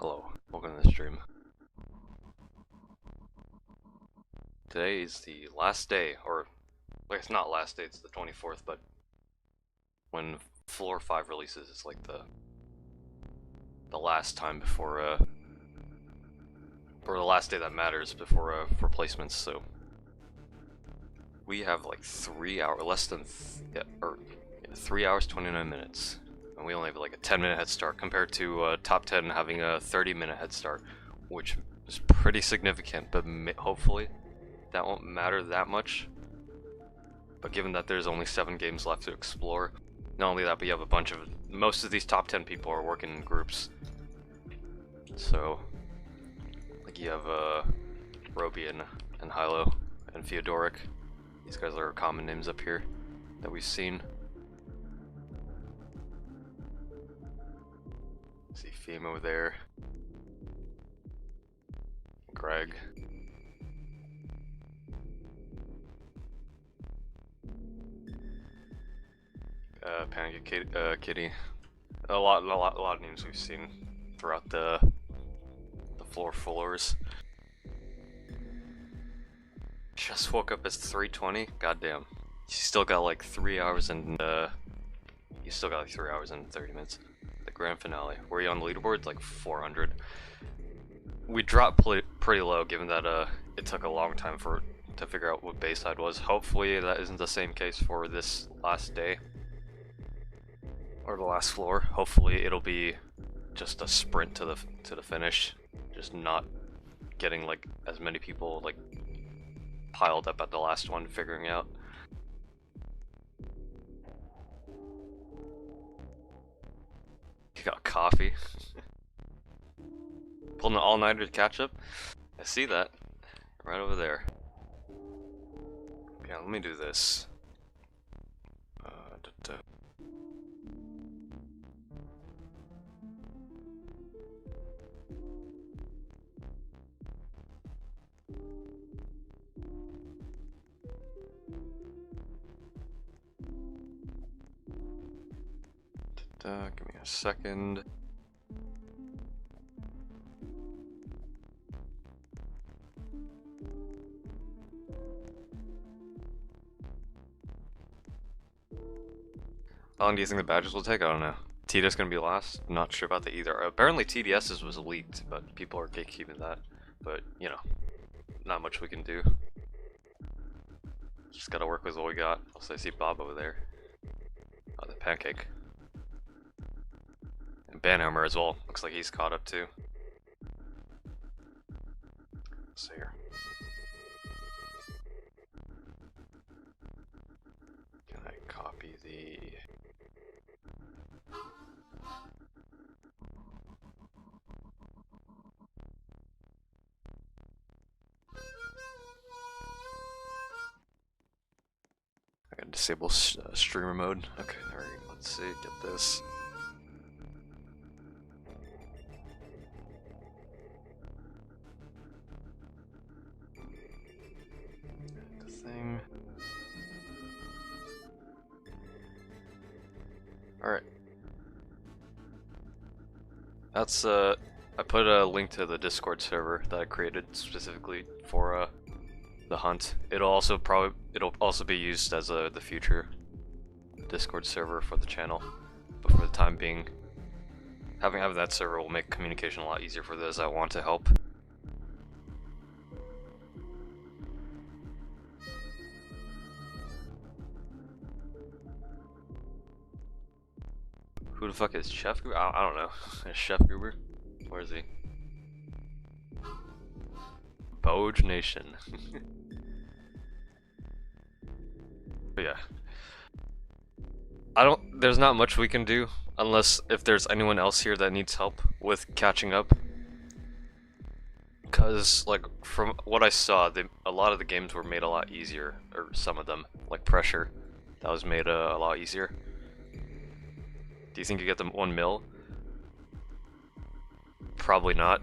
Hello, welcome to the stream. Today is the last day, or like it's not last day, it's the 24th, but when Floor 5 releases, it's like the last time before, or the last day that matters before replacements, so we have like 3 hours, less than, 3 hours, 29 minutes. And we only have like a 10-minute head start compared to top 10 having a 30-minute head start, which is pretty significant, but hopefully that won't matter that much. But given that there's only 7 games left to explore, not only that, but you have most of these top 10 people are working in groups. So, like you have Roby and Hilo and Theodoric. These guys are common names up here that we've seen. See Fimo there. Greg. Panic Kitty. A lot of names we've seen throughout the floors. Just woke up at 3:20. Goddamn. You still got like 3 hours and 30 minutes. The grand finale. Were you on the leaderboard? Like 400. We dropped pretty low, given that it took a long time to figure out what Bayside was. Hopefully that isn't the same case for this last day. Or the last floor. Hopefully it'll be just a sprint to the finish. Just not getting like as many people like piled up at the last one figuring out. You got coffee. Pulling an all-nighter to catch up. I see that. Right over there. Yeah, let me do this. Give me a second. How long do you think the badges will take? I don't know. TDS gonna be last? Not sure about that either. Apparently TDS's was leaked, but people are gatekeeping that. But, you know, not much we can do. Just gotta work with what we got. Also, I see Bob over there. Oh, the pancake. And Banhammer as well. Looks like he's caught up too. Let's see here. Can I copy the... I gotta disable streamer mode. Okay, alright, let's see, get this. The thing. Alright. That's I put a link to the Discord server that I created specifically for the hunt. It'll also be used as the future Discord server for the channel, but for the time being, having that server will make communication a lot easier for those that want to help. Who the fuck is Chef Goober? I don't know. Is Chef Goober? Where is he? Boj Nation. But yeah. There's not much we can do unless if there's anyone else here that needs help with catching up. Cause like from what I saw, a lot of the games were made a lot easier, or some of them, like Pressure, that was made a lot easier. Do you think you get them 1 mil? Probably not.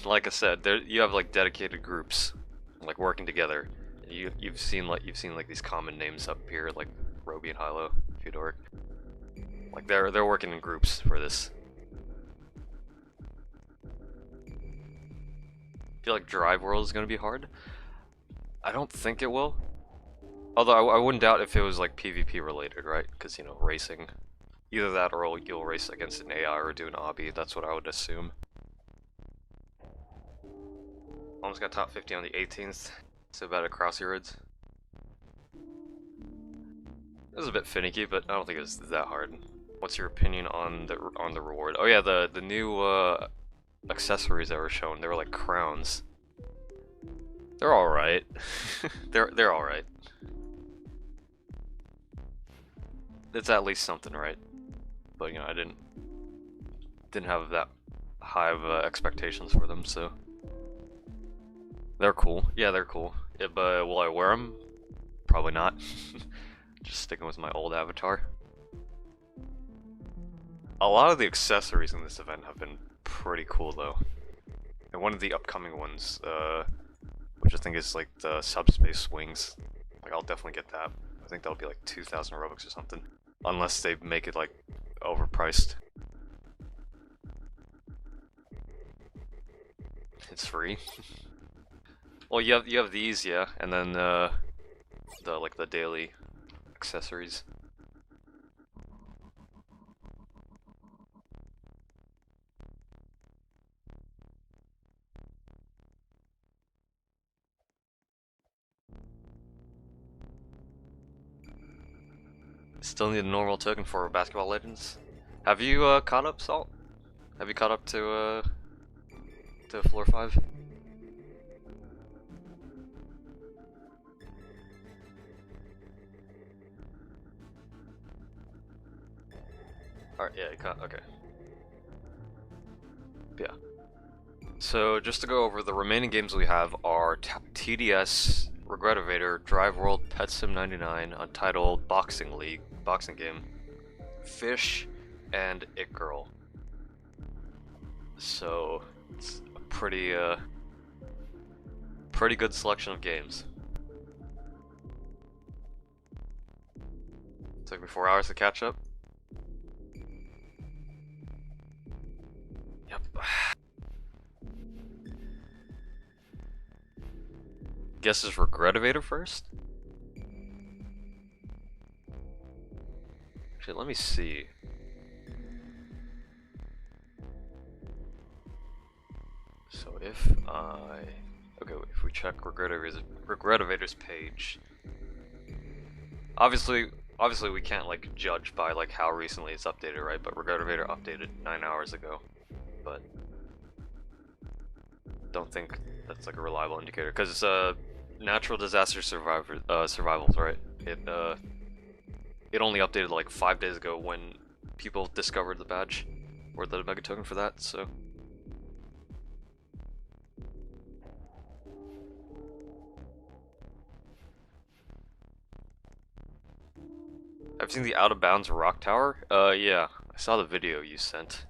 Like I said, you have like dedicated groups, like working together. You've seen these common names up here, like Roby and Hilo, Theodoric. Like they're working in groups for this. feel like Drive World is gonna be hard. I don't think it will. Although I wouldn't doubt if it was like PvP related, right? Because, you know, racing. Either that or you'll race against an AI or do an obby. That's what I would assume. Almost got top 50 on the 18th. So bad at Crossy Roads. It was a bit finicky, but I don't think it was that hard. What's your opinion on the reward? Oh yeah, the new accessories that were shown. They were like crowns. They're all right. they're all right. It's at least something, right? But you know, I didn't have that high of expectations for them, so they're cool. Yeah, they're cool. Yeah, but will I wear them? Probably not. Just sticking with my old avatar. A lot of the accessories in this event have been pretty cool, though. And one of the upcoming ones, which I think is like the subspace wings, like I'll definitely get that. I think that'll be like 2,000 Robux or something, unless they make it like overpriced. It's free. Well, you have these, yeah, and then the daily accessories. Still need a normal token for Basketball Legends. Have you caught up, Salt? Have you caught up to floor 5? Alright, yeah, you caught. Okay. Yeah. So just to go over, the remaining games we have are TDS, Regretavator, Drive World, PetSim 99, Untitled, Boxing League, boxing game, Fish, and It Girl. So it's a pretty good selection of games. Took me 4 hours to catch up. Yep. Guess it's Regretavator first? Actually, let me see. So if we check Regretavator's page. Obviously we can't like judge by like how recently it's updated, right? But Regretavator updated 9 hours ago. But don't think that's like a reliable indicator because it's natural disaster survivals, right? It only updated like 5 days ago when people discovered the badge or the mega token for that, so I've seen the Out of Bounds Rock Tower. Yeah, I saw the video you sent,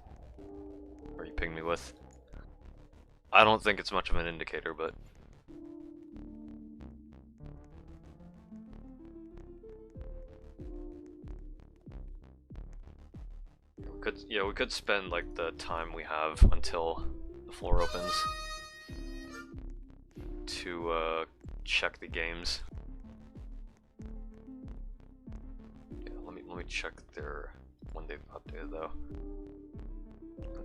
or you pinged me with. I don't think it's much of an indicator, but we could spend like the time we have until the floor opens to check the games. Yeah, let me check when they've updated though.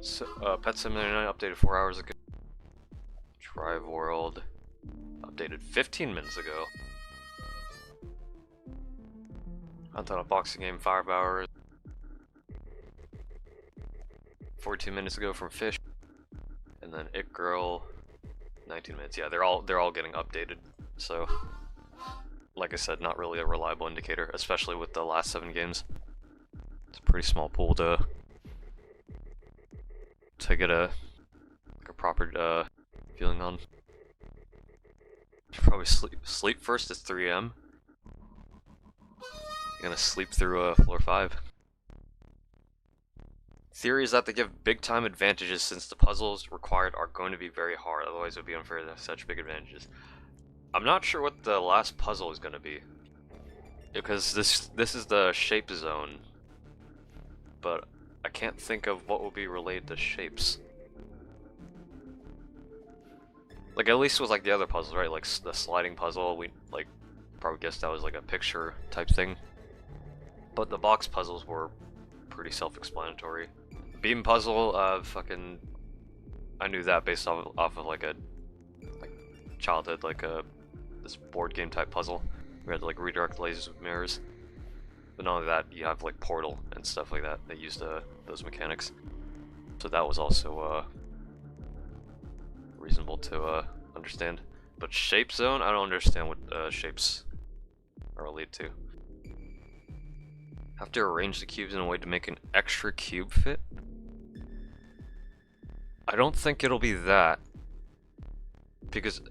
So, PetSim 99 updated 4 hours ago. Drive World updated 15 minutes ago. Untitled Boxing Game 5 hours. 14 minutes ago from Fish, and then It Girl 19 minutes. Yeah, they're all getting updated. So, like I said, not really a reliable indicator, especially with the last 7 games. It's a pretty small pool to get a proper feeling on. Should probably sleep first at 3 AM. You're gonna sleep through floor 5. Theory is that they give big time advantages since the puzzles required are going to be very hard, otherwise it would be unfair to have such big advantages. I'm not sure what the last puzzle is going to be, because this is the shape zone, but I can't think of what will be related to shapes. Like, at least with like the other puzzles, right? Like the sliding puzzle, we like probably guessed that was like a picture type thing. But the box puzzles were pretty self-explanatory. Beam puzzle, fucking, I knew that based off of like a childhood, like this board game type puzzle. We had to like redirect lasers with mirrors. But not only that, you have like Portal and stuff like that. They used those mechanics. So that was also reasonable to understand. But shape zone, I don't understand what shapes are related to. Have to arrange the cubes in a way to make an extra cube fit? I don't think it'll be that. Because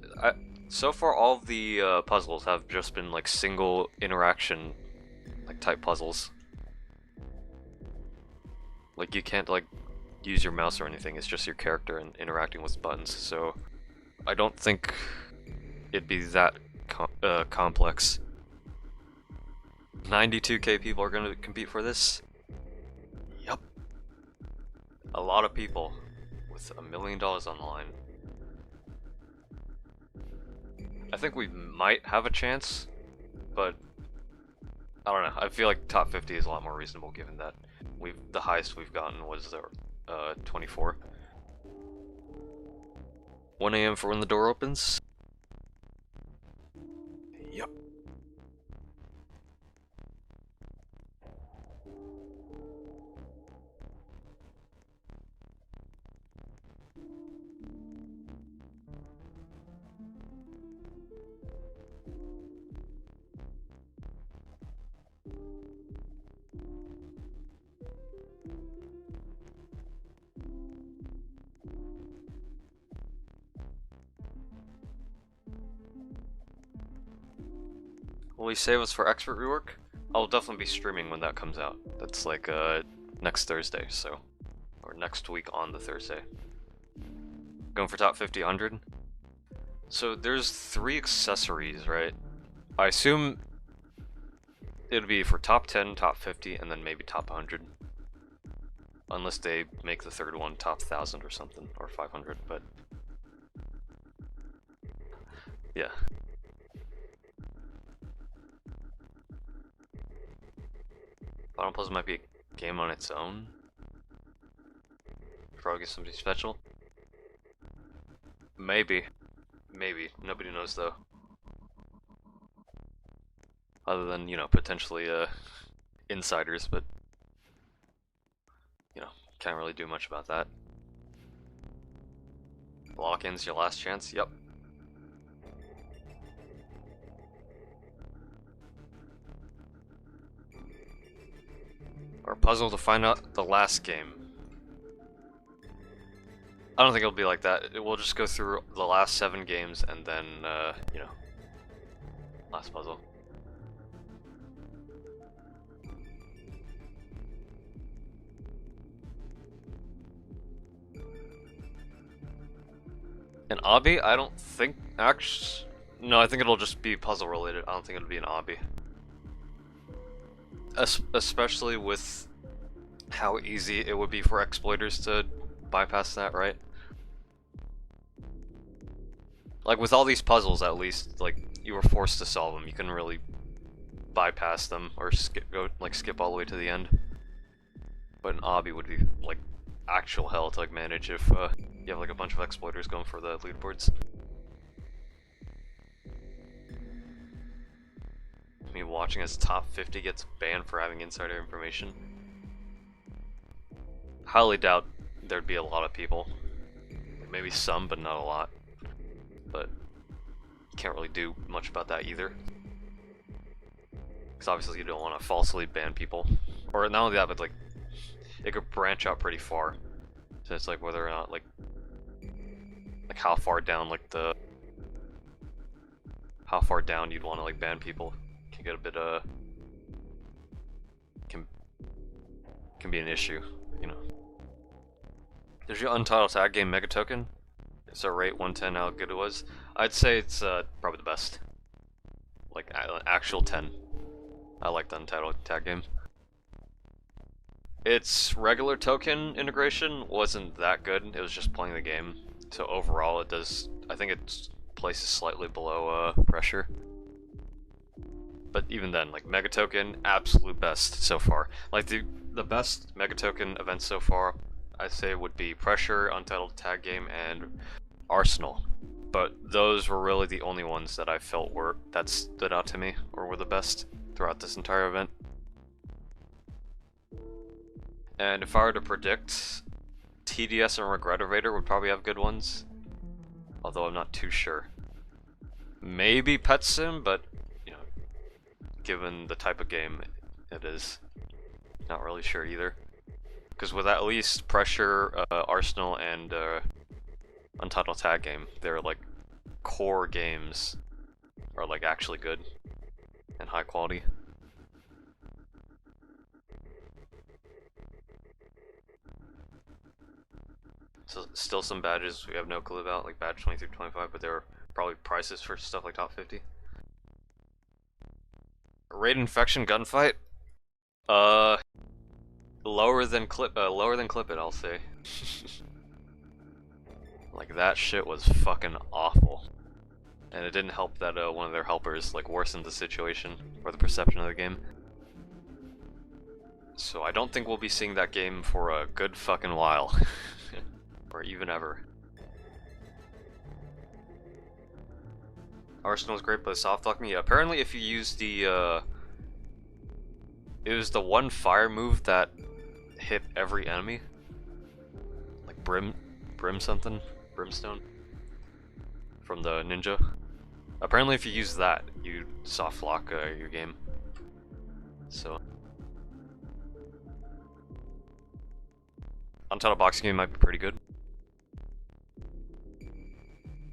so far all of the puzzles have just been like single interaction like type puzzles. Like you can't like use your mouse or anything, it's just your character and interacting with buttons, so I don't think it'd be that complex. 92k people are gonna compete for this? Yup. A lot of people with $1 million on the line. I think we might have a chance, but I don't know. I feel like top 50 is a lot more reasonable given that the highest we've gotten was 24. 1 AM for when the door opens? Yep. Will he save us for expert rework? I'll definitely be streaming when that comes out. That's like next Thursday, so. Or next week on the Thursday. Going for top 50, 100? So there's 3 accessories, right? I assume it'll be for top 10, top 50, and then maybe top 100. Unless they make the third one top 1000 or something, or 500, but. Yeah. Final puzzle might be a game on its own. Probably get somebody special. Maybe. Maybe. Nobody knows though. Other than, you know, potentially insiders, but you know, can't really do much about that. Lock-in's your last chance? Yep. Or puzzle to find out the last game. I don't think it'll be like that. We'll just go through the last 7 games and then, you know, last puzzle. An obby? I don't think, actually, no, I think it'll just be puzzle related. I don't think it'll be an obby. Especially with how easy it would be for exploiters to bypass that, right? Like with all these puzzles, at least, like you were forced to solve them. You couldn't really bypass them or skip all the way to the end. But an obby would be like actual hell to like manage if you have like a bunch of exploiters going for the leaderboards. Me watching as top 50 gets banned for having insider information. Highly doubt there'd be a lot of people. Maybe some, but not a lot. But can't really do much about that either. Because obviously you don't want to falsely ban people. Or not only that, but like it could branch out pretty far. So it's like whether or not like how far down how far down you'd want to like ban people can get a bit can be an issue, you know. There's your untitled tag game mega token. So rate 110 how good it was. I'd say it's probably the best. Like actual 10. I like the untitled tag game. Its regular token integration wasn't that good. It was just playing the game. So overall, it does. I think it places slightly below pressure. But even then, like Megatoken, absolute best so far. Like the best Megatoken events so far, I'd say would be Pressure, Untitled Tag Game, and Arsenal. But those were really the only ones that I felt that stood out to me or were the best throughout this entire event. And if I were to predict, TDS and Regretavator would probably have good ones, although I'm not too sure. Maybe PetSim, but you know, given the type of game it is, not really sure either. Because with at least Pressure, Arsenal, and Untitled Tag Game, their like core games are like actually good and high quality. So still some badges we have no clue about, like badge 20 through 25, but there are probably prices for stuff like top 50. Raid Infection Gunfight, lower than Clip It, I'll say. Like that shit was fucking awful, and it didn't help that one of their helpers like worsened the situation or the perception of the game. So I don't think we'll be seeing that game for a good fucking while. Or even ever. Arsenal's great, but soft lock me. Apparently if you use the it was the one fire move that hit every enemy. Like Brimstone from the ninja. Apparently if you use that, you soft lock your game. So Untitled Boxing Game might be pretty good.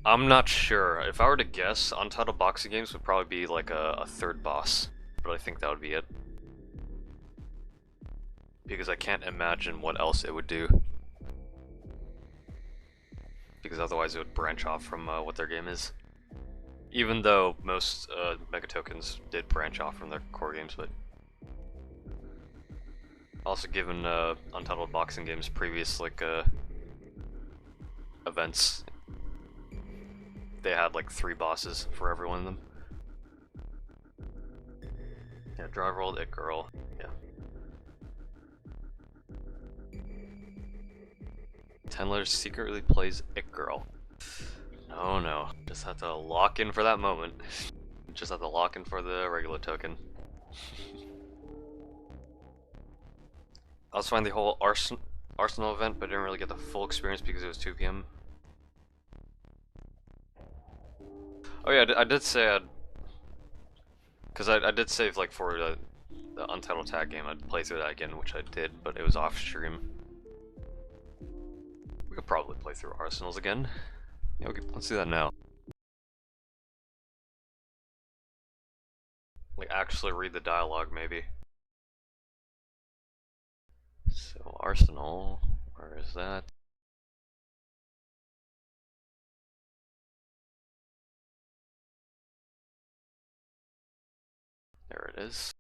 I'm not sure. If I were to guess, Untitled Boxing Games would probably be like a third boss, but I think that would be it. Because I can't imagine what else it would do. Because otherwise it would branch off from what their game is. Even though most Megatokens did branch off from their core games, but... Also given Untitled Boxing Games' previous like events, they had like 3 bosses for every one of them. Yeah, Drive Rolled, It Girl, yeah. TenLetters secretly plays It Girl. Oh no, just have to lock in for that moment. Just have to lock in for the regular token. I was finding the whole Arsenal event, but didn't really get the full experience because it was 2 PM. Oh yeah, I did say because I did save like for the Untitled Tag Game, I'd play through that again, which I did, but it was off stream. We could probably play through Arsenals again. Yeah, let's do that now. Like actually read the dialogue, maybe. So Arsenal, where is that? There it is.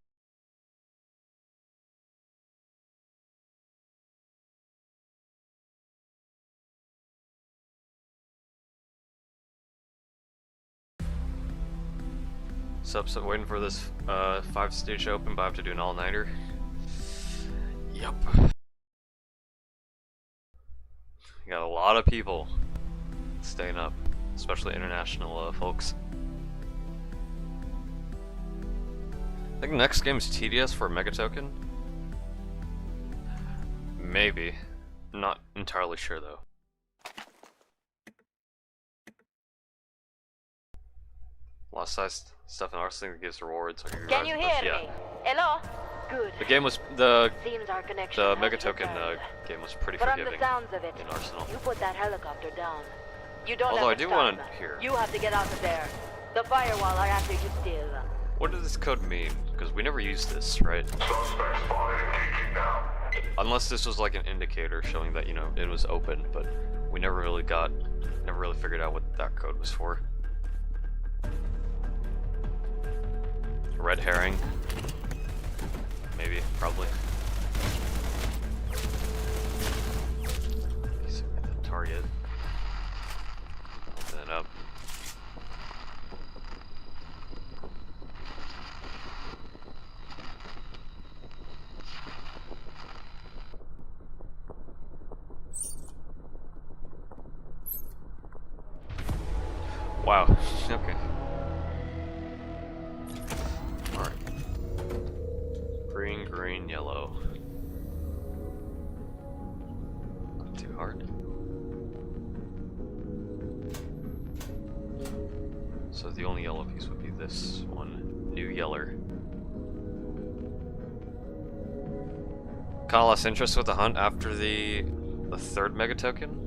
So waiting for this 5-stage open, but I have to do an all-nighter. Yup. You got a lot of people staying up, especially international folks. I think the next game is TDS for Megatoken. Maybe. Not entirely sure though. Lost size stuff in Arsenal that gives rewards. Can you hear me? Hello? Good. The game was the Megatoken game was pretty but forgiving on the sounds of it, in Arsenal. You put that helicopter down. You don't Although have I do to want stop. to hear. You have to get out of there. The firewall are after you still. What does this code mean? Because we never used this, right? Unless this was like an indicator showing that, you know, it was open, but we never really figured out what that code was for. Red herring. Maybe, probably. Target. Wow. Okay. Alright. Green, green, yellow. Not too hard. So the only yellow piece would be this one. New yeller. Kinda lost interest with the hunt after the third mega token.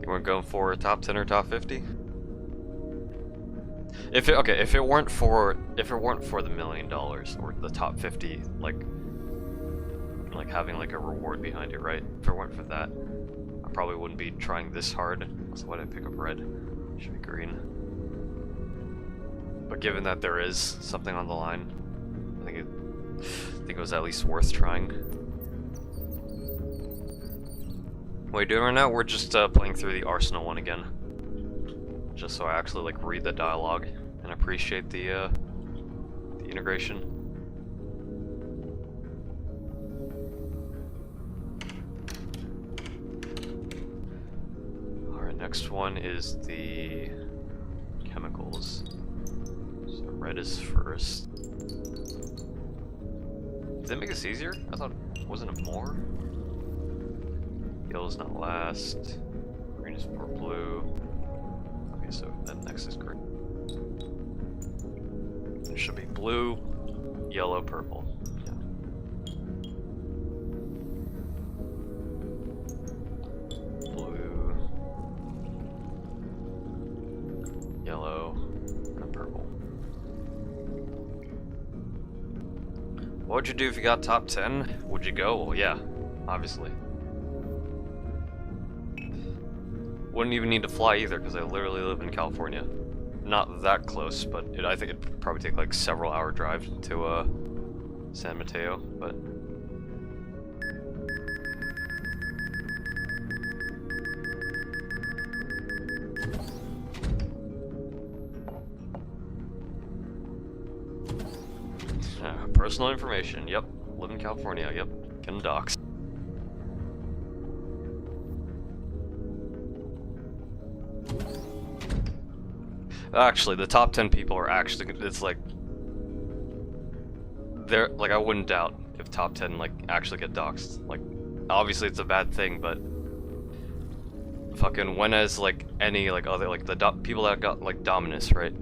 You weren't going for top 10 or top 50? If it weren't for the $1 million or the top 50, like having like a reward behind it, right? If it weren't for that, I probably wouldn't be trying this hard. So why did I pick up red? Should be green. But given that there is something on the line, I think it was at least worth trying. What are you doing right now? We're just playing through the Arsenal one again. Just so I actually like read the dialogue and appreciate the integration. Alright, next one is the chemicals. So red is first. Did it make this easier? I thought, wasn't it more? Yellow's not last. Green is for blue. Okay, so then next is green. It should be blue, yellow, purple. Yeah. Blue, yellow, and purple. What would you do if you got top 10? Would you go? Well, yeah, obviously. Wouldn't even need to fly either, because I literally live in California. Not that close, but I think it'd probably take like several hour drive to San Mateo, but... personal information, yep. Live in California, yep. Getting doxxed. Actually, the top 10 people are actually, it's like, they're, like, I wouldn't doubt if top 10, like, actually get doxxed. Like, obviously it's a bad thing, but fucking when has, like, any, like, other, like, the people that got, like, Dominus, right?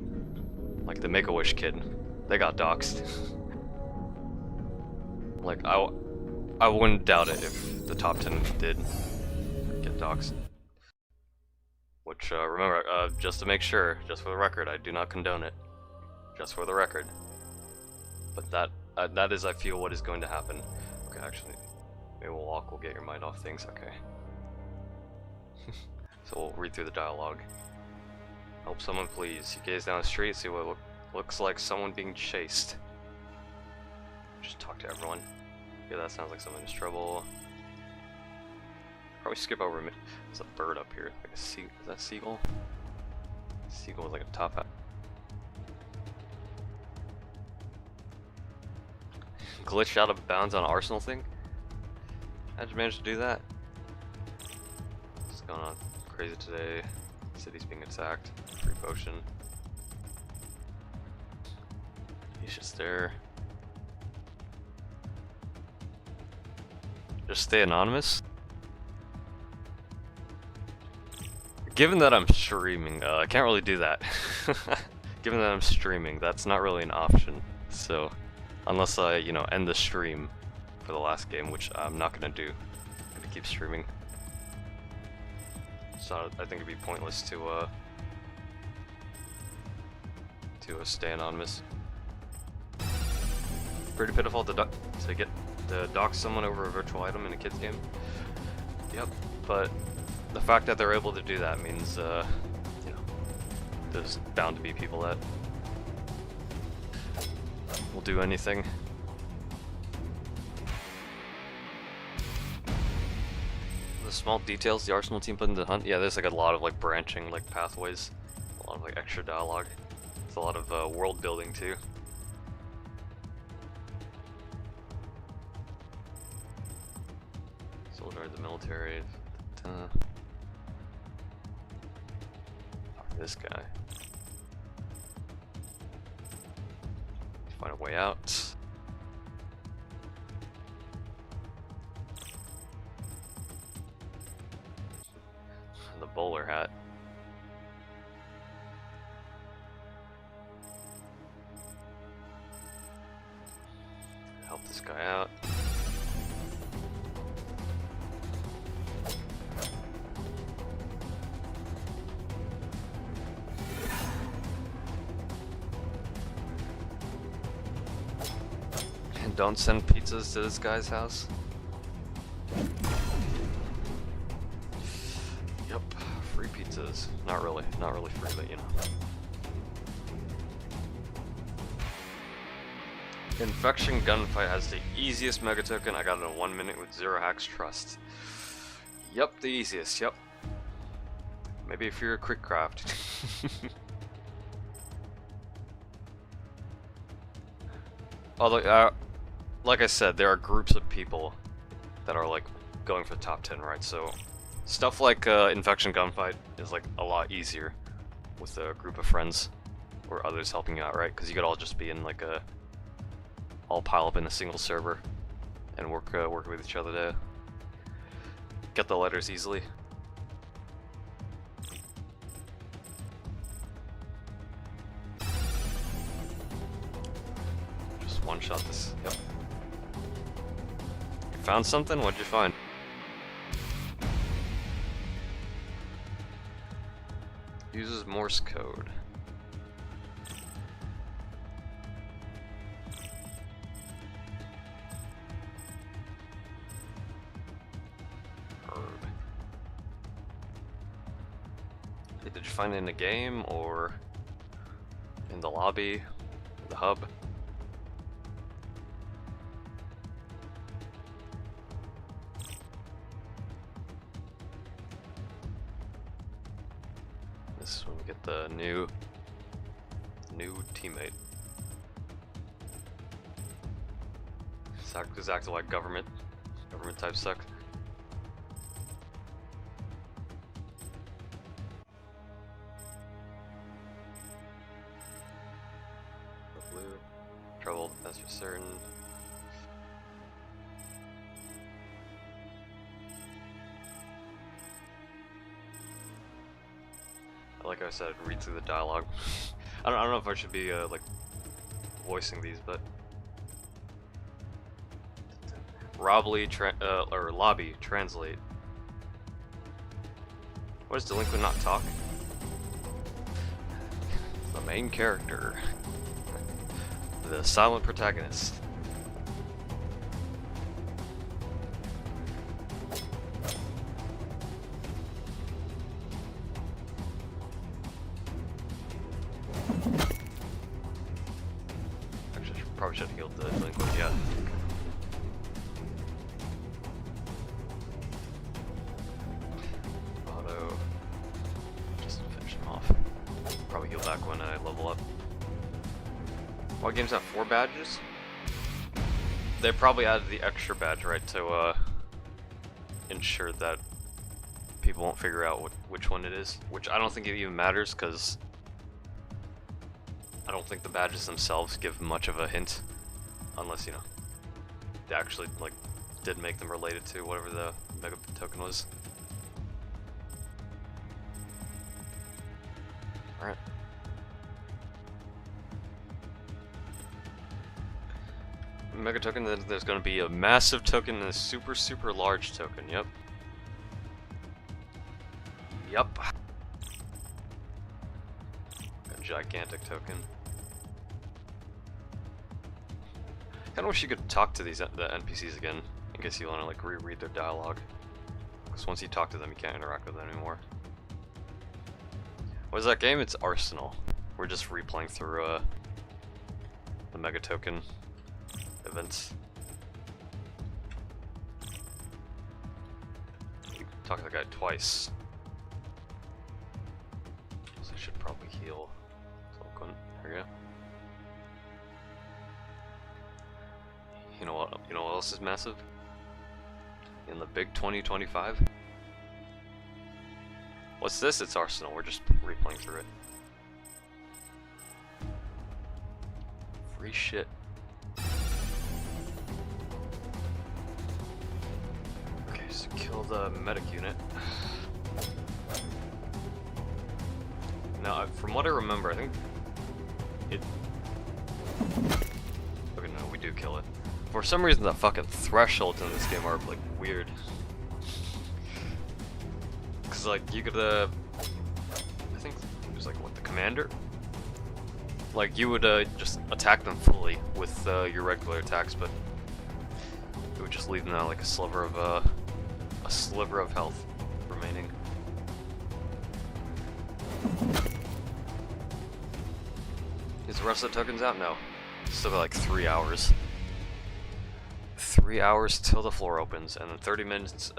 Like, the Make-A-Wish kid, they got doxxed. Like, I wouldn't doubt it if the top 10 did get doxxed. Which, remember, just to make sure, just for the record, I do not condone it. Just for the record. But that is, I feel, what is going to happen. Okay, actually, maybe we'll walk, we'll get your mind off things, okay. So we'll read through the dialogue. Help someone please. You gaze down the street, see what looks like someone being chased. Just talk to everyone. Yeah, that sounds like someone's trouble. Probably skip over. There's a bird up here. Like a is that seagull? Seagull with like a top hat. Glitched out of bounds on Arsenal thing? How'd you manage to do that? What's going on? Crazy today. City's being attacked. Free potion. He's just there. Just stay anonymous? Given that I'm streaming, I can't really do that. Given that I'm streaming, that's not really an option. So, unless I, you know, end the stream for the last game, which I'm not gonna do. I'm gonna keep streaming. So I think it'd be pointless to stay anonymous. Pretty pitiful to get to dox someone over a virtual item in a kid's game. Yep, but the fact that they're able to do that means, you know, there's bound to be people that will do anything. The small details the Arsenal team put in the hunt, yeah, there's like a lot of like branching like pathways, a lot of like extra dialogue. It's a lot of world building too. Soldier, the military. This guy. Find a way out. The bowler hat. Help this guy out. And don't send pizzas to this guy's house. Yep, free pizzas. Not really free, but you know. Infection Gunfight has the easiest mega token. I got it in 1 minute with 0 hacks trust. Yep, the easiest, yep. Maybe if you're a quick craft. Although, like I said, there are groups of people that are like going for the top 10, right? So stuff like Infection Gunfight is like a lot easier with a group of friends or others helping you out, right? Because you could all just be in like a all pile up in a single server and work with each other to get the letters easily. Just one shot this. Yep. You found something? What'd you find? Uses Morse code. Did you find it in the game or in the lobby, the hub? This is when we get the new teammate. It's acting like government type suck. Blue. Trouble, that's for certain. Like I said, read through the dialogue. I don't know if I should be like voicing these, but or lobby translate. What does delinquent not talk? The main character. The silent protagonist. Actually, probably should have healed the delinquent, yeah. Auto. Just finish him off. Probably heal back when I level up. What games have 4 badges? They probably added the extra badge, right, to ensure that people won't figure out which one it is. Which I don't think it even matters, because I don't think the badges themselves give much of a hint, unless, you know, they actually like did make them related to whatever the mega token was. All right. Mega token, then there's going to be a massive token and a super large token. Yep. Yup. A gigantic token. Kinda wish you could talk to the NPCs again, in case you want to like reread their dialogue. Because once you talk to them, you can't interact with them anymore. What is that game? It's Arsenal. We're just replaying through the mega token events. You can talk to the guy twice. So I should probably heal. There we go. You know what? You know what else is massive? In the big 2025? What's this? It's Arsenal. We're just replaying through it. Free shit. Okay, so kill the medic unit. Now, from what I remember, I think it... Okay, no, we do kill it. For some reason, the fucking thresholds in this game are, like, weird. Cause, like, you could, I think it was, like, what, the commander? Like, you would, just attack them fully with, your regular attacks, but it would just leave them, like, a sliver of health remaining. Is the rest of the tokens out? No. Still got like 3 hours. 3 hours till the floor opens, and then 30 minutes,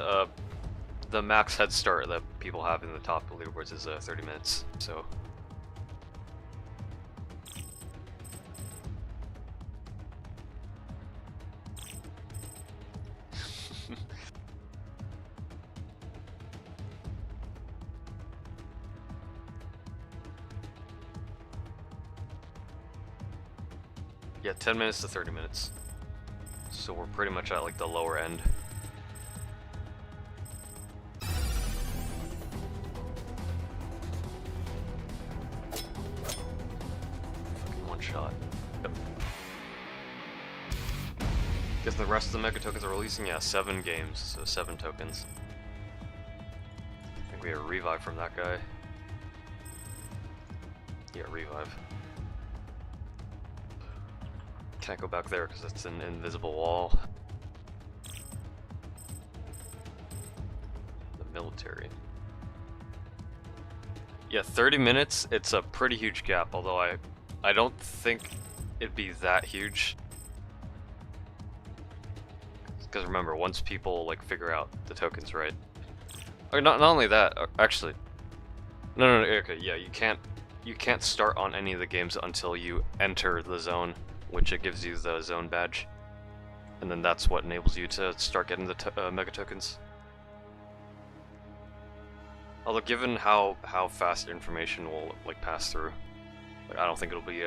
the max head start that people have in the top leaderboards is 30 minutes, so. Yeah, 10 minutes to 30 minutes. So we're pretty much at like the lower end. Fucking one shot. Yep. Guess the rest of the mega tokens are releasing? Yeah, 7 games, so 7 tokens. I think we have a revive from that guy. Yeah, revive. Can't go back there because it's an invisible wall. The military. Yeah, 30 minutes, it's a pretty huge gap, although I don't think it'd be that huge. Because remember, once people like figure out the tokens, right? Or not only that, actually. No, okay, yeah, you can't start on any of the games until you enter the zone, which it gives you the zone badge, and then that's what enables you to start getting the mega tokens. Although, given how fast information will like pass through, like, I don't think it'll be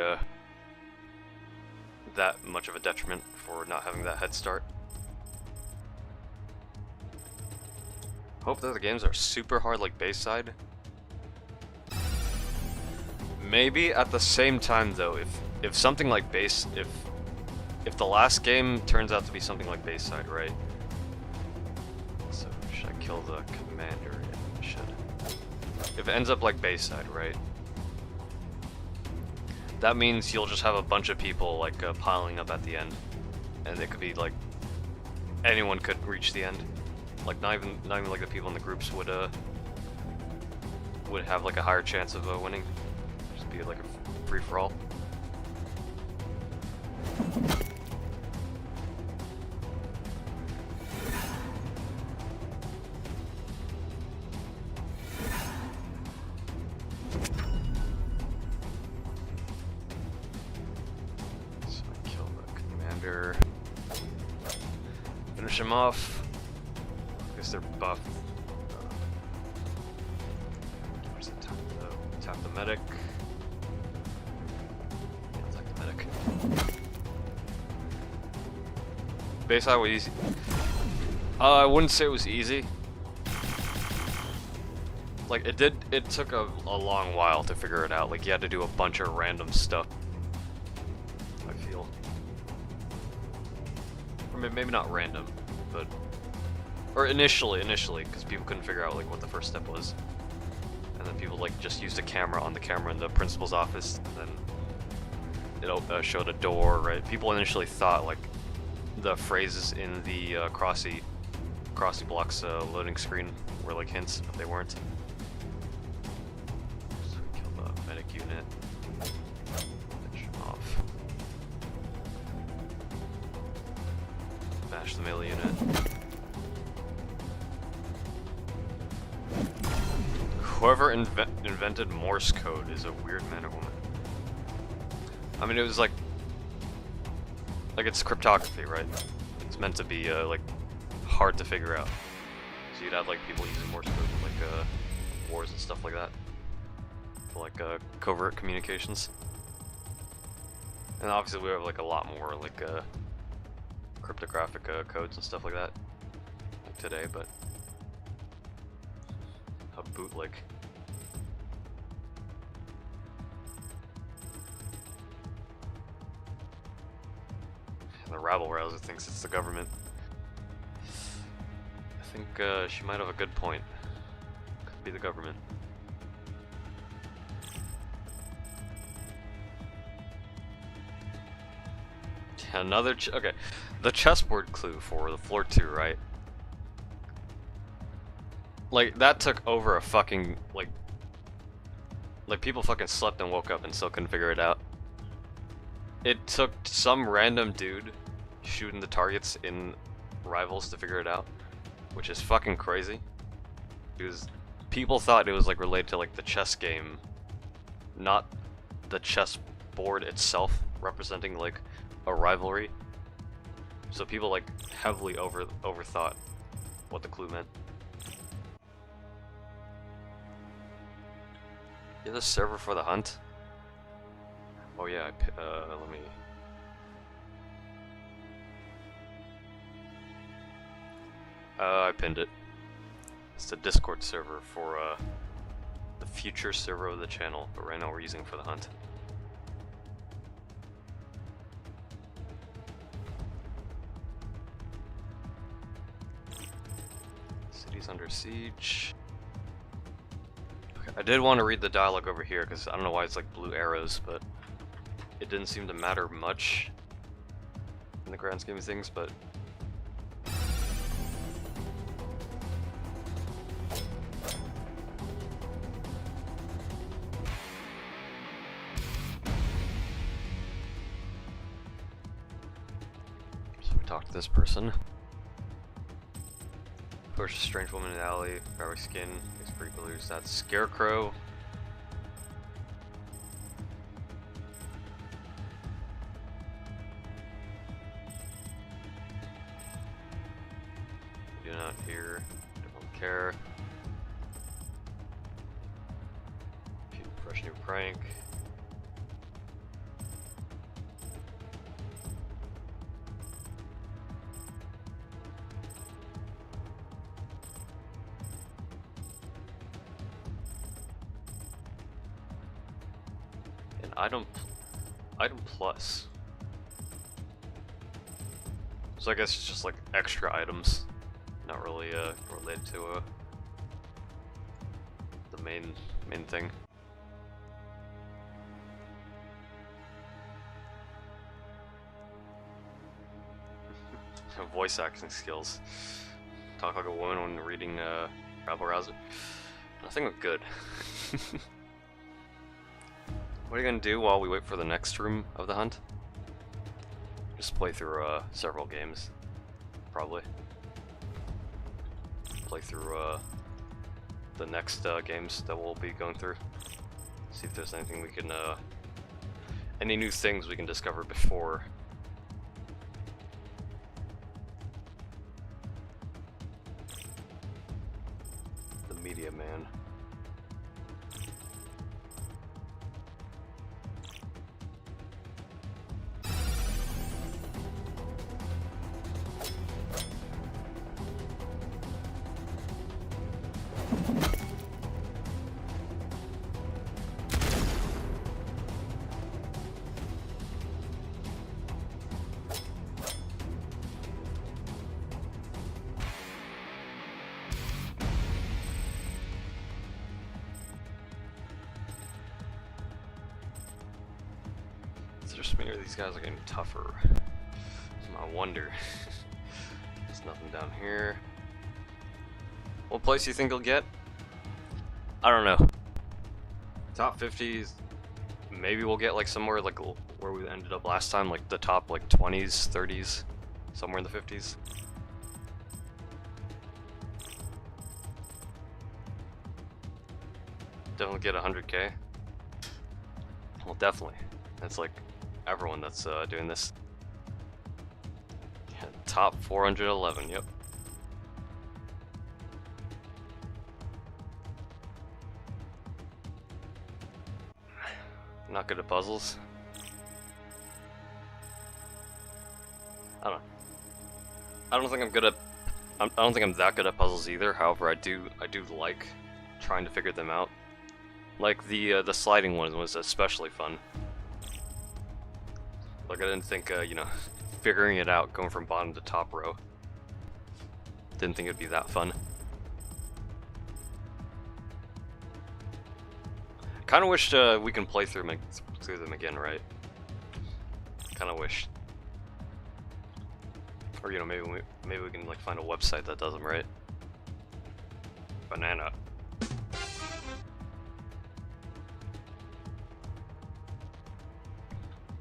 that much of a detriment for not having that head start. Hope that the games are super hard, like Bayside. Maybe at the same time, though, if something like if the last game turns out to be something like Bayside, right? So should I kill the commander? Yeah, I should. If it ends up like Bayside, right? That means you'll just have a bunch of people like piling up at the end, and it could be like anyone could reach the end. Like not even like the people in the groups would have like a higher chance of winning. Just be like a free for all. So I kill the commander. Finish him off. I guess they're buff. Where's the tap the medic? Yeah, I'll tap the medic. Bayside was easy. I wouldn't say it was easy. Like it took a long while to figure it out. Like you had to do a bunch of random stuff, I feel. Or maybe not random, but or initially, because people couldn't figure out like what the first step was, and then people like just used a camera on the camera in the principal's office, and then it showed a door. Right? People initially thought like the phrases in the Crossy Blocks loading screen were like hints, but they weren't. So we kill the medic unit. Finish him off. Bash the melee unit. Whoever invented Morse code is a weird man or woman. I mean, it was like it's cryptography, right? It's meant to be like hard to figure out. So you'd have like people using Morse code, like wars and stuff like that. For like covert communications. And obviously we have like a lot more like cryptographic codes and stuff like that like today, but a bootleg. And the rabble rouser thinks it's the government. I think she might have a good point. Could be the government. Another okay, the chessboard clue for the floor 2, right? Like that took over a fucking like people fucking slept and woke up and still couldn't figure it out. It took some random dude shooting the targets in Rivals to figure it out, which is fucking crazy. Because people thought it was like related to like the chess game, not the chessboard itself representing like a rivalry. So people like heavily overthought what the clue meant. Yeah, the server for the hunt. Oh yeah, let me. I pinned it. It's the Discord server for the future server of the channel, but right now we're using it for the hunt. City's under siege. Okay, I did want to read the dialogue over here because I don't know why it's like blue arrows, but it didn't seem to matter much in the grand scheme of things, but so we talked to this person. Push a strange woman in the alley, grab her skin, makes pretty blues. That's Scarecrow. Do not hear, don't care. Fresh new prank. Item plus. So I guess it's just like extra items, not really related to the main thing. Voice acting skills. Talk like a woman when reading Rabble Rouser. Nothing but good. What are you gonna do while we wait for the next room of the hunt? Just play through several games, probably. Play through the next games that we'll be going through. See if there's anything we can, any new things we can discover before. The Media Man. Just me or these guys are getting tougher. I wonder. There's nothing down here. What place do you think he'll get? I don't know. Top 50s. Maybe we'll get like somewhere like where we ended up last time, like the top like 20s, 30s, somewhere in the 50s. Definitely get 100k. Well, definitely. That's like everyone that's doing this. Yeah, top 411, yep. Not good at puzzles. I don't know. I don't think I'm good at. I don't think I'm that good at puzzles either. However, I do like trying to figure them out. Like the sliding one was especially fun. Like I didn't think you know, figuring it out, going from bottom to top row. Didn't think it'd be that fun. Kind of wished we can play through them again, right? Kind of wish. Or, you know, maybe we can like find a website that does them, right? Banana.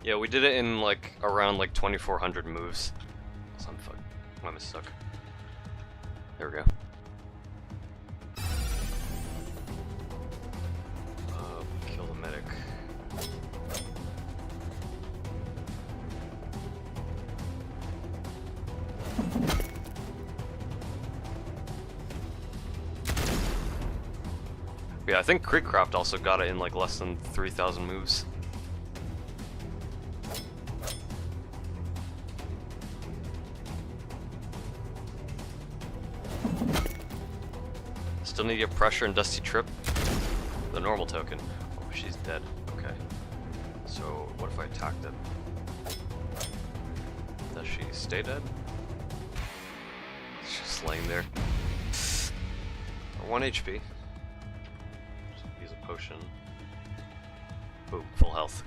Yeah, we did it in like around like 2,400 moves. Some fuck. Why am I stuck? There we go. Kill the medic. Yeah, I think Creekcraft also got it in like less than 3,000 moves. Still need to get pressure and Dusty Trip. The normal token. Oh, she's dead. Okay. So, what if I attacked it? Does she stay dead? She's just laying there. 1 HP. Use a potion. Boom, full health.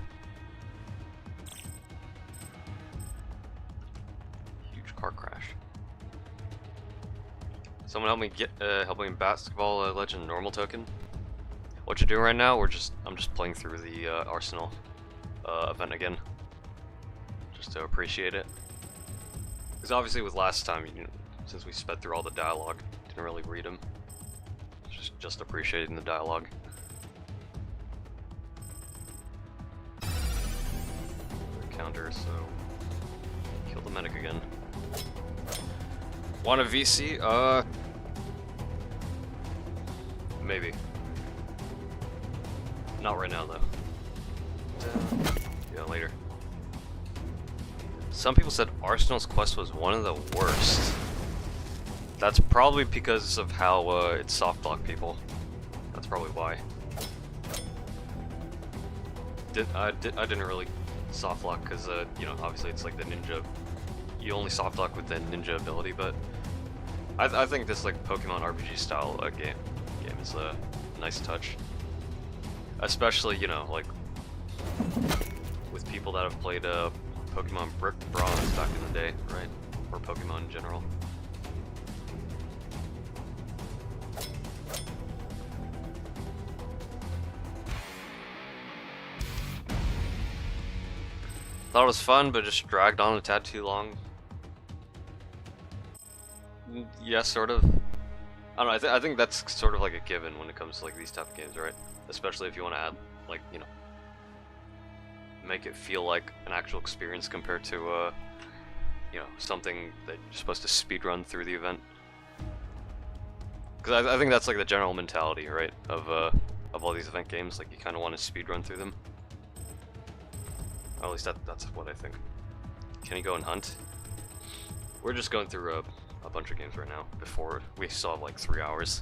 Huge car crash. Someone help me get help me basketball legend normal token. What you're doing right now? I'm just playing through the Arsenal event again, just to appreciate it. Because obviously with last time, you know, since we sped through all the dialogue, didn't really read them. Just appreciating the dialogue. Counter, so kill the medic again. Want a VC? Maybe. Not right now, though. Yeah, later. Some people said Arsenal's quest was one of the worst. That's probably because of how it soft blocked people. That's probably why. I didn't really soft lock because you know, obviously it's like the ninja. You only soft lock with the ninja ability, but I think this like Pokemon RPG style game is a nice touch. Especially, you know, like with people that have played Pokemon Brick Bronze back in the day, right? Or Pokemon in general. Thought it was fun, but just dragged on a tad too long. Yeah, sort of. I don't know, I think that's sort of like a given when it comes to like these type of games, right? Especially if you want to add, like, you know, make it feel like an actual experience compared to, you know, something that you're supposed to speedrun through the event. Because I think that's like the general mentality, right, of all these event games. Like, you kind of want to speedrun through them. Or at least that's what I think. Can you go and hunt? We're just going through a bunch of games right now. Before we still have like 3 hours.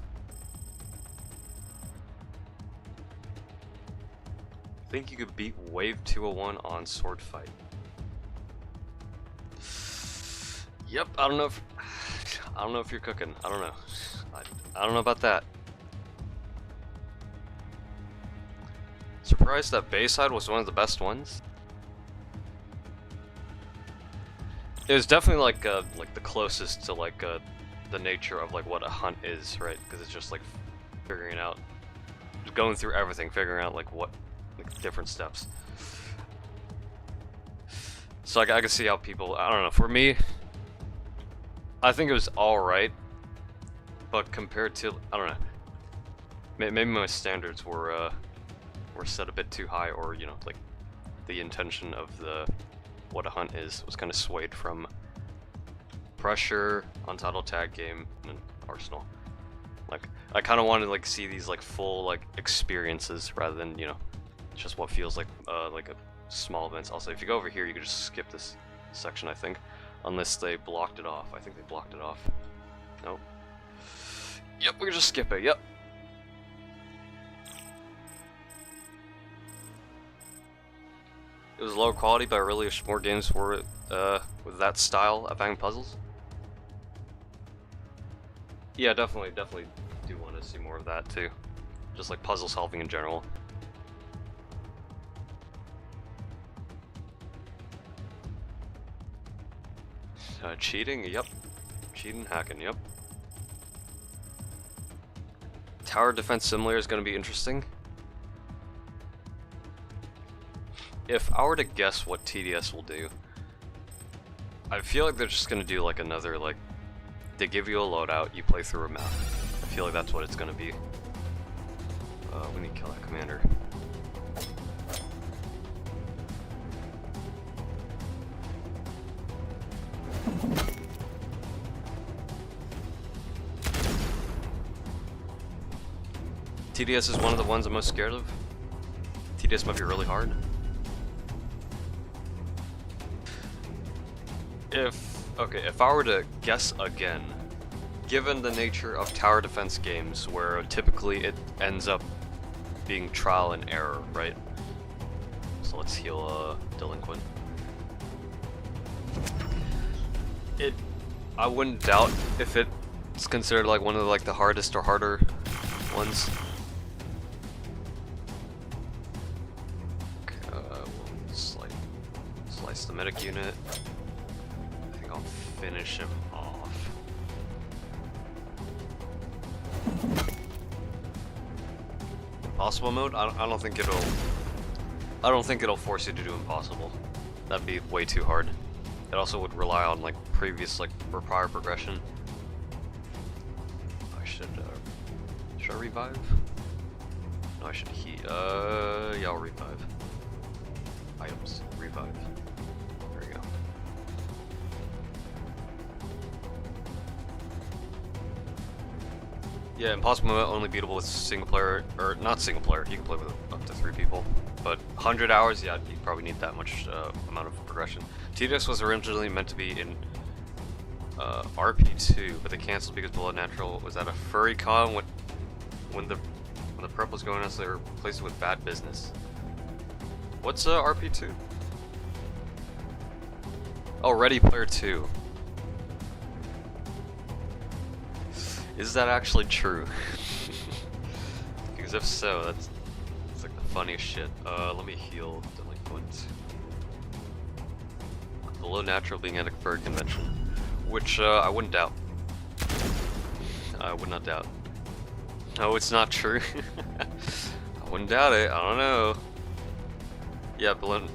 Think you could beat Wave 201 on Sword Fight? Yep. I don't know if you're cooking. I don't know. I don't know about that. Surprised that Bayside was one of the best ones. It was definitely like the closest to like the nature of like what a hunt is, right? Because it's just like figuring it out, just going through everything, figuring out like what different steps. So like I can see how people, I don't know. For me, I think it was all right, but compared to, I don't know, maybe my standards were set a bit too high, or you know, like the intention of what a hunt is was kind of swayed from Pressure, Untitled Tag Game, and Arsenal. Like I kind of wanted to like see these like full like experiences rather than, you know, It's just what feels like a small events. Also, if you go over here, you can just skip this section, I think. Unless they blocked it off. I think they blocked it off. Nope. Yep, we can just skip it, yep. It was low quality, but I really wish more games were with that style of having puzzles. Yeah, definitely do want to see more of that too. Just like puzzle solving in general. Cheating? Yep. Cheating, hacking, yep. Tower Defense Simulator is going to be interesting. If I were to guess what TDS will do, I feel like they're just going to do like another, like, they give you a loadout, you play through a map. I feel like that's what it's going to be. We need to kill that commander. TDS is one of the ones I'm most scared of. TDS might be really hard. If I were to guess again, given the nature of tower defense games where typically it ends up being trial and error, right? So let's heal a delinquent. I wouldn't doubt if it's considered like one of the hardest or harder ones. Okay, we'll slice the medic unit. I think I'll finish him off. Impossible mode? I don't think it'll force you to do impossible. That'd be way too hard. It also would rely on like previous or prior progression. I should I revive? No, I should heat. Yeah, I'll revive. Items, revive. There we go. Yeah, impossible mode only beatable with single player, or not single player. You can play with up to 3 people. But 100 hours, yeah, you probably need that much amount of progression. TDS was originally meant to be in RP2, but they canceled because Below Natural was at a furry con when the prep was going on, so they replaced it with Bad Business. What's RP2? Oh, Ready Player 2. Is that actually true? Because if so, that's like the funniest shit. Let me heal delinquent. Below Natural being at a bird convention, which I wouldn't doubt. I would not doubt. No, it's not true. I wouldn't doubt it. I don't know. Yeah, Below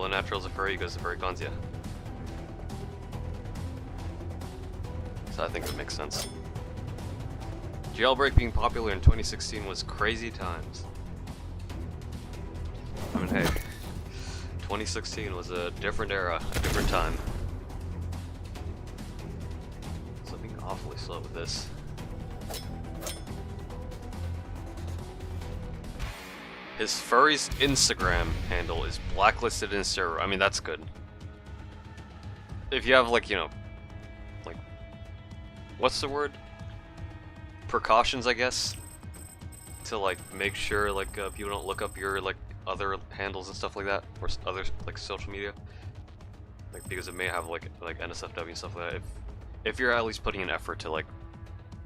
Natural's a furry. He goes to furry cons. Yeah. So I think it makes sense. Jailbreak being popular in 2016 was crazy times. I mean, hey, 2016 was a different era, a different time. So being awfully slow with this. His furry's Instagram handle is blacklisted in server. I mean, that's good. If you have what's the word? Precautions, I guess, to make sure people don't look up your other handles and stuff like that, or other social media, because it may have NSFW and stuff like that. If you're at least putting an effort to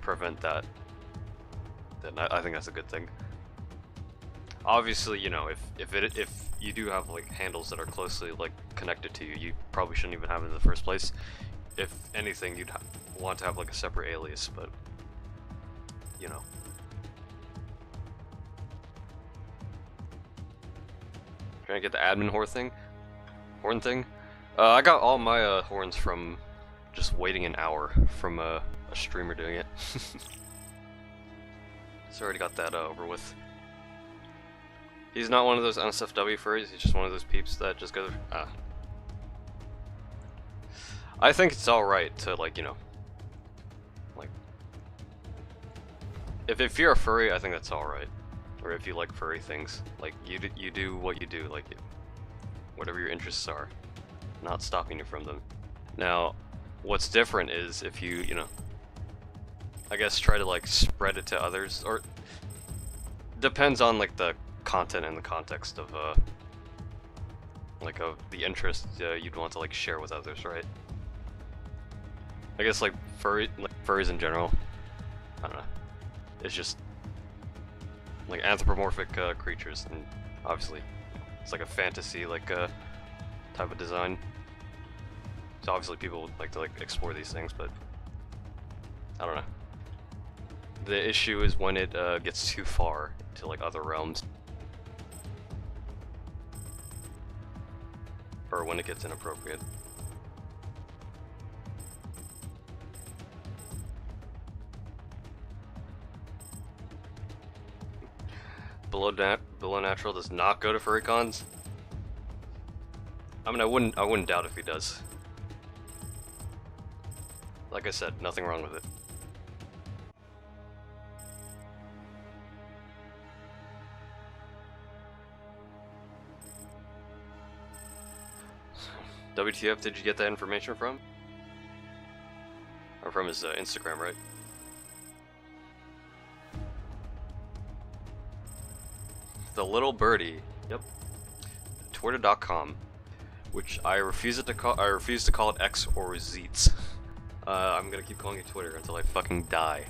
prevent that, then I think that's a good thing. Obviously, if you do have handles that are closely connected to you, you probably shouldn't even have it in the first place. If anything, you'd want to have a separate alias, but trying to get the admin horn thing. I got all my horns from just waiting an hour from a streamer doing it. So I already got that over with. He's not one of those NSFW furries, he's just one of those peeps that just goes, I think it's alright to, if you're a furry, I think that's alright. or if you like furry things. Like, you do what you do, like, whatever your interests are. Not stopping you from them. Now, what's different is if you know, I guess try to like spread it to others, or depends on like the content and the context of like of the interest you'd want to like share with others, right? I guess like furries in general, I don't know, it's just like anthropomorphic creatures, and obviously it's like a fantasy like type of design. So obviously people would like to like explore these things, but I don't know. The issue is when it gets too far to like other realms, or when it gets inappropriate. Below Natural does not go to furrycons. I mean, I wouldn't doubt if he does. Like I said, nothing wrong with it. WTF, did you get that information from? Or from his Instagram, right? The little birdie. Yep. Twitter.com, which I refuse to call it X or Zeets. I'm gonna keep calling it Twitter until I fucking die.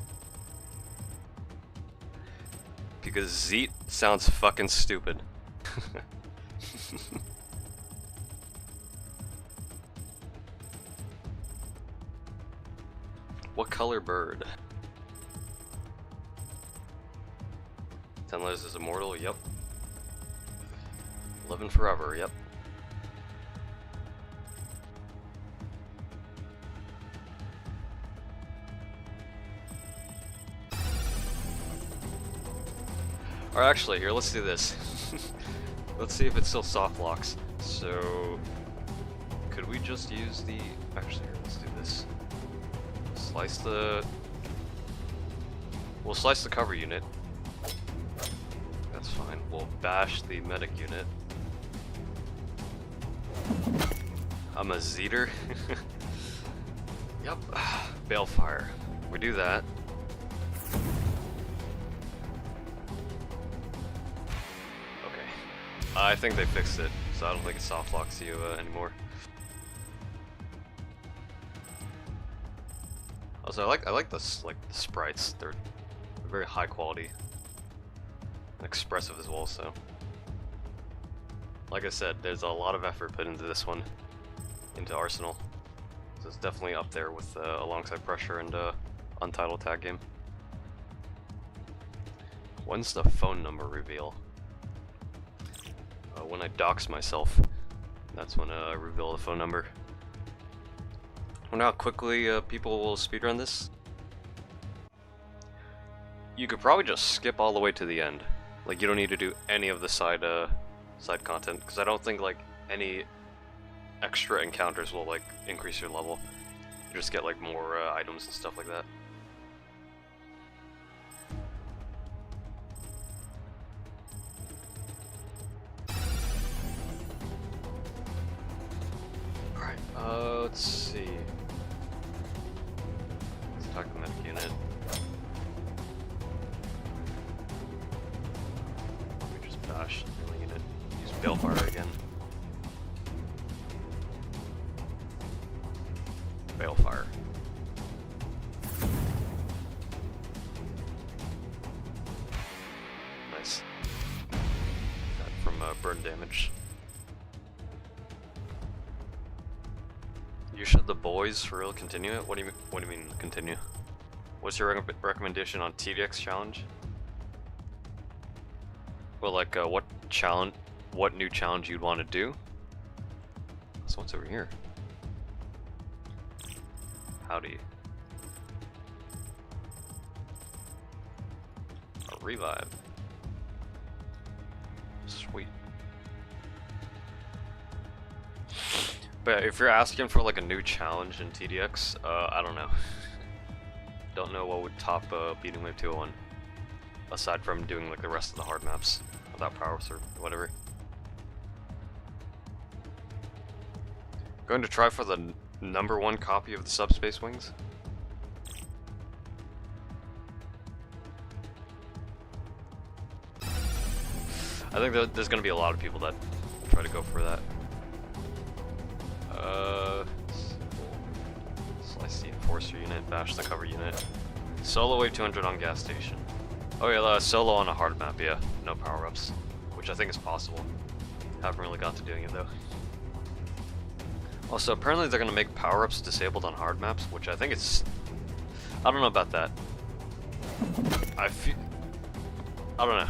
Because Zeet sounds fucking stupid. What color bird? TenLetters is immortal, yep. Living forever, yep. Or actually, here, let's do this. Let's see if it still soft locks. So, could we just use the... Actually, here, let's do this. Slice the... We'll slice the cover unit. That's fine. We'll bash the medic unit. I'm a Zeeter. Yep. Balefire. We do that. I think they fixed it, so I don't think it soft locks you anymore. Also, I like the sprites. They're very high quality and expressive as well. So, like I said, there's a lot of effort put into this one, into Arsenal. So it's definitely up there with alongside Pressure and Untitled Tag Game. When's the phone number reveal? When I dox myself, that's when I reveal the phone number. I wonder how quickly people will speedrun this. You could probably just skip all the way to the end. Like, you don't need to do any of the side content, because I don't think like any extra encounters will like increase your level. You just get like more items and stuff like that. Let's see. Let's talk to the medic unit. Let me just bash the healing unit. Use Balefire again. Balefire. Nice. That from burn damage. You should the boys for real continue it? What do you mean continue? What's your recommendation on TDX challenge? Well, like what new challenge you'd want to do? So what's over here? Howdy. A revive. Sweet. But if you're asking for like a new challenge in TDX, I don't know. Don't know what would top beating Wave 201. aside from doing like the rest of the hard maps without power-ups or whatever. Going to try for the #1 copy of the Subspace Wings. I think that there's going to be a lot of people that try to go for that. Slice the Enforcer unit, bash the cover unit. Solo wave 200 on gas station. Oh yeah, solo on a hard map, yeah. No power-ups. Which I think is possible. Haven't really got to doing it though. Also, apparently they're going to make power-ups disabled on hard maps, which I think it's... I don't know about that. I don't know.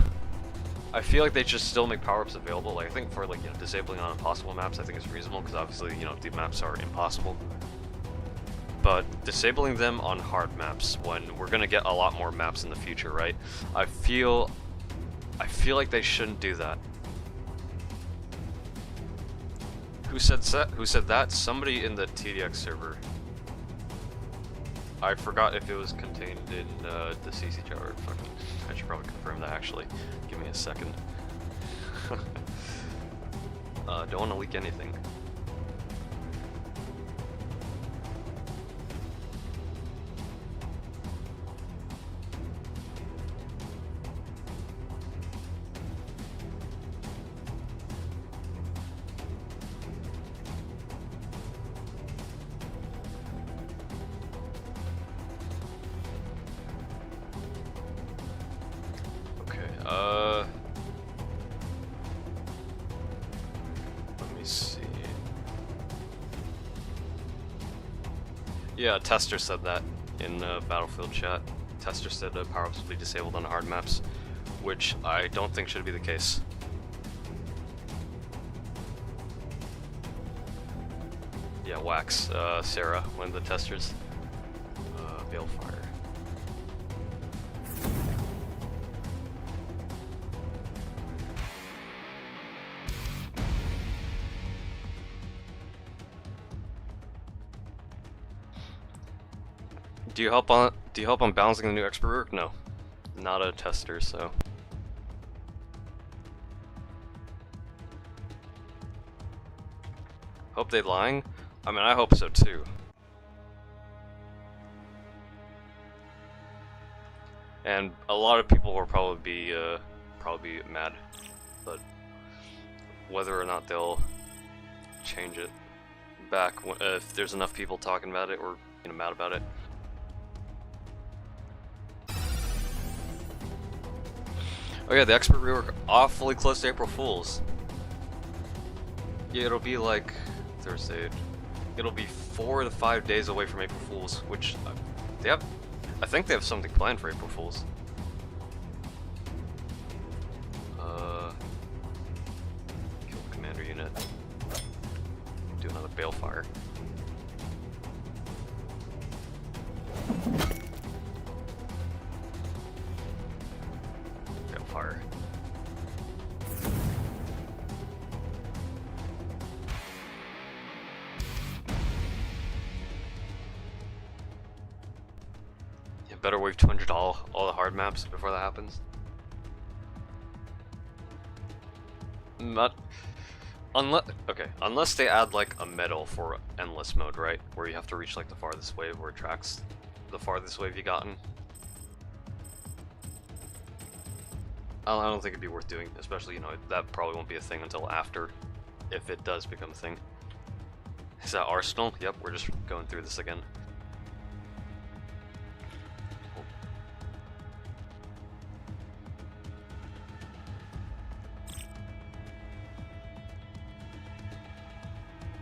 I feel like they should still make power-ups available. Like, I think for, like, you know, disabling on impossible maps, I think it's reasonable, because obviously, you know, the maps are impossible. But disabling them on hard maps, when we're gonna get a lot more maps in the future, right? I feel like they shouldn't do that. Who said that? Somebody in the TDX server. I forgot if it was contained in the CC chat or fucking. I should probably confirm that actually. Give me a second. Don't want to leak anything. Let me see. Yeah, Tester said that in the Battlefield chat. Tester said power-ups will be disabled on hard maps, which I don't think should be the case. Yeah, Wax, Sarah, one of the testers. Balefire. Do you help on balancing the new expert rework? No. Not a tester, so. Hope they lying? I mean, I hope so too. And a lot of people will probably be mad, but whether or not they'll change it back if there's enough people talking about it or, you know, mad about it. Oh yeah, the expert rework awfully close to April Fools. Yeah, it'll be like Thursday. It'll be 4 to 5 days away from April Fools, which they have. I think they have something planned for April Fools. Kill the commander unit. Do another Balefire. Balefire. Yeah, better wave 200 all the hard maps before that happens. Not unless they add like a medal for endless mode, right? Where you have to reach like the farthest wave where it tracks the farthest wave you gotten. I don't think it'd be worth doing, especially, you know, that probably won't be a thing until after, if it does become a thing. Is that Arsenal? Yep, we're just going through this again.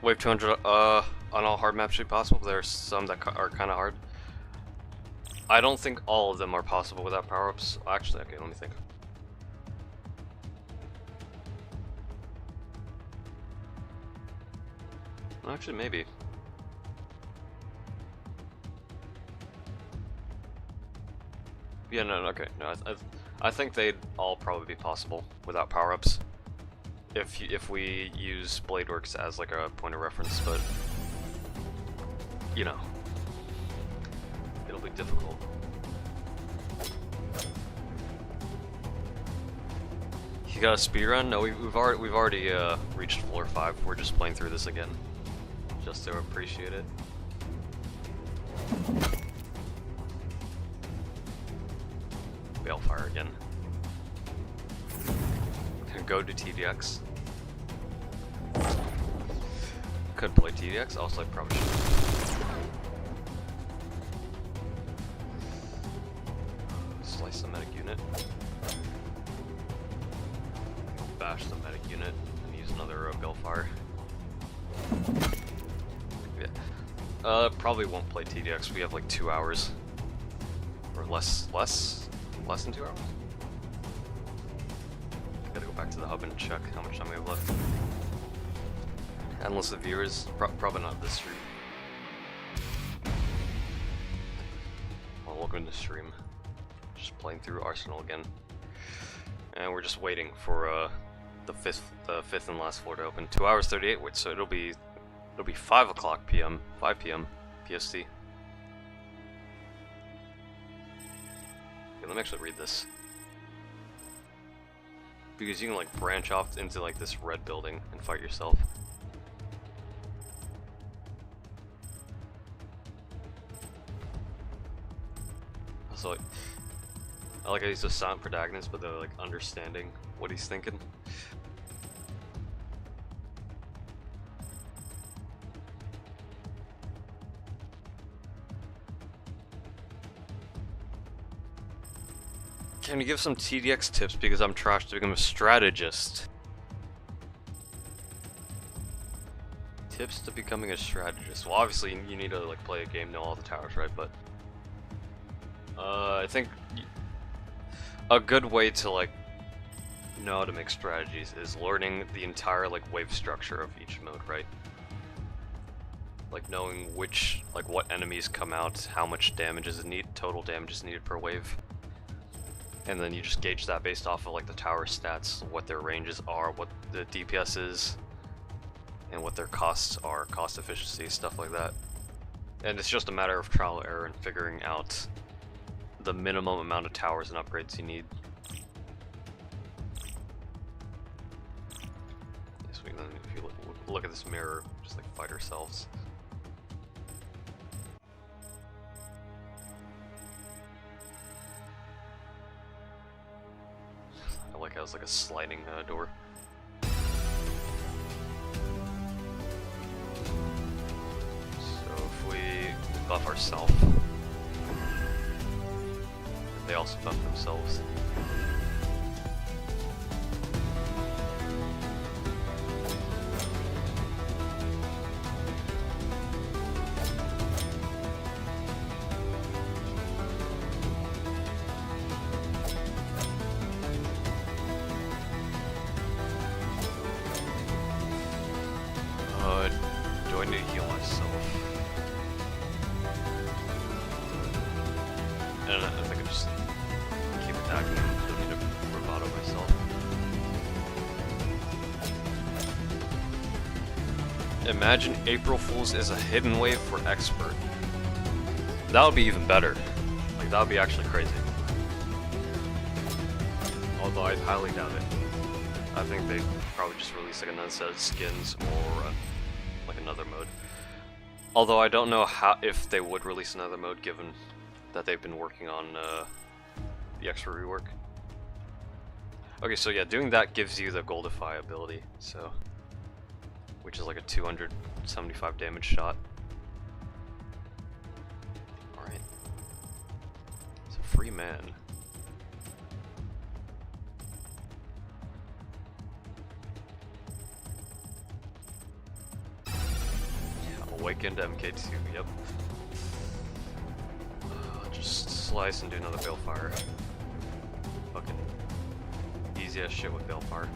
Wave 200 on all hard maps should be possible, but there's some that are kind of hard. I don't think all of them are possible without power-ups. Actually, okay, let me think. Actually, maybe. Yeah, no, okay, no, I think they'd all probably be possible without power-ups. If we use Bladeworks as like a point of reference, but you know, it'll be difficult. got a speed run? No, we've already reached floor 5. We're just playing through this again, just to appreciate it. Balefire again. We're gonna go to TDX. Could play TDX. Also, I probably should. Slice the medic unit. Bash the medic unit and use another Balefire. Yeah. Probably won't play TDX. We have like 2 hours. Or less than 2 hours? Gotta go back to the hub and check how much time we have left. Unless the viewers, probably not this stream. Well, welcome to stream. Just playing through Arsenal again. And we're just waiting for the fifth and last floor to open. 2 hours 38, wait, so it'll be 5 o'clock p.m. 5 p.m. PST. Okay, let me actually read this. Because you can like branch off into like this red building and fight yourself. So I like how he's a silent protagonist, but they're like understanding what he's thinking. Can you give some TDX tips because I'm trash to become a strategist? Tips to becoming a strategist. Well, obviously you need to like play a game, know all the towers, right? But I think a good way to like know how to make strategies is learning the entire like wave structure of each mode, right? Like knowing which, like what enemies come out, how much damage is needed, total damage is needed per wave. And then you just gauge that based off of like the tower stats, what their ranges are, what the DPS is, and what their costs are, cost efficiency, stuff like that. And it's just a matter of trial and error and figuring out the minimum amount of towers and upgrades you need. Yes, we then if you look at this mirror, just like fight ourselves. I like how it's like a sliding door. So if we buff ourselves, they also buff themselves. Do I need to heal myself? I don't know, I think I just keep attacking him. Don't need to bravado myself. Imagine April Fool's is a hidden wave for expert. That would be even better. Like, that would be actually crazy. Although I highly doubt it. I think they probably just release like another set of skins or like another mode. Although I don't know how if they would release another mode given that they've been working on the extra rework. Okay, so yeah, doing that gives you the Goldify ability, so which is like a 275 damage shot. Alright. It's a free man. Awakened MK2, yep. Just slice and do another Balefire. Fucking easy as shit with Balefire.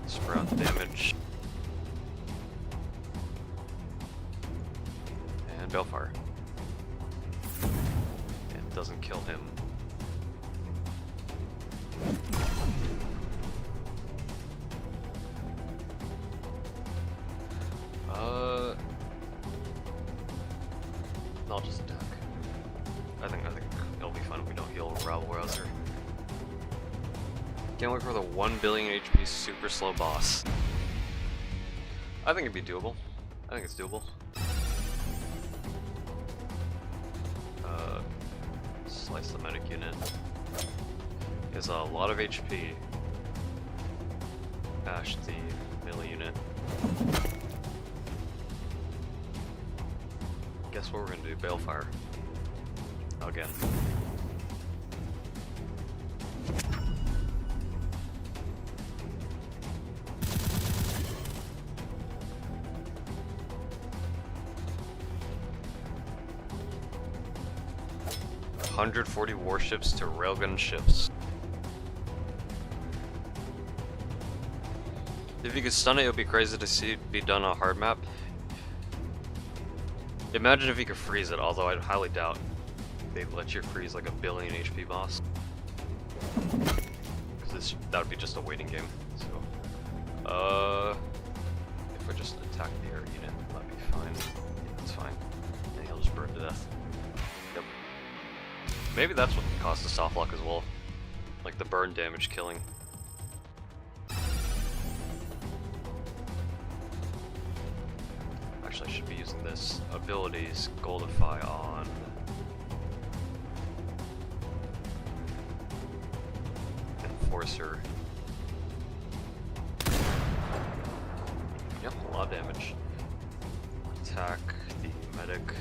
Spread out the damage. And Balefire. And it doesn't kill him. I'll just attack. I think it'll be fun if we don't heal Rabble Rouser. Can't wait for the 1 billion HP super slow boss. I think it'd be doable. I think it's doable. Slice the medic unit. He has a lot of HP. Bash the melee unit. Guess what we're gonna do? Balefire. Again. $140 warships to railgun ships. If you could stun it, it would be crazy to see it be done on a hard map. Imagine if you could freeze it, although I highly doubt they'd let you freeze like a billion HP boss. Because that would be just a waiting game. So, if I just attack the air unit, that'd be fine. Yeah, that's fine. And he'll just burn to death. Yep. Maybe that's what caused the soft lock as well. Like the burn damage killing. Actually, I should be using this. Abilities, Goldify on... Enforcer. Yep, a lot of damage. Attack the medic.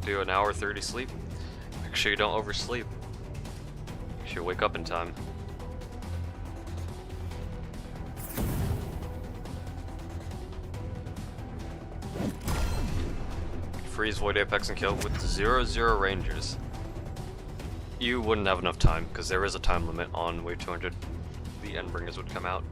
Do an hour 30 sleep. Make sure you don't oversleep. Make sure you wake up in time. Freeze, Void Apex, and kill with 0-0 Rangers. You wouldn't have enough time, because there is a time limit on Wave 200. The Endbringers would come out.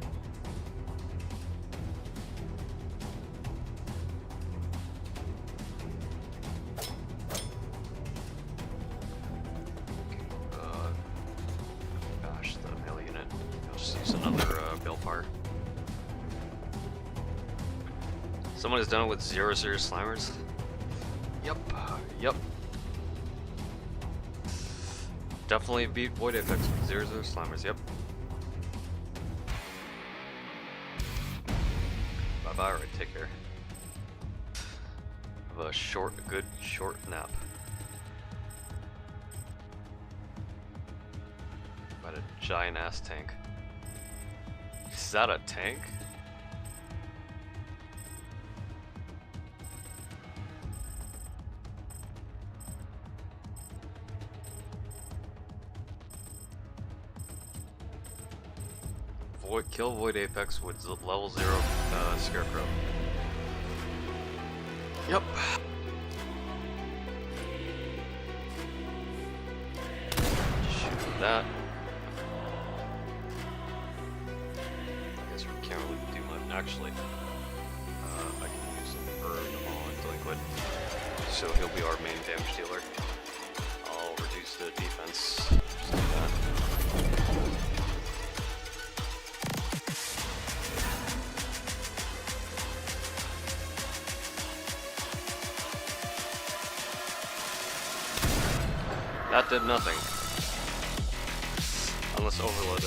Bash the melee unit. I'll just use another Balefire. Someone has done it with 0-0 Slimers? Yep, yep. Definitely beat Void Apex with 0-0 Slimers, yep. Bye bye, right, take care. Have a good short nap. About a giant ass tank. Is that a tank? Kill Void Apex with level 0 Scarecrow. Yep. Shoot that. I guess we can't really do much. Actually, I can use an bird on Delinquent, so he'll be our main damage dealer. I'll reduce the defense. Just like that. That did nothing. Unless Overload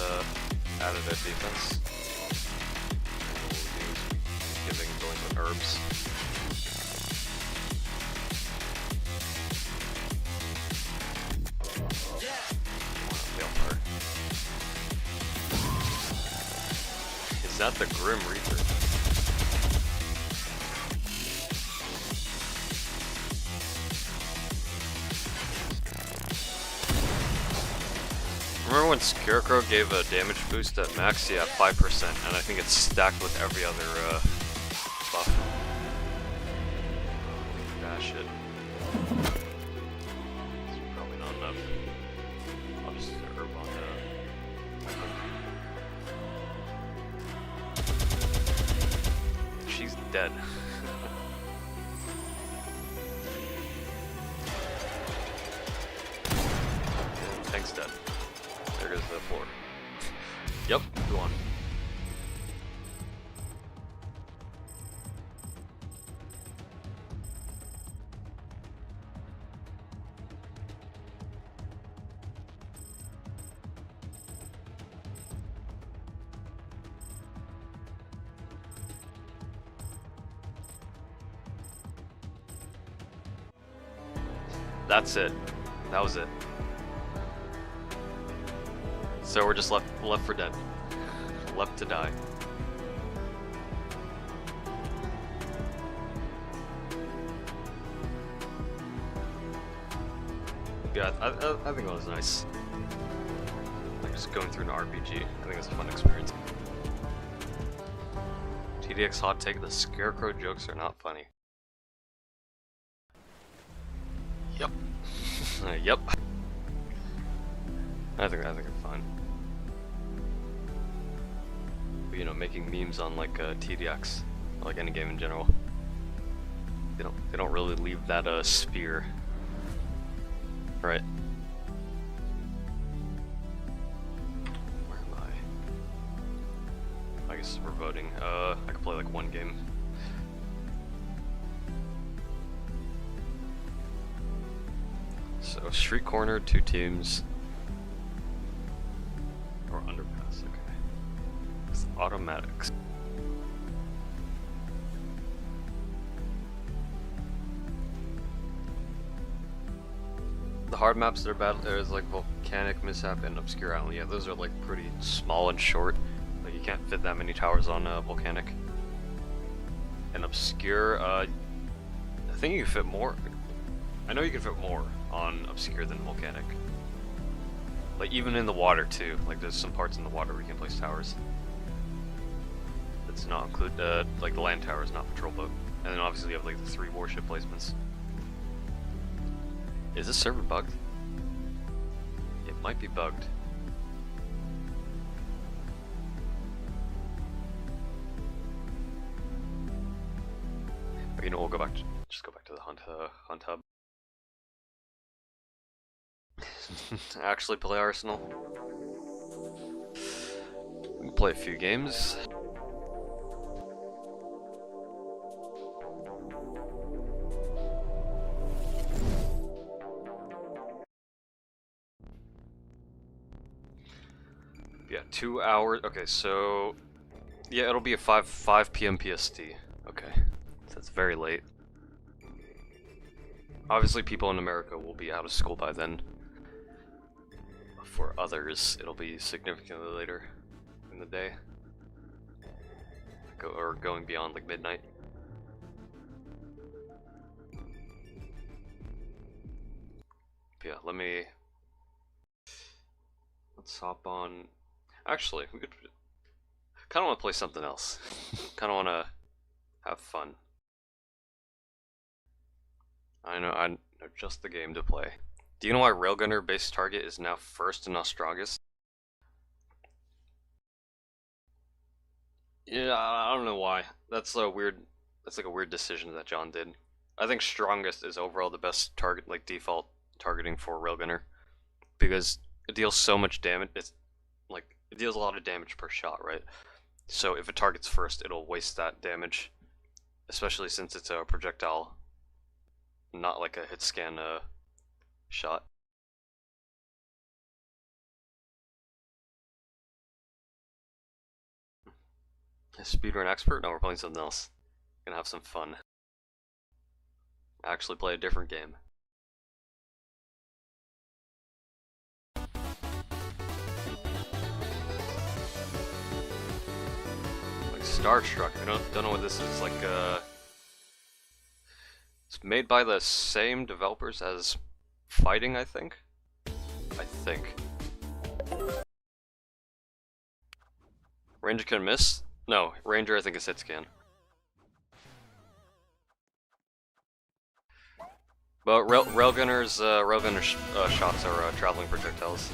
added a defense. Giving delinquent herbs. Is that the Grim Reaper? Remember when Scarecrow gave a damage boost at max? Yeah, 5%, and I think it's stacked with every other buff. Dash it. It's probably not enough. I'll just herb on that. She's dead. And tank's dead. There goes the floor. Yep, go on. that's it. That was it. So we're just left for dead. Left to die. Yeah, I think it was nice. Like just going through an RPG. I think it's a fun experience. TDX hot take: the scarecrow jokes are not funny. Yep. Yep. I think they're fine. But, you know, making memes on like TDX, or like any game in general. They don't really leave that sphere. Right. Where am I? I guess we're voting. I could play like one game. So street corner, 2 teams. Or underpass, okay. It's automatics. The hard maps that are bad, there's like Volcanic, Mishap, and Obscure Island. Yeah, those are like pretty small and short. Like you can't fit that many towers on Volcanic. And Obscure, I think you can fit more. I know you can fit more on Obscure than Volcanic. Like even in the water too. Like there's some parts in the water where you can place towers. That's not include like the land towers, not patrol boat. And then obviously you have like the 3 warship placements. Is this server bugged? It might be bugged. But you know, we'll go back to, just go back to the hunt hub. Actually play Arsenal. We can play a few games. Yeah, 2 hours. Okay, so yeah, it'll be a 5 p.m. PST. Okay, so that's very late. Obviously, people in America will be out of school by then. For others, it'll be significantly later in the day, or going beyond like midnight. But yeah, let's hop on. Actually, we could kind of want to play something else. Kind of want to have fun. I know just the game to play. Do you know why Railgunner base target is now first and not strongest? Yeah, I don't know why. That's like a weird decision that John did. I think strongest is overall the best target, like default targeting for Railgunner, because it deals so much damage. It deals a lot of damage per shot, right? So if it targets first, it'll waste that damage, especially since it's a projectile, not like a hit scan shot. Speedrun expert? No, we're playing something else. Gonna have some fun. Actually play a different game. Like Starstruck. I don't know what this is. Like it's made by the same developers as Fighting, I think. Ranger can miss? No, Ranger I think is hit scan. But Railgunner's shots are traveling projectiles.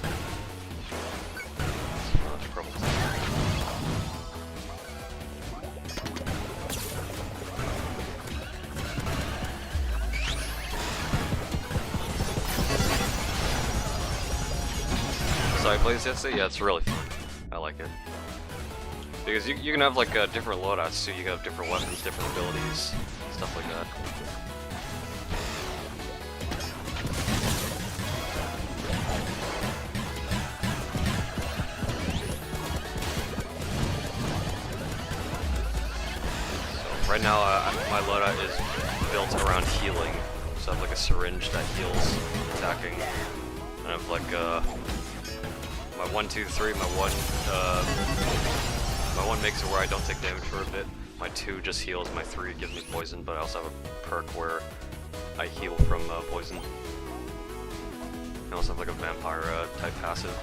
So I played this yesterday? Yeah, it's really fun. I like it. Because you can have like different loadouts, so you can have different weapons, different abilities, stuff like that. So right now my loadout is built around healing, so also have like a syringe that heals attacking. And I have like my 1, 2, 3, my one makes it where I don't take damage for a bit. My 2 just heals, my 3 gives me poison, but I also have a perk where I heal from poison. I also have like a vampire type passive.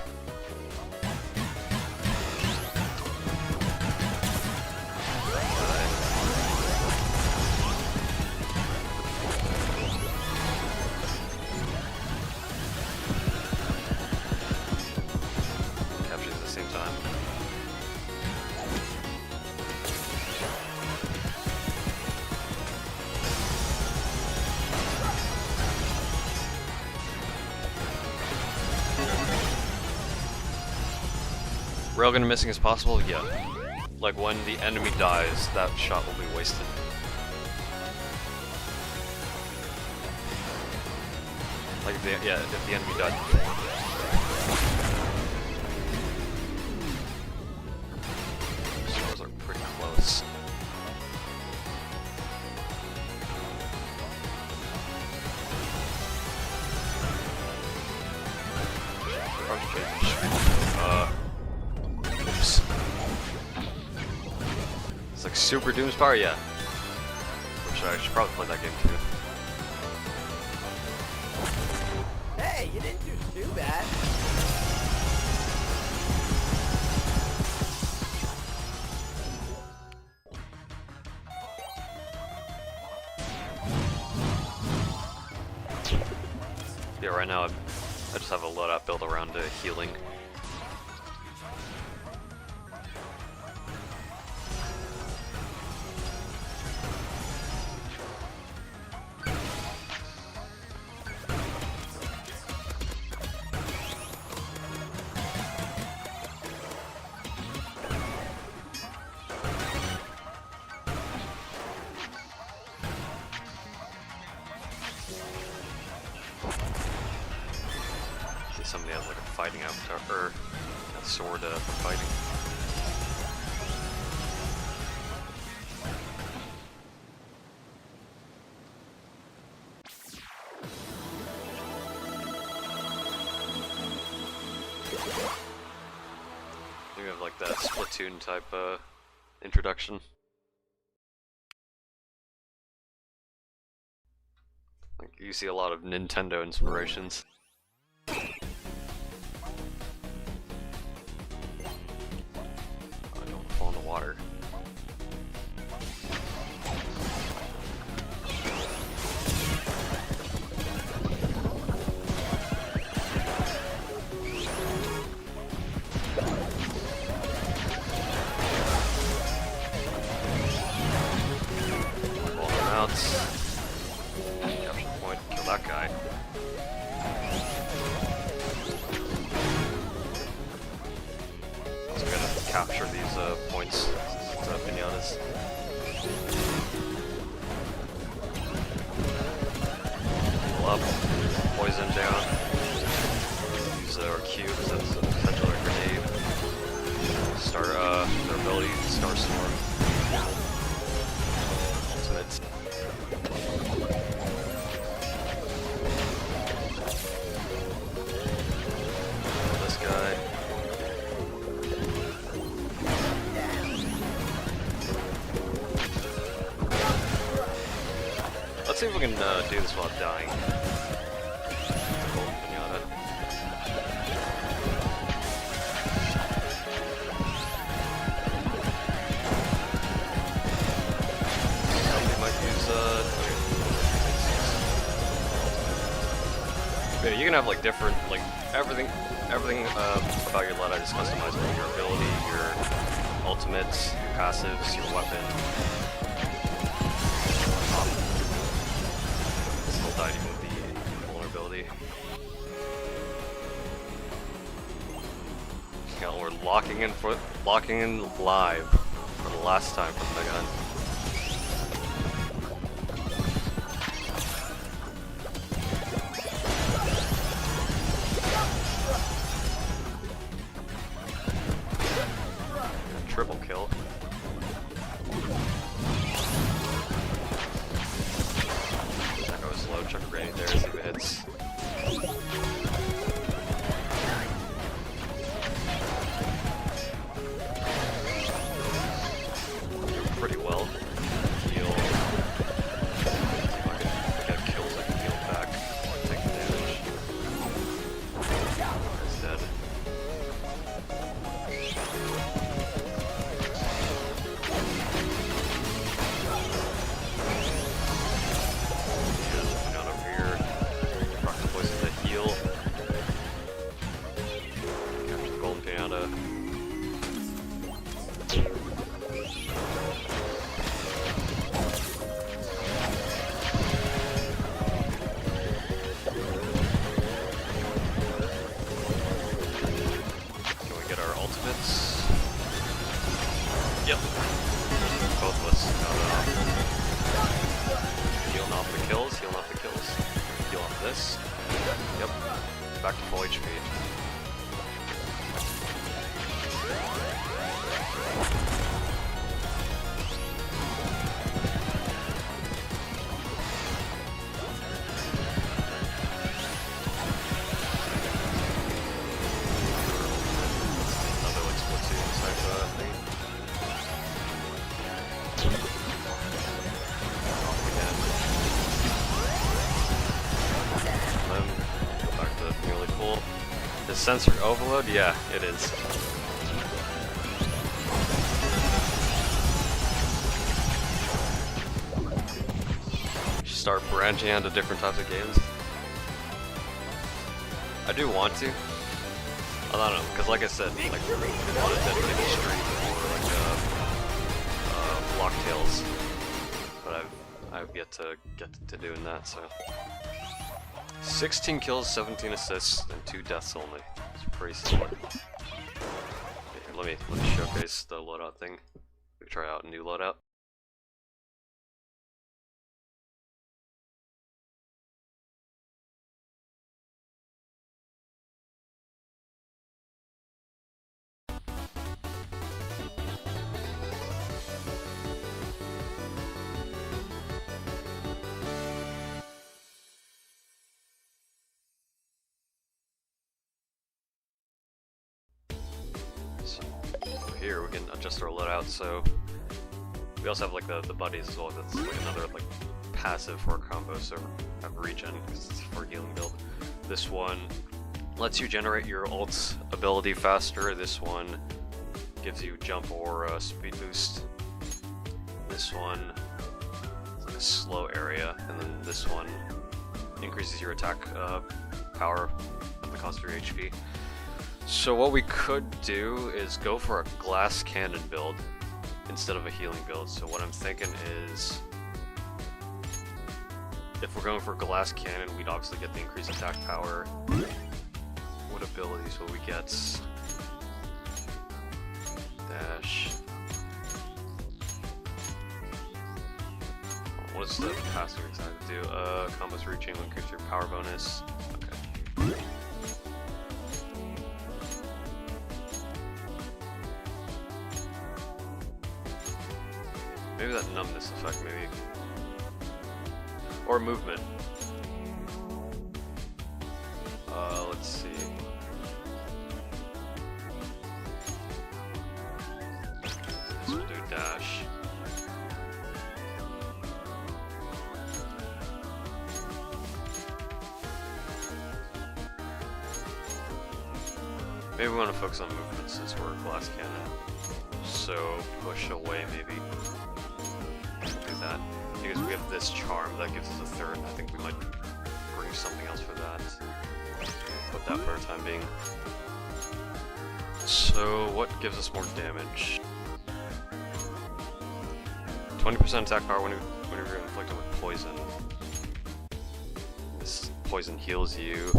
Captures at the same time. Railgun missing as possible? Yeah. Like when the enemy dies, that shot will be wasted. Like if the enemy died before. Scores are pretty close. Oops. It's like Super Doomspire, yeah. Which I should probably play that game too. Hey, you didn't do too bad. Yeah, right now I just have a loadout built around healing. Somebody has like a fighting avatar, or a sword for fighting. We have like that Splatoon type introduction. Like you see a lot of Nintendo inspirations. Fall in the water. Ball them out. Capture point. Kill that guy. Also gotta capture these points. Pinatas. Heal up. Poison down. Use our Q because that's essentially a grenade. Start their ability, Starstruck. Ultimate. This guy. Let's see if we can do this without dying. Cool, pinata. We might use yeah, you can have like different, like everything about your loadout is customizable. Your ability, your ultimates, your passives, your weapon. Died even with the vulnerability. Yeah, we're locking in live for the last time from the gun. Triple kill. That goes low, chuck a grenade. this. Yep. Back to full HP. Another like Splatoon type thing. Go back to nearly full. Is sensor overload? Yeah, it is. Start branching out to different types of games. I do want to. I don't know, because like I said, like, I want to dedicate a stream for like Block Tales, but I've yet to get to doing that. So 16 kills, 17 assists, and 2 deaths only. It's pretty solid. Okay, here, let me showcase the loadout thing. We can try out a new loadout. So over here we can adjust our loadout. So we also have like the buddies as well. That's like another like passive for our combo. So I have regen because it's for healing build. This one lets you generate your ult ability faster. This one gives you jump or speed boost. This one is like a slow area, and then this one increases your attack power at the cost of your HP. So what we could do is go for a glass cannon build instead of a healing build. So what I'm thinking is, if we're going for glass cannon, we'd obviously get the increased attack power. What abilities will we get? Dash. What is the passive exactly do? Combos reaching will increase your power bonus. Okay. Maybe that numbness effect, maybe. Or movement. Let's see. This will do dash. Maybe we want to focus on movement since we're a glass cannon. So push away maybe. Do that. Because we have this charm that gives us a third. I think we might bring something else for that. Put that for the time being. So what gives us more damage? 20% attack power when you're inflicted with poison. This poison heals you.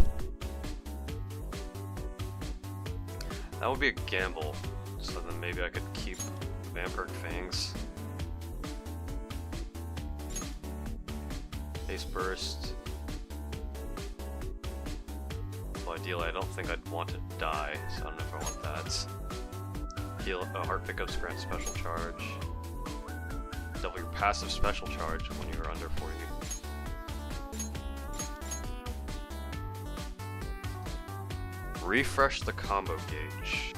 That would be a gamble. So then maybe I could keep Vampiric Fangs. Haste Burst. Well, ideally I don't think I'd want to die, so I don't know if I want that. Heal, Heart Pickups grant special charge. Double your passive special charge when you're under 40. Refresh the combo gauge.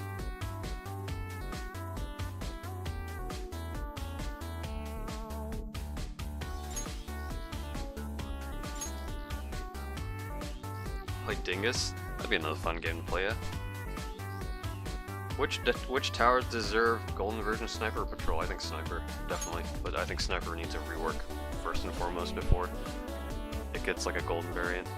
Play Dingus? That'd be another fun game to play at. Which towers deserve golden version Sniper or Patrol? I think Sniper, definitely. But I think Sniper needs a rework first and foremost before it gets like a golden variant.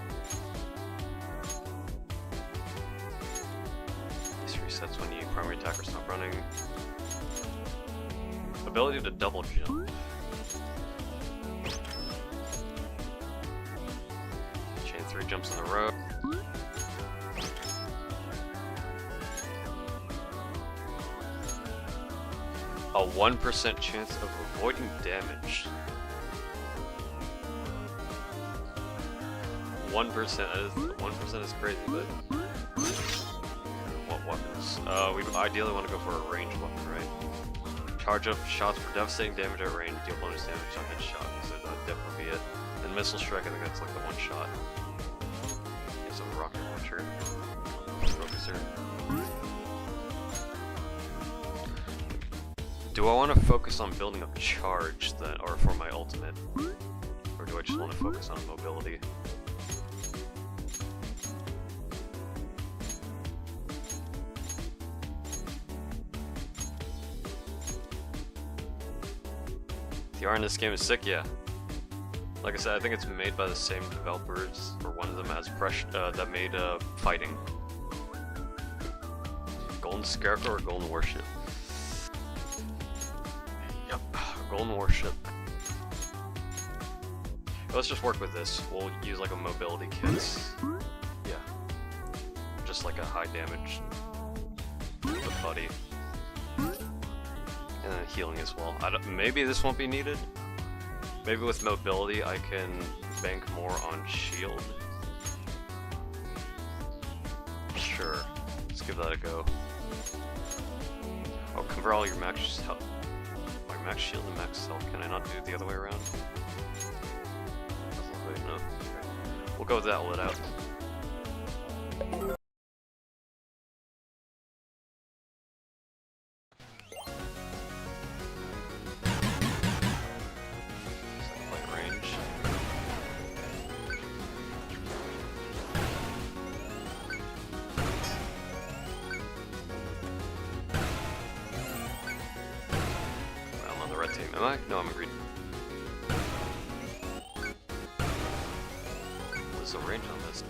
This resets when you primary attacker stop running. Ability to double jump. Chain 3 jumps in a row. A 1% chance of avoiding damage. 1% is crazy, but what weapons? We ideally want to go for a ranged weapon, right? Charge up shots for devastating damage at range, deal bonus damage on headshot, so that'd definitely be it. And missile strike, I think that's like the one shot. Yeah, so rocket launcher, focuser. Do I want to focus on building up charge then, or for my ultimate? Or do I just want to focus on mobility? The art in this game is sick, yeah. Like I said, I think it's made by the same developers, or one of them as that made fighting. Golden Scarecrow or Golden Warship? Yep, Golden Warship. Let's just work with this. We'll use like a mobility kit. Yeah. Just like a high damage with buddy. And then healing as well. Maybe this won't be needed. Maybe with mobility I can bank more on shield. Sure. Let's give that a go. Oh, convert all your max health. Like max shield and max health. Can I not do it the other way around? Wait, no. Okay. We'll go with that lit out. Second range. I'm on the red team, am I? No, I'm in green. What's the range on this?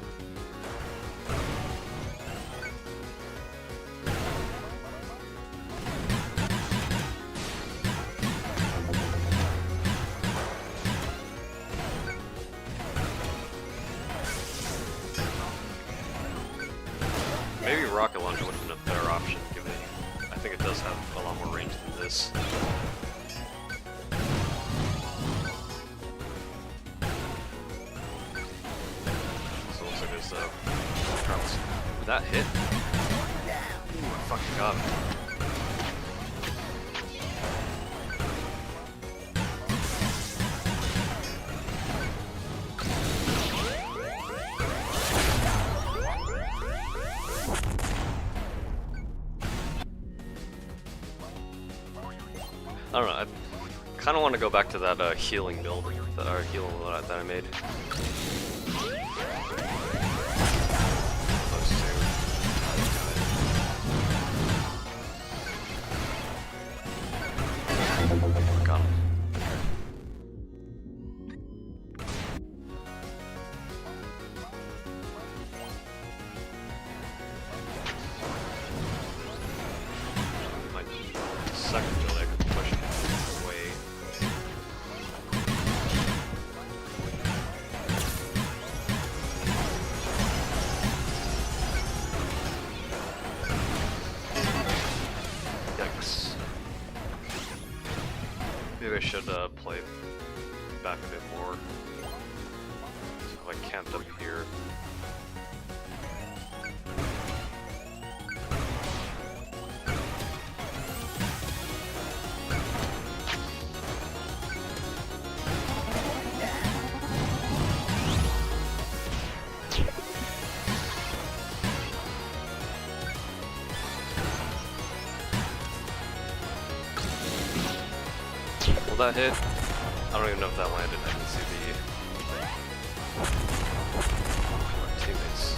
Maybe rocket launcher would have been a better option, given I think it does have a lot more range than this. So it looks like there's travels. Did that hit? Ooh, I fucking got it. I don't know, I kind of want to go back to that healing build, or healing loadout that I made. Close to. Got him. My second build I could push away. Yikes. Maybe I should play back a bit more. So if I camped up here. Will that hit? I don't even know if that landed. I can see the teammates.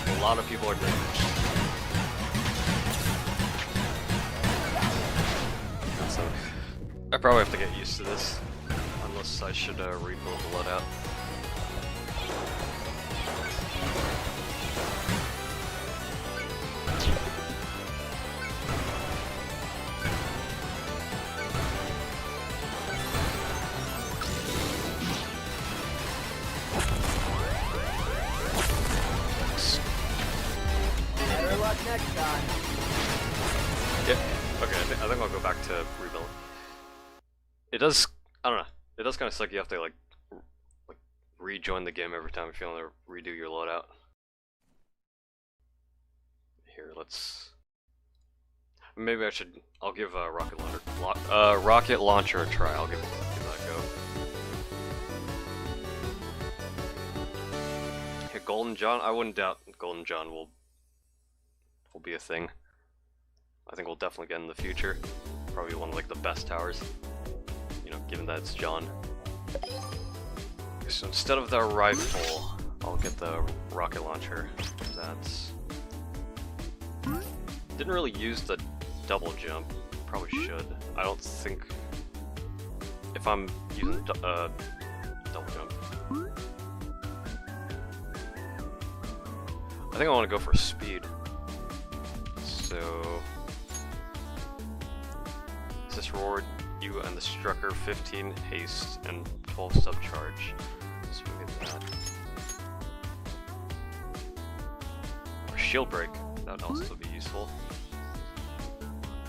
A lot of people are damaged. So I probably have to get used to this, unless I should rebuild the loadout. Better luck next time. Yeah, okay, I think I'll go back to rebuild. It does, I don't know, It does kind of suck. You have to like rejoin the game every time if you want to redo your loadout. Here, let's. Maybe I should. I'll give rocket launcher a try. I'll give that a go. Okay, Golden John. I wouldn't doubt Golden John will be a thing. I think we'll definitely get in the future. Probably one of like the best towers. You know, given that it's John. So instead of the rifle, I'll get the rocket launcher. That's. Didn't really use the double jump. Probably should. I don't think. If I'm using double jump. I think I want to go for speed. So. Does this reward you and the Strucker 15 haste and 12 subcharge? So we get that. Or shield break. That would also be useful.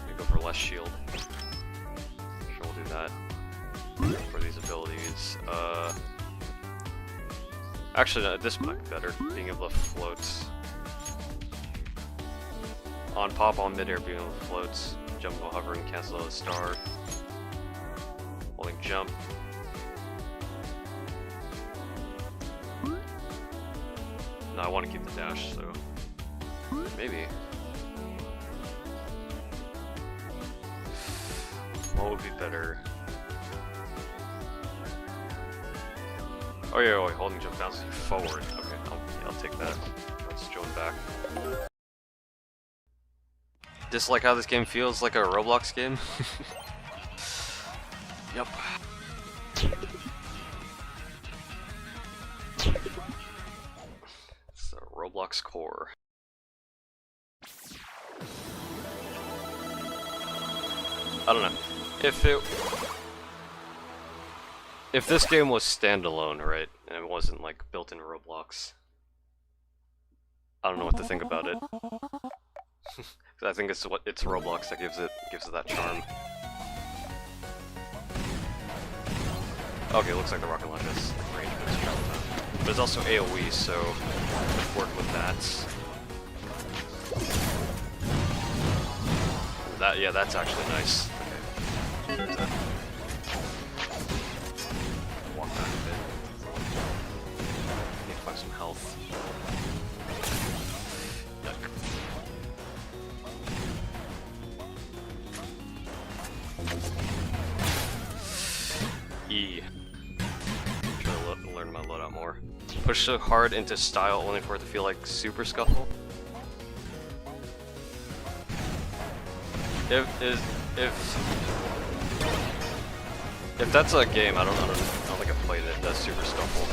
Maybe go for less shield. Sure, we'll do that. For these abilities. Actually, no, this might be better. Being able to float. On pop, on midair, being able to float. Jump while hovering, cancel a star. Holding jump. No, I want to keep the dash, so maybe. What would be better? Oh yeah, wait, holding jump bounces you forward. Okay, I'll take that. Let's join back. Dislike how this game feels like a Roblox game? Yep. So, Roblox core. I don't know. If this game was standalone, right, and it wasn't like built in Roblox, I don't know what to think about it. I think it's Roblox that gives it that charm. Okay, looks like the rocket launcher has like range boost travel time. But it's also AoE, so work with that. Yeah, that's actually nice. Okay. Walk back a bit. Need to find some health. Yuck. E. Try to learn my loadout more. Push so hard into style only for it to feel like Super Scuffle. If that's a game, I don't think I've played it. That's Super Scuffle,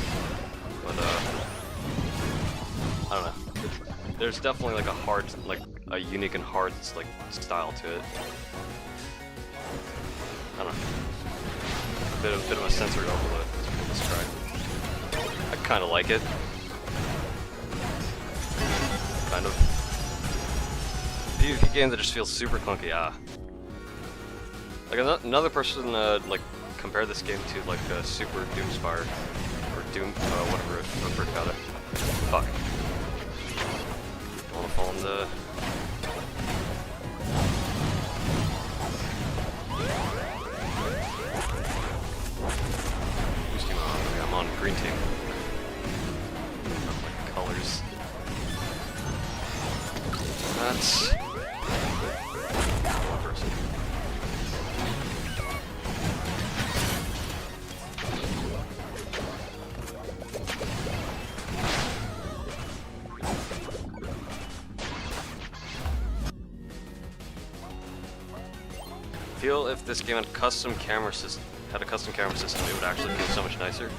but I don't know. There's definitely like a unique and hard like style to it. I don't know. Bit of a sensory overload. Let's try. I kind of like it. Kind of. PvP game that just feels super clunky. Like another person like compare this game to like Super Doomspire or Doom whatever I've heard about it. Fuck. I want to fall in the. Whose team am I on? Okay, I'm on green team. Like colors. That's. One person. Feel if this game had a custom camera system, it would actually feel so much nicer.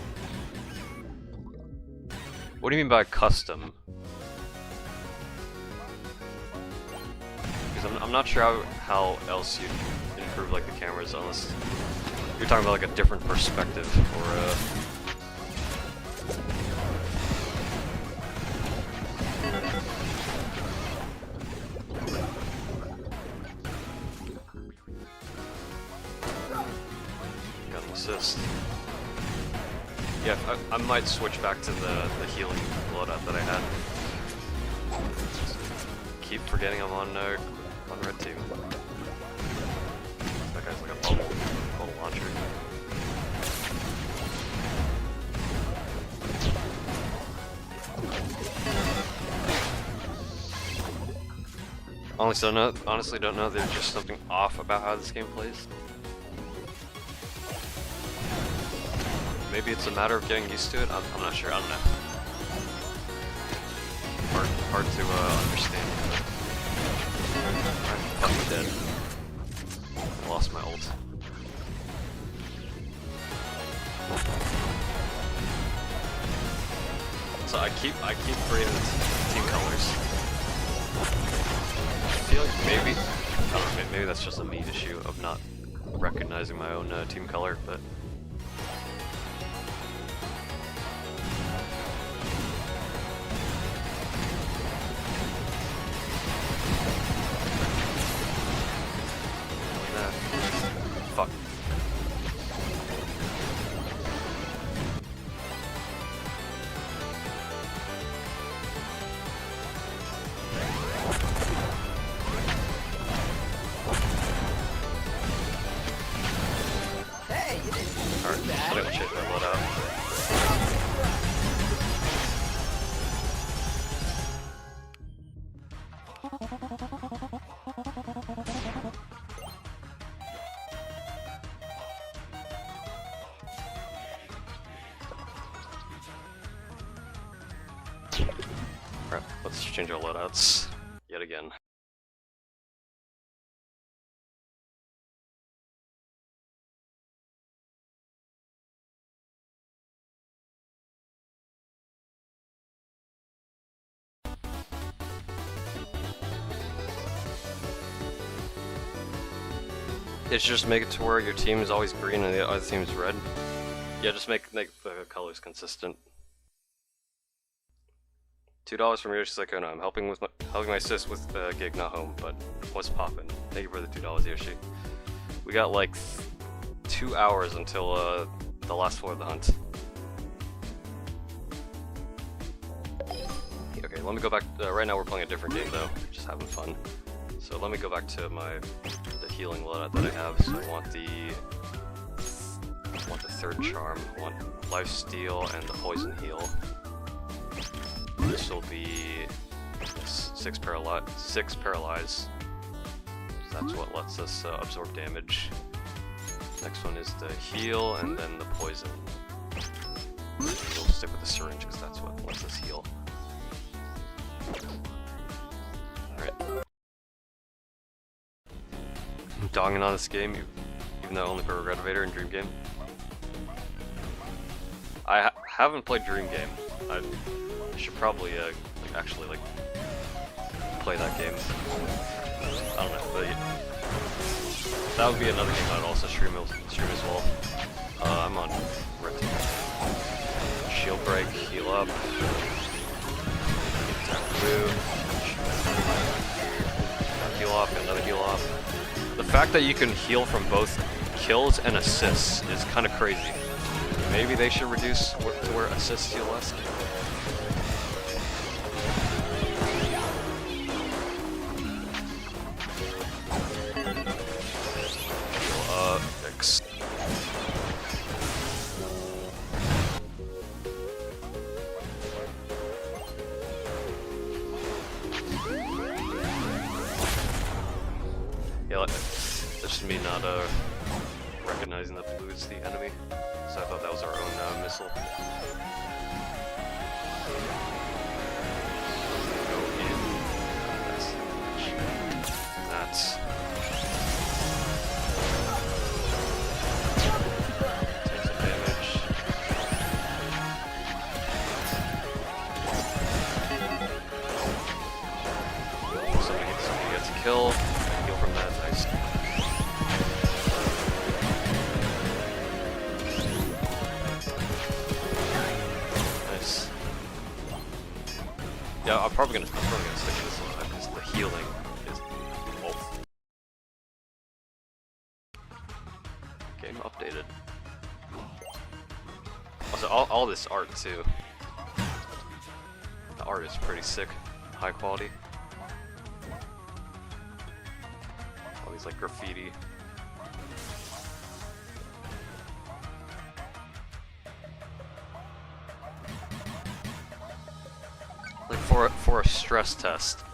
What do you mean by custom? Because I'm not sure how else you improve like the cameras unless you're talking about like a different perspective or got an assist. Yeah, I might switch back to the healing loadout that I had. Keep forgetting I'm on red team. That guy's like a bubble launcher. Honestly don't know. There's just something off about how this game plays. Maybe it's a matter of getting used to it. I'm not sure. I don't know. Hard to understand. I'm fucking dead. I lost my ult. So I keep creating team colors. I feel like maybe, I don't know, maybe that's just a me issue of not recognizing my own team color, but fuck. Hey, you didn't do Alright, that. I'm gonna check that load out. Alright, let's change our loadouts yet again. It's just make it to where your team is always green and the other team is red. Yeah, just make the colors consistent. $2 from Yoshi Psycho. I'm helping my sis with the gig, not home, but what's poppin'? Thank you for the $2, Yoshi. We got like 2 hours until the last floor of the hunt. Okay, let me go back. Right now we're playing a different game though, just having fun. So let me go back to the healing loadout that I have. So I want the third charm. I want life steal and the poison heal. This will be 6 paralyze. So that's what lets us absorb damage. Next one is the heal and then the poison. We'll stick with the syringe because that's what lets us heal. Alright. I'm dogging on this game, even though only for Regretavator and Dream Game. I haven't played Dream Game. I should probably actually play that game. I don't know, but that would be another game I'd also stream as well. I'm on red team. Shield break, heal up. Attack blue. Heal off, another heal off. The fact that you can heal from both kills and assists is kind of crazy. Maybe they should reduce to where assists heal less. X. Yeah, that's just me not recognizing that blue is the enemy, so I thought that was our own missile. Go in. That's take some damage. Somebody gets a kill. Heal from that. Nice. Nice. Yeah, I'm probably gonna stick with this one because the healing is. Oh. Game updated. Also, all this art too. The art is pretty sick, high quality. All these like graffiti. Like for a stress test,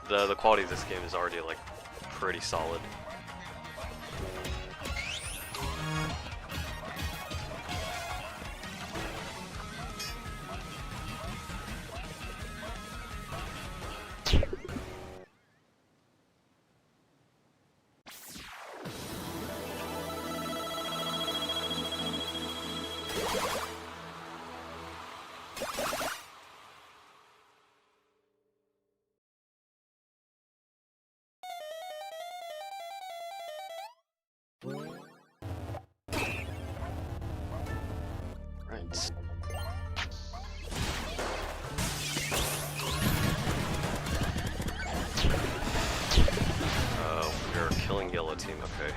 the quality of this game is already like pretty solid. Right. We are killing yellow team, okay.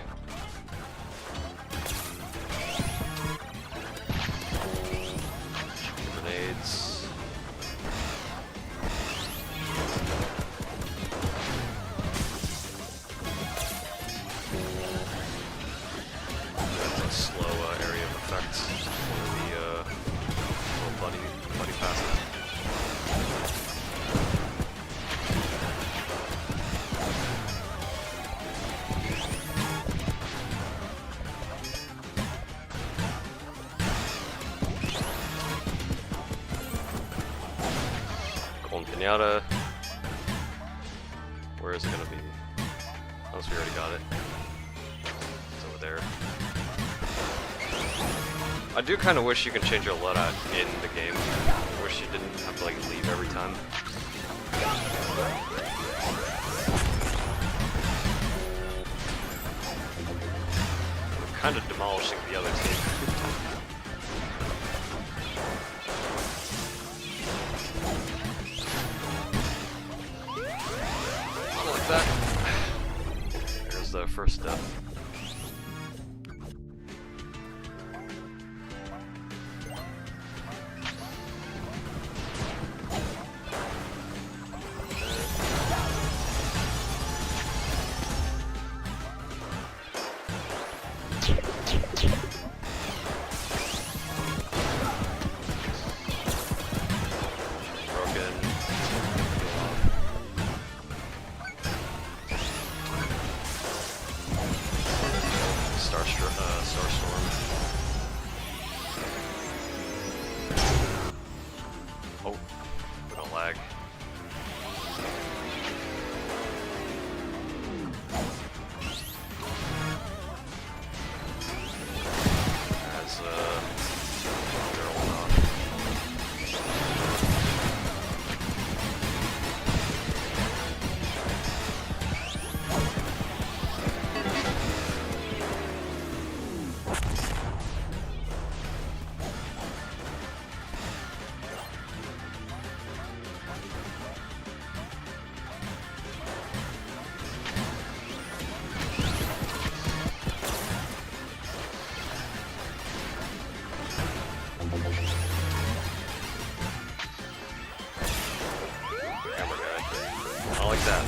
Grenades. That's a slow area of effect for the little buddy passes. Golden Pinata. Where is it gonna be? Unless we already got it. It's over there. I do kind of wish you can change your loadout in the game. I wish you didn't have to like leave every time. I'm kind of demolishing the other team. Like that. There's the first step. Starstorm. Oh, we don't lag. As they're holding off. I like that.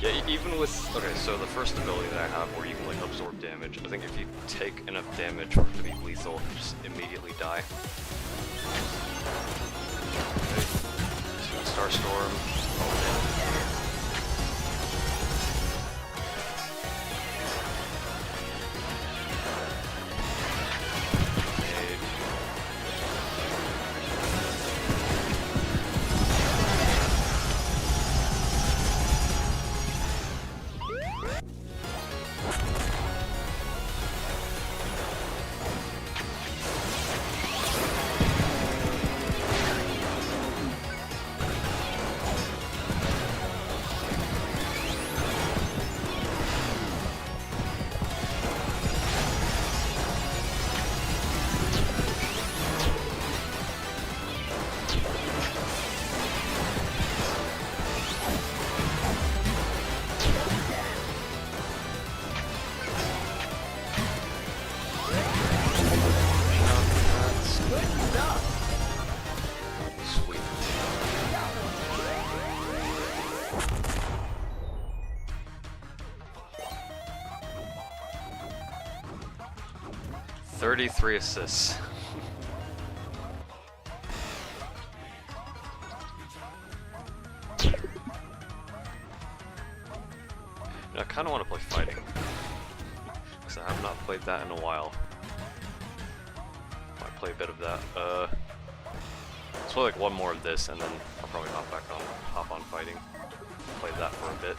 Yeah, even with... Okay, so the first ability that I have where you can like absorb damage, I think if you take enough damage for it to be lethal, you just immediately die. Okay. Starstorm. 33 assists. I kind of want to play fighting, because I have not played that in a while. Might play a bit of that. Let's play like one more of this, and then I'll probably hop on fighting. Play that for a bit.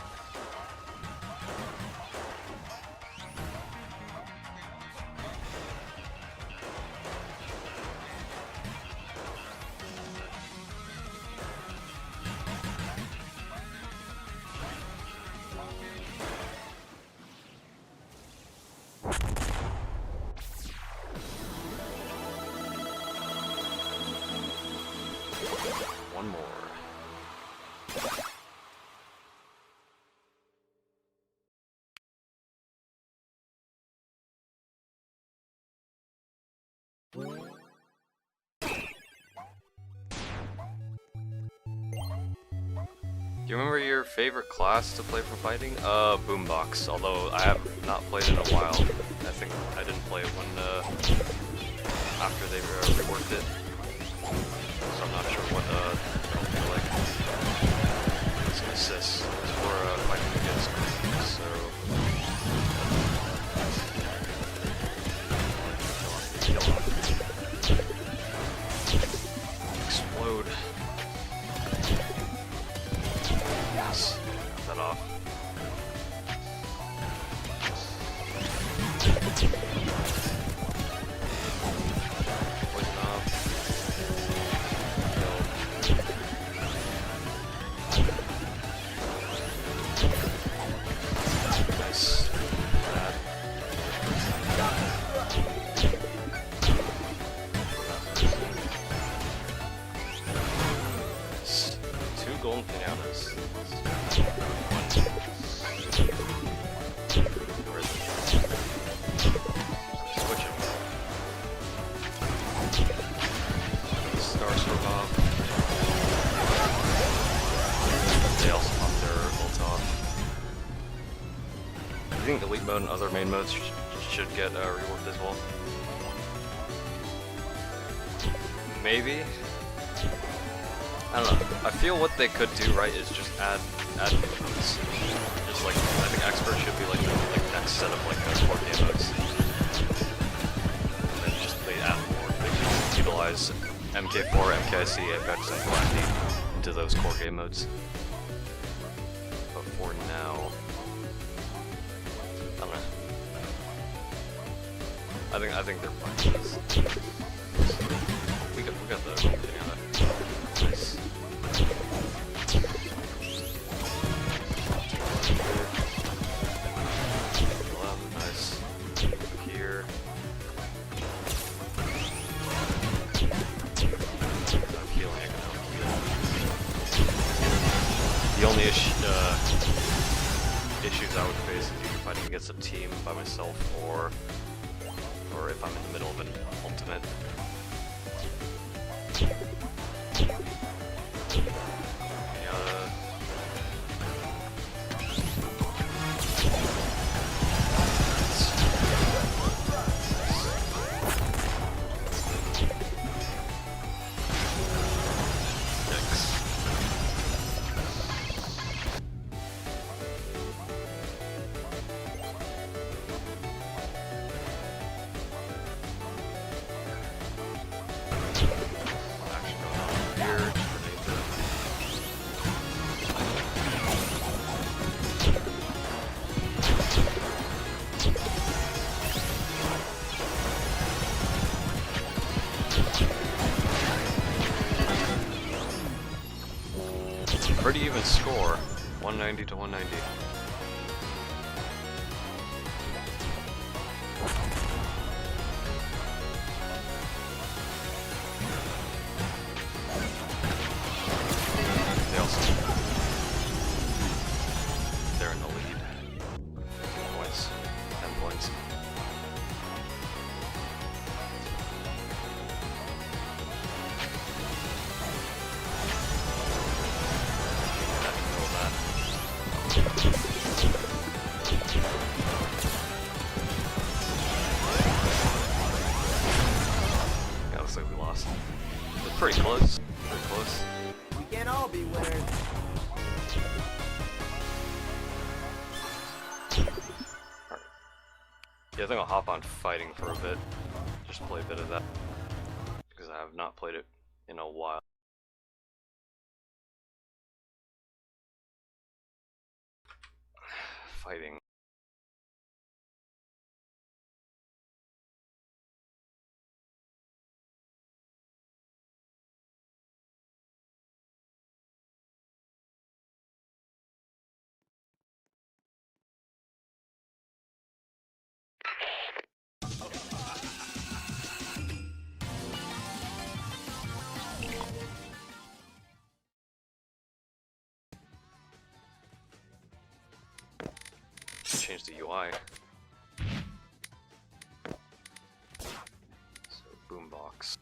One more. Do you remember your favorite class to play for fighting? Boombox. Although I have not played in a while. I think I didn't play it when after they reworked it. So I'm not sure what it'll be like. It's an assist for fighting against me, so explode. Yes, got that off. Poison off. Nice. That. Nice. 2 golden pinatas. Where is it? Switch it. Starstruck off. They also pop their ult off. I think elite mode and other main modes should get reworked as well. Maybe. I don't know. I feel what they could do right is just add new modes. Just like I think expert should be like the next set of like core game modes. And then just they add more. They can utilize MK4, MKIC, Apex, and Flat into those core game modes. But for now, I don't know. I think they're fine with this. We got the banana. Nice. Nice. Here. I'm healing, I can help you. The only issues I would face is either fighting against a team by myself or if I'm in the middle of an ultimate. Pretty even score, 190 to 190. They also, they're in the lead. Points, 10 points. That. looks like we lost. It's pretty close. Pretty close. We can't all be winners. Alright. Yeah, I think I'll hop on fighting for a bit. Just play a bit of that. Because I have not played it in a while. Fighting. Change the UI. So boombox.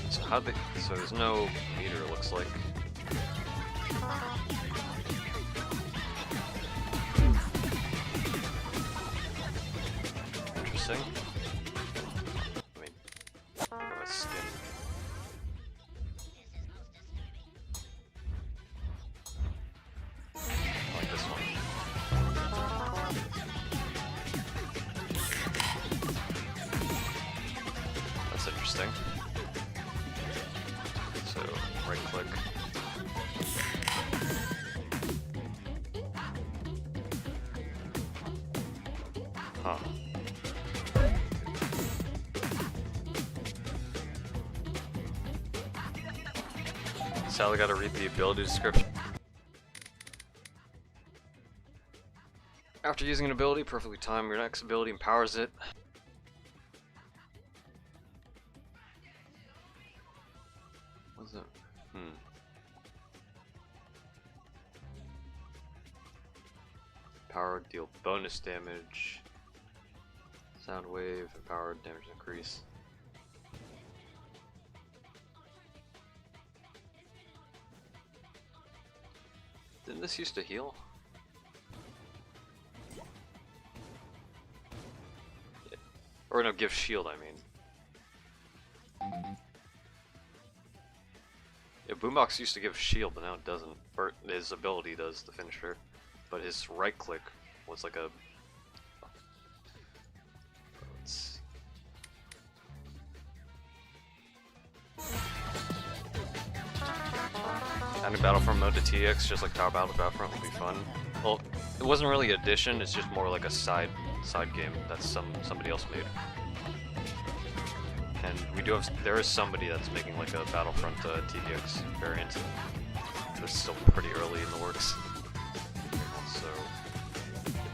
So how they? So there's no meter. It looks like. Interesting. I mean, a skin. Interesting. So, right click. Huh. Sadly, gotta read the ability description. After using an ability, perfectly time your next ability empowers it. What's that? Power, deal bonus damage. Sound wave, empowered, damage increase. Didn't this used to heal? Yeah. Or no, give shield, I mean. Yeah, Boombox used to give shield, but now it doesn't. Or his ability does, the finisher. But his right click was like a... Adding Battlefront mode to TX, just like Power Battle to Battlefront, would be fun. Well, it wasn't really an addition, it's just more like a side game that somebody else made. And we do have, there is somebody that's making like a Battlefront TDX variant. It's still pretty early in the works. Also,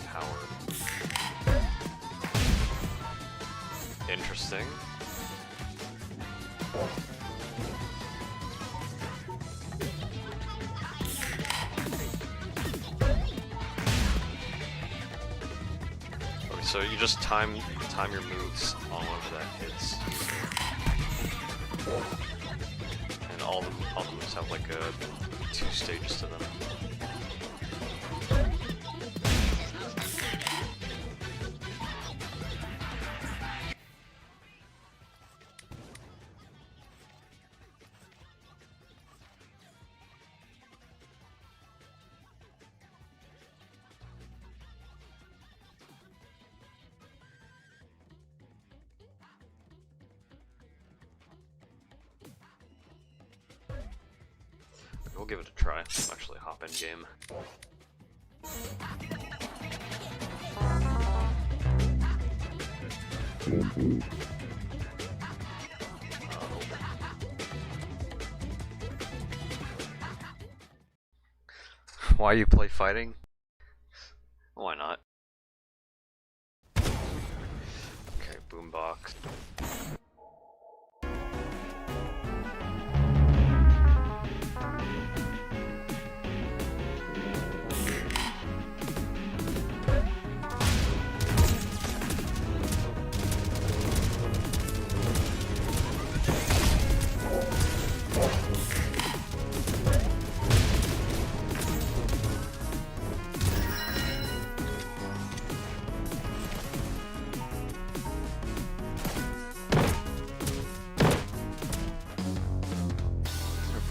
power. Interesting. Okay, so you just time your moves on whatever that hits. And all the moves have like 2 stages to them. We'll give it a try. Actually, hop in game. Why you play fighting? Why not? Okay, boombox.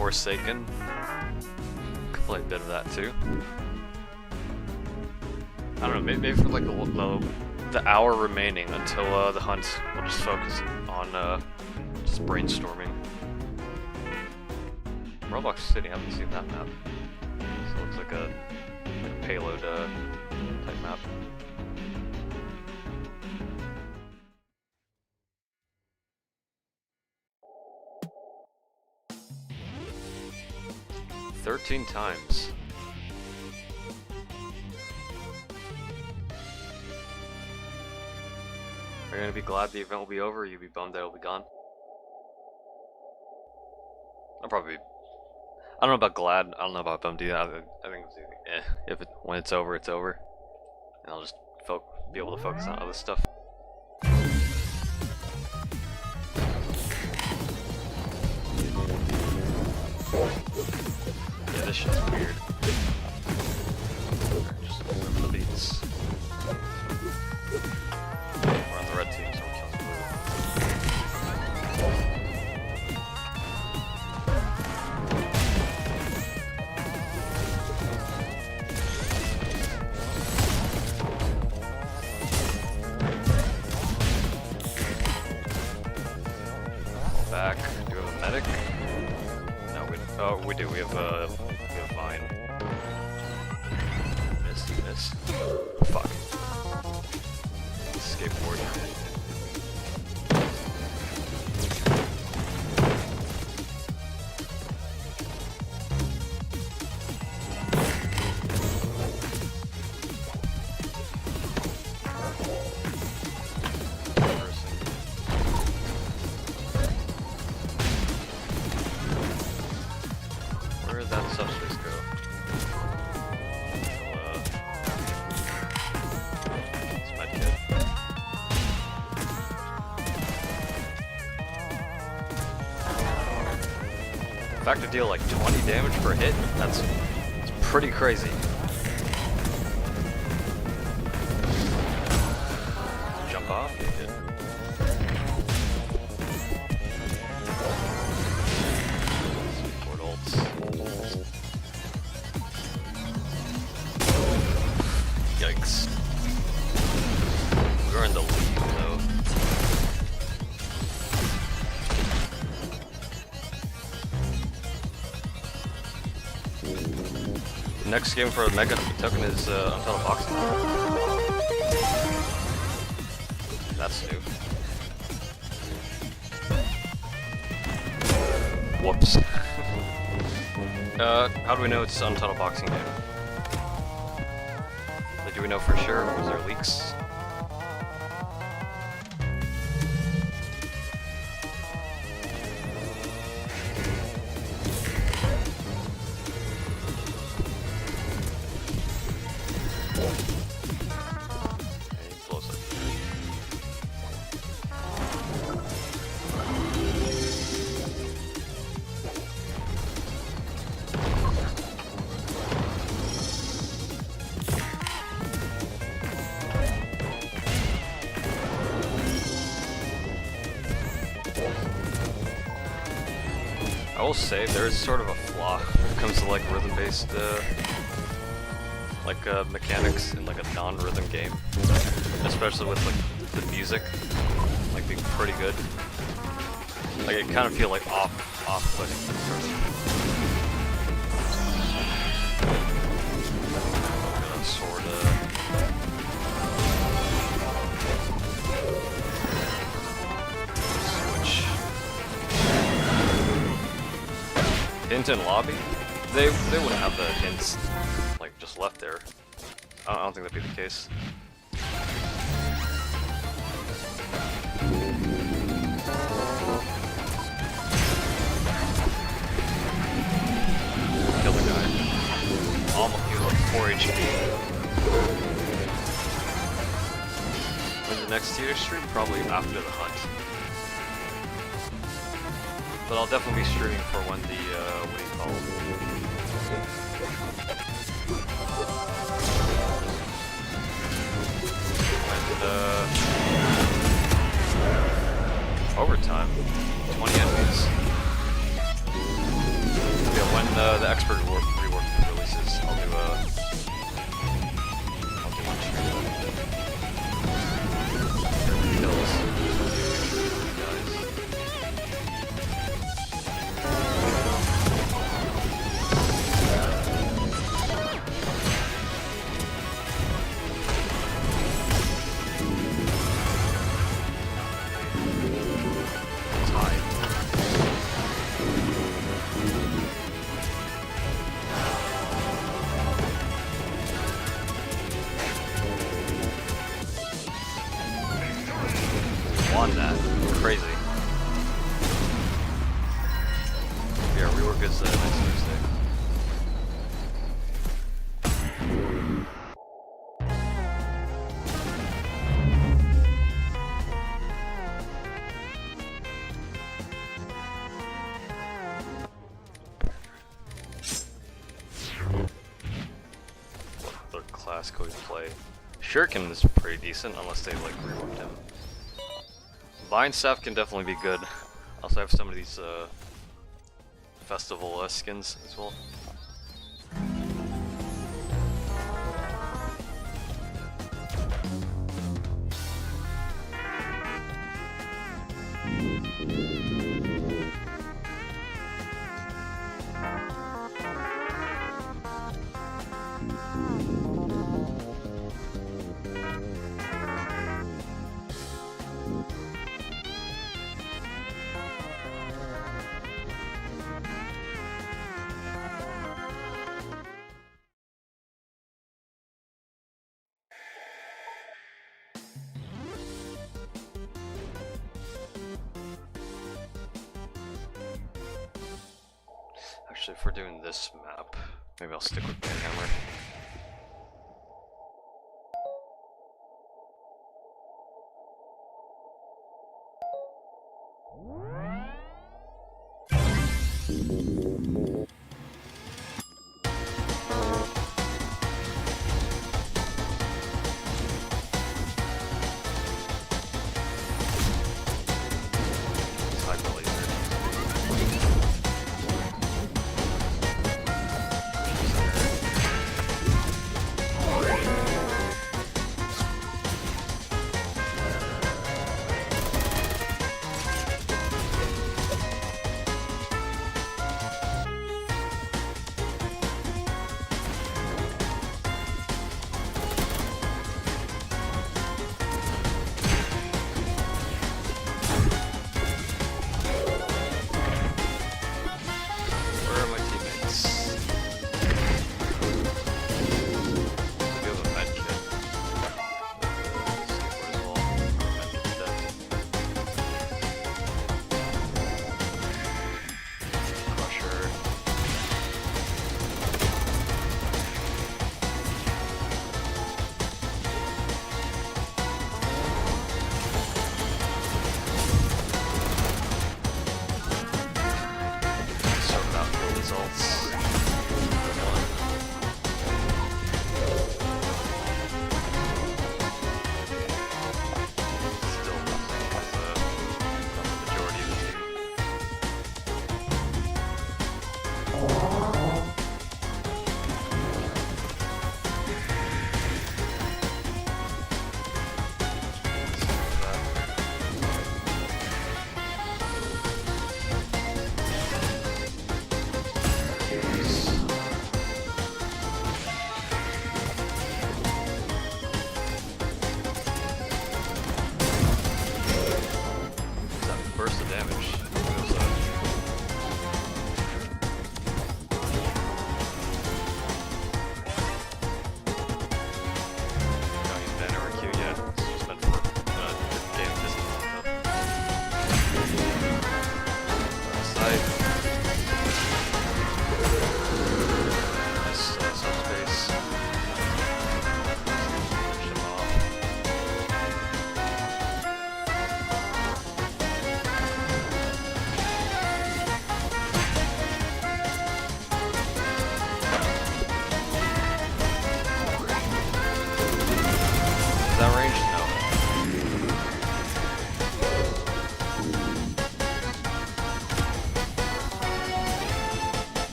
Forsaken. Could play a bit of that too. I don't know, maybe for like the hour remaining until the hunt, we'll just focus on just brainstorming. Roblox City, I haven't seen that map. So it looks like a payload type map. "13 times. Are you gonna be glad the event will be over, or you be bummed that it'll be gone? I'll probably. I don't know about glad. I don't know about bummed either. I think it's if when it's over, it's over, and I'll just be able to focus on other stuff. Yeah, this shit's weird. Alright, just remember the beats. We're on the red team, so we're killing blue. Back. Do we have a medic? No, we do. We have Vine. Miss. Fuck. Skateboard. Where did that subspace go? It's my kid. The fact to deal like 20 damage per hit, that's pretty crazy. Jump off? Yeah, good. Support ults. Yikes. We're in the lead though. The next game for a Mega Token is Untitled Boxing. That's new. Whoops. How do we know it's Untitled Boxing game? Like, do we know for sure? Was there leaks? I will say there is sort of a flaw when it comes to like rhythm-based mechanics in like a non-rhythm game, especially with like the music like being pretty good. Like it kind of feel like off-putting sort of. Hint in lobby? They wouldn't have the hints like just left there. I don't think that'd be the case. Kill the guy. Almost he was like 4 HP. When's the next theater stream? Probably after the hunt. But I'll definitely be streaming for when the, what do you call it? When, overtime. 20 enemies. the expert rework releases, I'll do one stream of kills. Guys. It's high. Won that. Crazy. Yeah, rework is next Thursday. What other class could we play? Shuriken is pretty decent unless they like reworked him. Vine Staff can definitely be good. Also have some of these festival skins as well. Actually, if we're doing this map, maybe I'll stick with Hammer.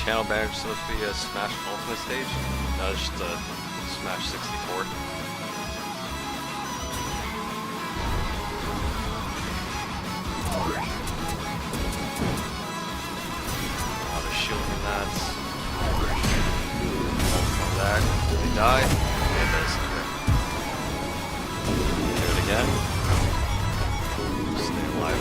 channel banner is supposed to be a Smash Ultimate stage. No, it's just a Smash 64. Oh, they're shielding that. From that. Did they die? Yeah, it does. Okay. Do it again. Stay alive.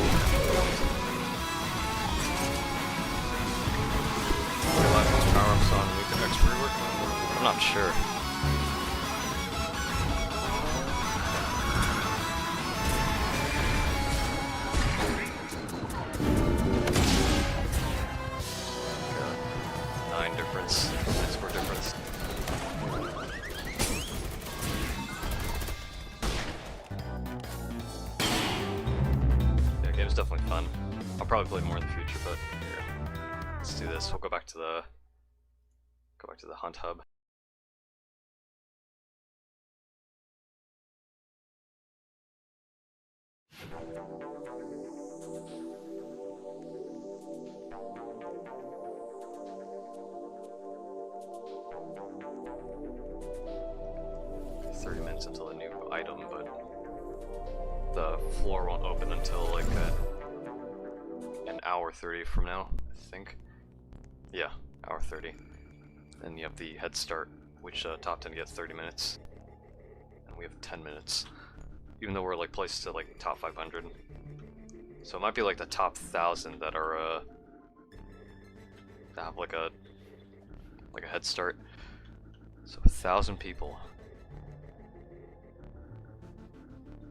Power-ups on Week of X rework? I'm not sure. Got 9 difference, 9 score difference. Yeah, game's definitely fun. I'll probably play more in the future, but here, let's do this. We'll go back to the hunt hub. $30 until the new item, but the floor won't open until like an hour 30 from now, I think. Yeah, hour 30. Then you have the head start, which top 10 gets 30 minutes, and we have 10 minutes. Even though we're like placed to like top 500, so it might be like the top 1,000 that are that have like a head start. So 1,000 people.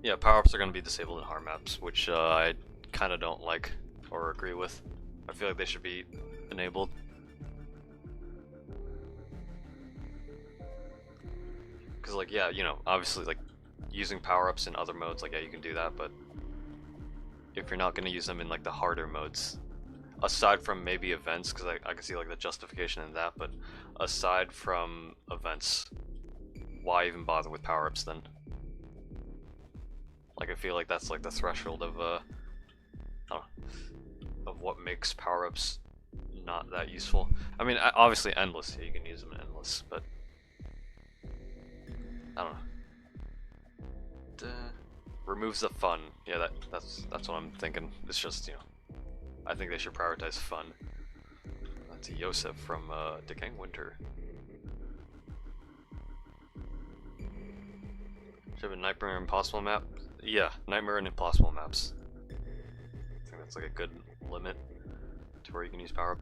Yeah, power-ups are going to be disabled in hard maps, which I kind of don't like or agree with. I feel like they should be enabled. Because like, yeah, you know, obviously like using power-ups in other modes, like yeah, you can do that, but if you're not going to use them in like the harder modes, aside from maybe events, because I can see like the justification in that, but aside from events, why even bother with power-ups then? Like, I feel like that's like the threshold of I don't know, of what makes power-ups not that useful. I mean, obviously endless, yeah, you can use them in endless, but I don't know. Removes the fun. Yeah, that's what I'm thinking. It's just, you know, I think they should prioritize fun. That's Yosef from Decaying Winter. Should have a Nightmare and Impossible map? Yeah, Nightmare and Impossible maps. I think that's like a good limit to where you can use power up.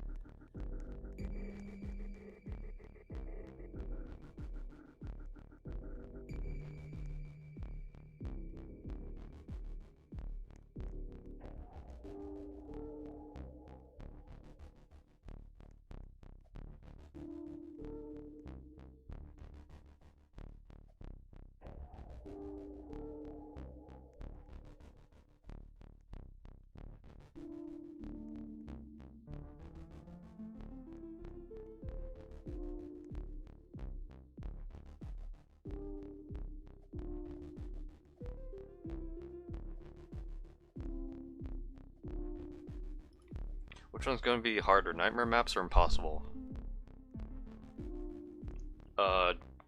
Which one's gonna be harder, Nightmare maps or Impossible?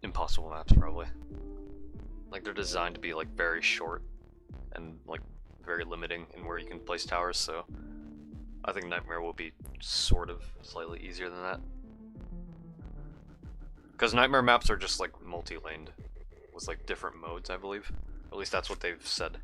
Impossible maps probably. Like they're designed to be like very short and like very limiting in where you can place towers, so I think Nightmare will be sort of slightly easier than that. Because Nightmare maps are just like multi-laned with like different modes, I believe. At least that's what they've said.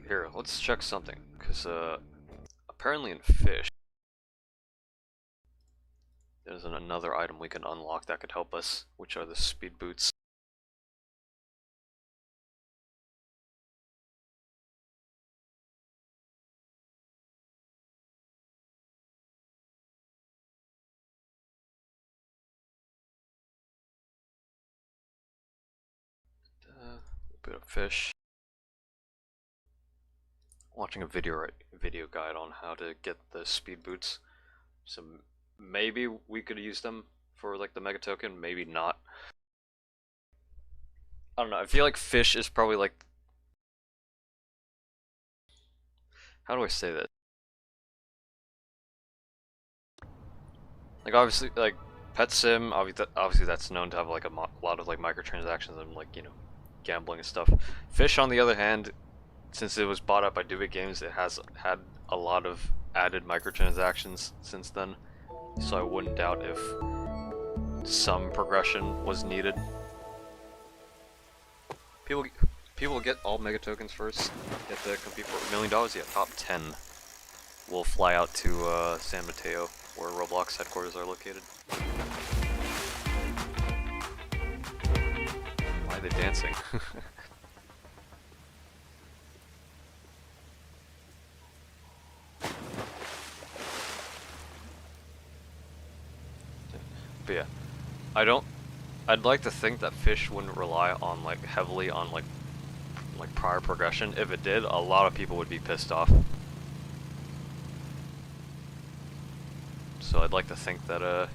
Here, let's check something, because apparently in Fish, there's another item we can unlock that could help us, which are the speed boots. Bit of fish. Watching a video guide on how to get the speed boots. So maybe we could use them for like the mega token, maybe not. I don't know. I feel like fish is probably like, how do I say that? Like obviously, like PetSim, obviously that's known to have like a lot of like microtransactions and like, you know, gambling and stuff. Fish, on the other hand, since it was bought up by Do It Games, it has had a lot of added microtransactions since then. So I wouldn't doubt if some progression was needed. People get all mega tokens first. Get to compete for $1 million. Yeah, top 10 will fly out to San Mateo, where Roblox headquarters are located. Why are they dancing? But yeah, I'd like to think that fish wouldn't rely on like heavily on like prior progression. If it did, a lot of people would be pissed off. So I'd like to think that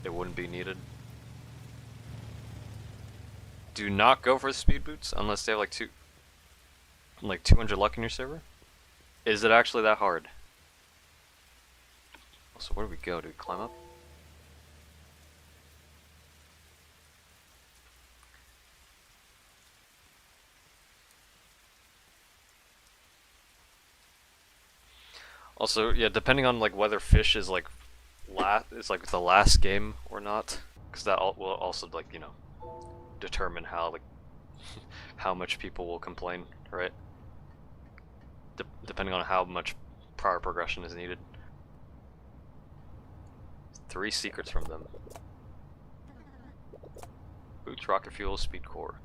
it wouldn't be needed. Do not go for the speed boots unless they have like 200 luck in your server. Is it actually that hard? So where do we go? Do we climb up? Also, yeah, depending on like whether fish is like the last game or not, because that will also like, you know, determine how like how much people will complain, right? Depending on how much prior progression is needed. 3 secrets from them. Boots, rocket fuel, speed core.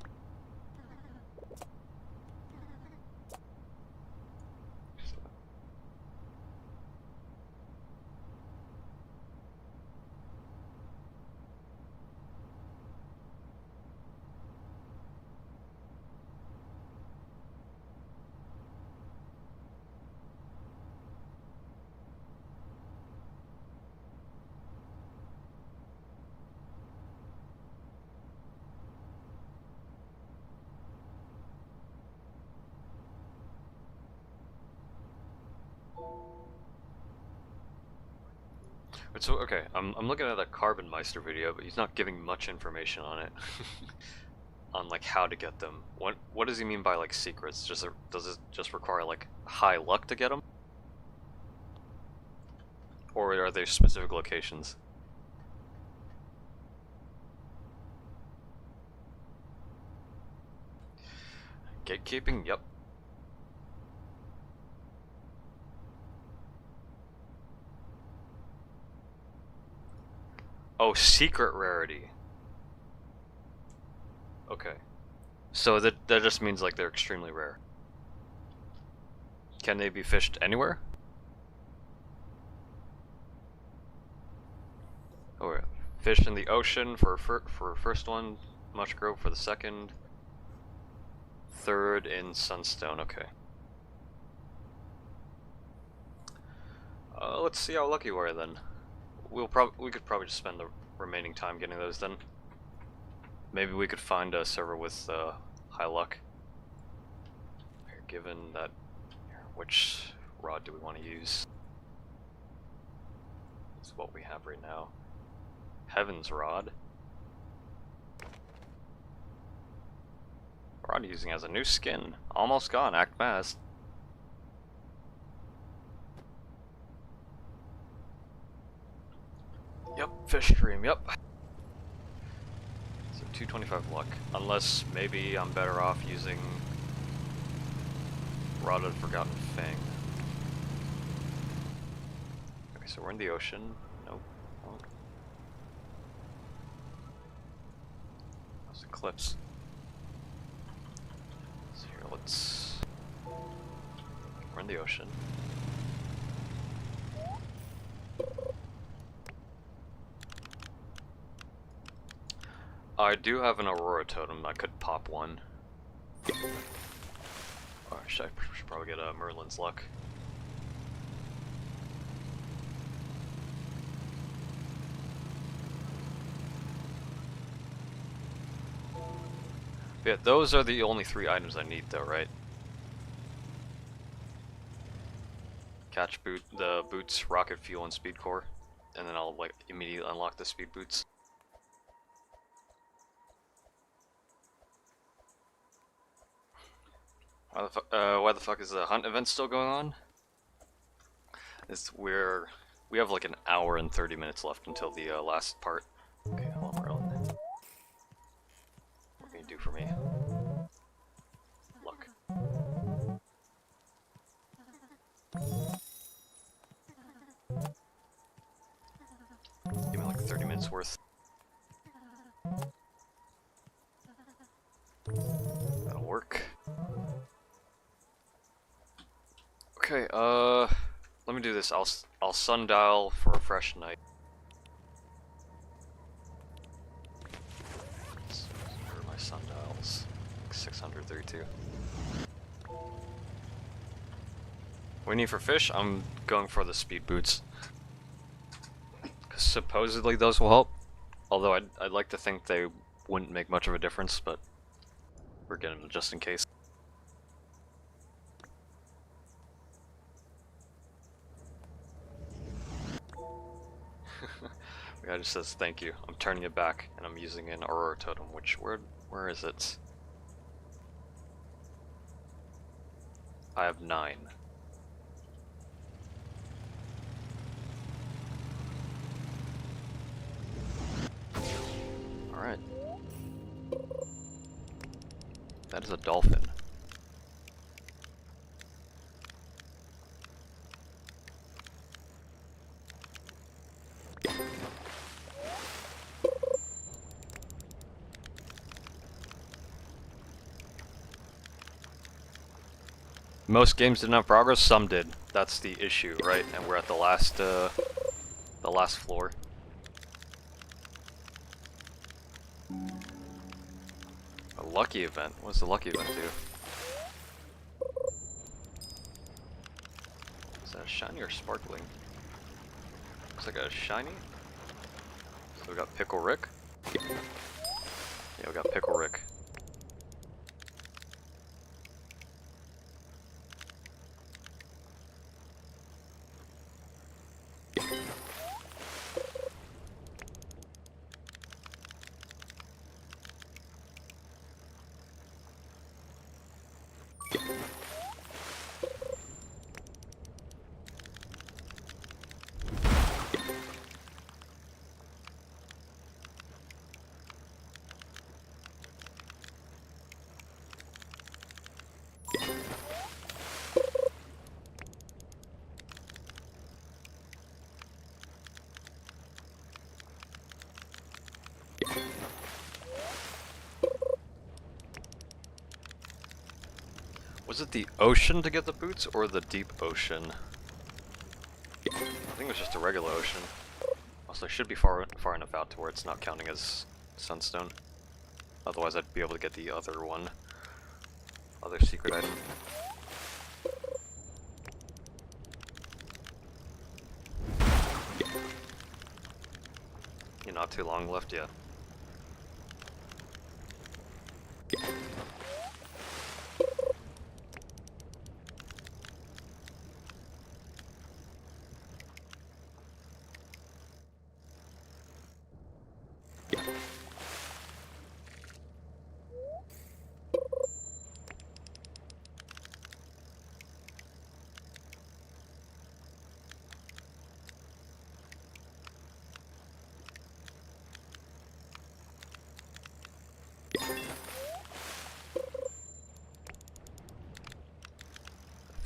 So okay, I'm looking at a Carbon Meister video, but he's not giving much information on it, on like how to get them. What does he mean by like secrets? Does it just require like high luck to get them, or are there specific locations? Gatekeeping, yep. Oh, secret rarity. Okay. So that just means like they're extremely rare. Can they be fished anywhere? Oh, yeah. Fish in the ocean for first one, Mush Grove for the second, third in Sunstone. Okay. Let's see how lucky we are then. We could probably just spend the remaining time getting those then. Maybe we could find a server with high luck. Given that, which rod do we want to use? It's what we have right now. Heaven's Rod. Rod using as a new skin. Almost gone, act fast. Yep, fish stream, yep. So 225 luck. Unless maybe I'm better off using Rod of the Forgotten Fang. Okay, so we're in the ocean. Nope. Those eclipse. So here, we're in the ocean. I do have an Aurora totem. I could pop one Oh, I should probably get Merlin's luck. Yeah, those are the only 3 items I need though, right? Catch the boots, rocket fuel, and speed core, and then I'll like immediately unlock the speed boots. Why the fuck is the hunt event still going on? We have like an hour and 30 minutes left until the last part. Okay, hold on, Merlin. What can you do for me? Luck. Give me like 30 minutes worth. That'll work. Okay, let me do this. I'll sundial for a fresh night. Where are my sundials? 632. What do you need for fish? I'm going for the speed boots. 'Cause supposedly those will help. Although I'd like to think they wouldn't make much of a difference, but we're getting them just in case. The guy just says thank you. I'm turning it back, and I'm using an Aurora totem. Where is it? I have 9. Alright. That is a dolphin. Most games didn't have progress, some did. That's the issue, right? And we're at the last floor. A lucky event? What does the lucky event do? Is that a shiny or sparkling? Looks like a shiny. So we got Pickle Rick. Yeah, we got Pickle Rick. Was it the ocean to get the boots, or the deep ocean? I think it was just a regular ocean. Also, I should be far enough out to where it's not counting as sunstone. Otherwise, I'd be able to get the other one. Other secret item. You're not too long left yet.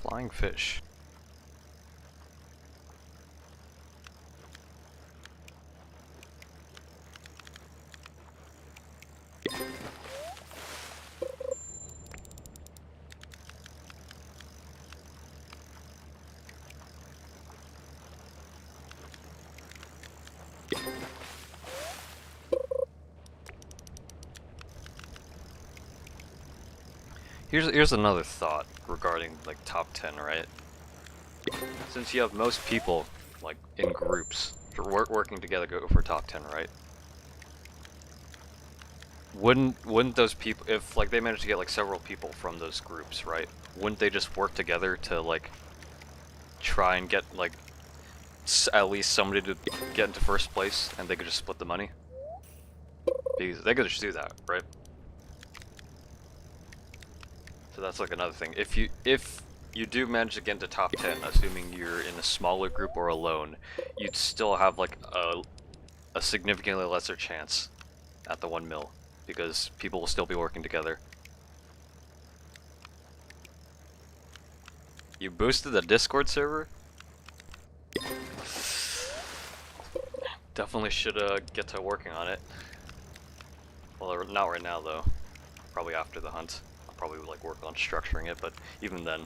Flying fish. Here's another thought regarding like top 10, right? Since you have most people like in groups working together go for top 10, right? Wouldn't those people, if like they managed to get like several people from those groups, right? Wouldn't they just work together to like try and get like at least somebody to get into first place, and they could just split the money? Because they could just do that, right? So that's like another thing. If you do manage to get into top 10, assuming you're in a smaller group or alone, you'd still have like a significantly lesser chance at the 1 mil, because people will still be working together. You boosted the Discord server? Definitely should get to working on it. Well, not right now though. Probably after the hunt. I'll probably like work on structuring it, but even then.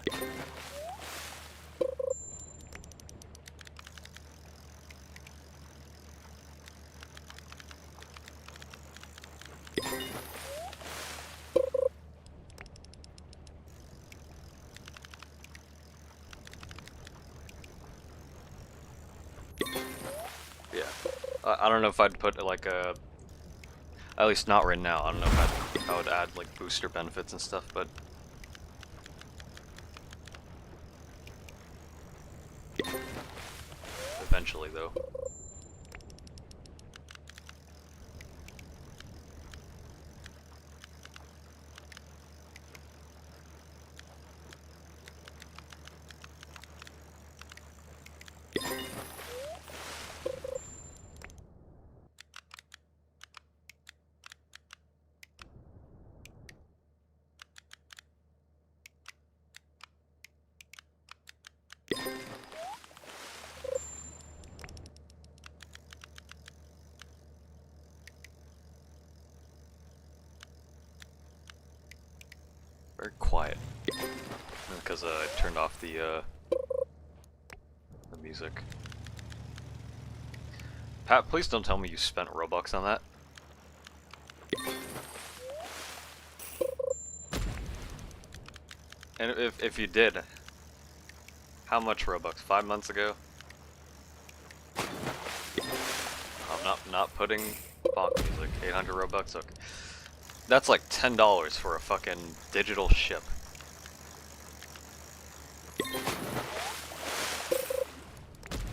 Yeah. I don't know if I'd put like a, at least not right now. I don't know if I would add like booster benefits and stuff, but eventually though. Very quiet. Because I turned off the music. Pat, please don't tell me you spent Robux on that. And if you did, how much Robux? 5 months ago? I'm not putting font music. 800 Robux. Okay. That's like $10 for a fucking digital ship.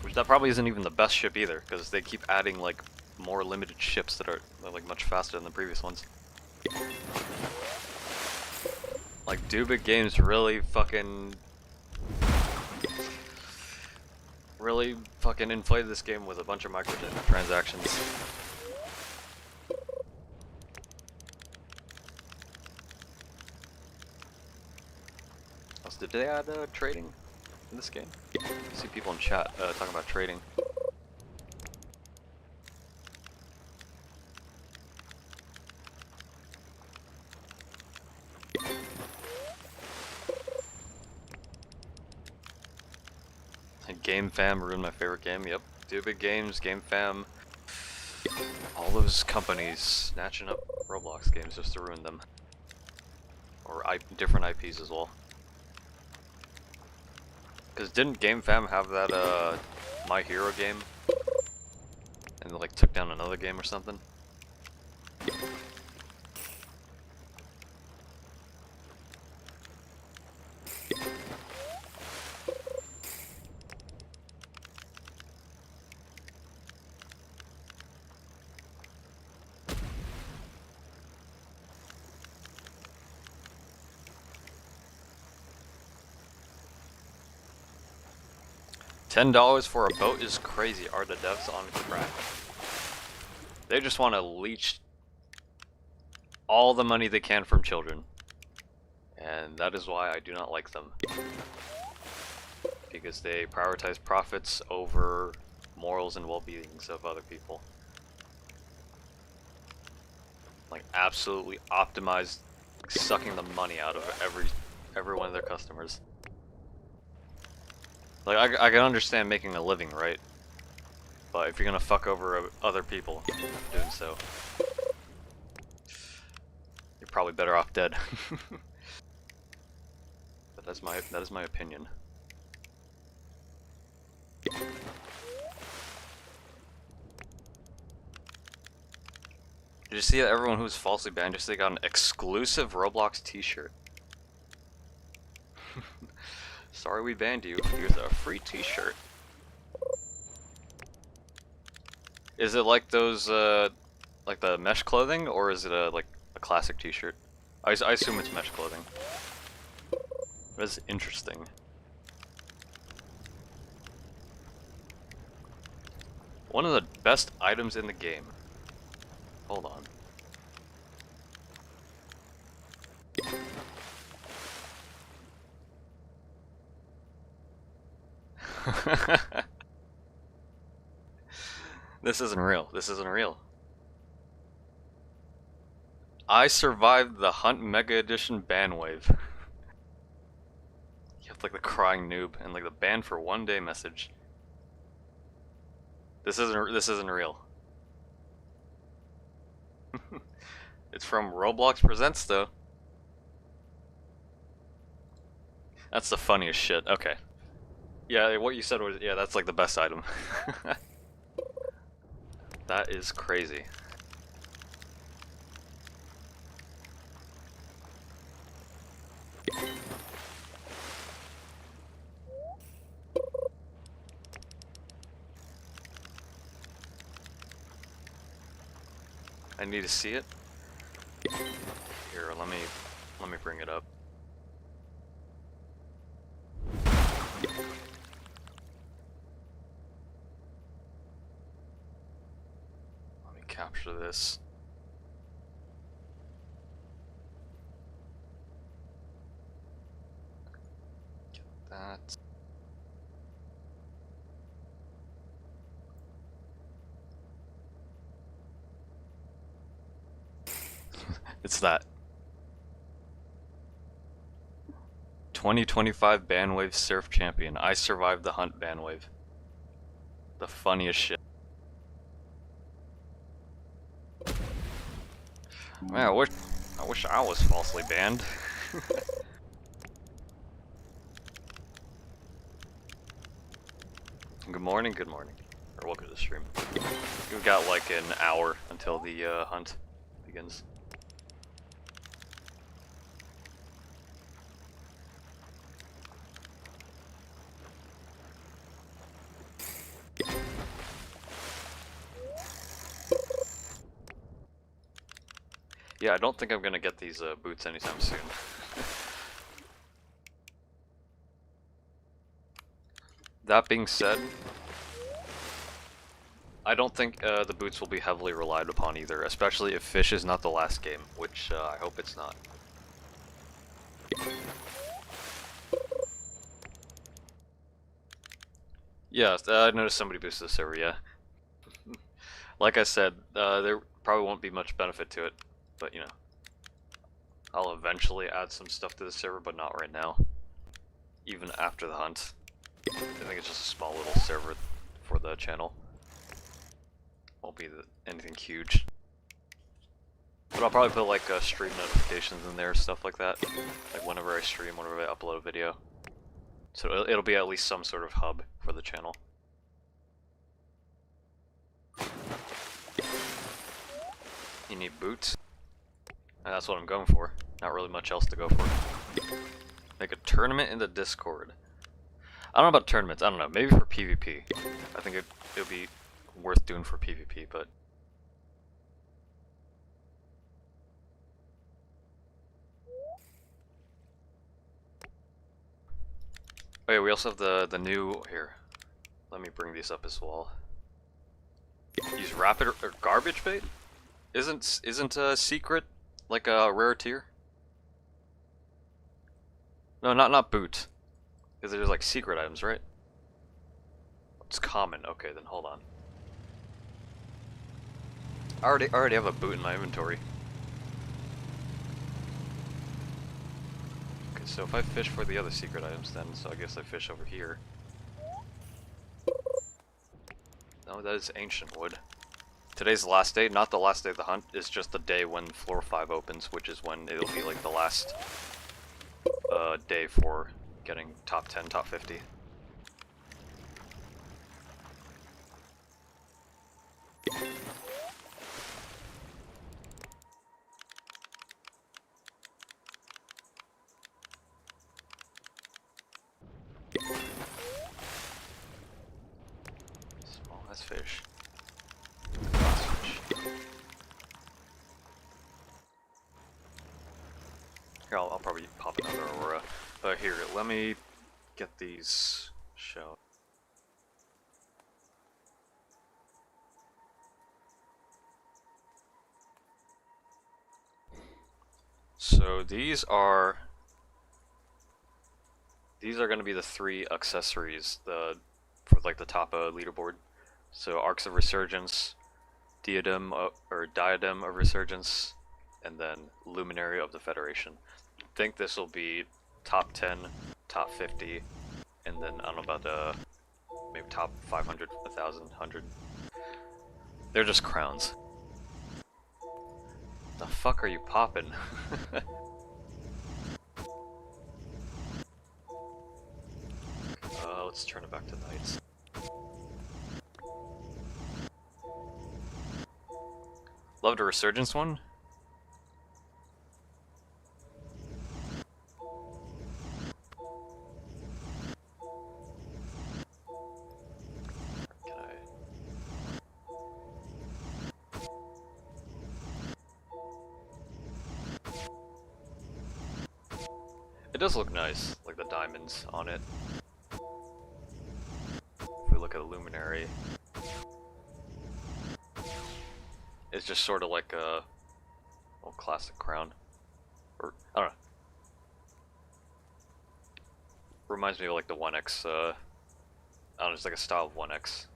Which that probably isn't even the best ship either, because they keep adding like more limited ships that are like much faster than the previous ones. Like, do big games really fucking inflated this game with a bunch of microtransactions. Also, did they add trading in this game? I see people in chat talking about trading. And Game Fam ruined my favorite game. Yep, Do Big Games, Game Fam, all those companies snatching up Roblox games just to ruin them, or different IPs as well. Cause didn't Game Fam have that My Hero game, and like took down another game or something? $10 for a boat is crazy. Are the devs on crack? They just want to leech all the money they can from children. And that is why I do not like them. Because they prioritize profits over morals and well-beings of other people. Like, absolutely optimized, sucking the money out of every one of their customers. Like, I can understand making a living, right? But if you're gonna fuck over other people doing so, you're probably better off dead. That is my opinion. Did you see that everyone who was falsely banned just got an exclusive Roblox t-shirt? Sorry we banned you. Here's a free t-shirt. Is it like those, like the mesh clothing, or is it like a classic t-shirt? I assume it's mesh clothing. That's interesting. One of the best items in the game. Hold on. This isn't real. This isn't real. I survived the Hunt Mega Edition ban wave. You have like the crying noob and like the ban for 1 day message. This isn't real. It's from Roblox Presents though. That's the funniest shit. Okay. Yeah, what you said was, yeah, that's like the best item. That is crazy. I need to see it. Here, let me bring it up. Let me capture this. Get that. It's that. 2025 Bandwave Surf Champion. I survived the Hunt Bandwave. The funniest shit. Man, I wish I was falsely banned. Good morning, good morning. Or welcome to the stream. We've got like an hour until the hunt begins. Yeah, I don't think I'm gonna get these boots anytime soon. That being said, I don't think the boots will be heavily relied upon either, especially if Fish is not the last game, which I hope it's not. Yeah, I noticed somebody boosted the server, yeah. Like I said, there probably won't be much benefit to it, but you know, I'll eventually add some stuff to the server, but not right now. Even after the hunt. I think it's just a small little server for the channel. Won't be anything huge. But I'll probably put like stream notifications in there, stuff like that. Like whenever I stream, whenever I upload a video. So it'll be at least some sort of hub for the channel. You need boots? And that's what I'm going for. Not really much else to go for. Make a tournament in the Discord. I don't know about tournaments, I don't know, maybe for PvP. I think it'll be worth doing for PvP, but... Oh yeah, we also have the new... Here, let me bring these up as well. Use rapid or garbage bait? Isn't a secret like a rare tier? No, not boot. Because there's like secret items, right? It's common. Okay, then hold on. I already have a boot in my inventory. Okay, so if I fish for the other secret items then, so I guess I fish over here. No, that is ancient wood. Today's the last day, not the last day of the hunt, it's just the day when floor 5 opens, which is when it'll be like the last day for getting top 10, top 50. Small as fish. Glass fish. Here, I'll probably pop another Aurora. Here, let me get these shells. So these are going to be the 3 accessories for like the top leaderboard. So Arcs of Resurgence, Diadem of Resurgence, and then Luminary of the Federation. I think this will be top 10, top 50, and then I don't know about maybe top 500, 1,000, 100. They're just crowns. The fuck are you popping? Let's turn it back to Knights. Loved a Resurgence one? Can I... It does look nice, like the diamonds on it. If we look at a Luminary, it's just sort of like a old classic crown. Or, I don't know. Reminds me of like the 1X, I don't know, it's like a style of 1X.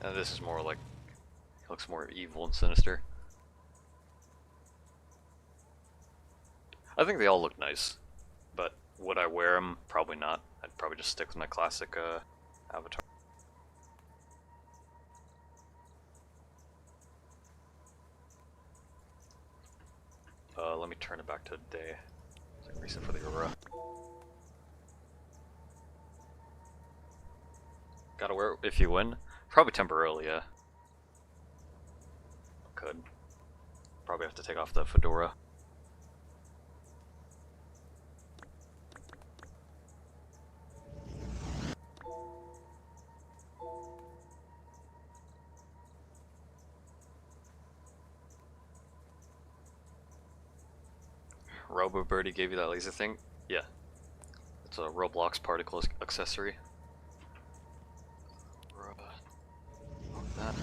And this is more like, it looks more evil and sinister. I think they all look nice, but would I wear them? Probably not. I'd probably just stick with my classic avatar. Let me turn it back to day. It's like reason for the Aurora. Gotta wear it if you win. Probably temporarily, yeah. Could. Probably have to take off the fedora. Robo Birdie gave you that laser thing? Yeah. It's a Roblox particle accessory. That.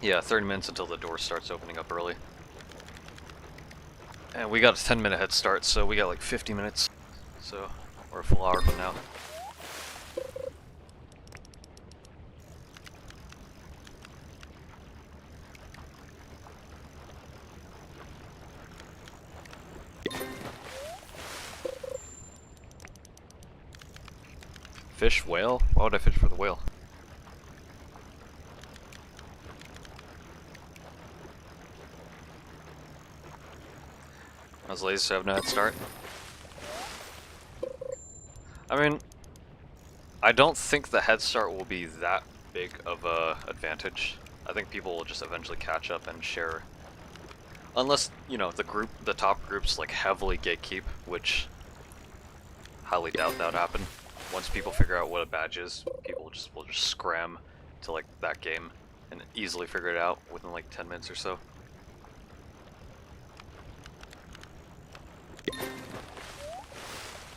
Yeah, 30 minutes until the door starts opening up early. And we got a 10-minute head start, so we got like 50 minutes. So, or a full hour from now. Fish? Whale? Why would I fish for the whale? Those lasers have no head start. I mean, I don't think the head start will be that big of a advantage. I think people will just eventually catch up and share. Unless, you know, the top groups like heavily gatekeep, which highly doubt that would happen. Once people figure out what a badge is, people will just scram to like that game and easily figure it out within like 10 minutes or so.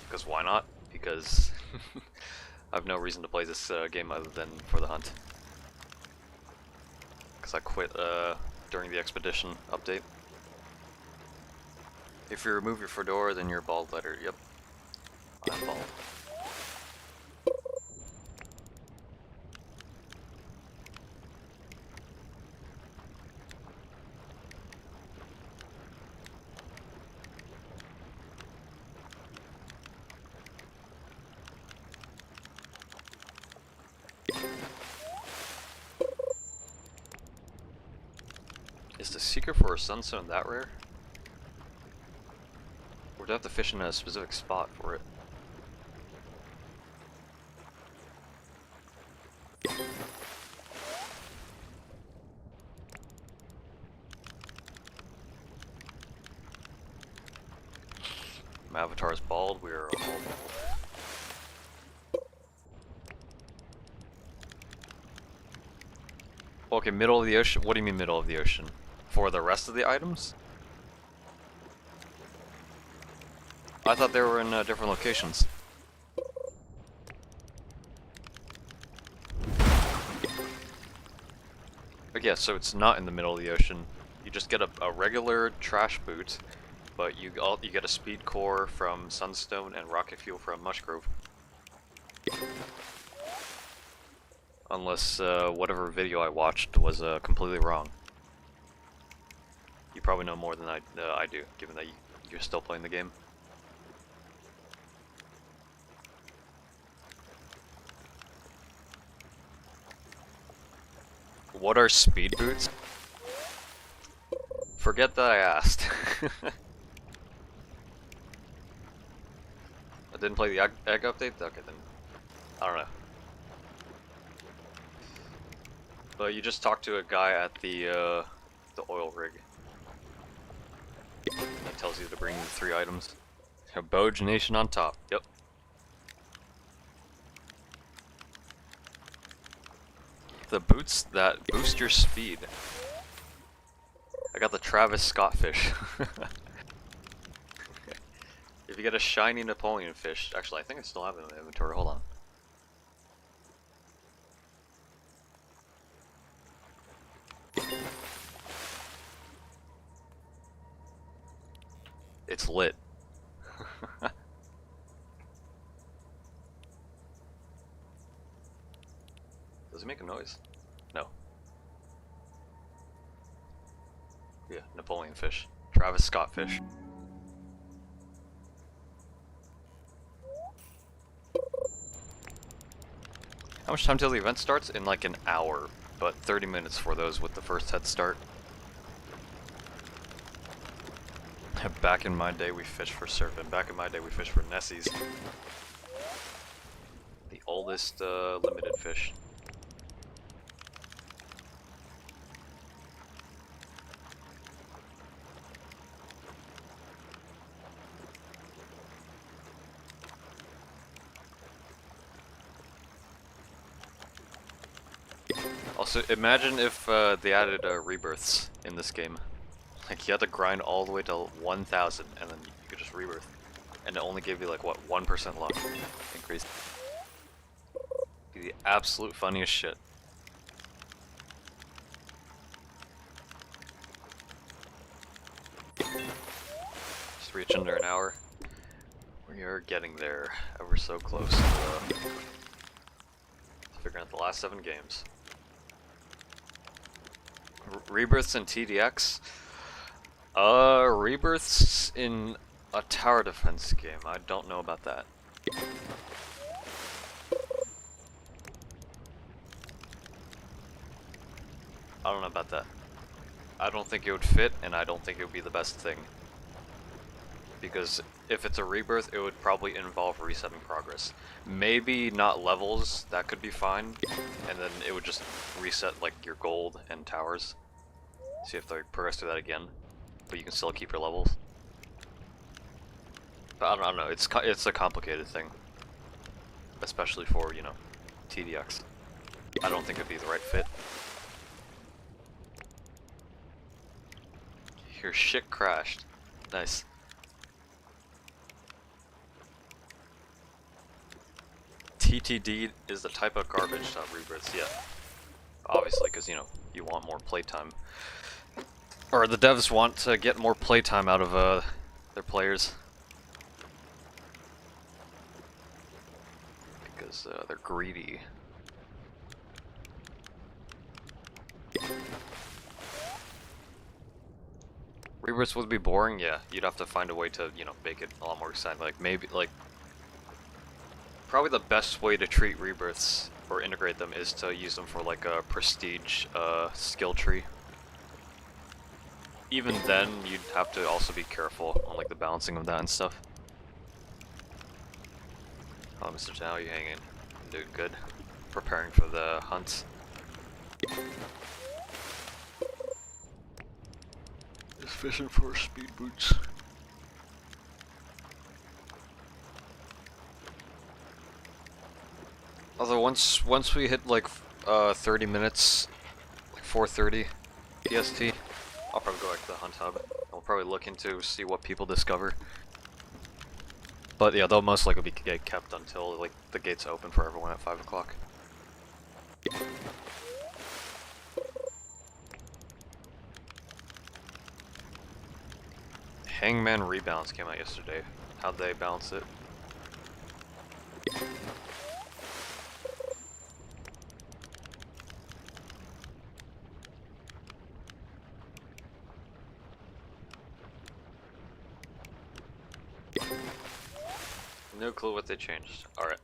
Because why not? Because I have no reason to play this game other than for the hunt. Because I quit during the expedition update. If you remove your fedora, then you're bald letter. Yep. I'm bald. secret for a sunstone that rare? Or do I have to fish in a specific spot for it? My avatar is bald, we are all bald. Okay, middle of the ocean? What do you mean middle of the ocean? For the rest of the items? I thought they were in different locations. But yeah, so it's not in the middle of the ocean. You just get a regular trash boot, but you get a speed core from Sunstone and rocket fuel from Mushgrove. Unless whatever video I watched was completely wrong. You probably know more than I do, given that you're still playing the game. What are speed boots? Forget that I asked. I didn't play the egg update? Okay then. I don't know. But you just talk to a guy at the oil rig. He tells you to bring 3 items. A Boj Nation on top. Yep. The boots that boost your speed. I got the Travis Scott fish. If you get a shiny Napoleon fish, actually I think I still have it in the inventory, hold on. It's lit. Does it make a noise? No. Yeah, Napoleon fish. Travis Scott fish. How much time till the event starts? In like an hour, but 30 minutes for those with the first head start. Back in my day we fished for Serpent. Back in my day we fished for Nessies. The oldest limited fish. Also, imagine if they added rebirths in this game. Like, you had to grind all the way to 1000 and then you could just rebirth. And it only gave you like, what, 1% luck increase. Be the absolute funniest shit. Just reach under an hour. We are getting there, ever so close to figuring out the last 7 games. Rebirths in TDX? Rebirths in a tower defense game. I don't know about that. I don't know about that. I don't think it would fit, and I don't think it would be the best thing. Because if it's a rebirth, it would probably involve resetting progress. Maybe not levels, that could be fine. And then it would just reset like your gold and towers. So you have to progress through that again. But you can still keep your levels. But I don't know, it's a complicated thing. Especially for, you know, TDX. I don't think it'd be the right fit. Your shit crashed. Nice. TTD is the type of garbage rebirths, yeah. Obviously, because, you know, you want more playtime. Or the devs want to get more playtime out of their players. Because they're greedy. Rebirths would be boring, yeah. You'd have to find a way to, you know, make it a lot more exciting. Like, maybe, like, probably the best way to treat rebirths or integrate them is to use them for like a prestige skill tree. even then, you'd have to also be careful on like the balancing of that and stuff. Oh, Mr. Chen, how are you hanging? I'm doing good. Preparing for the hunt. Just fishing for speed boots. Although once we hit like 30 minutes, like 4:30 PST, I'll probably go back to the hunt hub. I'll probably look into see what people discover. But yeah, they'll most likely be kept until like the gates open for everyone at 5 o'clock. Hangman Rebalance came out yesterday. How'd they balance it? No clue what they changed. Alright.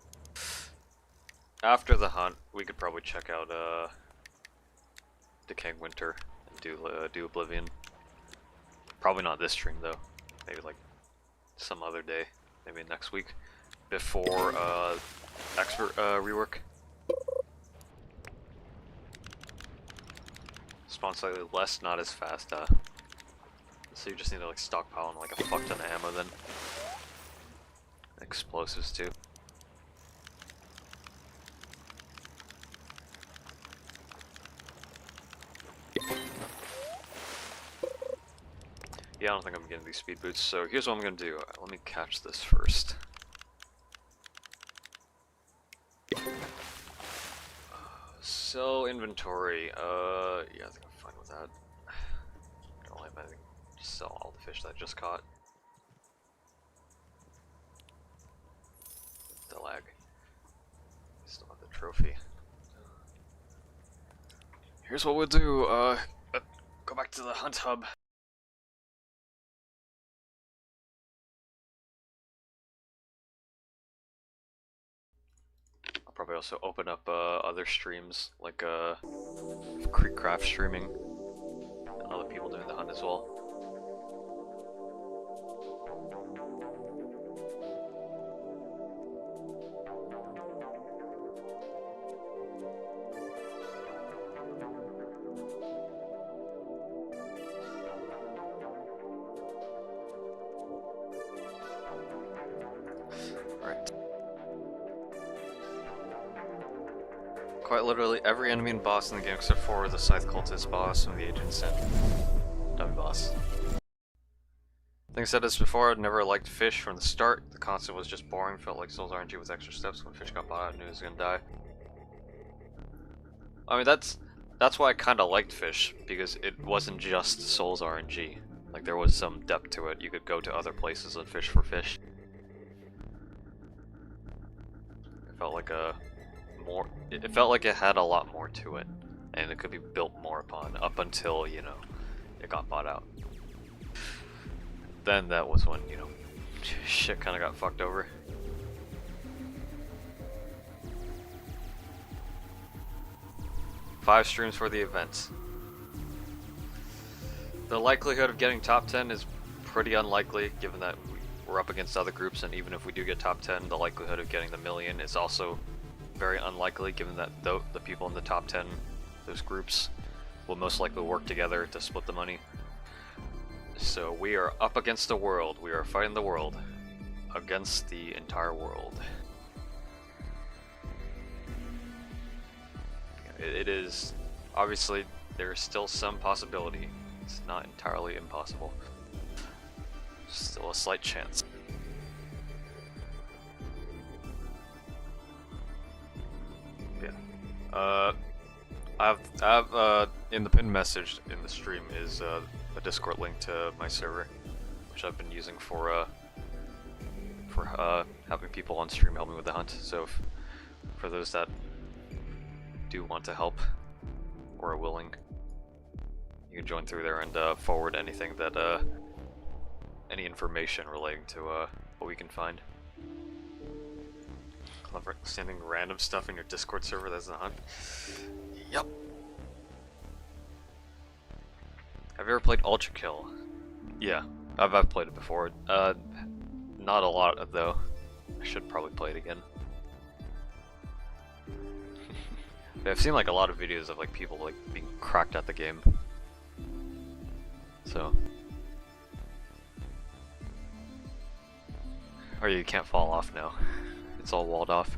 After the hunt, we could probably check out Decaying Winter and do Oblivion. Probably not this stream though. Maybe like some other day. Maybe next week. Before expert rework. Spawn slightly less, not as fast, so you just need to like stockpile on like a fuck ton of ammo then. Explosives too. Yeah, I don't think I'm getting these speed boots, so here's what I'm gonna do. Let me catch this first. So, inventory, yeah, I think I'm fine with that. I don't like anything. Just sell all the fish that I just caught. The lag. Still have the trophy. Here's what we'll do, go back to the hunt hub. I'll probably also open up other streams, like Creekcraft streaming, and other people doing the hunt as well. Quite literally every enemy and boss in the game except for the Scythe Cultist boss and the Agents and Dummy boss. I think I said this before, I'd never liked fish from the start. The concept was just boring, felt like Souls RNG with extra steps. When fish got bought out, I knew he was gonna die. I mean, that's why I kinda liked fish, because it wasn't just Souls RNG. Like, there was some depth to it. You could go to other places and fish for fish. It felt like it felt like it had a lot more to it, and it could be built more upon, up until, you know, it got bought out. Then that was when, you know, shit kinda got fucked over. Five streams for the event. The likelihood of getting top 10 is pretty unlikely, given that we're up against other groups, and even if we do get top 10, the likelihood of getting the million is also very unlikely, given that the people in the top 10, those groups, will most likely work together to split the money. So we are up against the world. We are fighting the world. Against the entire world. It is, obviously, there is still some possibility. It's not entirely impossible. Still a slight chance. Yeah. I have in the pinned message in the stream is a Discord link to my server, which I've been using for having people on stream help me with the hunt. So for those that do want to help or are willing, you can join through there and forward anything that any information relating to what we can find. Sending random stuff in your Discord server that's the hunt. Yep. Have you ever played Ultra Kill? Yeah, I've played it before. Not a lot though. I should probably play it again. Yeah, I've seen like a lot of videos of like people like being cracked at the game. So. Or you can't fall off now. It's all walled off.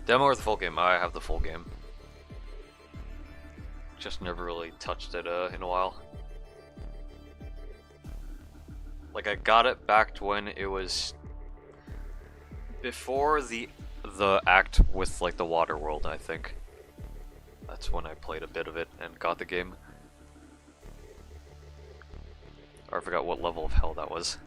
Demo or the full game? I have the full game. Just never really touched it in a while. Like I got it back to when it was before the act with like the water world, I think. That's when I played a bit of it and got the game. Or I forgot what level of hell that was.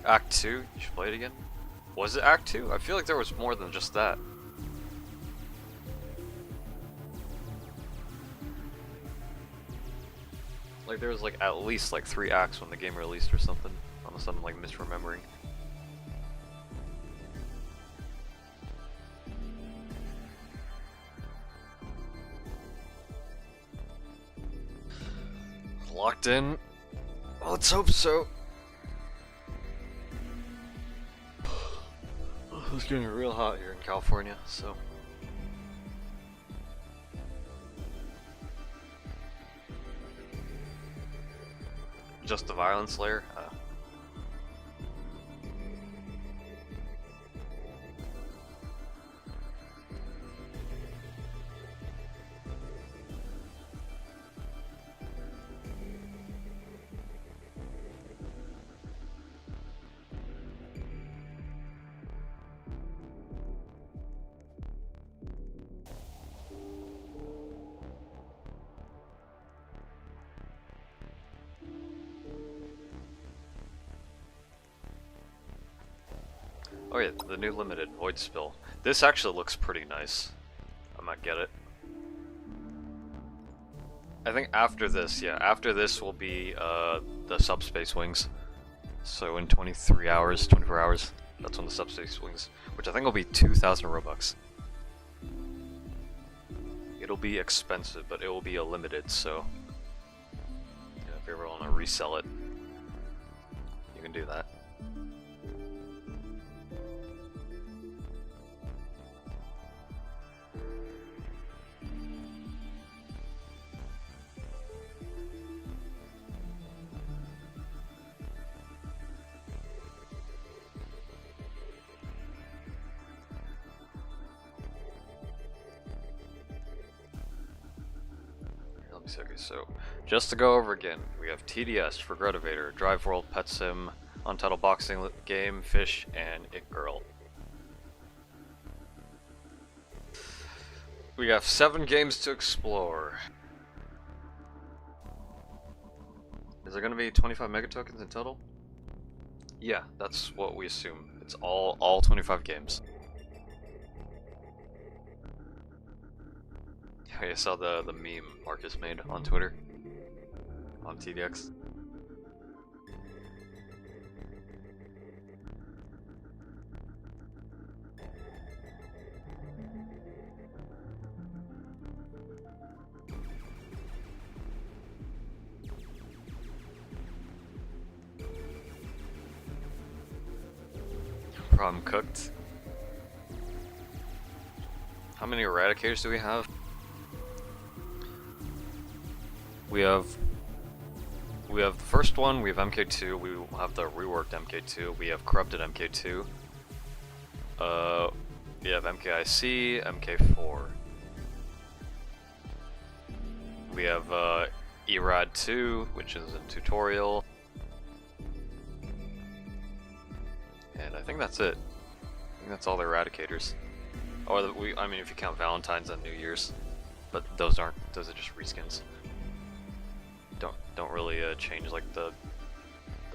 Act 2? You should play it again? Was it Act 2? I feel like there was more than just that. Like there was like at least like 3 acts when the game released or something. Unless I'm like misremembering. Locked in? Well, let's hope so. It's getting real hot here in California, so. Just the violence layer? Oh yeah, the new limited Void Spill. This actually looks pretty nice. I might get it. I think after this, yeah, after this will be the Subspace Wings. So in 23 hours, 24 hours, that's when the Subspace Wings, which I think will be 2,000 Robux. It'll be expensive, but it will be a limited, so yeah, if you ever want to resell it, you can do that. Okay, so just to go over again, we have TDS, Regretavator, Drive World, PetSim, Untitled Boxing Game, Fish, and It Girl. We have 7 games to explore. Is there going to be 25 megatokens in total? Yeah, that's what we assume. It's all 25 games. I saw the meme Marcus made on Twitter, on TDX. Problem cooked. How many eradicators do we have? We have the first one, we have MK2, we have the reworked MK2, we have corrupted MK2, We have MKIC, MK4. We have ERAD 2, which is a tutorial. And I think that's it. I think that's all the Eradicators. Or I mean, if you count Valentine's and New Year's, but those are just reskins. Don't really change like the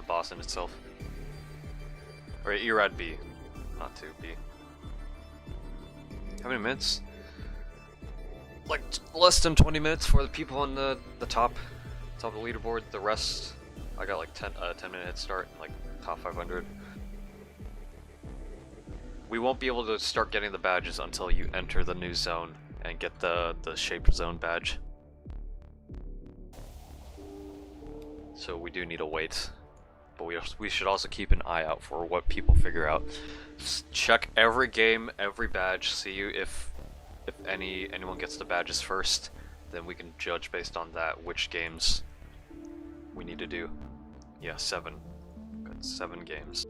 boss in itself. Or ERAD B, not 2B. How many minutes? Like less than 20 minutes for the people on the top of the leaderboard. The rest, I got like 10-minute head start, like top 500. We won't be able to start getting the badges until you enter the new zone and get the shaped zone badge. So we do need to wait. But we should also keep an eye out for what people figure out. Just check every game, every badge, see if anyone gets the badges first, then we can judge based on that which games we need to do. Yeah, 7. Got 7 games.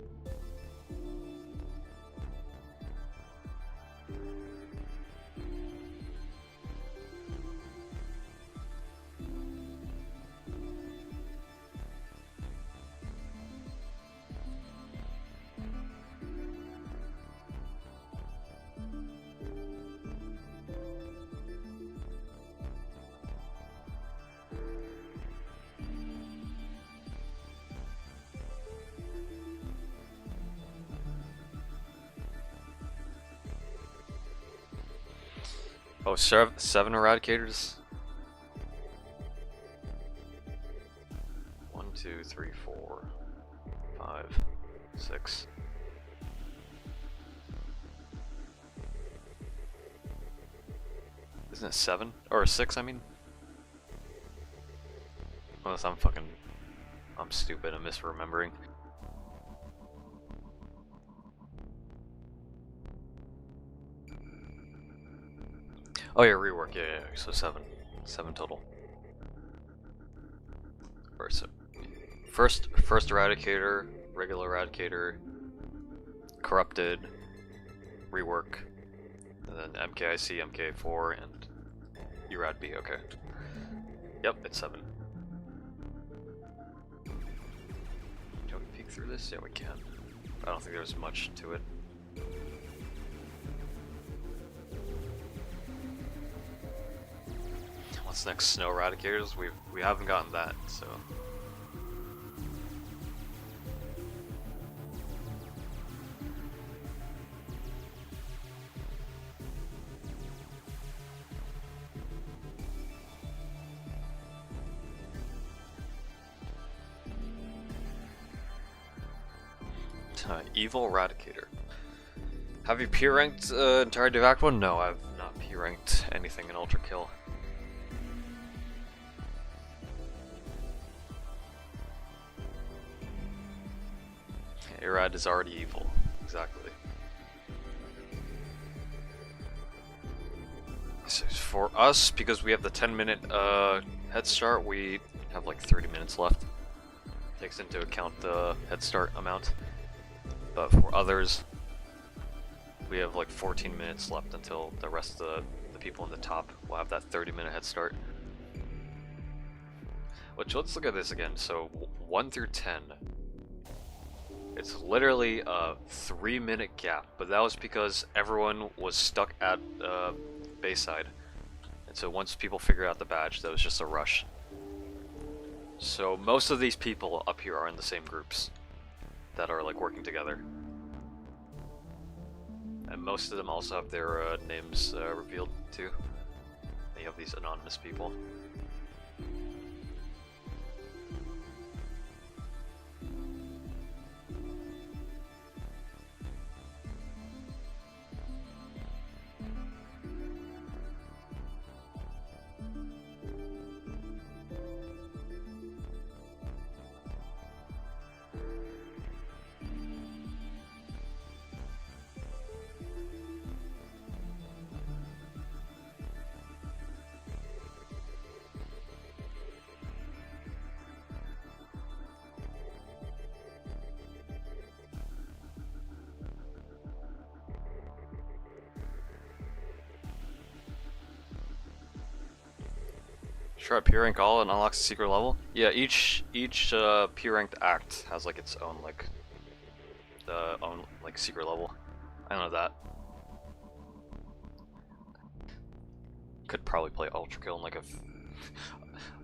Oh, 7 Eradicators? 1, 2, 3, 4, 5, 6. Isn't it 7? Or 6, I mean? Unless I'm stupid, I'm misremembering. Oh yeah, rework, yeah, so 7 total. Alright, so first Eradicator, regular Eradicator, corrupted, rework, and then MKIC, MK4, and ERAD B, okay. Yep, it's 7. Can we peek through this? Yeah, we can. I don't think there's much to it. What's next? Snow Eradicators? We haven't gotten that, so. Evil Eradicator. Have you P ranked entire Devac one? No, I've not P ranked anything in Ultra Kill. Irad is already evil, exactly. So for us, because we have the 10-minute head start, we have like 30 minutes left. Takes into account the head start amount. But for others, we have like 14 minutes left until the rest of the people in the top will have that 30-minute head start. Which, let's look at this again. So 1 through 10. It's literally a 3-minute gap, but that was because everyone was stuck at Bayside. And so once people figured out the badge, that was just a rush. So most of these people up here are in the same groups that are like working together. And most of them also have their names revealed too. You have these anonymous people. Try P rank all and unlocks a secret level. Yeah, each P ranked act has like its own secret level. I know that. Could probably play Ultra Kill in like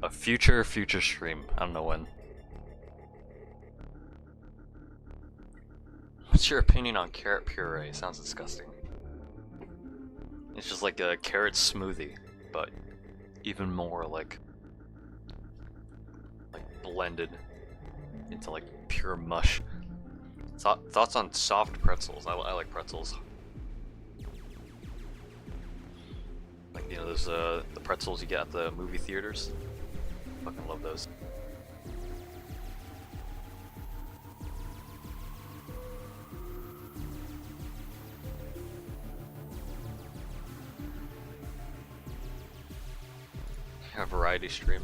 a future stream. I don't know when. What's your opinion on carrot puree? Sounds disgusting. It's just like a carrot smoothie, but even more like blended into like pure mush. Thoughts on soft pretzels? I like pretzels. Like, you know, those the pretzels you get at the movie theaters. Fucking love those. A variety stream.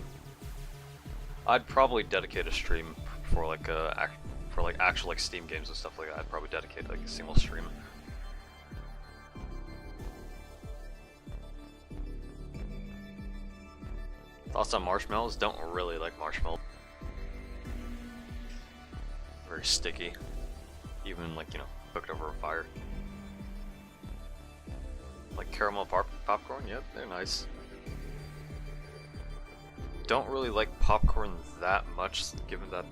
I'd probably dedicate a stream for like actual like Steam games and stuff like that. I'd probably dedicate like a single stream. Thoughts on marshmallows? Don't really like marshmallows. Very sticky. Even like, you know, cooked over a fire. Like caramel popcorn? Yep, they're nice. Don't really like popcorn that much, given that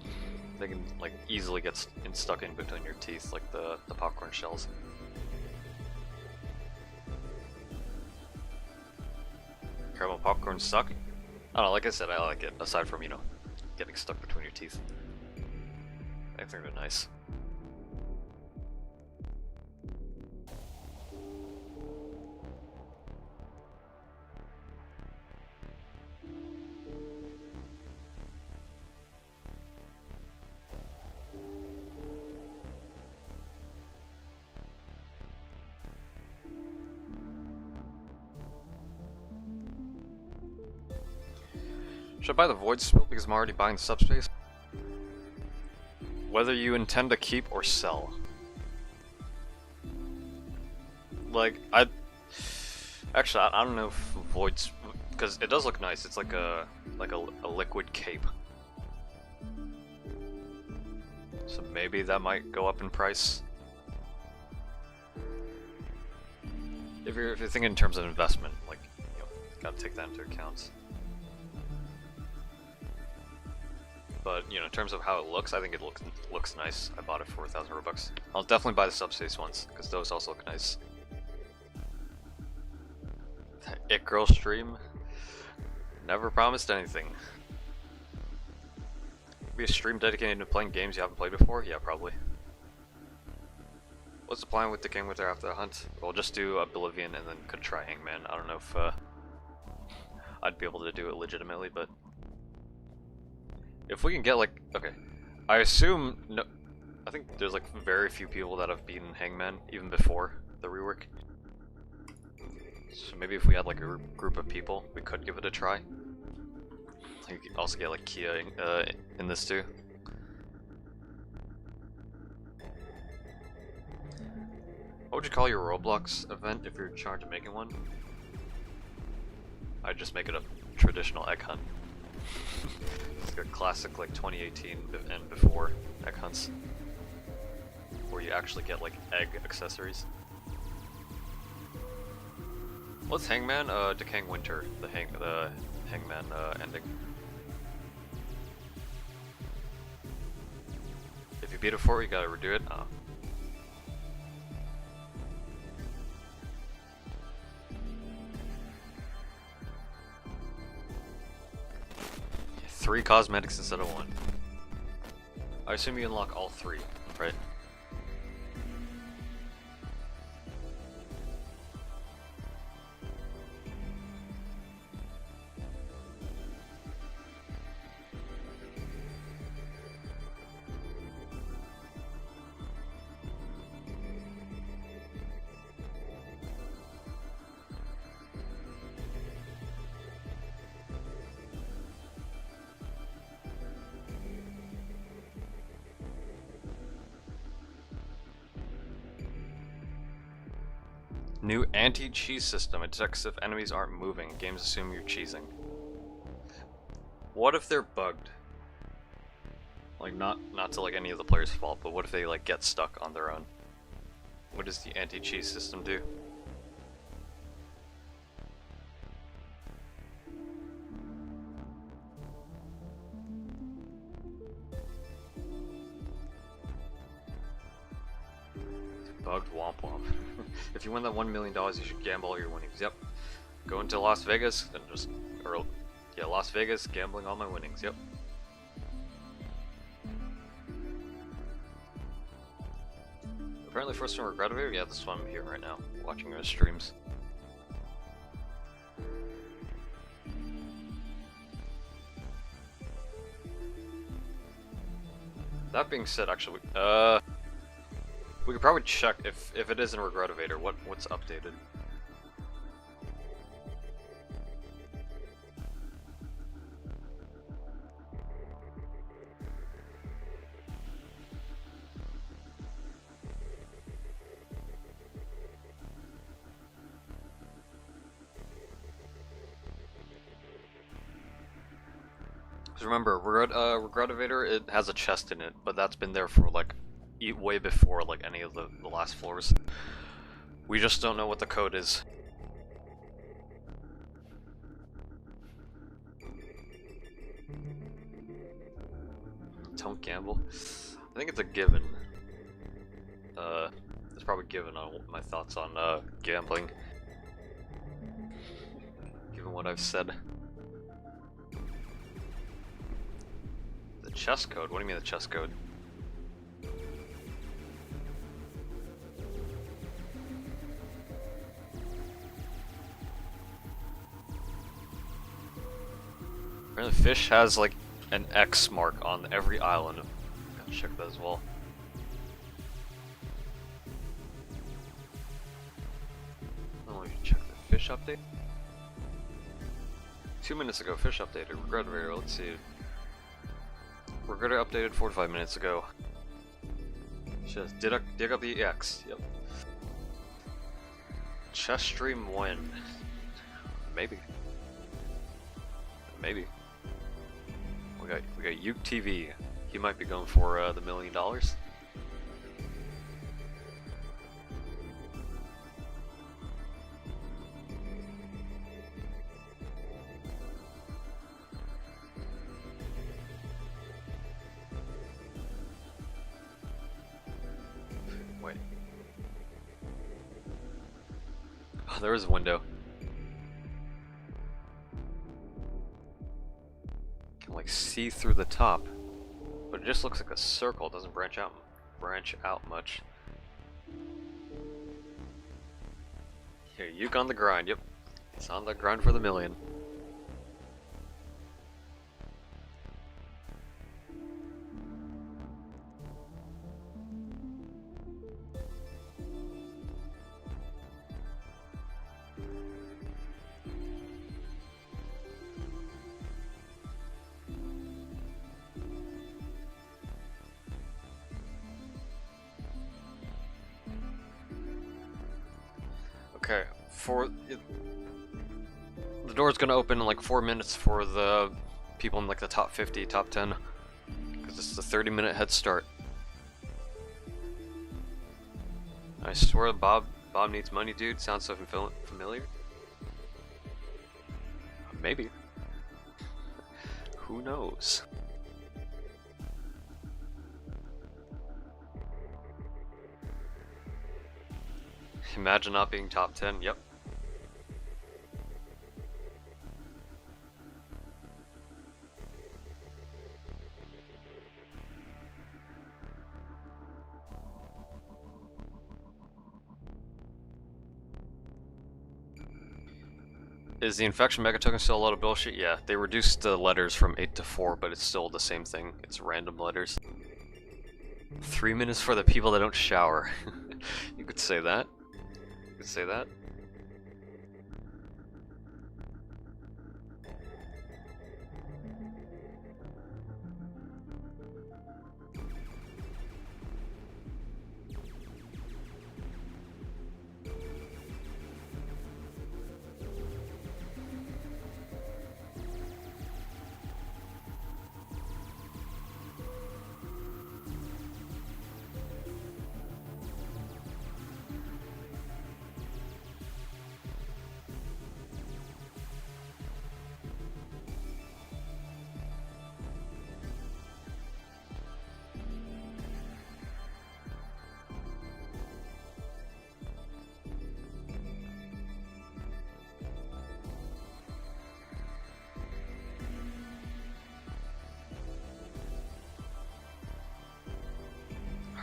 they can like easily get stuck in between your teeth, like the popcorn shells. Caramel popcorn suck? I don't know, like I said, I like it, aside from, you know, getting stuck between your teeth. I think they're nice. Should I buy the Void Spill because I'm already buying the subspace? Whether you intend to keep or sell. Like, actually, I don't know if Void's, because it does look nice. It's like a liquid cape. So maybe that might go up in price. If you're thinking in terms of investment, like, you know, gotta take that into account. But, you know, in terms of how it looks, I think it looks nice. I bought it for 1,000 Robux. I'll definitely buy the subspace ones, because those also look nice. It Girl stream? Never promised anything. Be a stream dedicated to playing games you haven't played before? Yeah, probably. What's the plan with the King Winter after the hunt? We'll just do Oblivion and then could try Hangman. I don't know if I'd be able to do it legitimately, but if we can get like, okay, I assume, no, I think there's like very few people that have beaten Hangman even before the rework. So maybe if we had like a group of people, we could give it a try. You can also get like Kia in this too. What would you call your Roblox event if you're in charge of making one? I'd just make it a traditional egg hunt. It's like a classic like 2018 and before egg hunts, where you actually get like egg accessories. What's Hangman? Decaying Winter, the Hangman ending. If you beat it before, you gotta redo it. Oh. Three cosmetics instead of one. I assume you unlock all three, right? New anti-cheese system. It detects if enemies aren't moving. Games assume you're cheesing. What if they're bugged? Like, not to like any of the players' fault, but what if they like get stuck on their own? What does the anti-cheat system do? Bugged womp womp. If you win that $1 million, you should gamble all your winnings. Yep. Go into Las Vegas and just, or yeah, Las Vegas, gambling all my winnings. Yep. Apparently first one Regretavator? Yeah, this is what I'm here right now, watching your streams. That being said, actually, we could probably check if it is in Regretavator, what's updated. Because remember, Regretavator, it has a chest in it, but that's been there for like way before like any of the last floors. We just don't know what the code is. Don't gamble. I think it's a given. It's probably given on my thoughts on gambling. Given what I've said. The chess code? What do you mean the chess code? Apparently fish has like an X mark on every island. Gotta check that as well. Oh, we should check the fish update. 2 minutes ago, fish updated. Regretavator, let's see. Regretter updated 4 to 5 minutes ago. Just dig up the EX. Yep. Chess stream when? Maybe. Maybe. We got Uke TV. He might be going for the $1 million. Wait. Oh, there is a window. Can like see through the top, but it just looks like a circle. It doesn't branch out much. Here, Uke on the grind. Yep, it's on the grind for the million. Okay, the door's gonna open in like 4 minutes for the people in like the top 50, top 10, because this is a 30-minute head start. I swear Bob needs money, dude. Sounds so familiar. Maybe. Who knows? Imagine not being top 10, yep. Is the infection mega token still a lot of bullshit? Yeah, they reduced the letters from 8 to 4, but it's still the same thing. It's random letters. 3 minutes for the people that don't shower. You could say that. You could say that.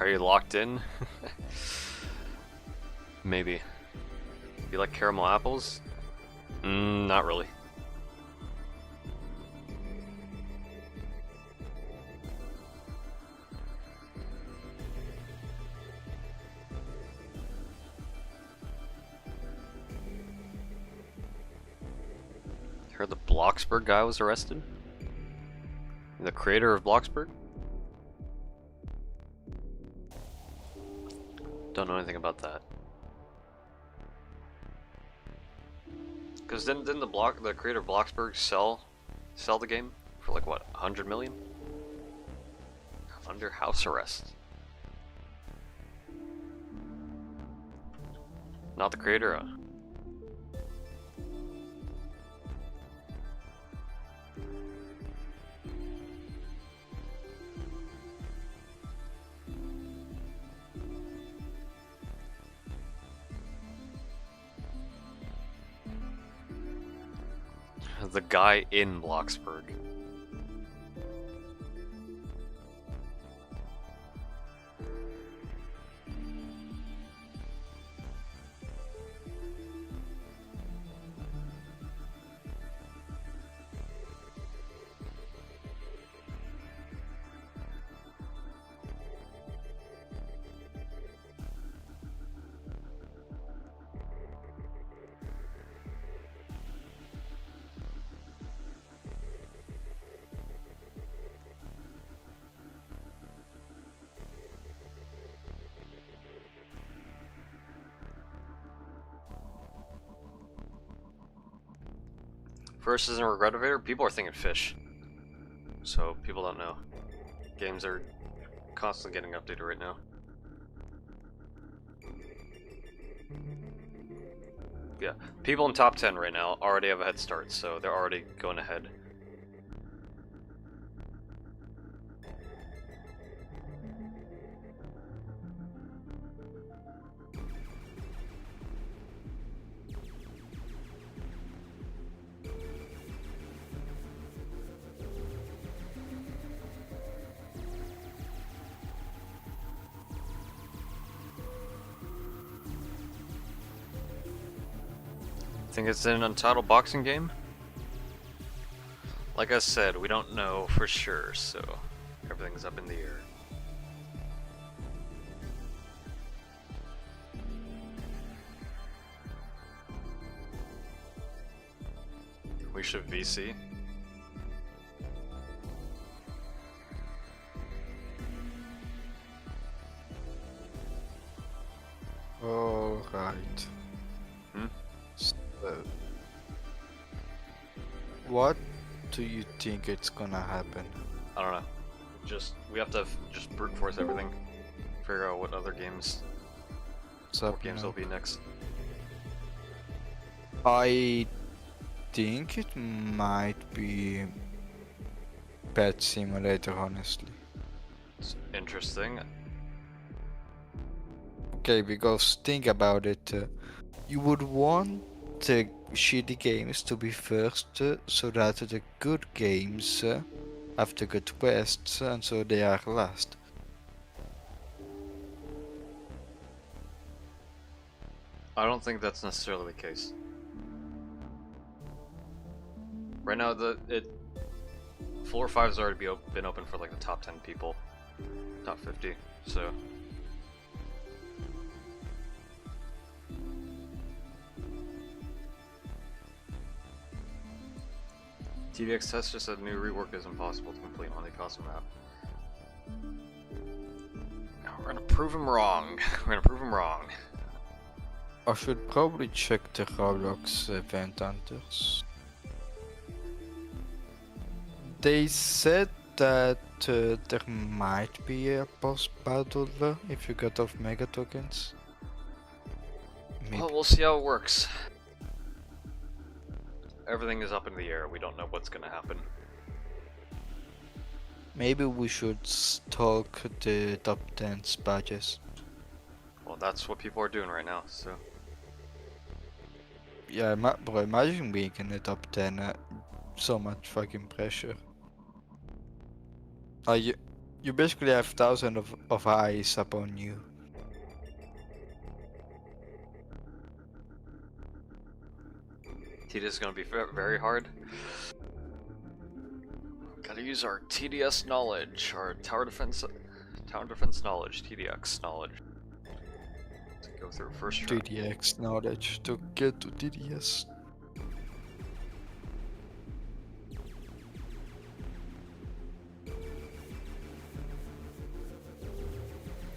Are you locked in? Maybe. You like caramel apples? Not really. Heard the Bloxburg guy was arrested? The creator of Bloxburg? Don't know anything about that. Because didn't the creator of Bloxburg sell the game for like what, 100 million? Under house arrest. Not the creator. The guy in Bloxburg. First isn't Regretavator, people are thinking fish. So people don't know. Games are constantly getting updated right now. Yeah, people in top 10 right now already have a head start, so they're already going ahead. Think it's an untitled boxing game? Like I said, we don't know for sure, so everything's up in the air. We should VC. All right. So, what do you think it's gonna happen? I don't know. We have to just brute force everything. Figure out what other games, what games will be next. I think it might be Pet Simulator, honestly. It's interesting. Okay, because think about it. You would want the shitty games to be first, so that the good games have the good quests, and so they are last. I don't think that's necessarily the case. Right now, floor 5's already been open for like the top 10 people, top 50. So. TVX Test just said new rework is impossible to complete on the custom map. We're gonna prove him wrong. We're gonna prove him wrong. I should probably check the Roblox event hunters. They said that there might be a boss battle if you get off mega tokens. Maybe. Well, we'll see how it works. Everything is up in the air. We don't know what's gonna happen. Maybe we should stalk the top 10 badges. Well, that's what people are doing right now, so. Yeah, bro, imagine being in the top 10. So much fucking pressure. You basically have thousands of eyes upon you. TDS is gonna be very hard. Gotta use our TDS knowledge, our tower defense knowledge, TDX knowledge. To go through first try. TDX knowledge to get to TDS.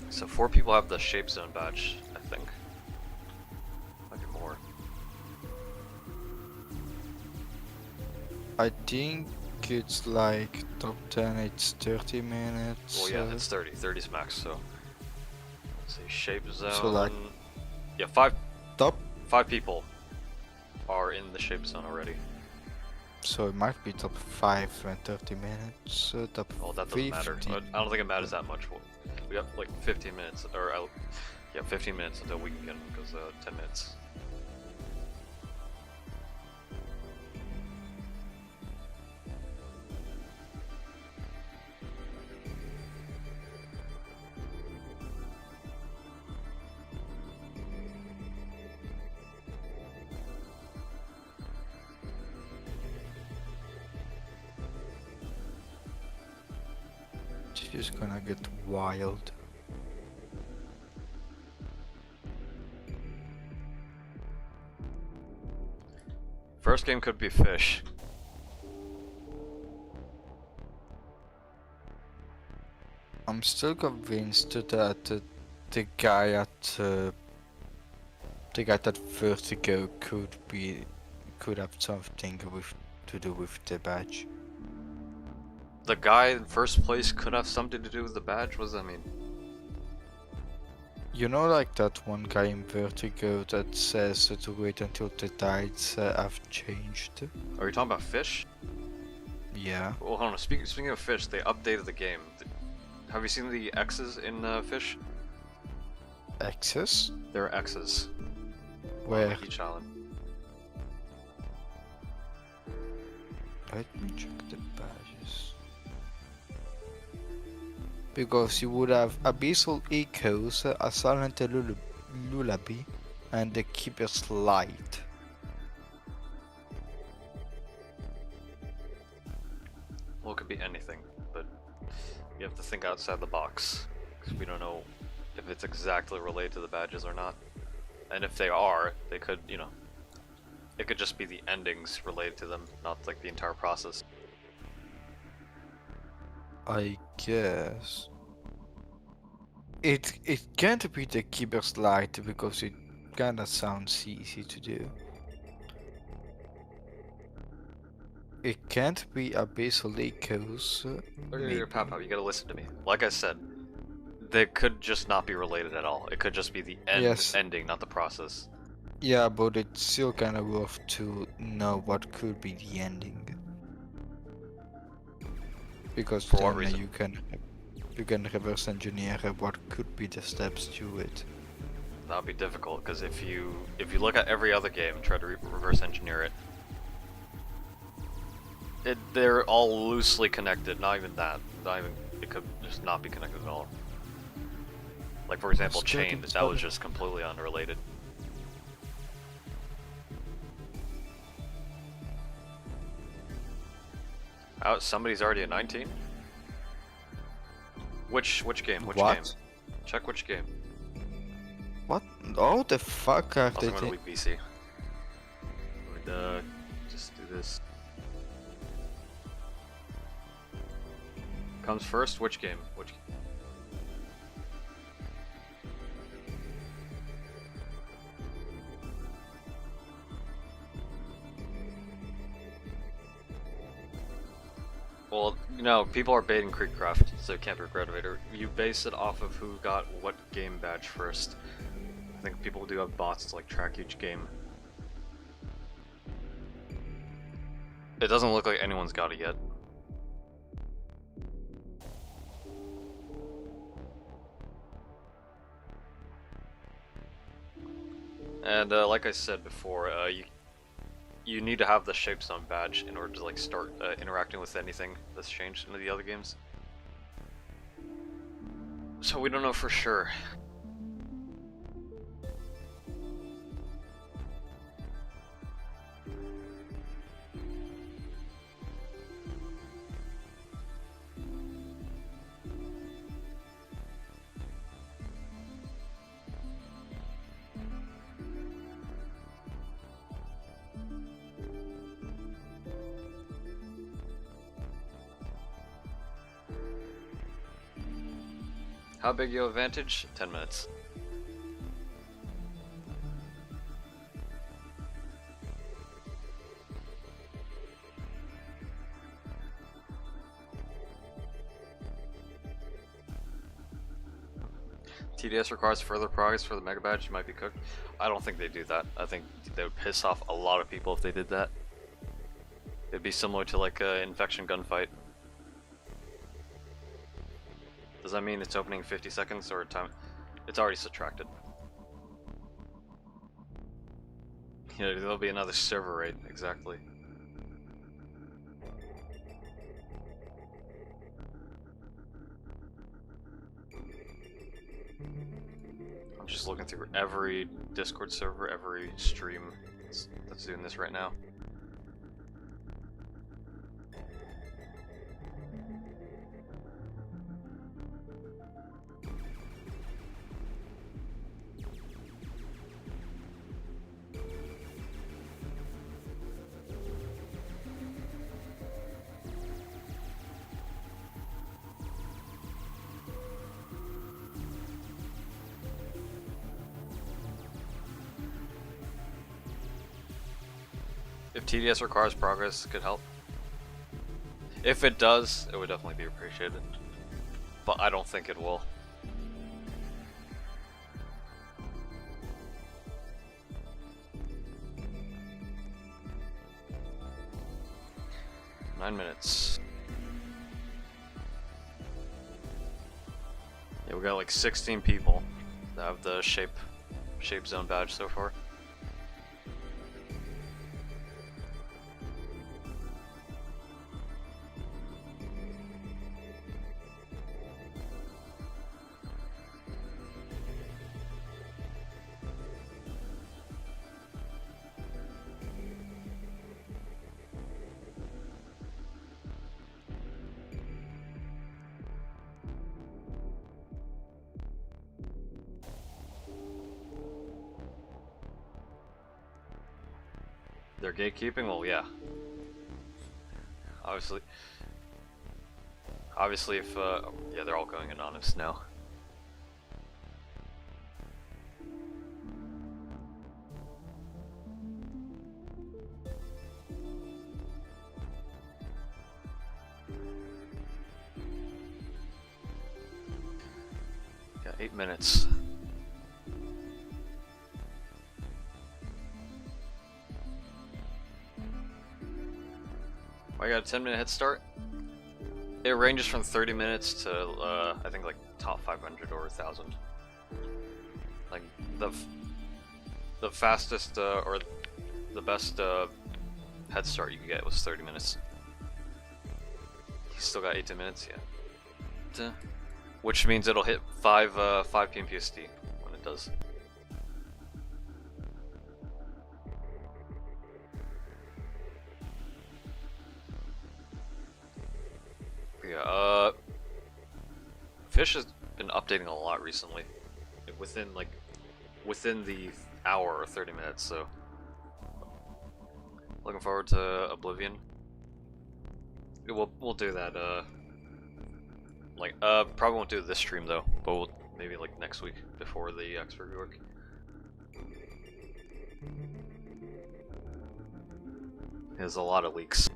So 4 people have the shape zone badge, I think. Might be more. I think it's like top 10, it's 30 minutes. Well, yeah, it's 30. 30's max, so. Let's see, shape zone. So, like, yeah, top. 5 people are in the shape zone already. So it might be top 5 and 30 minutes. Top Well, that doesn't matter. 15. I don't think it matters that much. We have like 15 minutes, or yeah, 15 minutes until we can get them, because 10 minutes. It's just gonna get wild. First game could be fish. I'm still convinced that the guy at Vertigo could have something to do with the badge. The guy in first place could have something to do with the badge. What does that mean? You know, like that one guy in Vertigo that says to wait until the tides have changed? Are you talking about fish? Yeah. Well, hold on. Speaking of fish, they updated the game. Have you seen the X's in fish? Access? There are X's. Where? On each island. Let me check the badges. Because you would have Abyssal Echoes, a Silent Lullaby, and the Keeper's Light. Well, it could be anything, but you have to think outside the box, because we don't know if it's exactly related to the badges or not. And if they are, they could, you know, it could just be the endings related to them, not like the entire process. I guess. It can't be the Keeper's Light because it kinda sounds easy to do. It can't be Abyssal Echoes. Maybe. Pop, you gotta listen to me. Like I said, they could just not be related at all. It could just be the ending, not the process. Yeah, but it's still kinda worth to know what could be the ending. Because For then what reason? you can reverse engineer what could be the steps to it. That would be difficult, because if you look at every other game and try to reverse engineer it, they're all loosely connected. Not even that. It could just not be connected at all. Like for example, Chained. That was just completely unrelated. Oh, somebody's already at 19. Which game? Which What? game? Check which game. What? Oh, the fuck are Also, they? I'm gonna leave BC. Just do this. Comes first. Which game? Which game? Well, you know, people are baiting Creekcraft, so it can't be Regretavator. You base it off of who got what game badge first. I think people do have bots to like track each game. It doesn't look like anyone's got it yet. And like I said before, you need to have the Shape Zone badge in order to like start interacting with anything that's changed into the other games. So we don't know for sure. How big your advantage? 10 minutes. TDS requires further progress for the Mega Badge, you might be cooked. I don't think they do that. I think they would piss off a lot of people if they did that. It'd be similar to like an infection gunfight. Does that mean it's opening 50 seconds or time? It's already subtracted. Yeah, there'll be another server raid, exactly. I'm just looking through every Discord server, every stream that's doing this right now. If TDS requires progress, it could help. If it does, it would definitely be appreciated. But I don't think it will. Nine minutes. Yeah, we got like 16 people that have the shape zone badge so far. They're gatekeeping? Well, yeah. Obviously if, yeah, they're all going anonymous now. Got 8 minutes. I got a 10-minute head start. It ranges from 30 minutes to I think like top 500 or 1,000. Like the fastest or the best head start you could get was 30 minutes. You still got 18 minutes, yeah. Which means it'll hit 5 p.m. PST when it does. Yeah, Fish has been updating a lot recently. Within the hour or 30 minutes, so looking forward to Oblivion. We'll do that probably won't do this stream though, but we'll maybe like next week before the expert rework. There's a lot of leaks.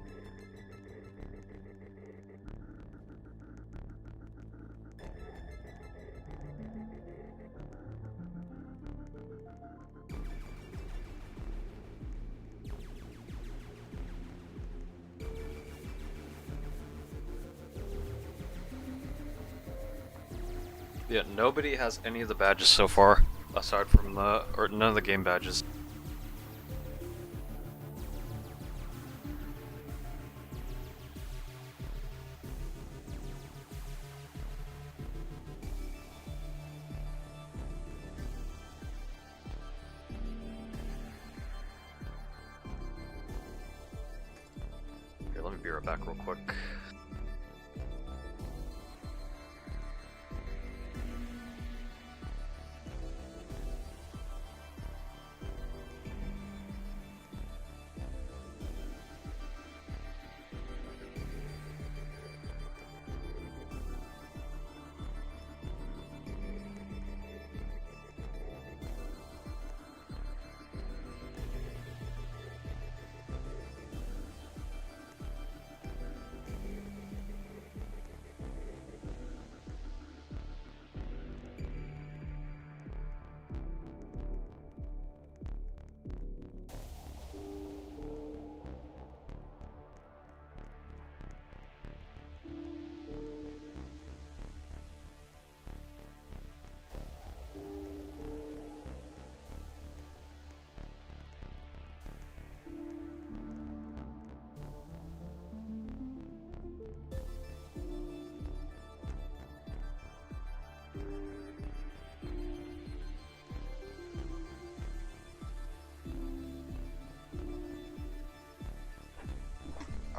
Yeah, nobody has any of the badges so far, aside from none of the game badges. right back real quick.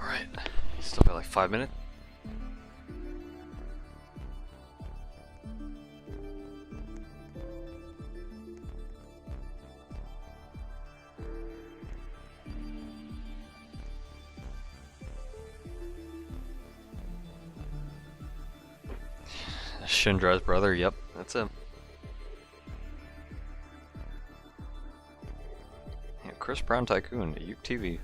Alright, still got like 5 minutes. Shindra's brother, yep, that's him. Yeah, Chris Brown Tycoon, Uke TV.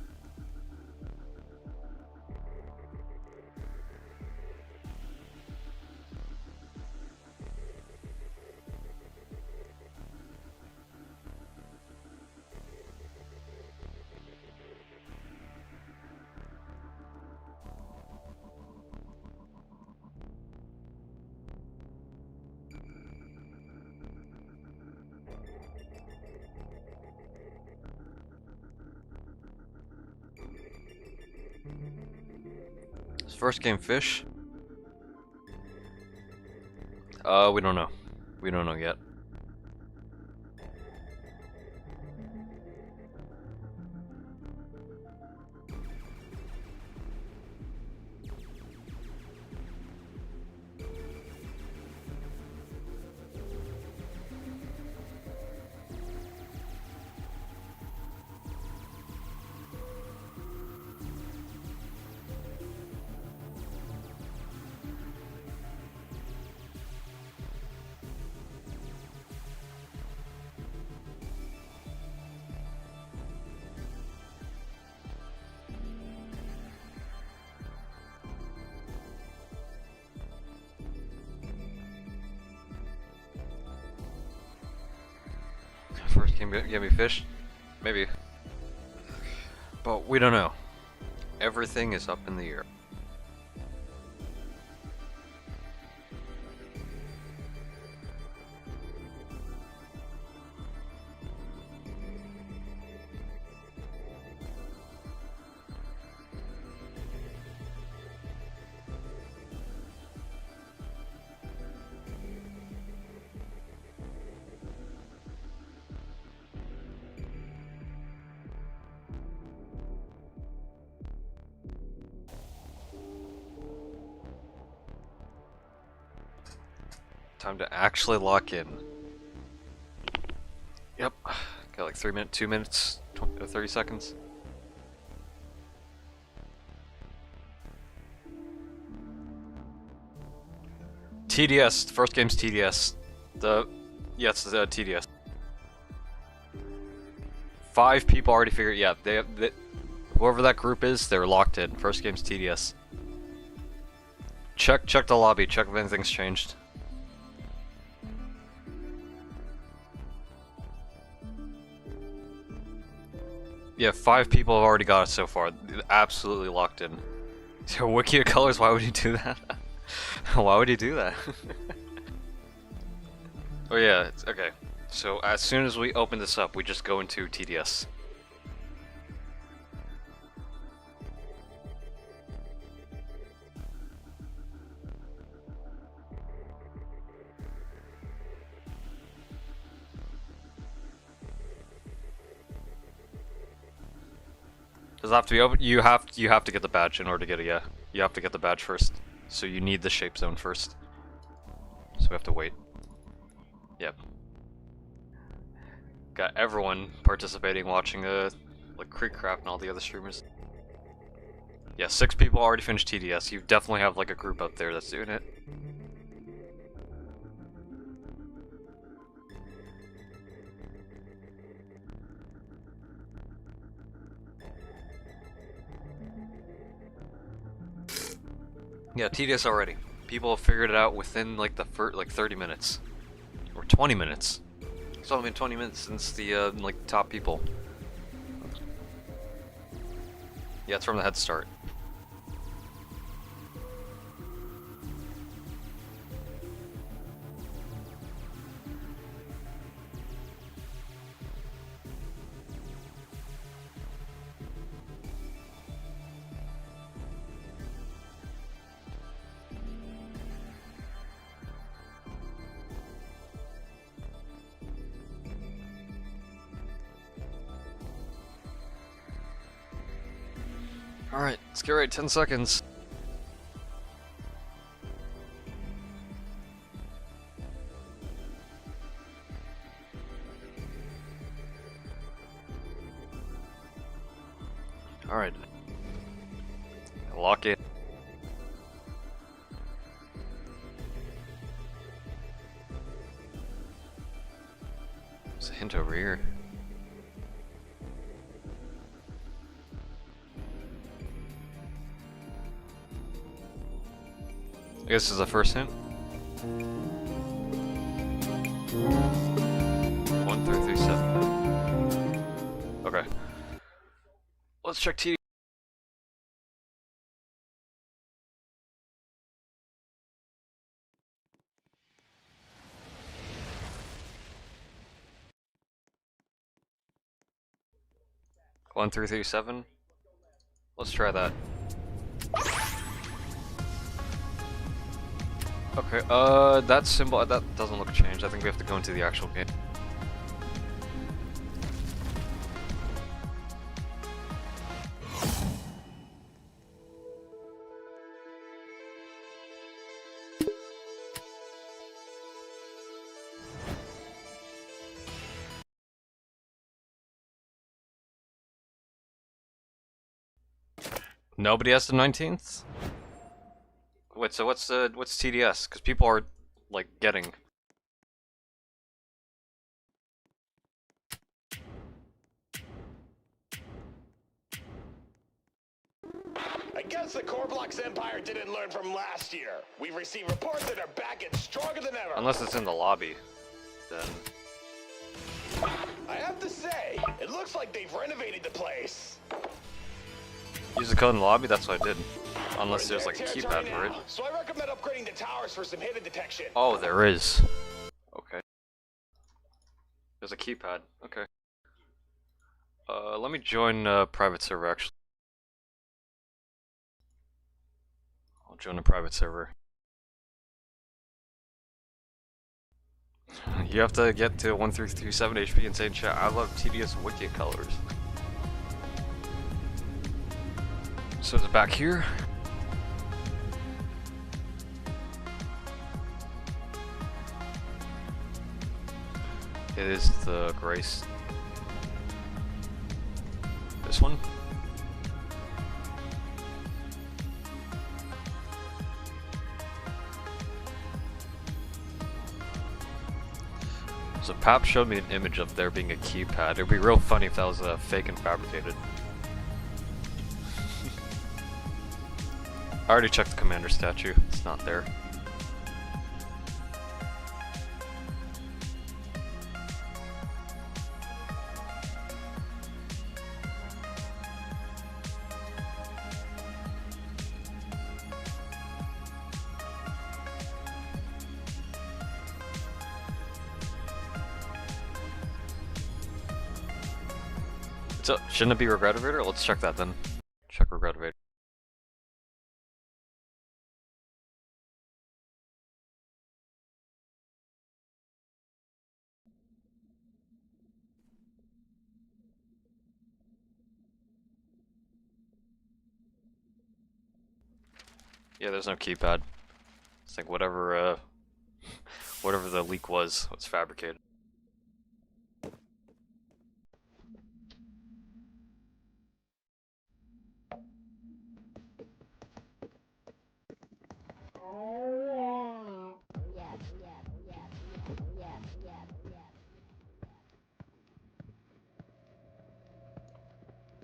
His first game fish? We don't know. We don't know yet. First game get me fish? Maybe. But we don't know. Everything is up in the air. Time to actually lock in. Yep. Got like 3 minutes, 2 minutes, 30 seconds. TDS. The first game's TDS. Yeah, it's the TDS. 5 people already figured. Yeah, they whoever that group is, they're locked in. First game's TDS. Check the lobby. Check if anything's changed. Yeah, 5 people have already got it so far. Absolutely locked in. So Wiki of Colors, why would you do that? Why would you do that? Oh yeah, it's, okay. So as soon as we open this up, we just go into TDS. Does it have to be open? You have to get the badge in order to get it. Yeah, you have to get the badge first. So you need the shape zone first. So we have to wait. Yep. Got everyone participating, watching like Creekcraft and all the other streamers. Yeah, 6 people already finished TDS. You definitely have like a group out there that's doing it. Yeah, TDS already. People have figured it out within like the first like 30 minutes or 20 minutes. It's only been 20 minutes since the like top people. Yeah, it's from the head start. Alright, let's get right, 10 seconds. Alright. Lock in. There's a hint over here. I guess this is the first hint. 1337. Okay. Let's check T. One 337. Let's try that. Okay, that symbol, that doesn't look changed. I think we have to go into the actual game. Nobody has the 19th? Wait, so what's TDS? Because people are, like, getting... I guess the Corblox Empire didn't learn from last year. We've received reports that are back and stronger than ever. Unless it's in the lobby, then... I have to say, it looks like they've renovated the place. Use the code in the lobby? That's what I did. Unless We're in there's, like, a their keypad territory for it. now, so I recommend upgrading the towers for some hidden detection. Oh, there is. Okay. There's a keypad. Okay. Let me join private server, actually. I'll join a private server. You have to get to 1337 HP and say in chat, I love TDS Wicked colors. So is it back here? It is the Grace. This one? So Pap showed me an image of there being a keypad. It'd be real funny if that was fake and fabricated. I already checked the commander statue. It's not there. So, shouldn't it be Regretavator? Let's check that then. Check Regretavator. Yeah, there's no keypad. It's like whatever whatever the leak was fabricated.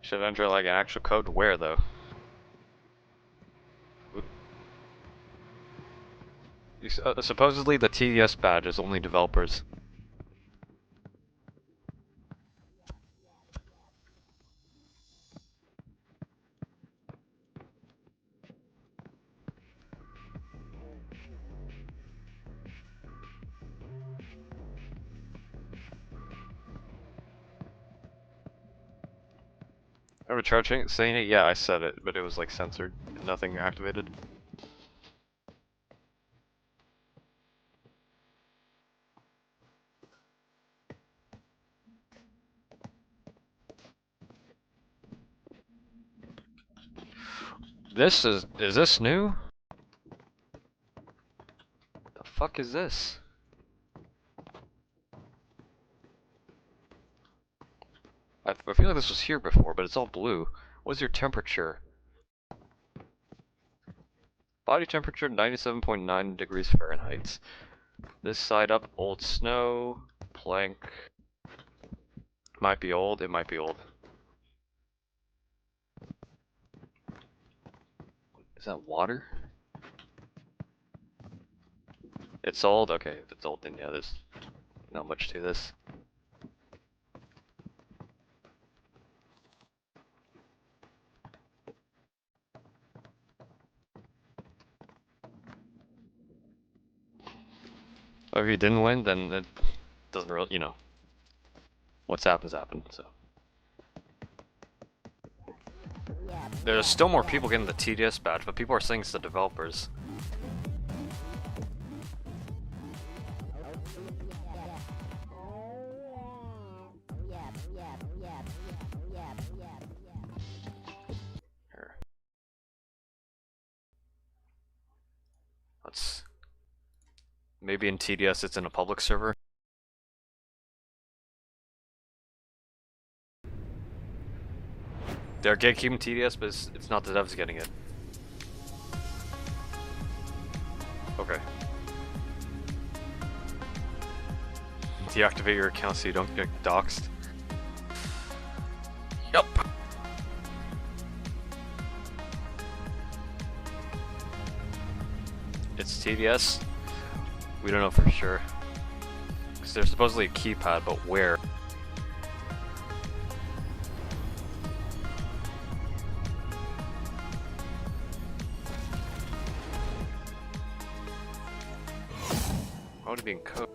Should enter like an actual code. Where though? Supposedly the TDS badge is only developers. Ever charging saying it? Yeah, I said it, but it was like censored. Nothing activated. Is this new? The fuck is this? I feel like this was here before, but it's all blue. What's your temperature? Body temperature 97.9 degrees Fahrenheit. This side up, old snow, plank. Might be old, it might be old. Is that water? It's old? Okay, if it's old then yeah, there's not much to this. Or if you didn't win, then it doesn't really, you know. What's happened, so. There's still more people getting the TDS badge, but people are saying it's the developers. Here. Let's... Maybe in TDS it's in a public server. They're gatekeeping TDS, but it's not the devs getting it. Okay. Deactivate your account so you don't get doxxed. Yup. It's TDS? We don't know for sure. Because there's supposedly a keypad, but where? Why would it be in code?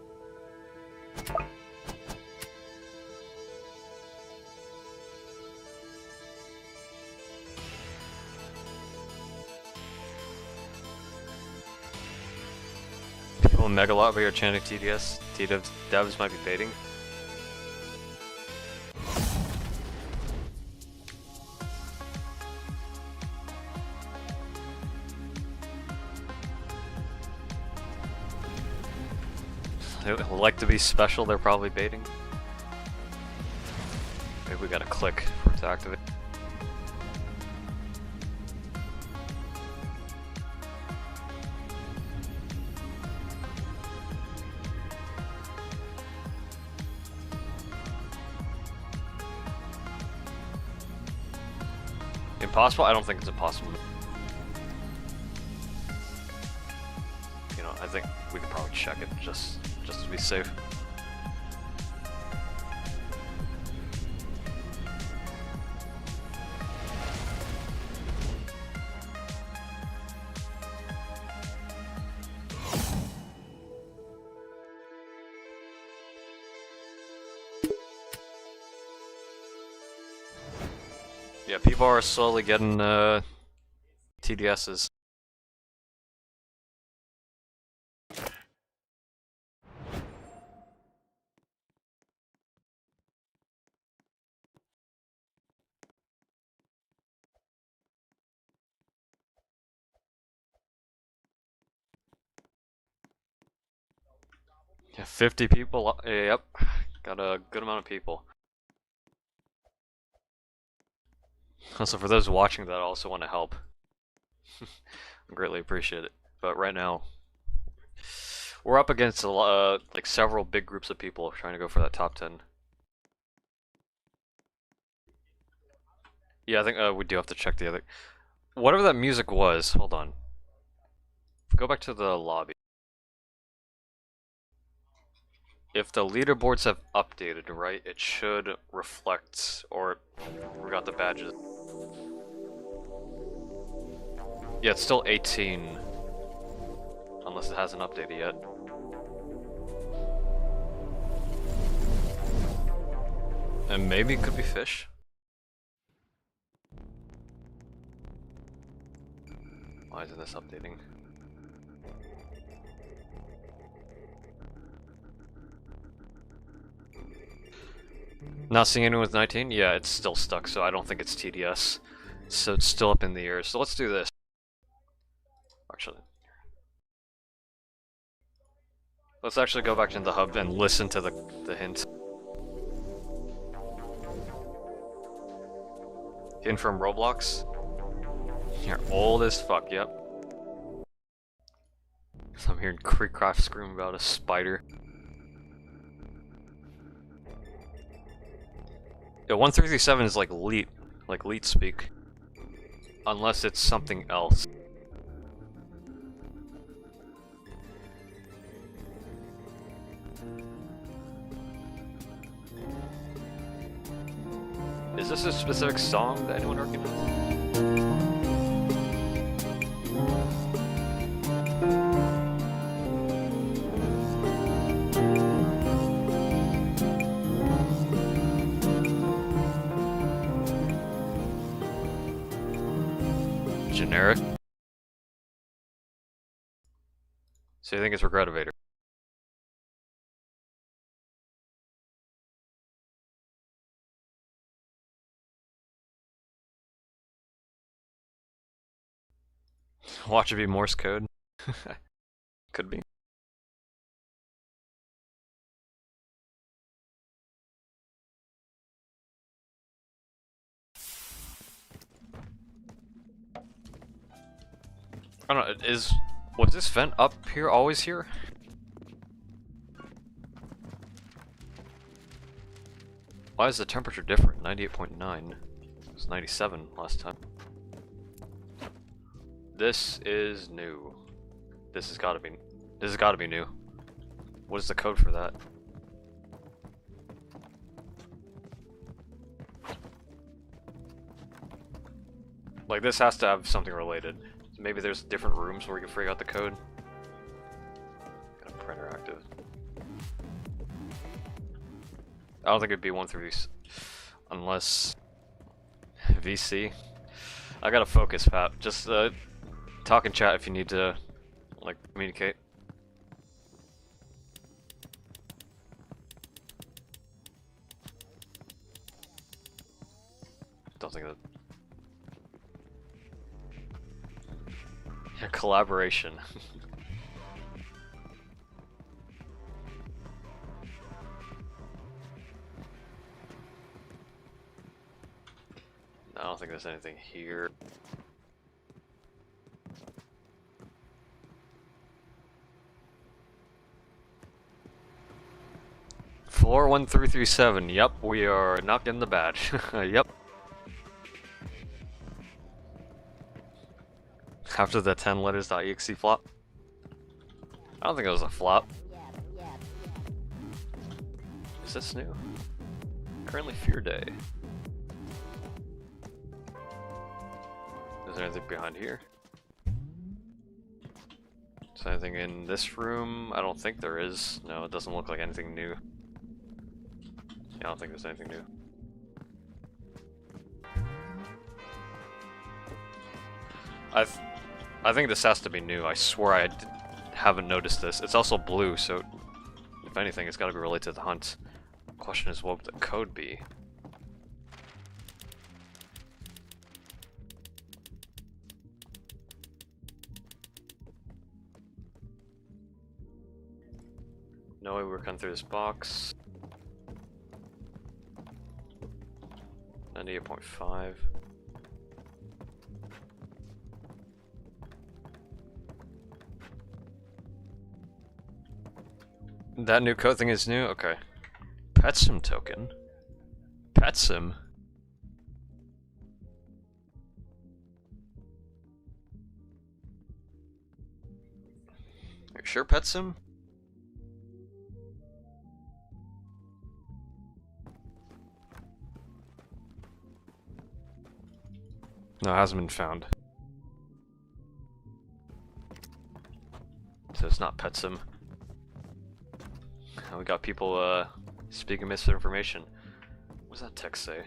People in Megalot are chanting TDS. Devs might be baiting. They like to be special, they're probably baiting. Maybe we gotta click for it to activate. Impossible? I don't think it's impossible. You know, I think we could probably check it just to be safe. Yeah, people are slowly getting TDSs. Yeah, 50 people. Yep, got a good amount of people. Also, for those watching that also want to help, I greatly appreciate it. But right now, we're up against a lot, like several big groups of people trying to go for that top 10. Yeah, I think we do have to check the other. Whatever that music was, hold on. Go back to the lobby. If the leaderboards have updated, right, it should reflect, or we got the badges. Yeah, it's still 18. Unless it hasn't updated yet. And maybe it could be fish. Why isn't this updating? Not seeing anyone with 19? Yeah, it's still stuck, so I don't think it's TDS. So it's still up in the air. So let's do this. Actually. Let's actually go back to the hub and listen to the hint. Hint from Roblox? You're old as fuck, yep. So I'm hearing Creekcraft scream about a spider. Yeah, 1337 is like leet speak. Unless it's something else. Is this a specific song that anyone recognizes? Generic? So you think it's Regretavator? Watch it be Morse code? Could be. I don't know, was this vent up here always here? Why is the temperature different? 98.9. It was 97 last time. This is new. This has gotta be new. What is the code for that? Like, this has to have something related. Maybe there's different rooms where you can figure out the code. Got a printer active. I don't think it'd be one through these, unless VC. I gotta focus, Pat. Just talk in chat if you need to, like, communicate. Don't think that. Yeah, collaboration. I don't think there's anything here. Floor 1337. Yep, we are not getting the badge. Yep. After the TenLetters.exe flop. I don't think it was a flop. Is this new? Currently Fear Day. Is there anything behind here? Is there anything in this room? I don't think there is. No, it doesn't look like anything new. Yeah, I don't think there's anything new. I think this has to be new. I swear I haven't noticed this. It's also blue, so if anything, it's got to be related to the hunt. Question is, what would the code be? No way we're coming through this box. 98.5. That new code thing is new? Okay. PetSim token? PetSim? Are you sure PetSim? No, it hasn't been found. So it's not PetSim. We got people speaking misinformation. What does that text say?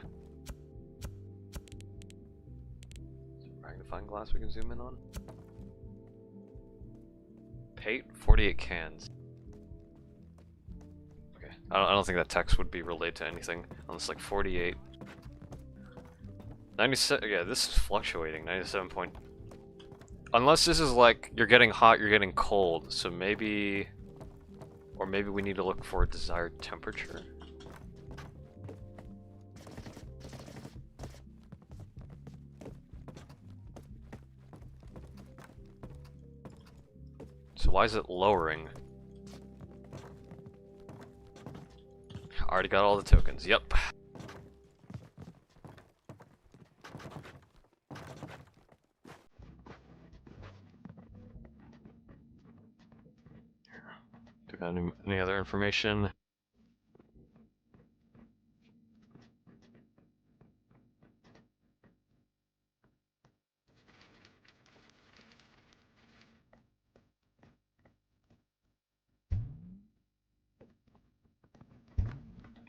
Magnifying glass we can zoom in on? Pate 48 cans. Okay, I don't think that text would be relayed to anything unless like 48. 97. Yeah, this is fluctuating. 97 point. Unless this is like you're getting hot, you're getting cold. So maybe, or maybe we need to look for a desired temperature. So why is it lowering? Already got all the tokens. Yep. Do we got any other information?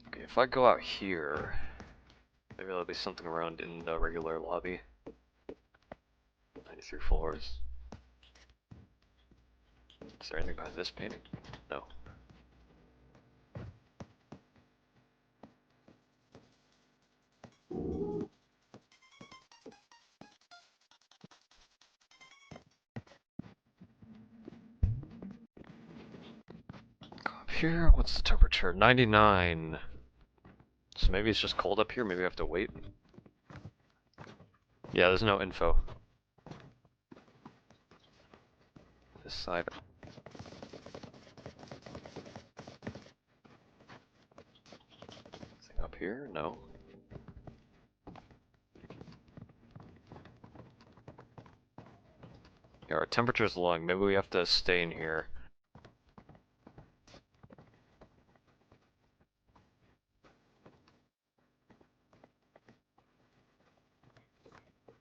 Okay, if I go out here, maybe there'll be something around in the regular lobby. 93 floors. Is there anything behind this painting? No. Go up here. What's the temperature? 99. So maybe it's just cold up here. Maybe I have to wait. Yeah, there's no info. This side. Anything up here? No. Yeah, our temperature's low. Maybe we have to stay in here.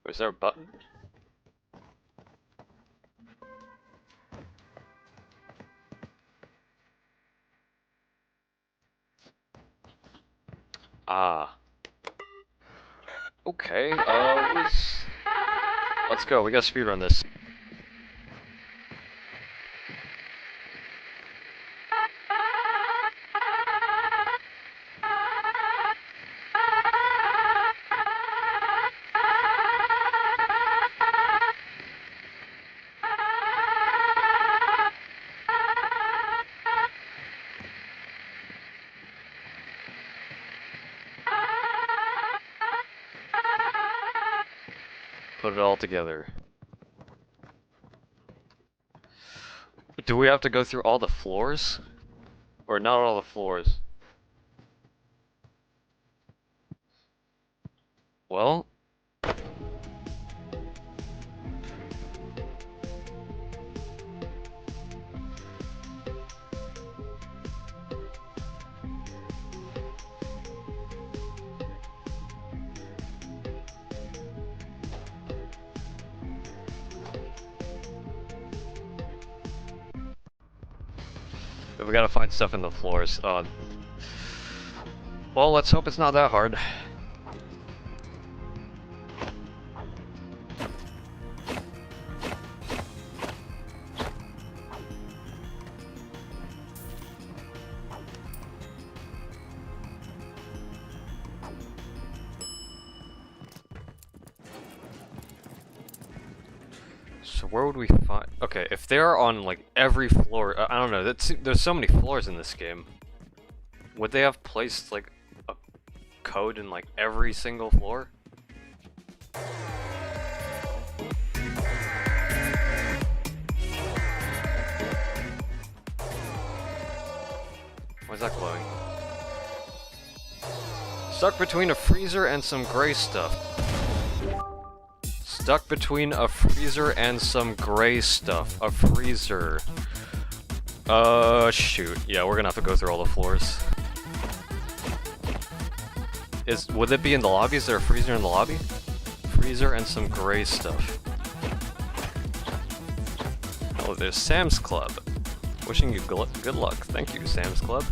Is there a button? Ah. Okay, let's go. We gotta speedrun this. Put it all together. Do we have to go through all the floors? Or not all the floors? Well... we gotta find stuff in the floors. Well, let's hope it's not that hard. So where would we find? Okay, if they're on like every floor, I don't know. There's so many floors in this game. Would they have placed like a code in like every single floor? Why is that glowing? Stuck between a freezer and some gray stuff. Stuck between a freezer and some gray stuff. A freezer. Shoot. Yeah, we're gonna have to go through all the floors. Would it be in the lobby? Is there a freezer in the lobby? Freezer and some gray stuff. Oh, there's Sam's Club. Wishing you good luck. Thank you, Sam's Club.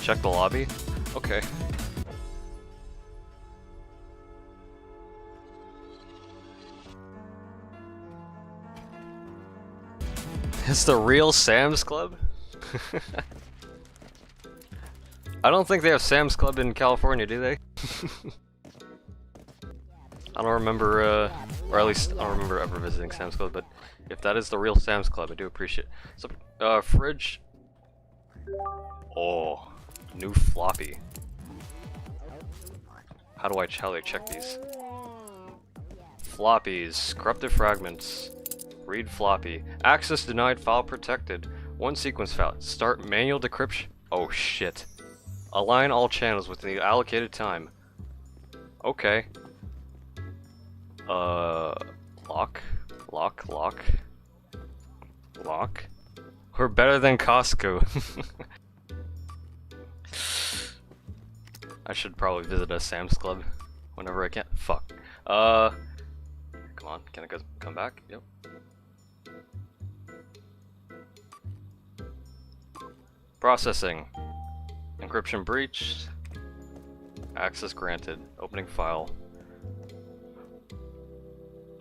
Check the lobby? Okay. It's the real Sam's Club? I don't think they have Sam's Club in California, do they? I don't remember, or at least I don't remember ever visiting Sam's Club, but if that is the real Sam's Club, I do appreciate it. So, fridge. Oh, new floppy. How do I check these? Floppies, corrupted fragments. Read floppy. Access denied, file protected. One sequence file. Start manual decryption. Oh shit. Align all channels within the allocated time. Okay. Lock. We're better than Costco. I should probably visit a Sam's Club whenever I can. Fuck. Come on, can I come back? Yep. Processing. Encryption breached. Access granted. Opening file.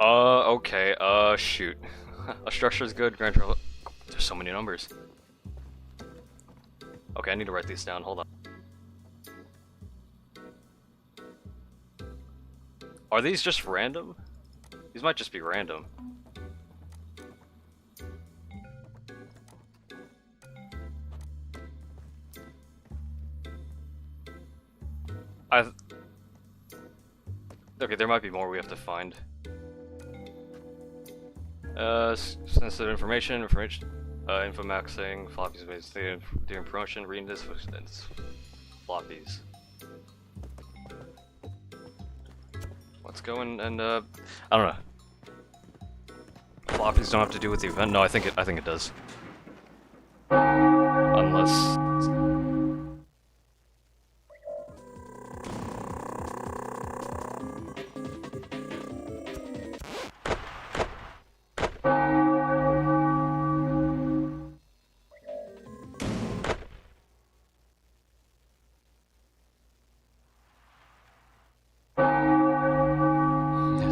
Okay, shoot. A structure is good, Grand Travel. There's so many numbers. Okay, I need to write these down, hold on. Are these just random? These might just be random. Okay, there might be more we have to find. Sensitive information, info maxing, floppies based doing promotion, reading this, floppies. Let's go and I don't know. Floppies don't have to do with the event. No, I think it does. Unless.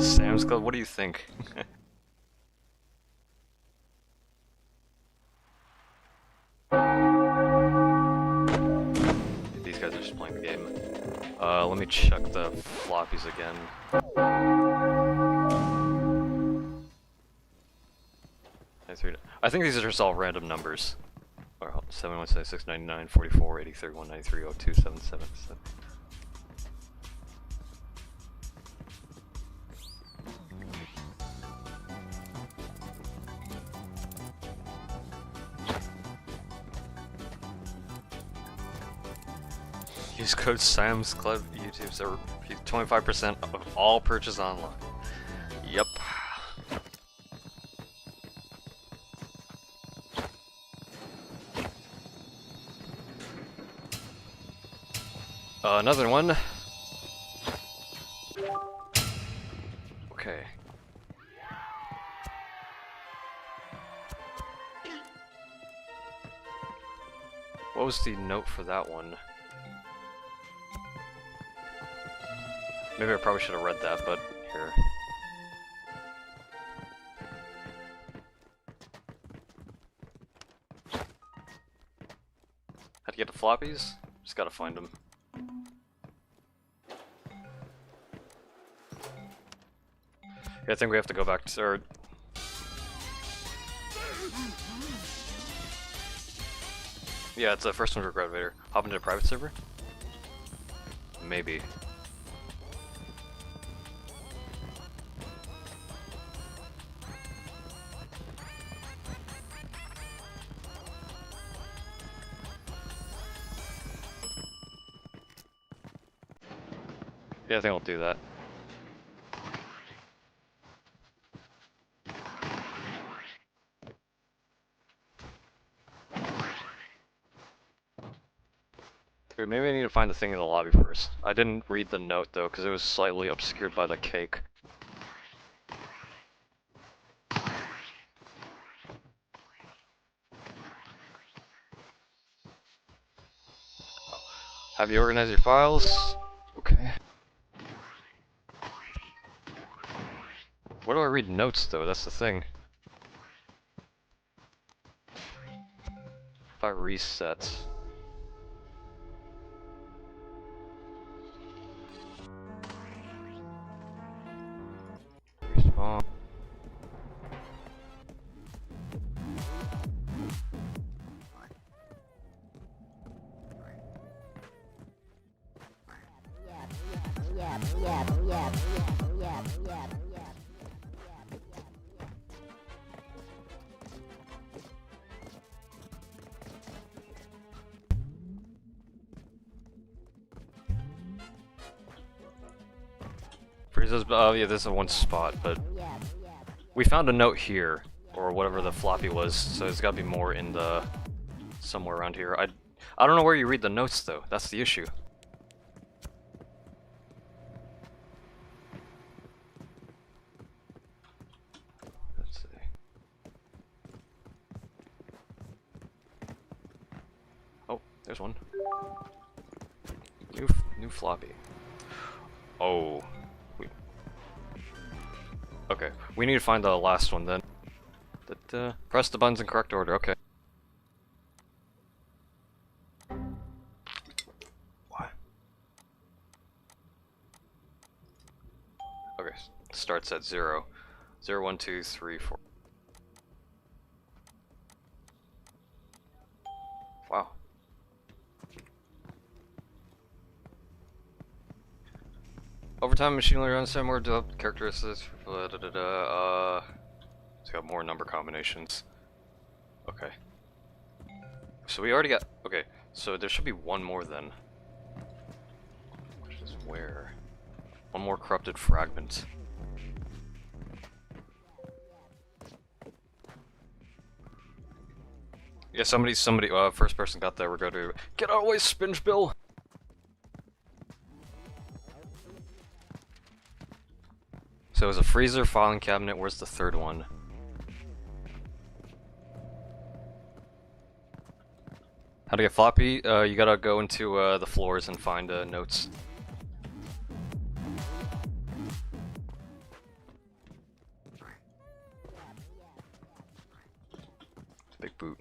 Sam's Club, what do you think? These guys are just playing the game. Let me check the floppies again. I think these are just all random numbers. 7176 699 44 83 193 02 77. Use code Sam's Club YouTube so 25% of all purchase online. Yep. Another one. Okay. What was the note for that one? Maybe I probably should have read that, but here. How to get the floppies? Just gotta find them. Yeah, I think we have to go back to... Or... Yeah, it's the first one's Regretavator. Hop into a private server? Maybe. Yeah, I think I'll do that. Dude, maybe I need to find the thing in the lobby first. I didn't read the note though, because it was slightly obscured by the cake. Have you organized your files? Okay. Where do I read notes though? That's the thing. If I reset. Respawn. Freezes, yeah, this is one spot, but we found a note here, or whatever the floppy was, so there's gotta be more in the... somewhere around here. I don't know where you read the notes though, that's the issue. Let's see. Oh, there's one. New floppy. Oh. Okay, we need to find the last one then. Press the buttons in correct order, okay. Why? Okay, starts at 0. 0, 1, 2, 3, 4. Wow. Over time, machine learning understand more developed characteristics. It's got more number combinations. Okay. So we already got. Okay, so there should be one more then. Which is where? One more corrupted fragment. Yeah, somebody, first person got there. We're going to get out of the way, Spinge Bill. So it was a freezer, filing cabinet. Where's the third one? How to get floppy? You gotta go into the floors and find notes. It's a big boot.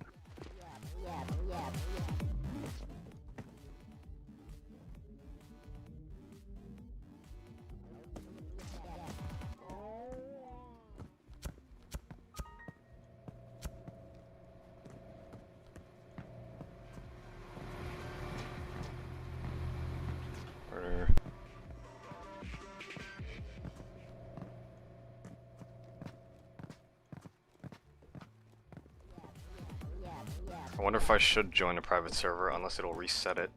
I wonder if I should join a private server, unless it'll reset it.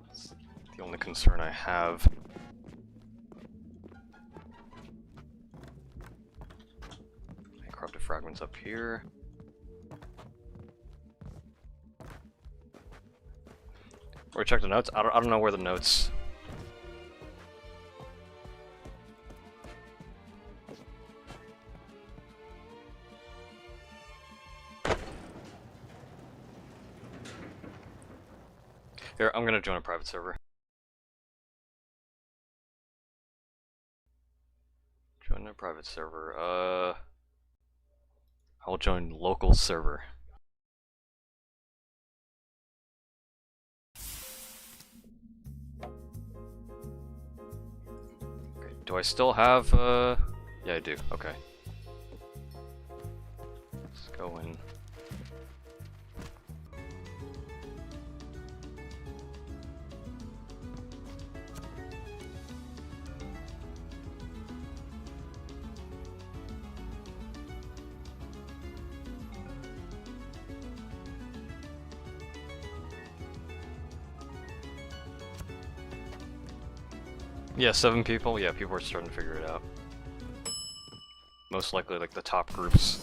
That's the only concern I have. Corrupted fragments up here. Or check the notes. I don't know where the notes. Here, I'm gonna join a private server. Join a private server. I'll join local server. Okay, do I still have Yeah, I do. Okay. Let's go in. Yeah, 7 people. Yeah, people are starting to figure it out. Most likely, like the top groups.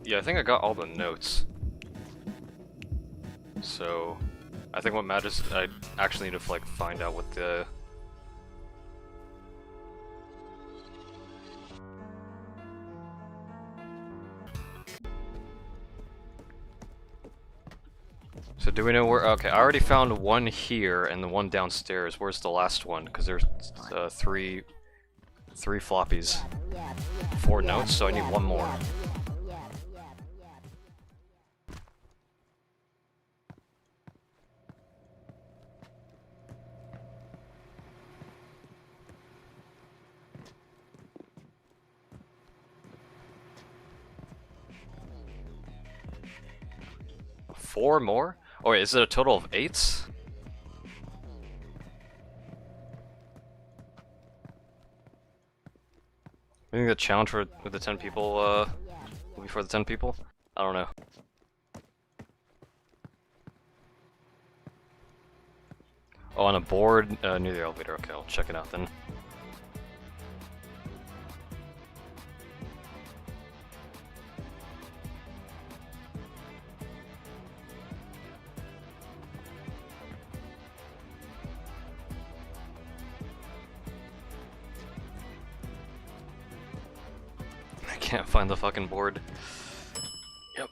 Yeah, I think I got all the notes. So, I think what matters is I actually need to like find out what the... So do we know where... Okay, I already found one here and the one downstairs. Where's the last one? Because there's three floppies. 4 notes, so I need one more. Four more? Oh wait, is it a total of 8? I think the challenge with the 10 people, will be for the 10 people? I don't know. Oh, on a board near the elevator. Okay, I'll check it out then. I can't find the fucking board. Yep.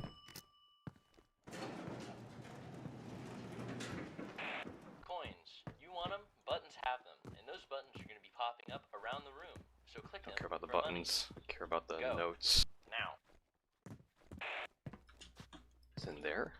Coins. You want them? Buttons have them. And those buttons are going to be popping up around the room. So click them. Don't care about the for money. buttons. Care about the Go. notes. Now. It's in there.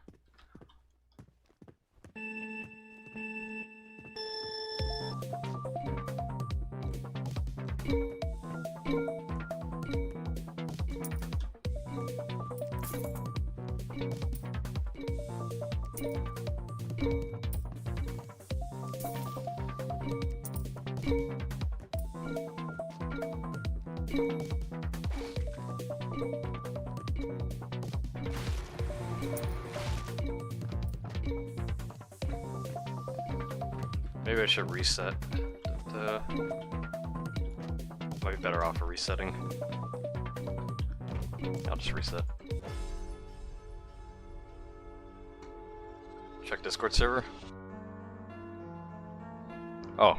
Maybe I should reset. Might be better off for resetting. I'll just reset. Check Discord server. Oh.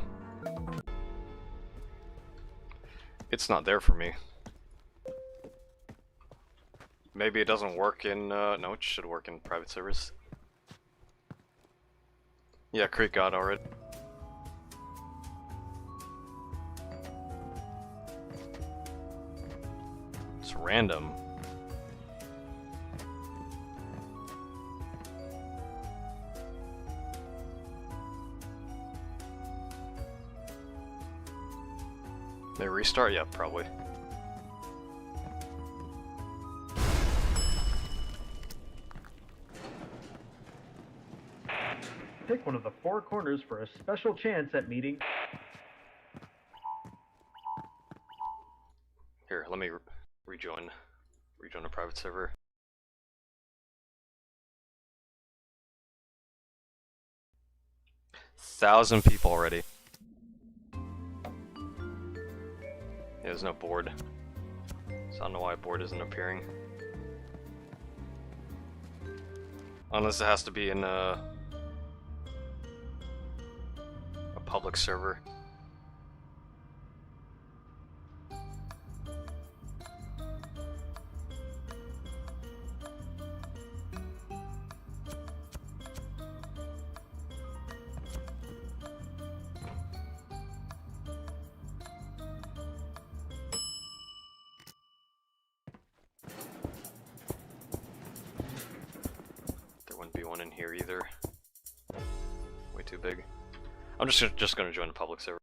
It's not there for me. Maybe it doesn't work in, no, it should work in private servers. Yeah, Creek got already. It's random. They restart? Yeah, probably. Pick one of the 4 corners for a special chance at meeting. Here, let me rejoin a private server. Thousand people already. Yeah, there's no board. So I don't know why a board isn't appearing. Unless it has to be in a public server. one in here either. Way too big. I'm just gonna join the public server.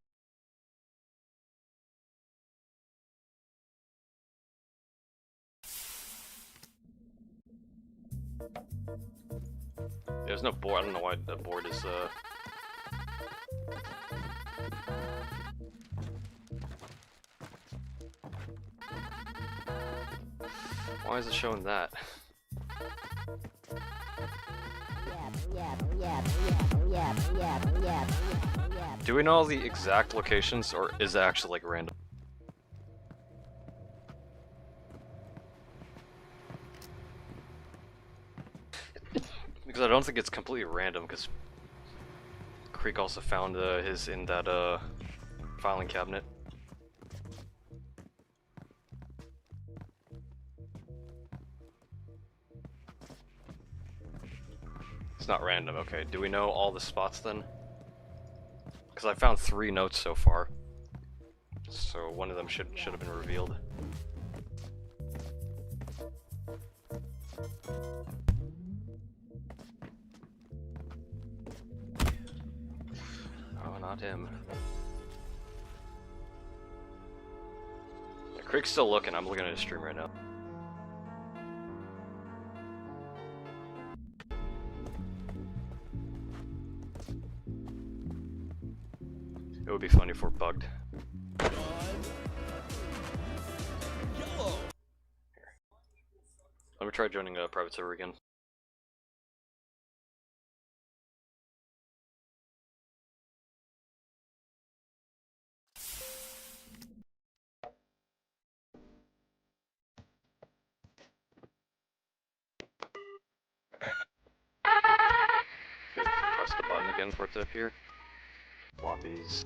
There's no board. I don't know why the board is Why is it showing that? Do we know all the exact locations, or is it actually like random? Because I don't think it's completely random, because Creek also found his in that filing cabinet. It's not random, okay. Do we know all the spots then? Because I found 3 notes so far. So one of them should have been revealed. Oh, not him. Yeah, Creek's still looking. I'm looking at his stream right now. It would be funny if we're bugged. Here. Let me try joining a private server again. Okay, press the button again for it to appear. Floppies.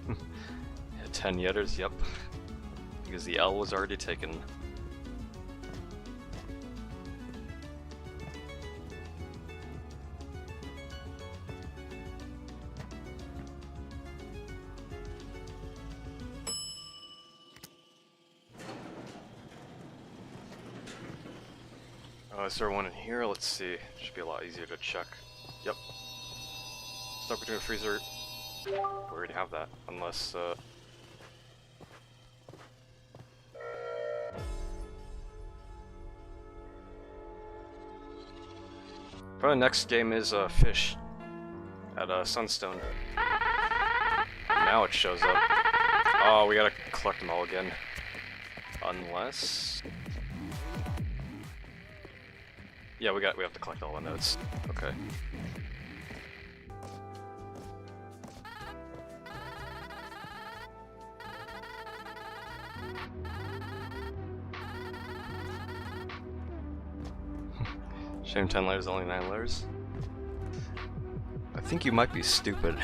Yeah, TenLetters, yep. Because the L was already taken. Is there one in here? Let's see. Should be a lot easier to check. Yep. Stuck between a freezer. We already have that. Unless, Probably the next game is, Fish. At, Sunstone. Now it shows up. Oh, we gotta collect them all again. Unless... Yeah, we have to collect all the notes. Okay. Shame 10 letters, only 9 letters. I think you might be stupid.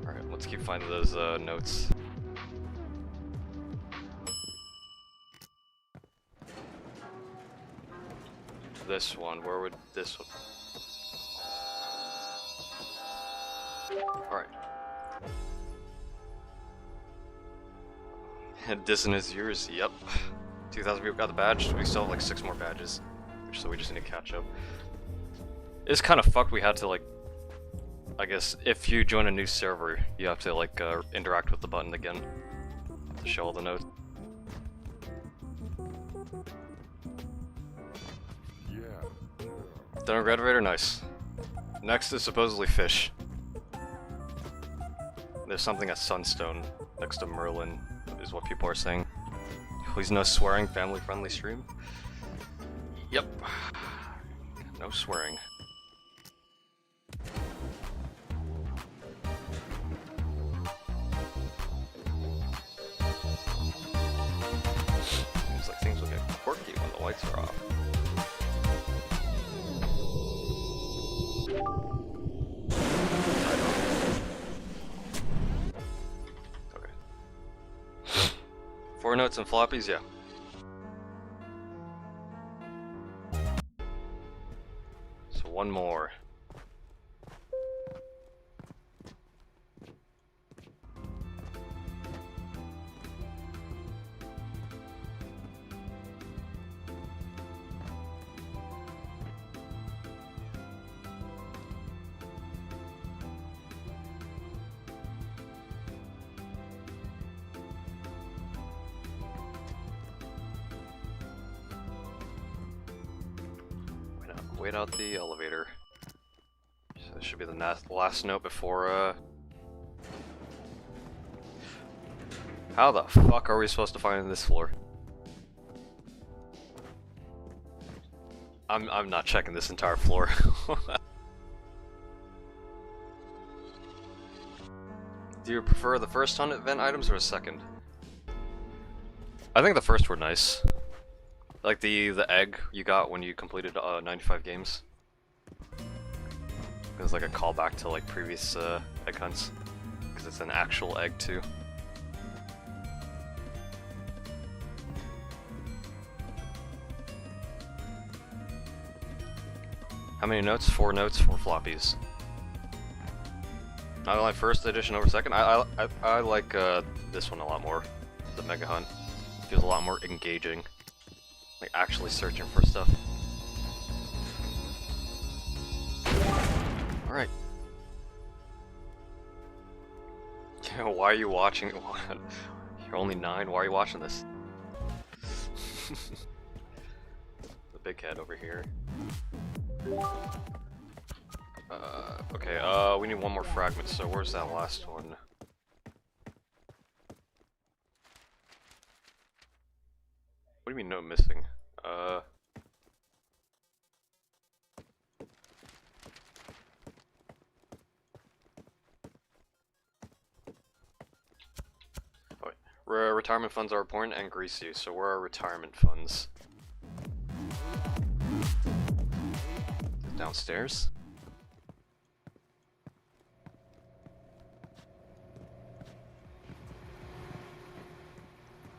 Alright, let's keep finding those notes. This one, where would this one? Alright. Disney is yours, yep. 2,000 people got the badge, we still have like 6 more badges. So we just need to catch up. It's kind of fucked, we had to like... I guess if you join a new server, you have to like interact with the button again to show all the notes. Done Regretavator, nice. Next is supposedly Fish. There's something at Sunstone next to Merlin, is what people are saying. Please no swearing, family friendly stream. Yep. No swearing. Seems like things will get quirky when the lights are off. Okay. 4 notes and floppies, yeah. So one more. wait out the elevator. So this should be the last note before, How the fuck are we supposed to find this floor? I'm not checking this entire floor. Do you prefer the first 100 event items or the second? I think the first were nice. Like the egg you got when you completed 95 games. It was like a callback to like previous egg hunts. Because it's an actual egg too. How many notes? 4 notes, 4 floppies. I like first edition over second. I like this one a lot more. The Mega Hunt feels a lot more engaging. Like actually searching for stuff. All right. Why are you watching? You're only 9. Why are you watching this? The big head over here. Okay, we need one more fragment, so where's that last one? What do you mean no missing? Oh, wait. Retirement funds are important and greasy, so where are retirement funds? Downstairs?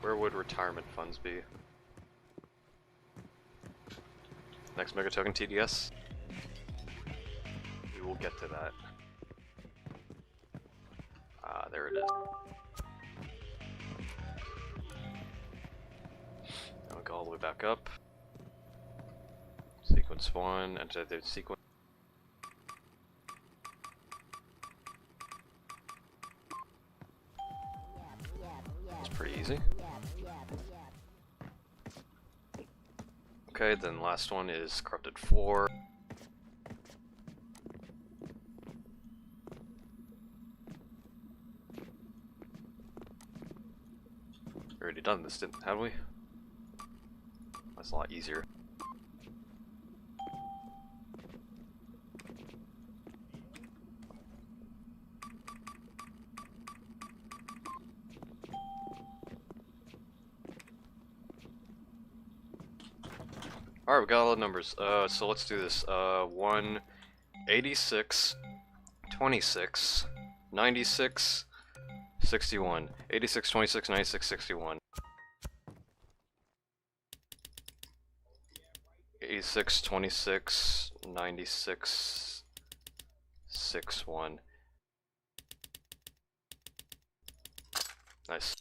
Where would retirement funds be? Next Mega Token TDS? We will get to that. Ah, there it is. I'll go all the way back up. Sequence 1, enter the sequence. It's pretty easy. Okay, then last one is Corrupted 4. We already done this, didn't have we? That's a lot easier. Alright, we got all the numbers. So let's do this. 1, 86, 26, 96, 61. 86, 26, 96, 61. 86, 26, 96, 61. Nice.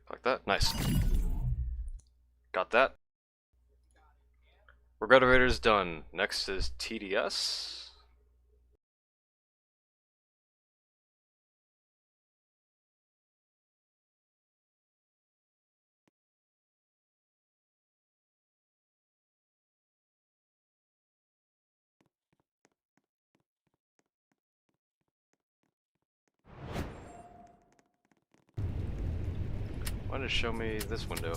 Like that. Nice. Got that. Regretavator's done. Next is TDS. Why did it show me this window?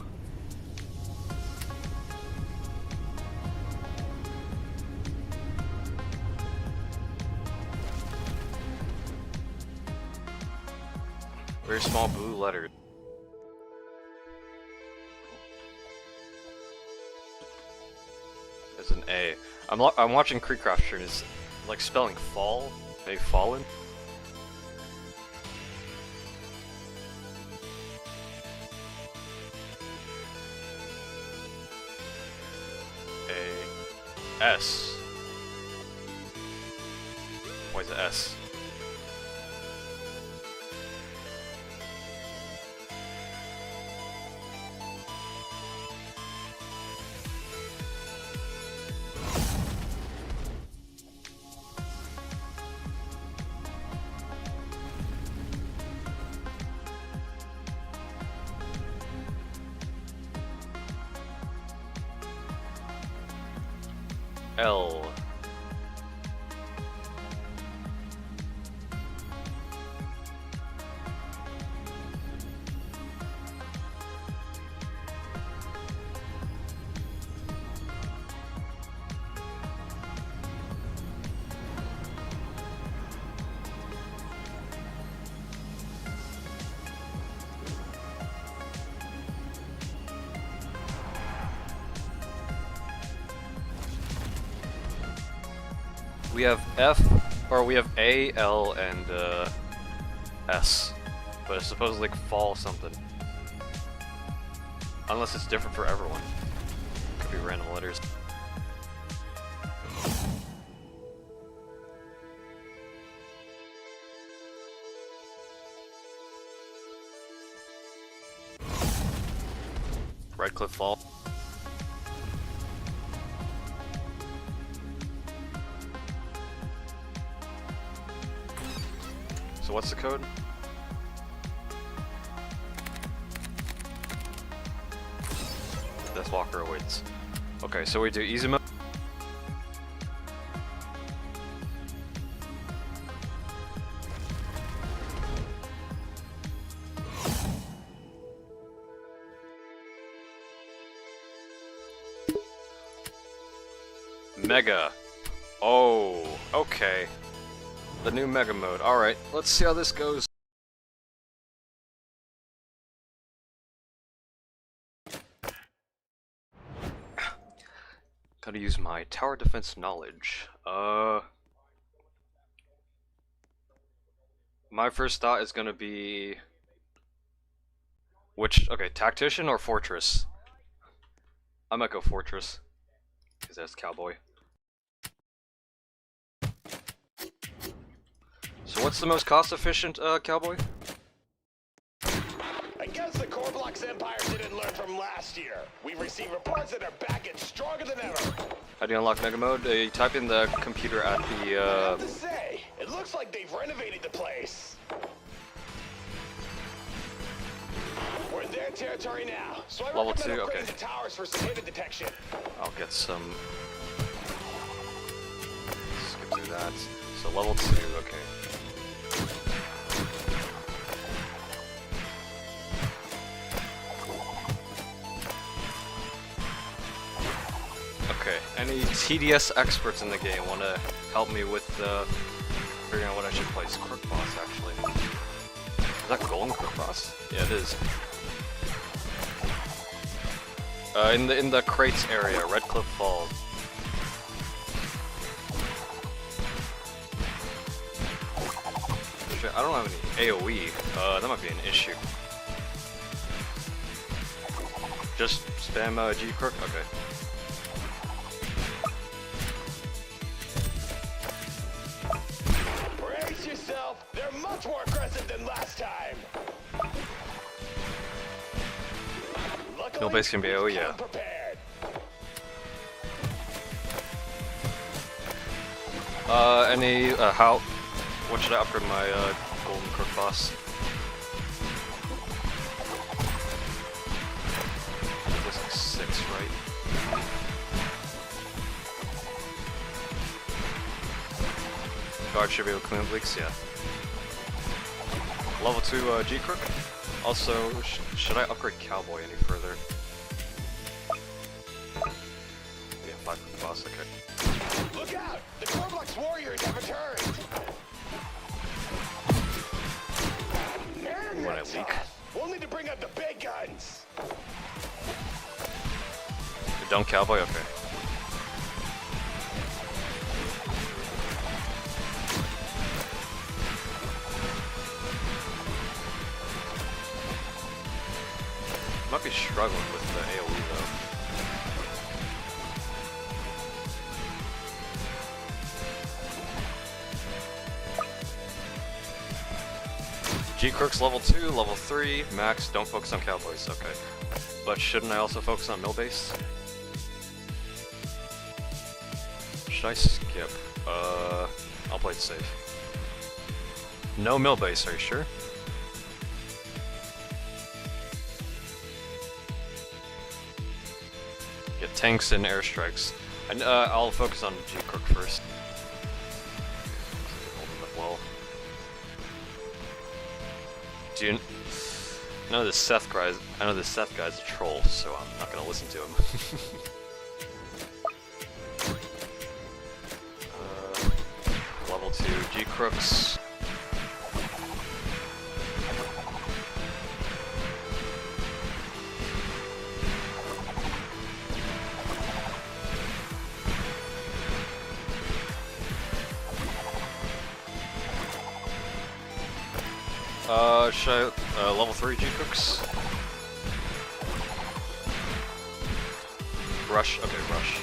Very small blue letter. It's an A. I'm watching Creekcrafter and it's like spelling fall. They've fallen. S. Why is it S? L. We have F, or we have A, L, and S, but it's supposed to like fall something. Unless it's different for everyone. Could be random letters. Red Cliff Fall. So what's the code? Death Walker awaits. Okay, so we do easy mode. Mega. Oh, okay. The new Mega mode. Alright, let's see how this goes. Gotta use my tower defense knowledge. My first thought is gonna be... okay, Tactician or Fortress? I might go Fortress, because that's Cowboy. So what's the most cost-efficient Cowboy? I guess the Roblox Empire didn't learn from last year. We've received reports that they're back and stronger than ever. How do you unlock Mega Mode? You type in the computer at the, I have to say, it looks like they've renovated the place. We're in their territory now, so I Level recommend 2, upgrading okay. the towers for some hidden detection. I'll get some... Skip through that. So level 2, okay. Okay, any TDS experts in the game want to help me with figuring out what I should place? Crook Boss, actually. Is that Golden Crook Boss? Yeah, it is. In the crates area, Red Cliff Fall. I don't have any AoE. That might be an issue. Just spam G Crook? Okay. Brace yourself, they're much more aggressive than last time. Luckily, No base can be AoE, yeah. prepared. What should I upgrade my Golden Crook Boss? Looks like 6, right? Guard should be able to clean up leaks, yeah. Level 2 G Crook. Also, should I upgrade Cowboy any further? Yeah, 5 Crook Boss, okay. Look out! The Roblox warriors have returned! Man, When I they're leak. tough. We'll need to bring out the big guns! Don't Cowboy? Okay. Might be struggling with the AoE though. G-Crook's level 2, level 3, max, don't focus on Cowboys, okay. But shouldn't I also focus on Millbase? Should I skip? I'll play it safe. No Millbase, are you sure? Get tanks and airstrikes. And I'll focus on G Crook first. Holding up well. Do you know this Seth guy's? I know this Seth guy's a troll, so I'm not gonna listen to him. Level 2 G Crooks. Should I, level 3 G Crooks? Rush, okay, rush.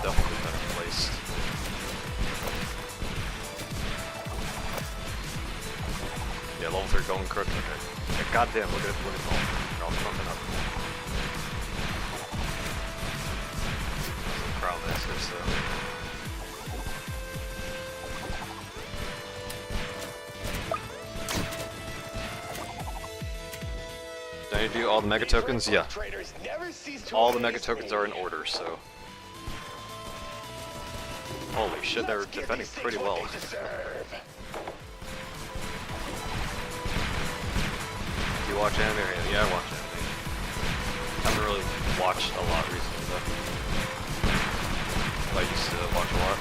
Definitely better placed. Yeah, level 3 going crook. Okay. Yeah, goddamn, look at all. They're all pumping up. Crown masters, so. Did I do all the mega tokens? Yeah. All the mega tokens are in order, so. Holy shit, they're defending pretty well. Do you watch anime or anything? Yeah, I watch anime. Haven't really watched a lot recently though. I used to watch a lot.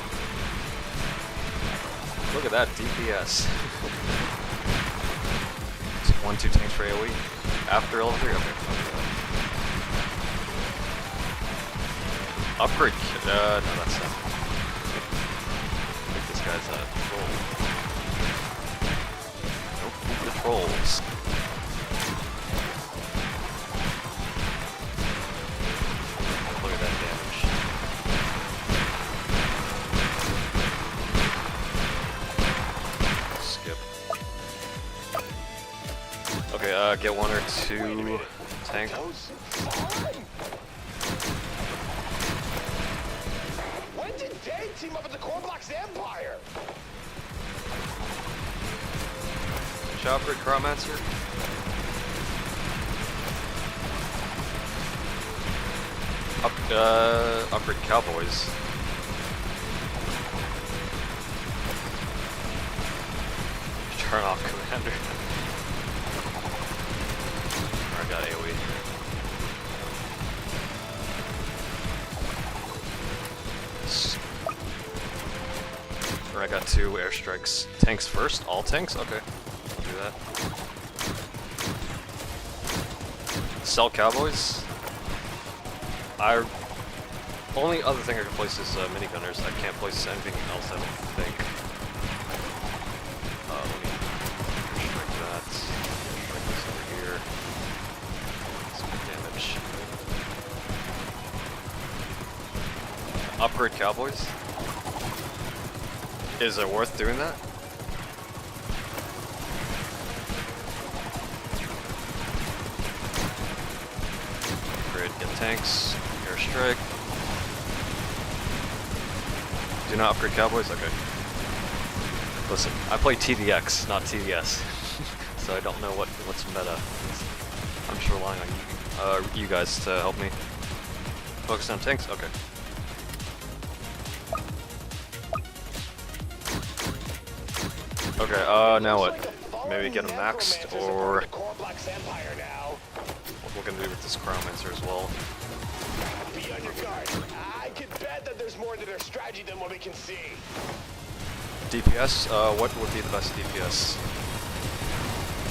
Look at that DPS. It's 1-2 tanks for AoE. After level 3? Okay. Upgrade kit? No, that's not. I think this guy's a troll. Nope, the trolls. Look at that damage. Skip. Okay, get 1 or 2 tank. When did they team up with the Roblox Empire? Chopper, Crowmancer. Upgrade Cowboys. Turn off Commander. I got AoE. Or I got 2 airstrikes. Tanks first? All tanks? Okay. I'll do that. Sell Cowboys? Only other thing I can place is minigunners. I can't place anything else, I don't think. Let me strike that. Strike this over here. Some damage. Upgrade Cowboys? Is it worth doing that? Upgrade, get tanks. Airstrike. Do not upgrade Cowboys? Okay. Listen, I play TDX, not TDS. So I don't know what's meta. I'm just relying on you guys to help me. Focus on tanks? Okay. Okay, now what? Maybe get them maxed, or we're gonna do with this Crowmancer as well. Be on your guard. I can bet that there's more to their strategy than what we can see. DPS, what would be the best DPS?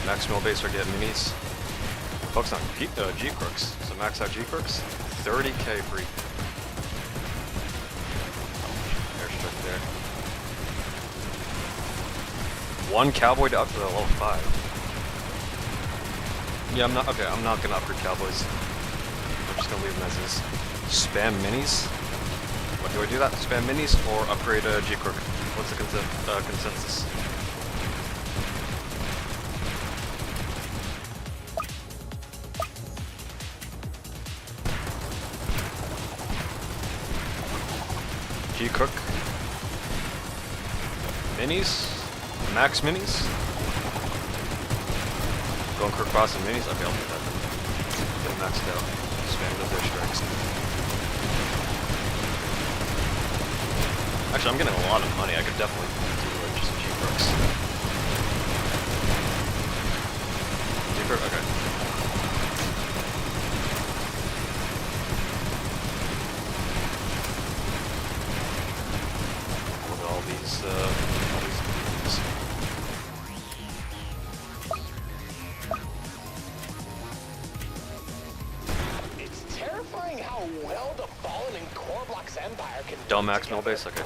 Maximal base or get minis? Focus on G-Crooks. So max out G-Crooks, 30k free. Airstrike there. 1 cowboy to up to level 5. Yeah, I'm not gonna upgrade Cowboys. I'm just gonna leave them as is. Spam minis? What do I do that? Spam minis or upgrade G-Crook? What's the consensus? G-Crook. Minis? Max minis? Going Crook Boss and minis? Okay, I'll do that then. Get them maxed out. Spam those airstrikes. Actually, I'm getting a lot of money. I could definitely do just G-Crooks. G-Crook? Okay. Look at all these things. It's terrifying how well the Fallen and Roblox Empire can Don't work max mill together. base? Okay.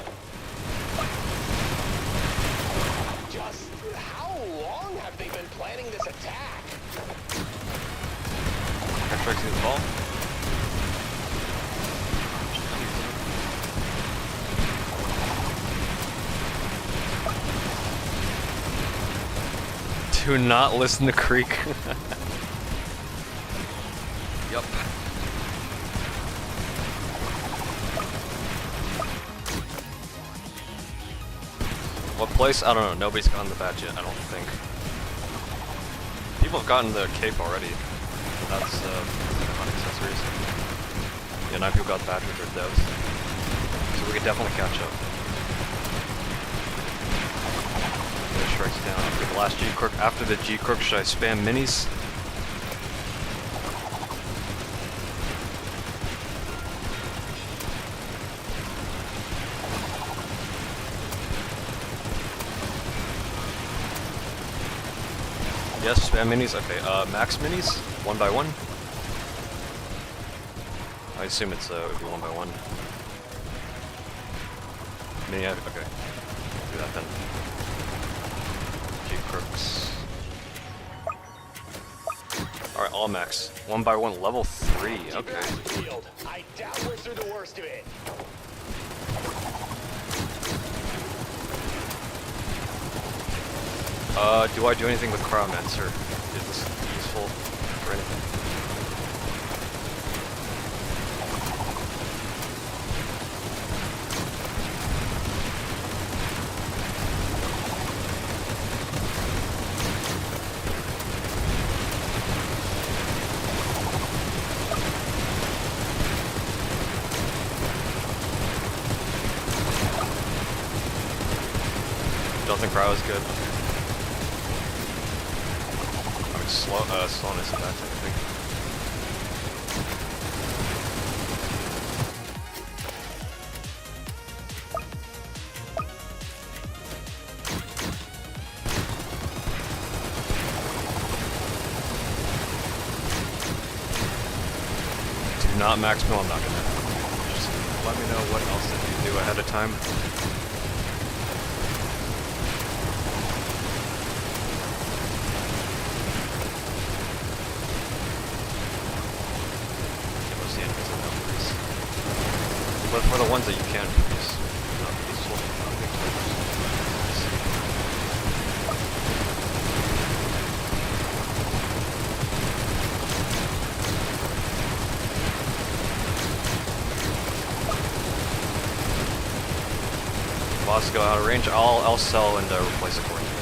Just how long have they been planning this attack? Airstrikes need to fall. Do not listen to Creek. Yup. What place? I don't know. Nobody's gotten the badge yet, I don't think. People have gotten the cape already. That's on accessories. Yeah, 9 people got the badge, which are devs. So we could definitely catch up. Strikes down after the last G-Crook. After the G-Crook, should I spam minis? Yes, spam minis. Okay, max minis? 1 by 1? I assume it's it would be 1 by 1. Mini, okay. Do that then. Crooks. Alright, all max. 1 by 1, level 3. Okay. Field. I doubt we're through the worst of it. Do I do anything with Cryomancer? Is this useful for anything? Don't think cryo is good. I mean, slowness attacks, I think. Do not max mill, I'm not gonna. Just let me know what else that you do ahead of time. But for the ones that you can produce, not useful. Boss go out of range, I'll sell and replace accordingly.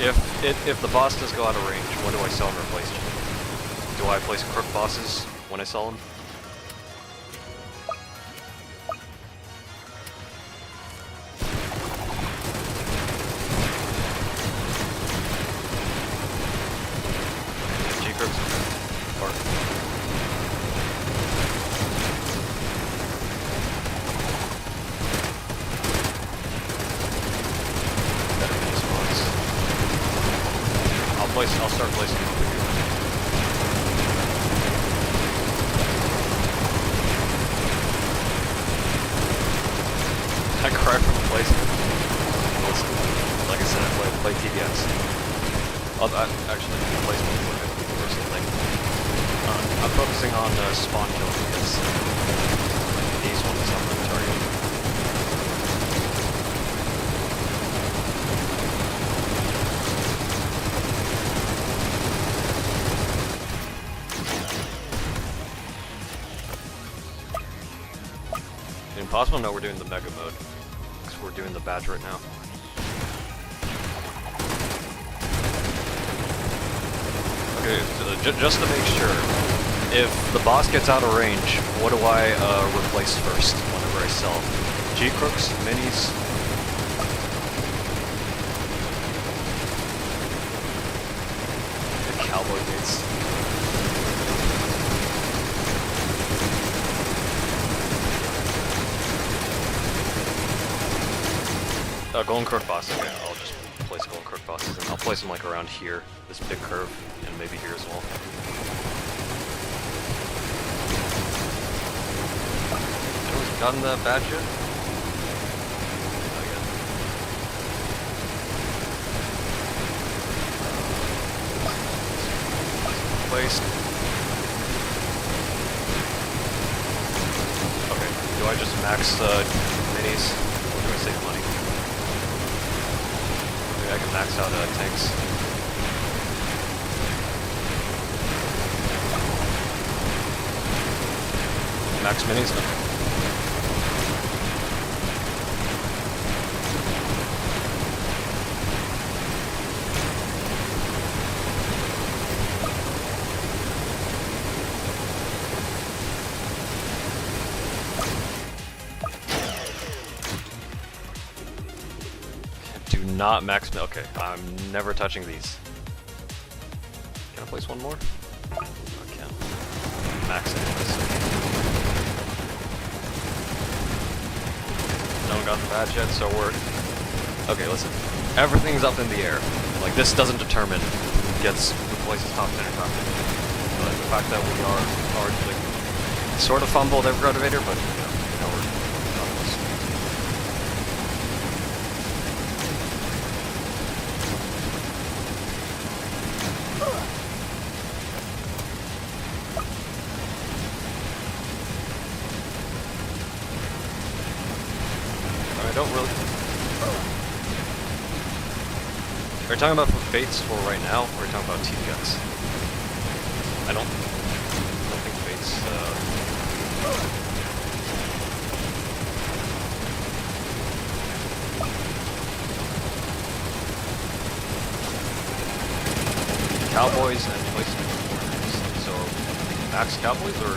If the boss does go out of range, what do I sell and replace? Do I place crook bosses when I sell them? I'll start placing them over here. I cry from the placement. Listen, like I said, I play TBS. Actually, the placement is like a personal thing. I'm focusing on spawn kills because these ones I'm going to target. Possible? No, we're doing the mega mode. Because we're doing the badge right now. Okay, so just to make sure, if the boss gets out of range, what do I replace first whenever I sell? G-Crooks, minis? The cowboy boots. Golden Crook boss. Okay, I'll just place Golden Crook bosses, and I'll place them like around here, this big curve, and maybe here as well. Anyone's gotten that badge yet? Not yet. Placed. Okay, do I just max minis? Or do I save money? I can max out tanks. Max minis? Okay. Do not max. Okay, I'm never touching these. Can I place one more? I can. Max anyways. No one got the badge yet, so we're... Okay, listen. Everything's up in the air. Like, this doesn't determine who gets who places top 10 or top 10. But the fact that we are like, sort of fumbled at Regretavator, but you know, now we're not close. I don't really... Are you talking about baits for right now, or are you talking about teeth guns? I don't think baits, Cowboys and placement corners. So, max Cowboys, or...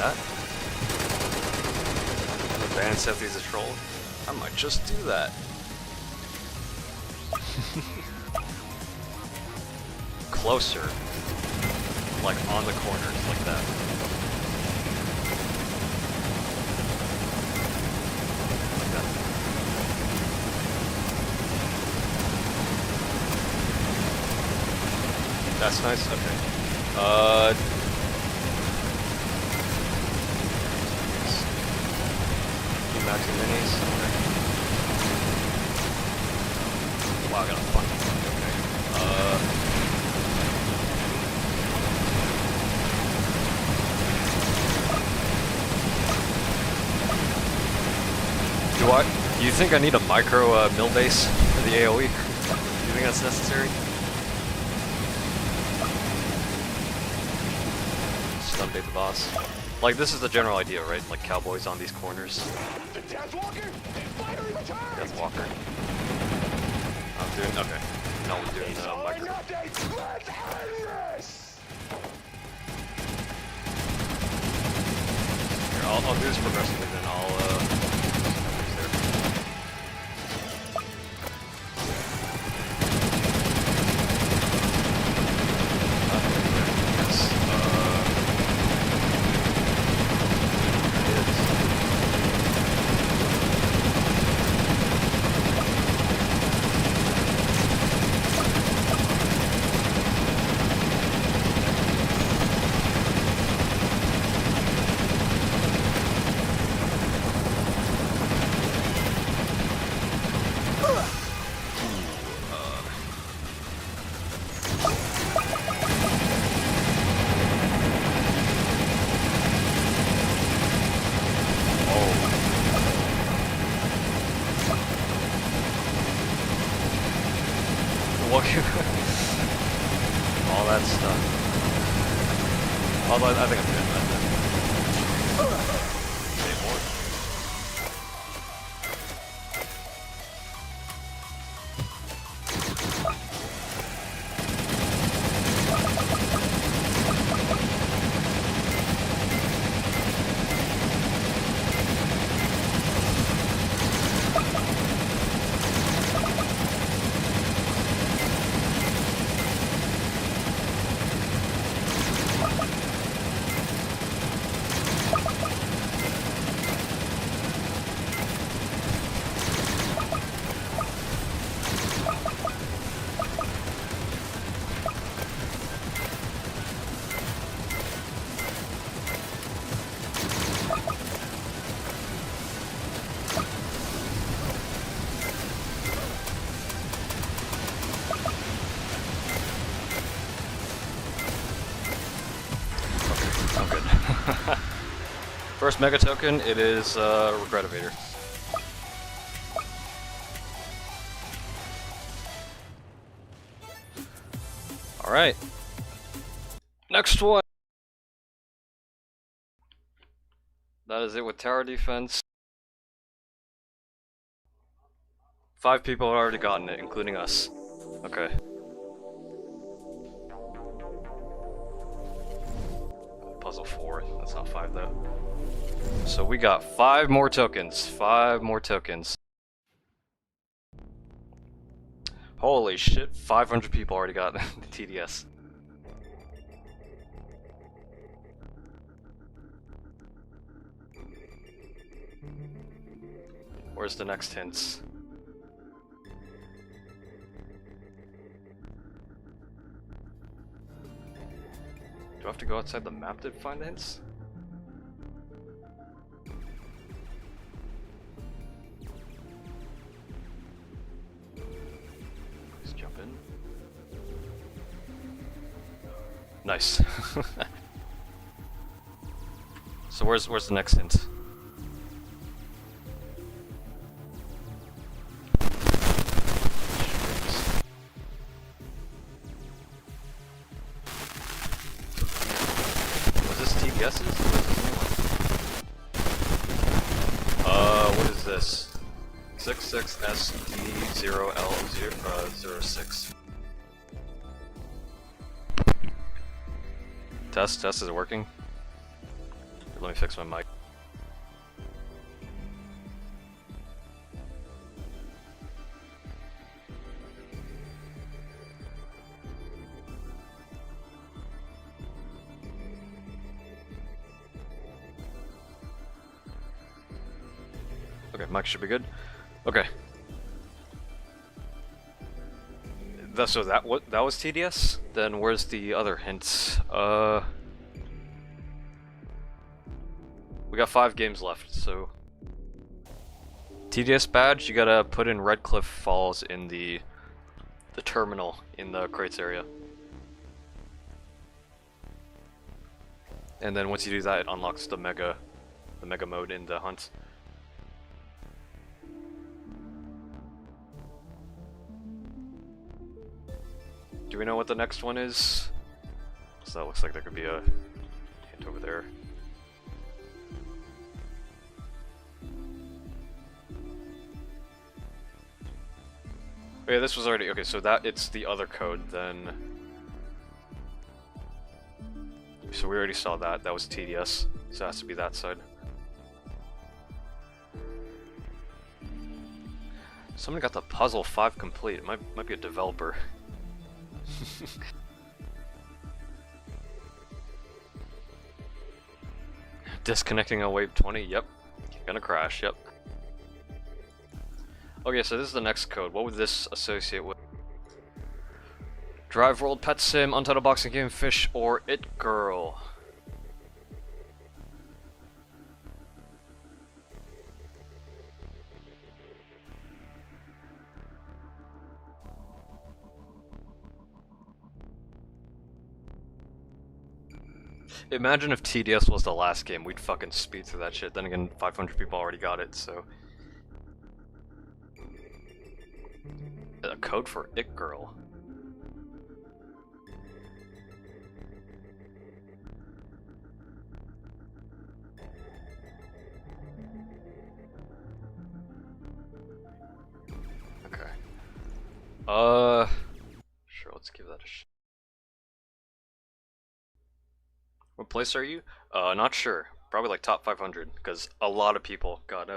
that. The band said he's a troll. I might just do that. Closer. Like on the corners, like that. Like that. That's nice, okay. Maxing minis. Okay. Wow, I got a bunch. Okay. Do you think I need a micro mill base for the AoE? Do you think that's necessary? Stun bait the boss. Like, this is the general idea, right? Like, cowboys on these corners. The Deathwalker is firing return! Deathwalker. I'm doing... Okay. No, I'm doing micro. Let's end this! Here, I'll do this progressively, then I'll, there. Although I think I'm good. Okay, more. I'm good. First mega token, it is Regretavator. Alright. Next one! That is it with tower defense. 5 people have already gotten it, including us. Okay. Puzzle 4. That's not 5 though. So we got 5 more tokens. 5 more tokens. Holy shit, 500 people already got the TDS. Where's the next hints? Do I have to go outside the map to find the hints? Please jump in. Nice. So where's the next hint? Guesses? What is this? 66SD0L06. Test, is it working? Let me fix my mic. Okay, mic should be good. Okay. So that was TDS? Then where's the other hints? We got 5 games left, so TDS badge, you gotta put in Red Cliff Falls in the terminal in the crates area. And then once you do that, it unlocks the mega mode in the hunt. Do we know what the next one is? So that looks like there could be a hint over there. Oh yeah, this was already okay. So it's the other code then. So we already saw that. That was TDS. So it has to be that side. Somebody got the puzzle 5 complete. It might be a developer. Disconnecting on wave 20, yep. Gonna crash, yep. Okay, so this is the next code. What would this associate with? Drive World, PetSim, Untitled Boxing Game, Fish, or It Girl? Imagine if TDS was the last game, we'd fucking speed through that shit. Then again, 500 people already got it, so... A code for It Girl. Sure, let's give that a shot. What place are you? Not sure. Probably like top 500, because a lot of people got,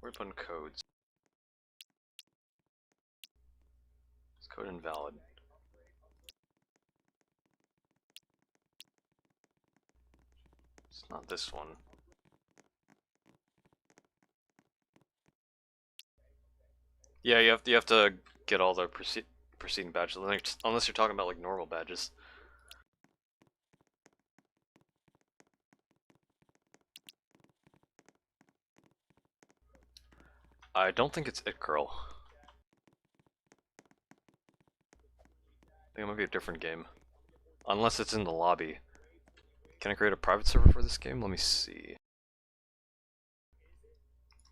we're putting codes. It's code invalid. It's not this one. Yeah, you have to get all the preceding badges, unless you're talking about like normal badges. I don't think it's It Girl. I think it might be a different game. Unless it's in the lobby. Can I create a private server for this game? Let me see.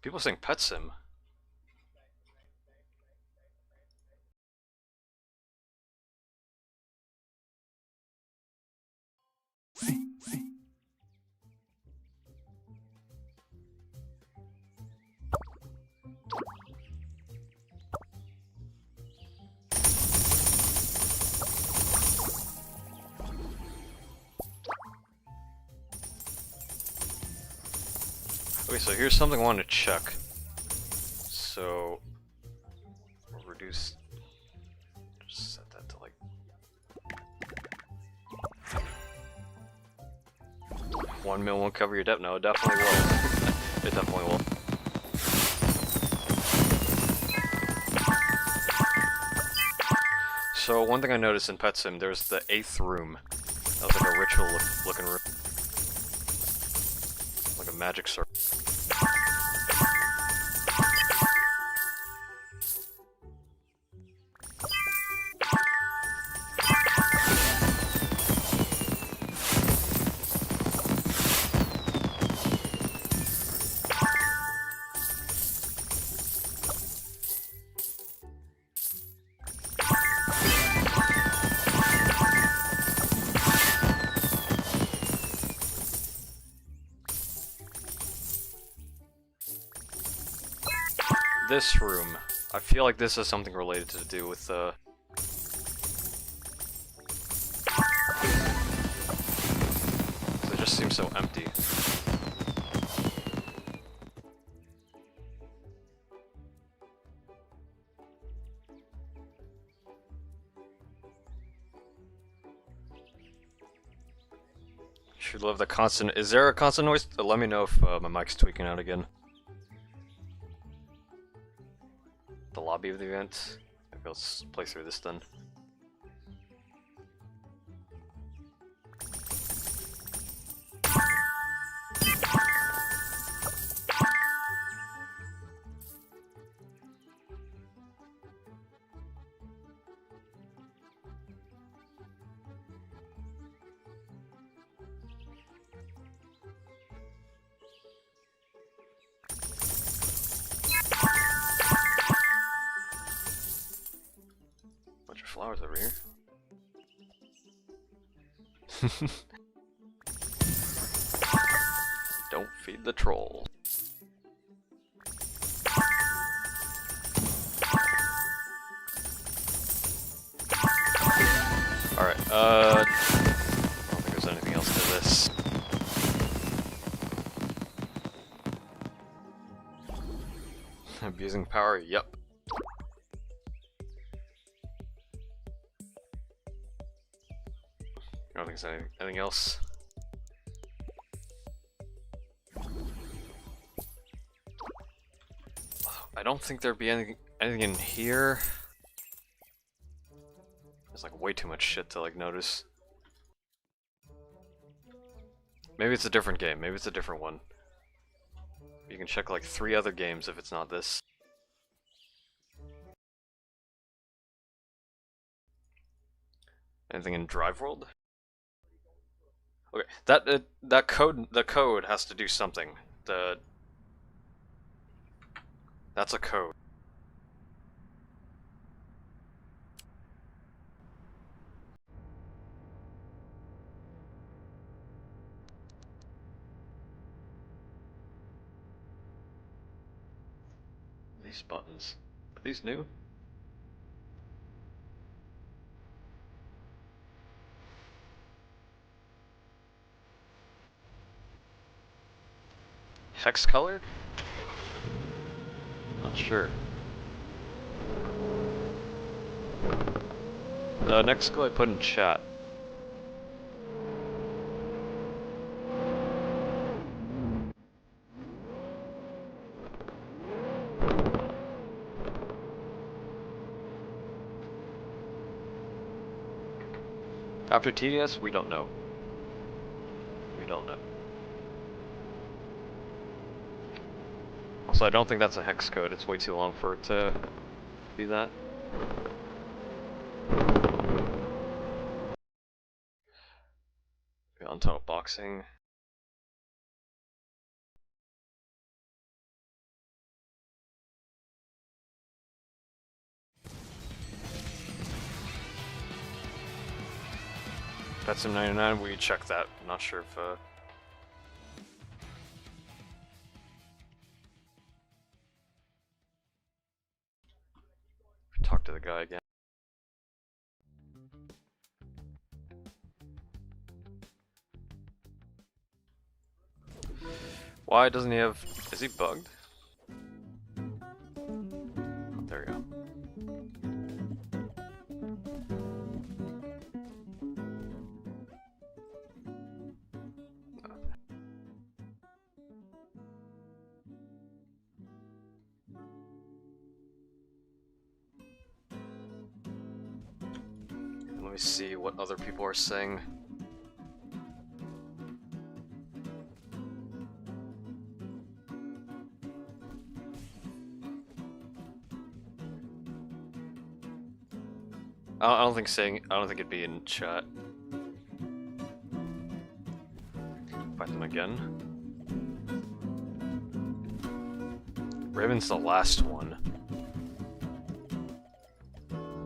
People are saying PetSim. Okay, so here's something I wanted to check. So, we'll reduce. Just set that to like. 1 mil won't cover your debt. No, it definitely will. It definitely will. So one thing I noticed in PetSim, there's the 8th room. That was like a ritual looking room. Like a magic circle. This room, I feel like this has something related to do with it just seems so empty. Should love the constant. Is there a constant noise? Let me know if my mic's tweaking out again. The lobby of the event. Maybe let's play through this then. Bunch of flowers over here. Don't feed the troll. Alright, I don't think there's anything else to this. Abusing power, yep. I don't think there's anything else. I don't think there'd be anything in here. There's like way too much shit to like notice. Maybe it's a different game, maybe it's a different one. You can check like 3 other games if it's not this. Anything in Drive World? Okay, that code has to do something. That's a code. These buttons. Are these new? Hex color? Not sure. The next go I put in chat. After TDS, we don't know. We don't know. Also, I don't think that's a hex code. It's way too long for it to be that. On tunnel boxing. PetSim 99, we check that. I'm not sure if talk to the guy again. Why doesn't he have... Is he bugged? There we go. Let me see what other people are saying. I don't think it'd be in chat. Find them again. Raven's the last one.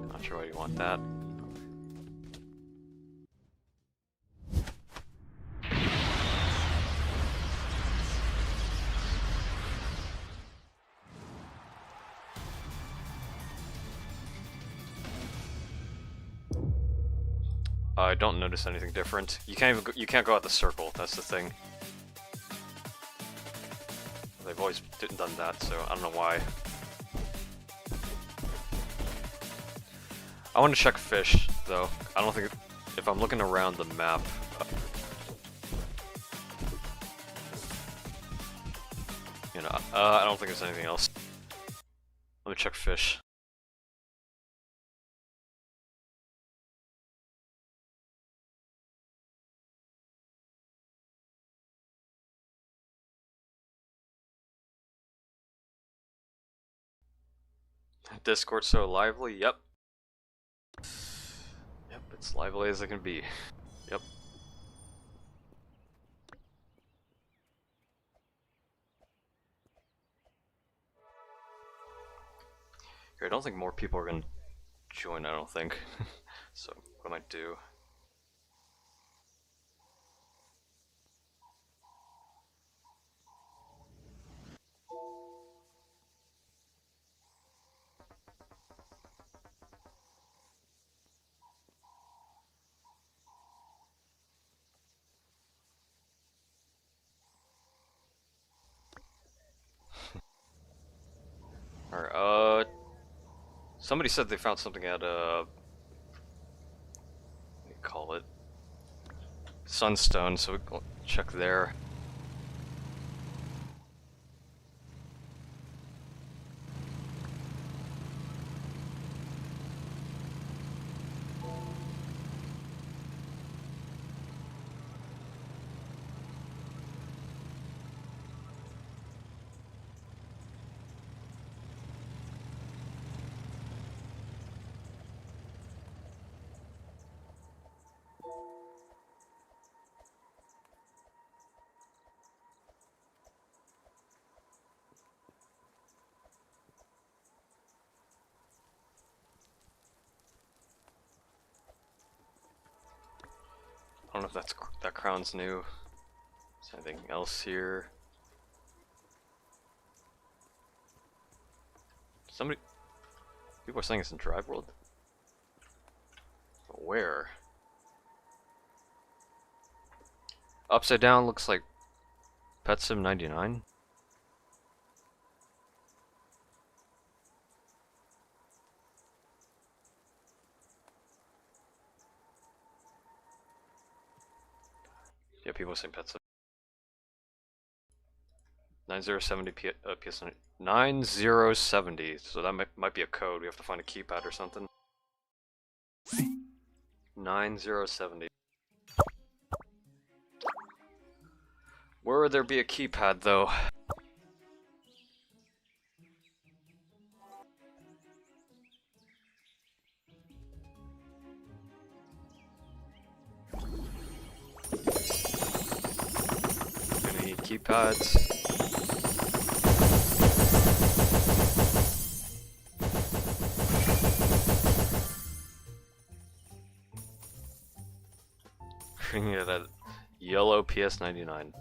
Not sure why you want that. I don't notice anything different. You you can't go out the circle. That's the thing. They've always done that, so I don't know why. I want to check fish, though. I don't think if I'm looking around the map. You know, I don't think there's anything else. Let me check fish. Discord so lively, yep. Yep, it's lively as it can be. Yep. Here, I don't think more people are gonna join, I don't think. So, what I might do... Alright, somebody said they found something at, what do you call it? Sunstone, so we'll check there. don't know if that crown's new. Is there anything else here? People are saying it's in Drive World. But where? Upside down looks like PetSim 99. Yeah, people are saying PetSim. 9070 PS 9070. So that might be a code. We have to find a keypad or something. 9070. Where would there be a keypad though? Gonna need keypads. Yeah, that yellow PS99.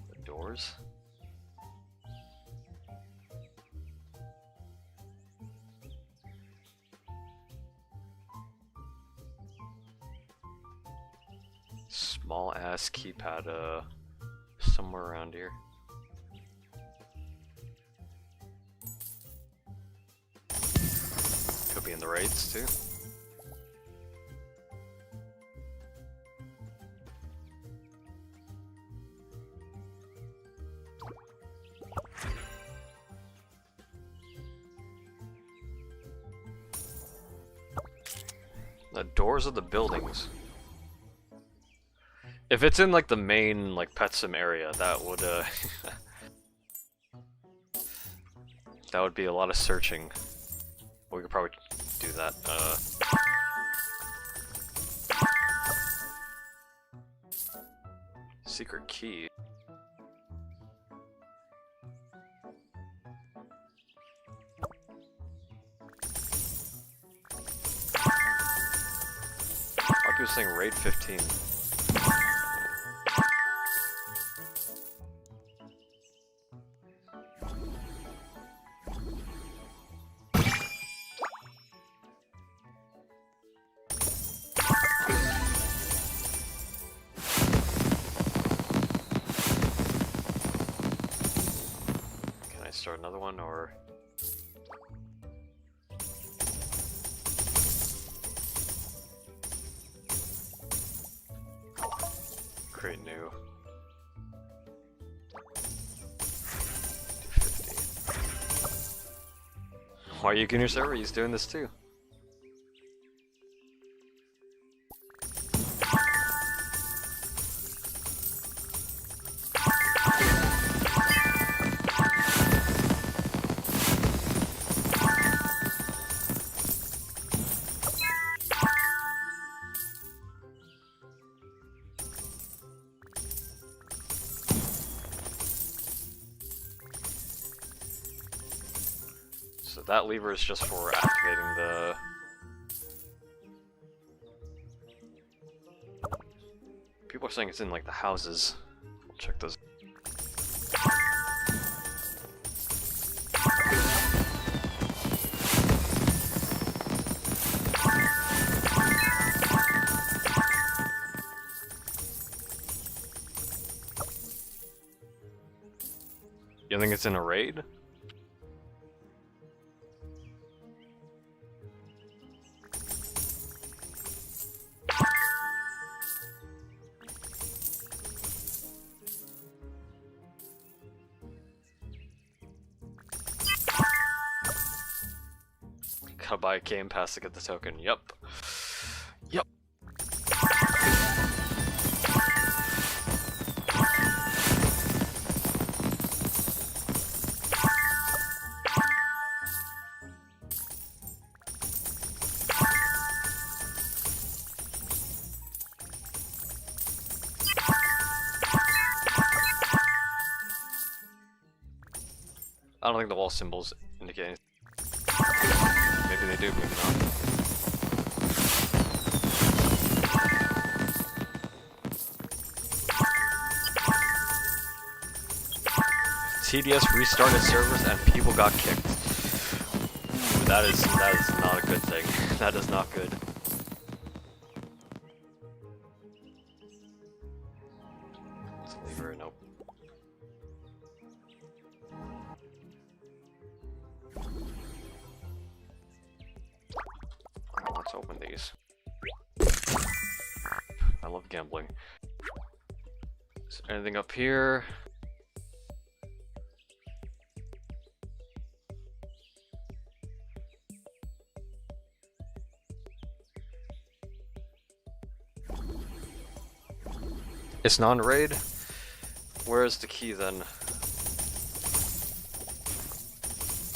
The doors. Small ass keypad, somewhere around here. Could be in the raids too. The doors of the buildings. If it's in like the main like PetSim area, that would that would be a lot of searching. We could probably do that. Secret key. Mark was saying raid 15. Start another one, or create new. 250. Why are you in your server? He's doing this too. So that lever is just for activating the... People are saying it's in like the houses. We'll check those. You think it's in a raid? Gotta buy a game pass to get the token. Yup. Yup. I don't think the wall symbols indicate anything. Maybe they do, maybe not. TDS restarted servers and people got kicked. Ooh, that is not a good thing. That is not good. It's a lever, nope. Alright, let's open these. I love gambling. Is there anything up here? It's non-raid? Where is the key then?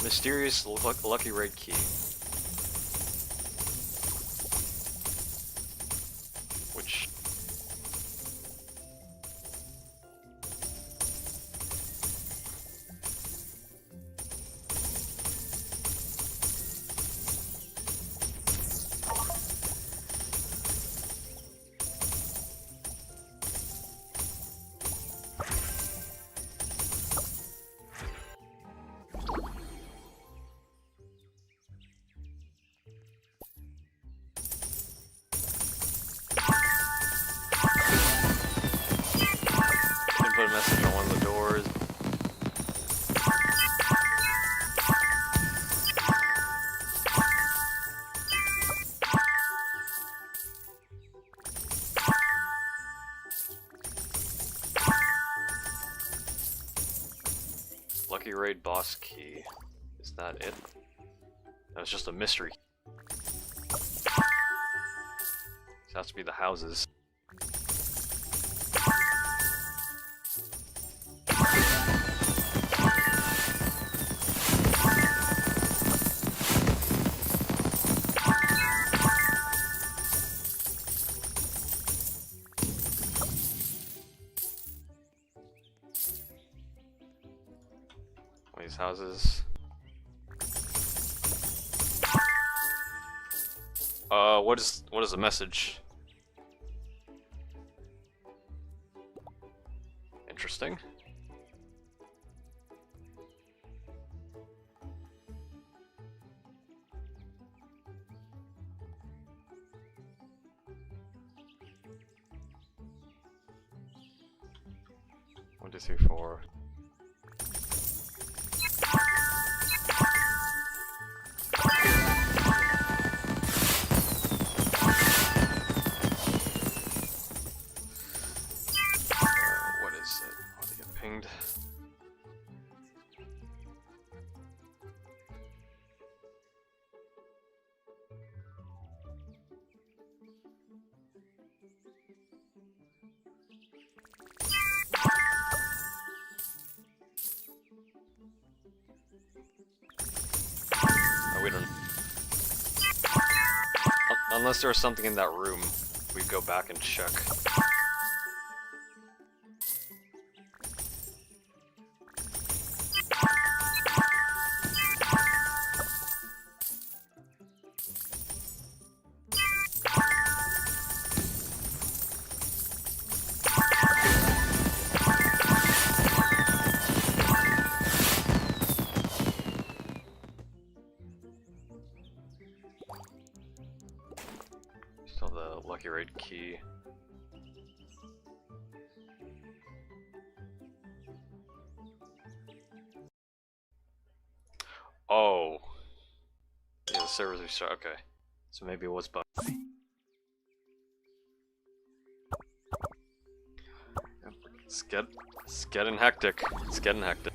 Mysterious lucky raid key. Which... put a message on one of the doors. Lucky raid boss key. Is that it? That was just a mystery. This has to be the houses. These houses. What is the message? Interesting. One, two, three, four. Pinged. Oh, we don't. Unless there's something in that room, we go back and check. Still the lucky raid key. Oh. Yeah, the servers restart. Okay. So maybe it was bugged. It's getting hectic. It's getting hectic.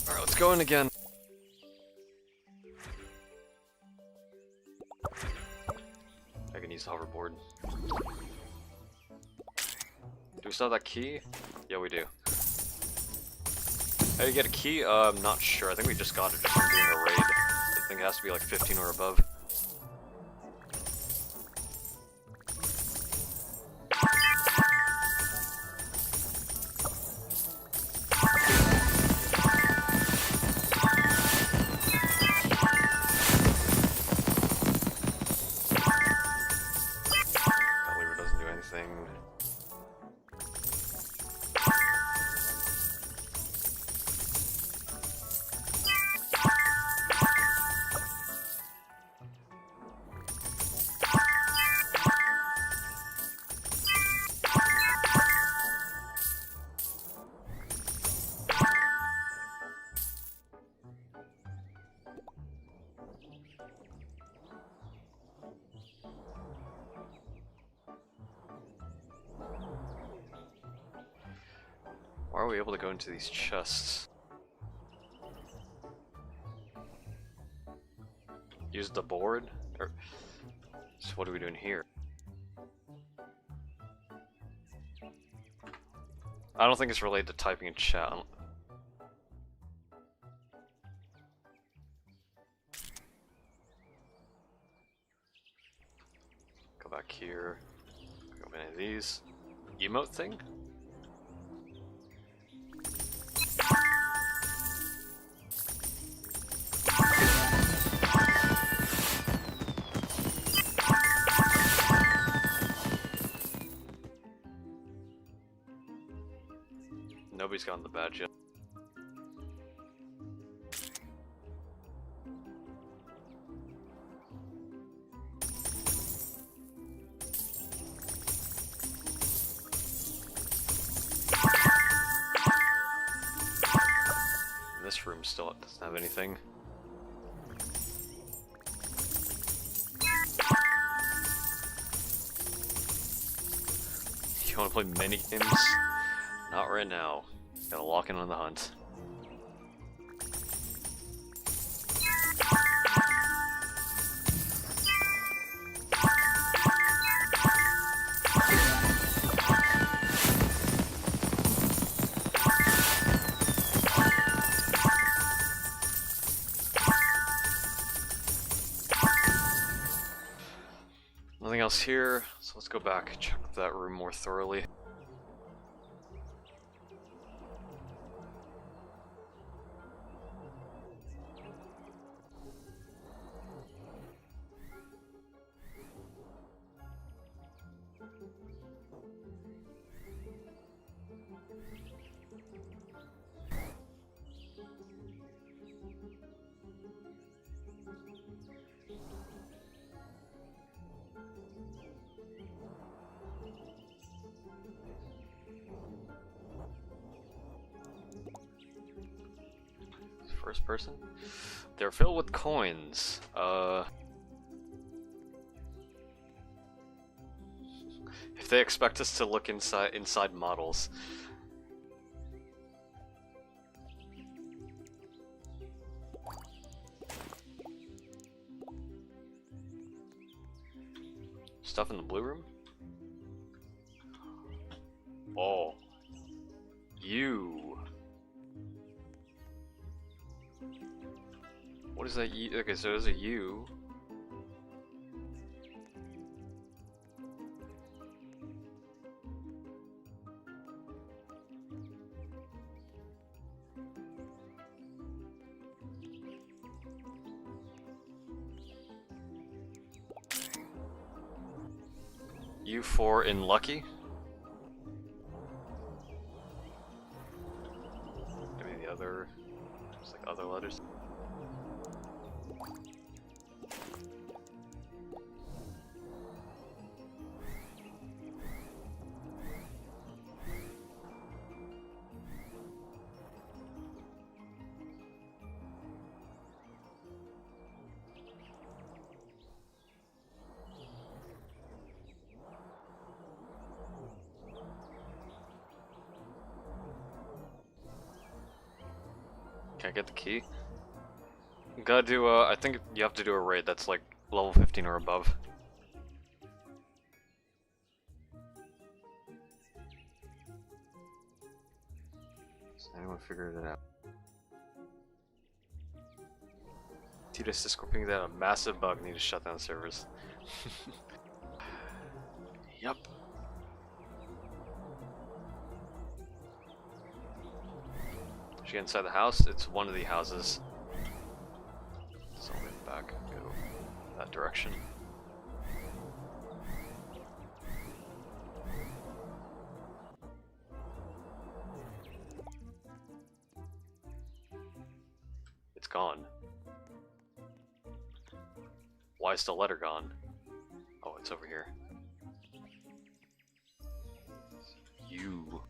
Alright, let's go in again. I can use the hoverboard. Do we still have that key? Yeah, we do. How do you get a key? I'm not sure. I think we just got it just from doing a raid. I think it has to be like 15 or above. That lever doesn't do anything. are we able to go into these chests? Use the board? Or so what are we doing here? I don't think it's related to typing in chat. Go back here. Go any of these. Emote thing? Nobody's gotten the badge yet. This room still doesn't have anything. You wanna play mini games? Not right now. Gotta lock in on the hunt. Nothing else here, so let's go back and check that room more thoroughly. First person? They're filled with coins. If they expect us to look inside models. Stuff in the blue room? Oh. You. What is that? Okay, so there's a U. U4 in Lucky? Give me the other, just like other letters. Can I get the key? You gotta do I think you have to do a raid that's like level 15 or above. Has anyone figured it out? Tito's Discord pinged that a massive bug, need to shut down servers. Yup. Get inside the house, it's one of the houses. So I'll get back, go that direction. It's gone. Why is the letter gone? Oh, it's over here. You.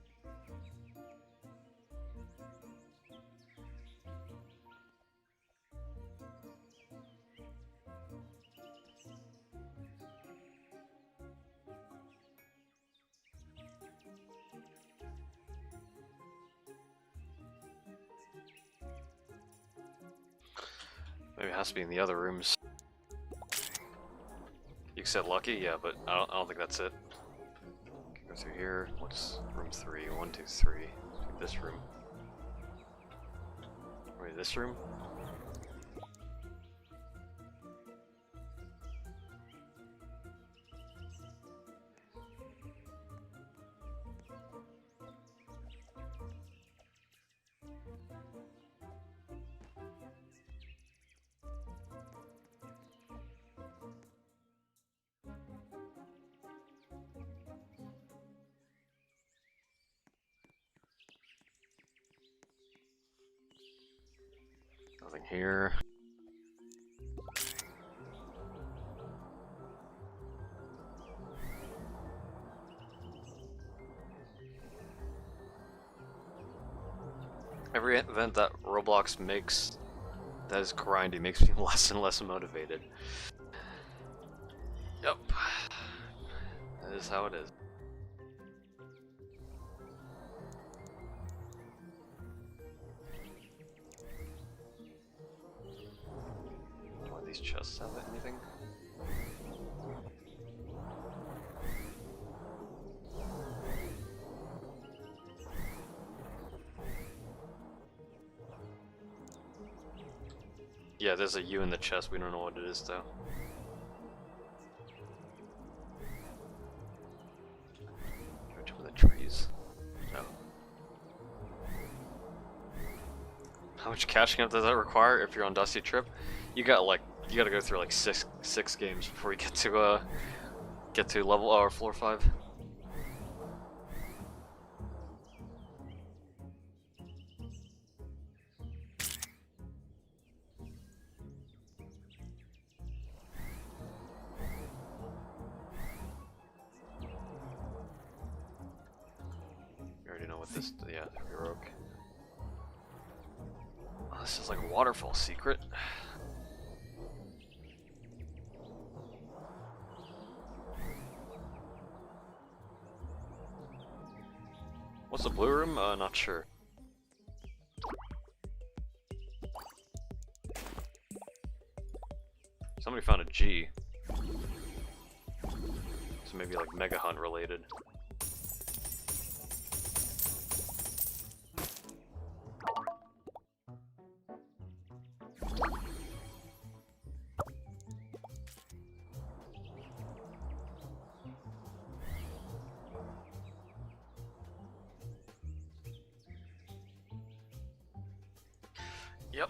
it has to be in the other rooms. You said lucky? Yeah, but I don't think that's it. Go through here. What's room 3? 1, 2, 3. This room. Wait, this room? Nothing here. Every event that Roblox makes that is grindy makes me less and less motivated. Yep. That is how it is. Do one of these chests have anything? Yeah, there's a U in the chest, we don't know what it is though. Go to the trees. No. How much catching up does that require if you're on Dusty Trip? You gotta go through like six games before you get to level or floor 5. You already know what this, yeah, heroic. Oh, this is like a waterfall secret. What's the blue room? Not sure. Somebody found a G. So maybe like Mega Hunt related. Yep.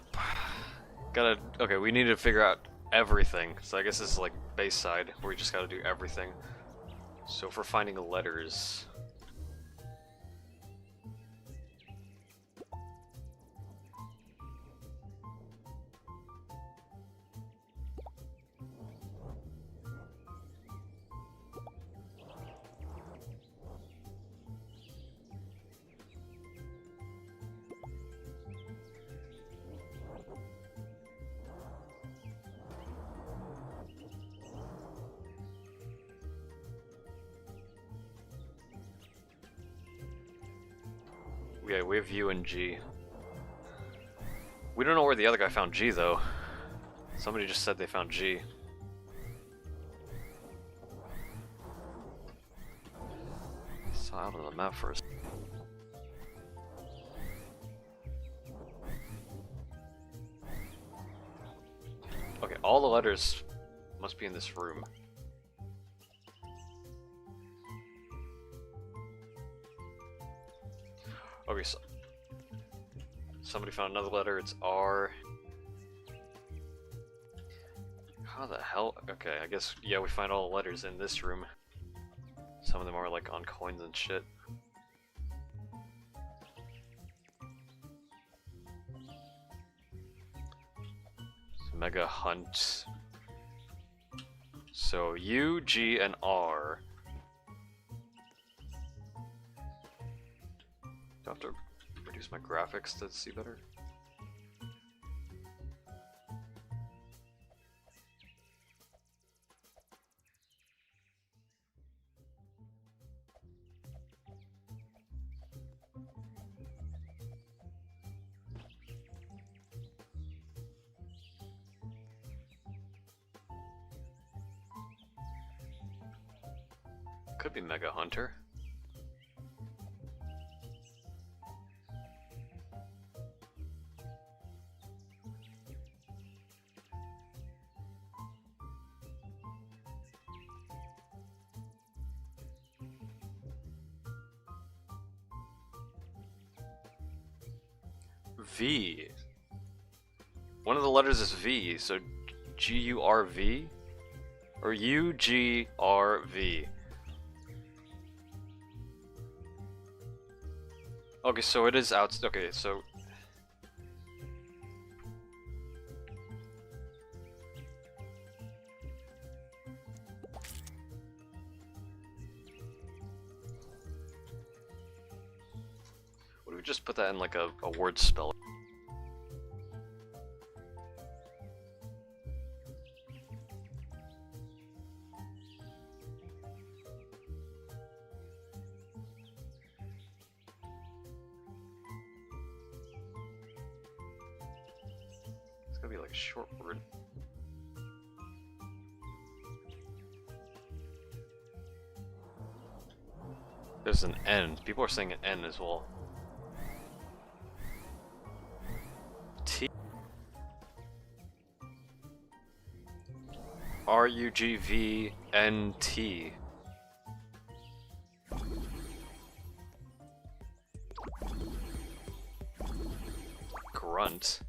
Okay, we need to figure out everything. So I guess this is like base side, where we just gotta do everything. So if we're finding letters... Okay, we have U and G. We don't know where the other guy found G though. Somebody just said they found G. So out on the map first. Okay, all the letters must be in this room. Okay, so somebody found another letter, it's R. How the hell? Okay, I guess, yeah, we find all the letters in this room. Some of them are like on coins and shit. Mega Hunt. So U, G, and R. Do I have to reduce my graphics to see better? Could be Mega Hunter. V. One of the letters is V, so G-U-R-V? Or U-G-R-V? Okay, so it is out. Okay, so. Would we just put that in like a word spell? It's gonna be like a short word. There's an N. People are saying an N as well. T. R-U-G-V-N-T. Grunt.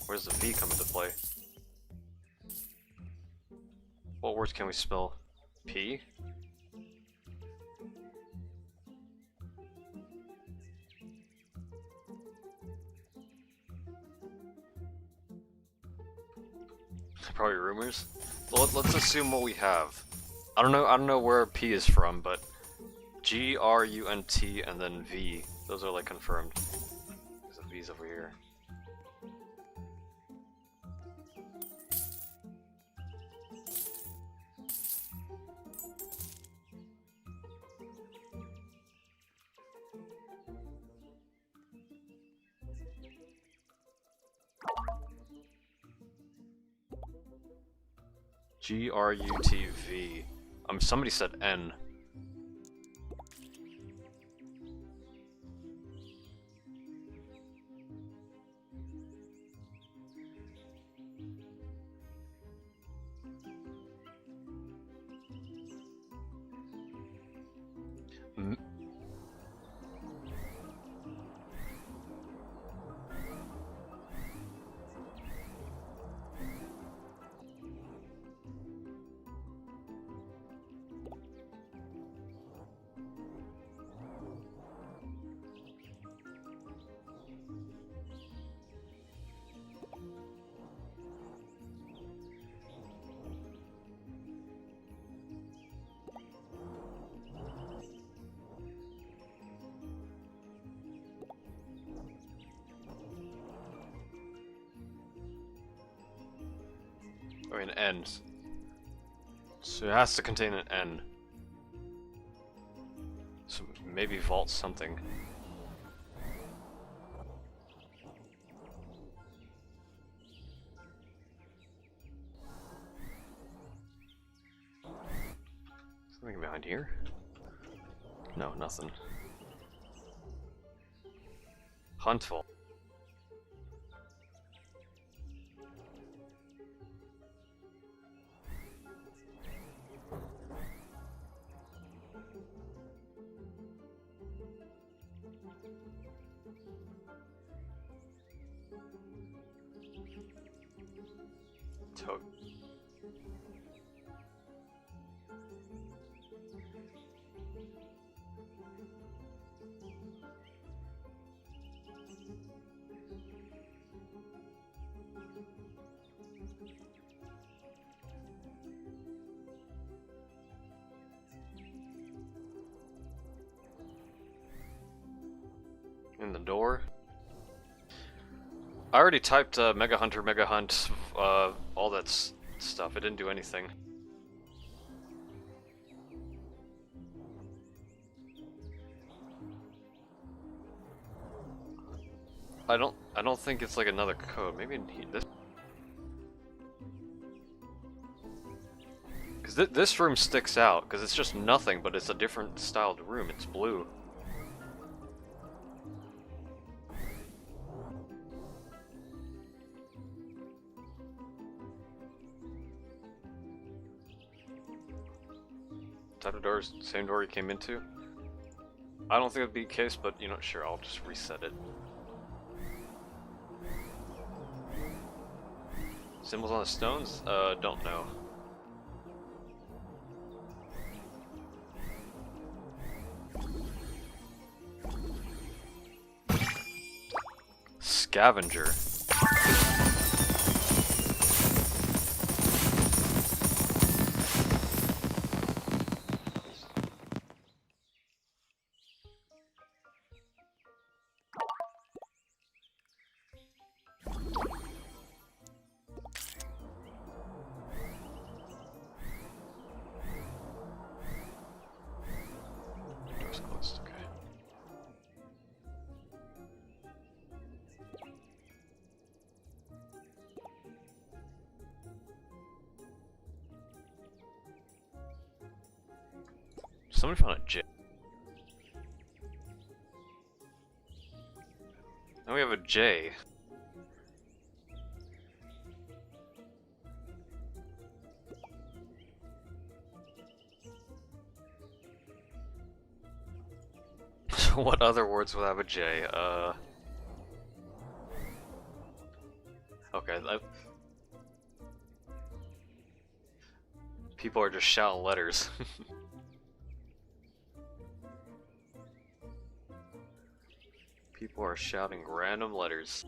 Where's the V come into play? What words can we spell? P? Probably rumors. Well, let's assume what we have. I don't know where P is from, but G-R-U-N-T and then V. Those are like confirmed. There's a V's over here. G-R-U-T-V. Somebody said N. M I mean N. So it has to contain an N. So maybe vault something. Something behind here? No, nothing. Huntville. Tug. In the door. I already typed Mega Hunter, Mega Hunt, all that stuff. It didn't do anything. I don't think it's like another code. Maybe this, because This room sticks out because it's just nothing, but it's a different styled room. It's blue. Type of doors, same door you came into. I don't think it'd be the case, but you know, sure, I'll just reset it. Symbols on the stones? Don't know. Scavenger. Door's closed, okay. Somebody found a J. Now we have a J. What other words would have a J? Okay, people are just shouting letters. People are shouting random letters.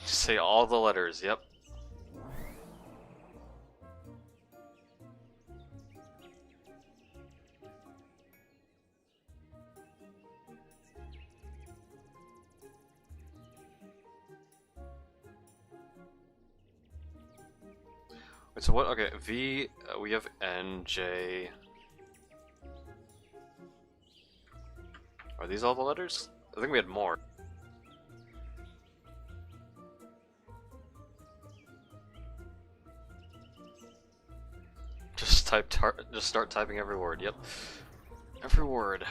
Just say all the letters, yep. Wait, so what? Okay, V, we have N, J. Are these all the letters? I think we had more. Just start typing every word. Yep, every word.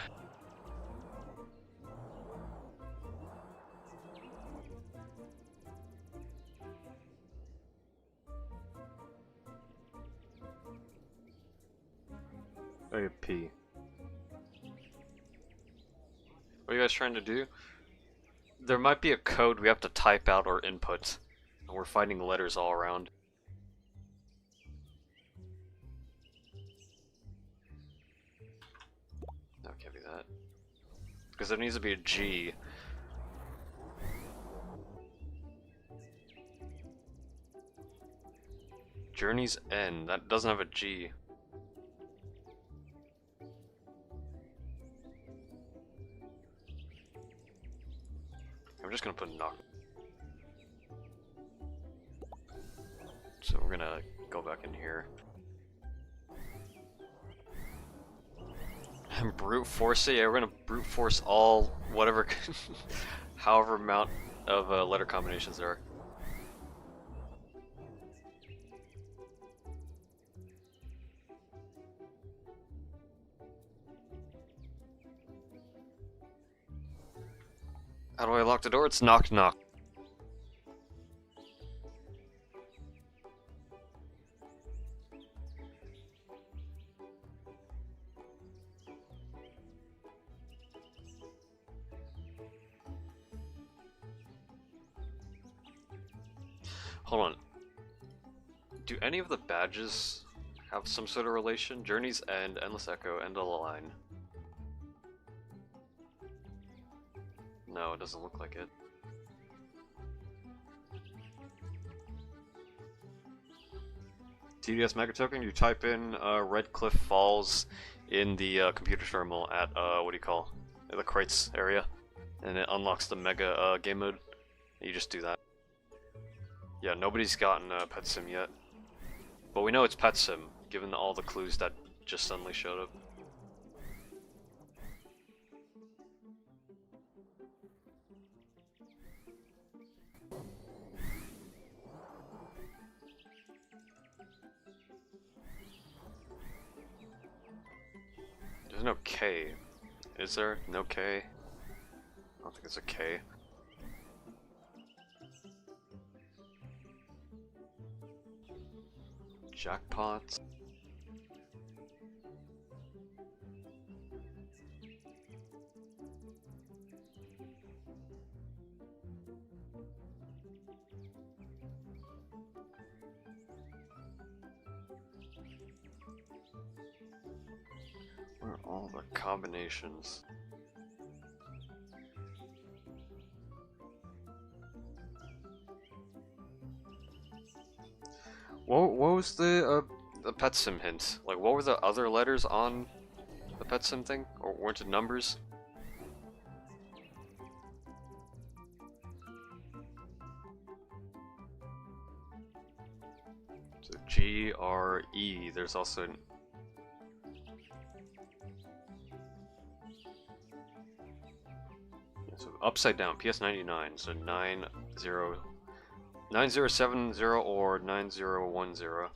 Okay, P. What are you guys trying to do? There might be a code we have to type out or input, and we're finding letters all around. No, it can't be that. Because there needs to be a G. Journey's End. That doesn't have a G. I'm just gonna put knock. So we're gonna go back in here. And brute force it. Yeah, we're gonna brute force all whatever, however amount of letter combinations there are. How do I lock the door? It's knock knock. Hold on. Do any of the badges have some sort of relation? Journey's End, Endless Echo, End of the Line. No, it doesn't look like it. TDS Megatoken, you type in Red Cliff Falls in the computer terminal at, what do you call the crates area, and it unlocks the Mega game mode. You just do that. Yeah, nobody's gotten PetSim yet. But we know it's PetSim, given all the clues that just suddenly showed up. no K. Is there? No K? I don't think it's a K. Jackpots. What are all the combinations? What was the PetSim hint? Like, what were the other letters on the PetSim thing? Or weren't it numbers? So G-R-E, there's also an... Yeah, so upside down, PS99, so 9070 or 9010.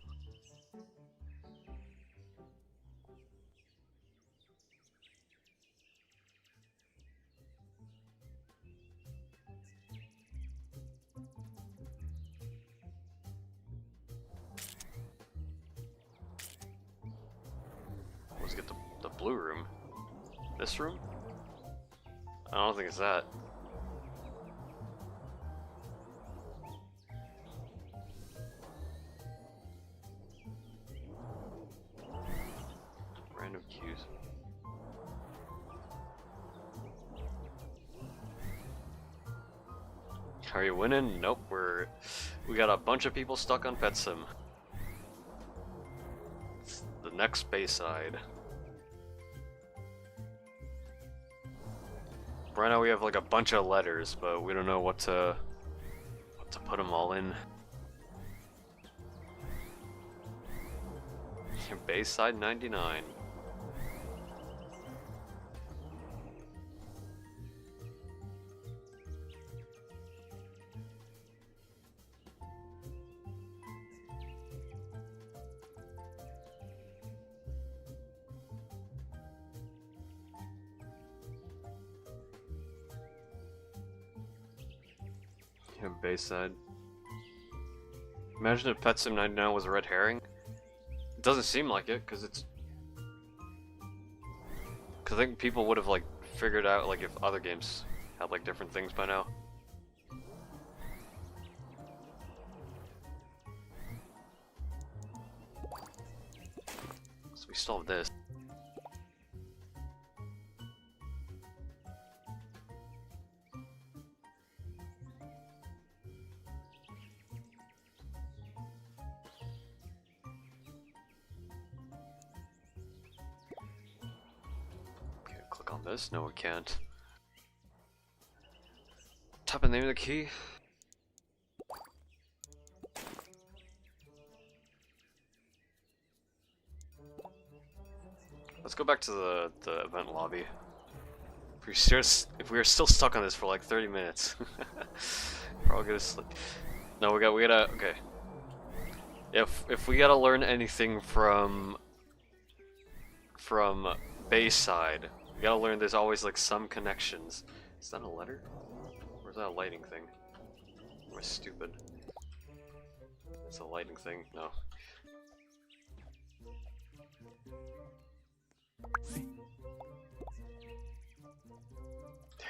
Let's get the blue room. This room? I don't think it's that. Random cues. Are you winning? Nope, we got a bunch of people stuck on PetSim. It's the next Bayside. Right now we have like a bunch of letters, but we don't know what to put them all in. Bayside 99. Yeah, Bayside. Imagine if PetSim 99 was a red herring. It doesn't seem like it, because it's... Because I think people would have, like, figured out, like, if other games had, like, different things by now. So we still have this. Click on this. No, we can't. Type in the name of the key. Let's go back to the event lobby. If we are still stuck on this for like 30 minutes, we're all gonna sleep. No, we gotta. Okay. If we gotta learn anything from Bayside, we gotta learn there's always like some connections. Is that a letter? Or is that a lighting thing? Am I stupid? It's a lighting thing. No.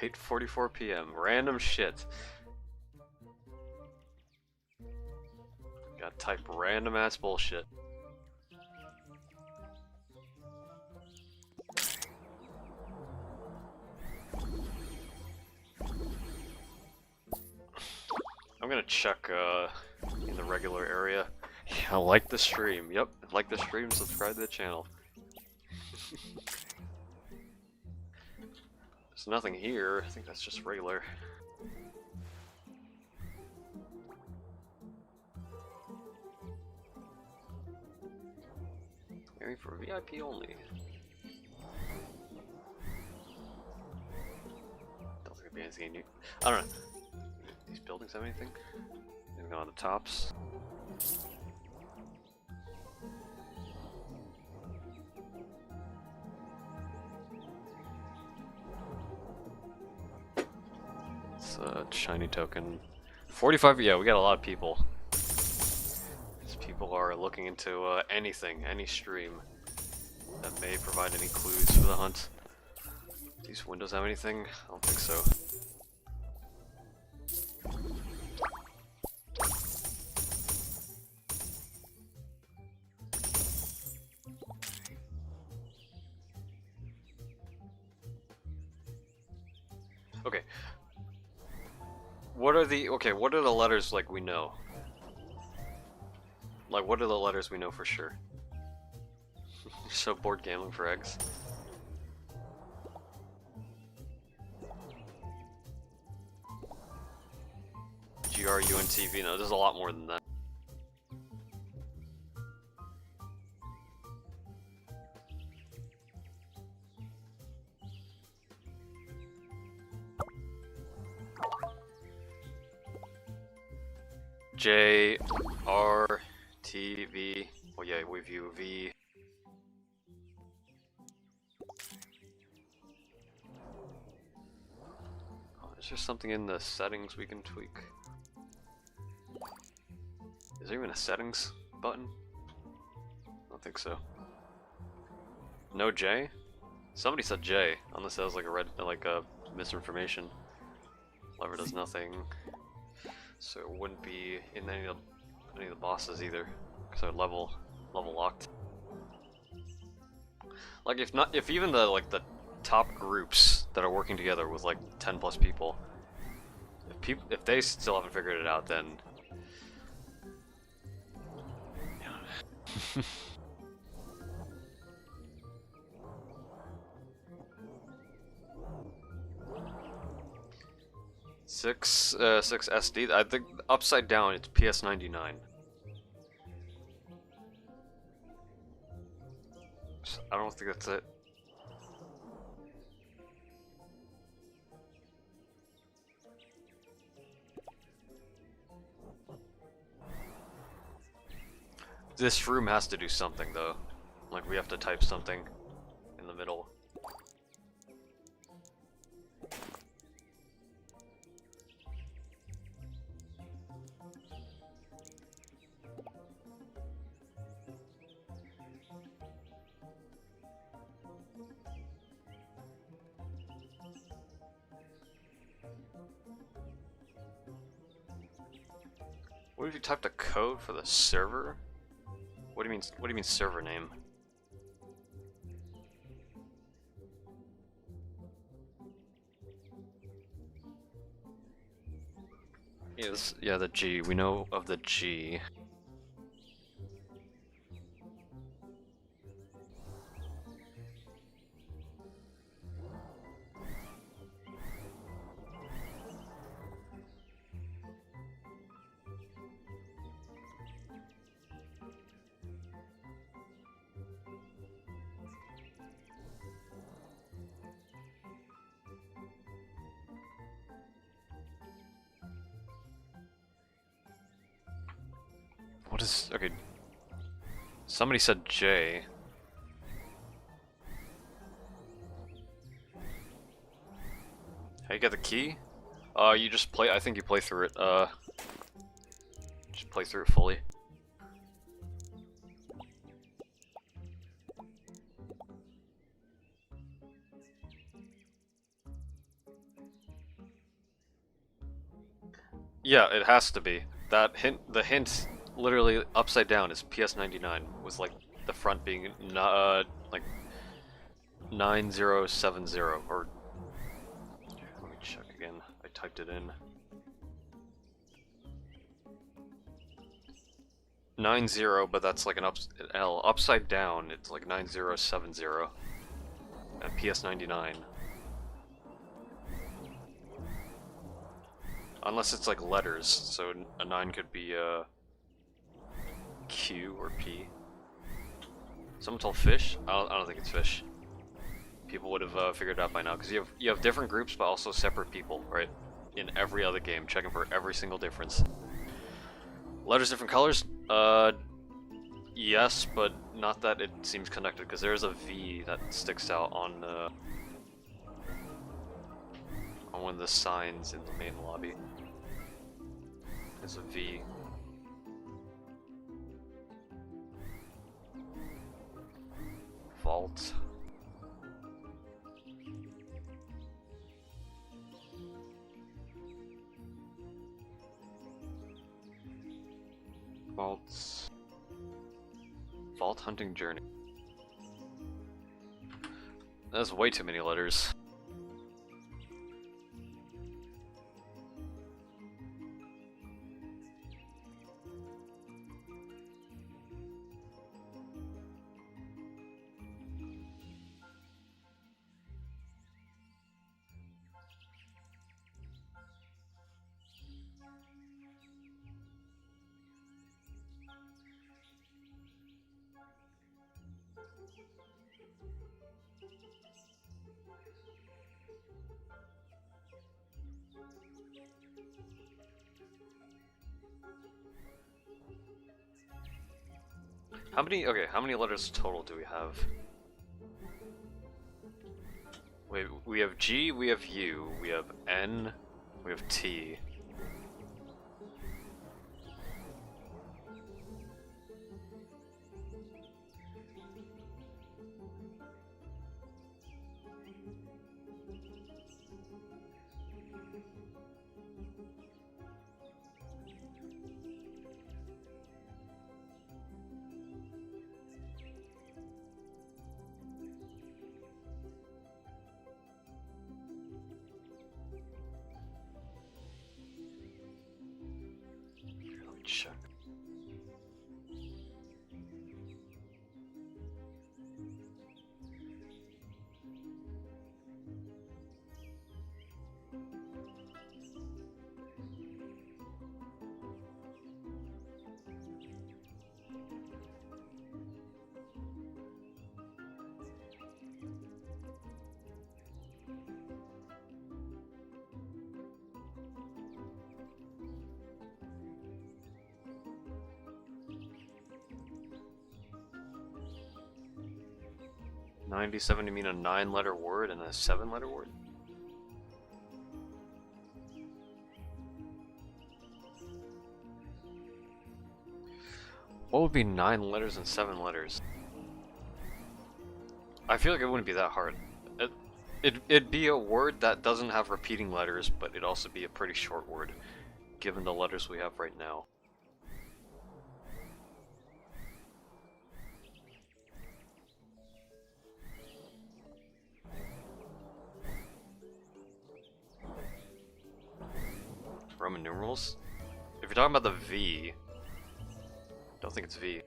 8:44 p.m. Random shit. Gotta type random ass bullshit. I'm gonna check in the regular area. Yeah, like the stream. Yep, like the stream, subscribe to the channel. There's nothing here. I think that's just regular. Area for VIP only. Don't think there'd be anything new. I don't know. These buildings have anything? Anything on the tops? shiny token. 45, yeah, we got a lot of people. These people are looking into anything, any stream that may provide any clues for the hunt. Do these windows have anything? I don't think so. Okay. What are the letters like we know? Like what are the letters we know for sure? So bored gambling for eggs. GRUNTV, no, there's a lot more than that. JRTV. Oh yeah, we view V. Oh, is there something in the settings we can tweak? Is there even a settings button? I don't think so. No J? Somebody said J, unless that was like a misinformation. Lever does nothing. So it wouldn't be in any of the bosses either, because they're level locked. Like if even the top groups that are working together with like 10 plus people, if they still haven't figured it out, then yeah. Six SD. I think upside down it's PS99. I don't think that's it. This room has to do something though. Like we have to type something in the middle. What if you typed a code for the server? What do you mean server name? Yes, yeah, the G. We know of the G. What is... okay. Somebody said J. How you get the key? You just play... I think you play through it, just play through it fully. Yeah, it has to be. That hint... the hint... literally upside down is PS99 with like the front being like 9070 or let me check again. I typed it in. 90, but that's like an L upside down. It's like 9070 and PS99. Unless it's like letters, so a 9 could be Q or P. Someone told fish? I don't think it's fish. People would have figured it out by now, because you have different groups but also separate people, right? In every other game, checking for every single difference. Letters different colors? Yes, but not that it seems connected, because there's a V that sticks out on on one of the signs in the main lobby. There's a V. Vault. Vaults. Vault hunting journey. That's way too many letters. How many letters total do we have? Wait, we have G, we have U, we have N, we have T. Let me check. $97 to mean a 9-letter word and a 7-letter word? What would be 9 letters and 7 letters? I feel like it wouldn't be that hard. It'd be a word that doesn't have repeating letters, but it'd also be a pretty short word, given the letters we have right now. Roman numerals? If you're talking about the V, don't think it's V.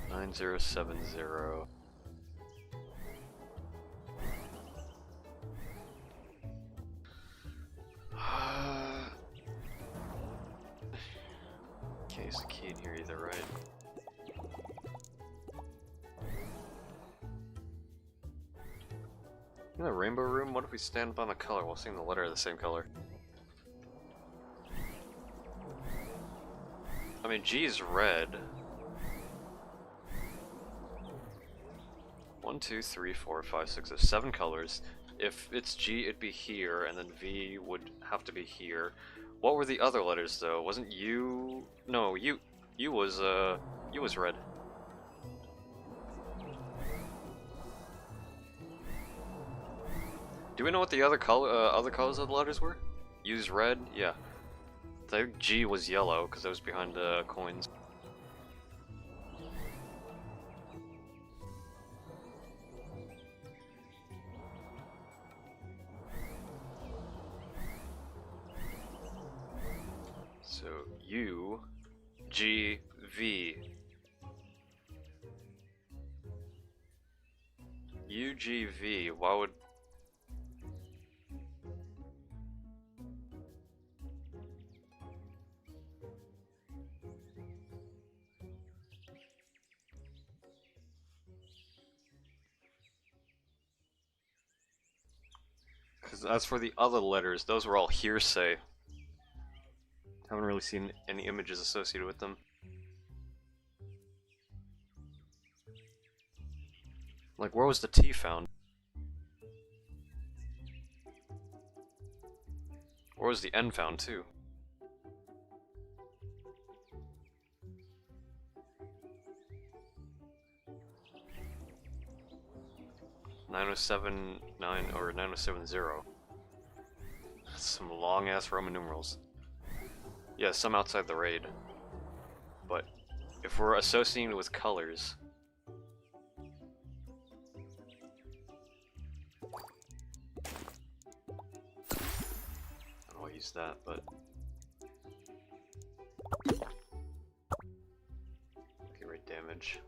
Nine 070. Can't use the key in here either, right? In the rainbow room, what if we stand up on the color while seeing the letter of the same color? I mean, G is red. 1, 2, 3, 4, 5, 6, 7 colors. If it's G, it'd be here, and then V would have to be here. What were the other letters though? Wasn't U? No, U was red. Do we know what the other colors of the letters were? U's red, yeah. I think G was yellow because it was behind the coins. So U, G, V. U, G, V. Why would... Because as for the other letters, those were all hearsay. Haven't really seen any images associated with them. Like, where was the T found? Where was the N found, too? "9079" or 9070. That's some long-ass Roman numerals. Yeah, some outside the raid. But if we're associating it with colors... I'll use that, but... Okay, rate damage.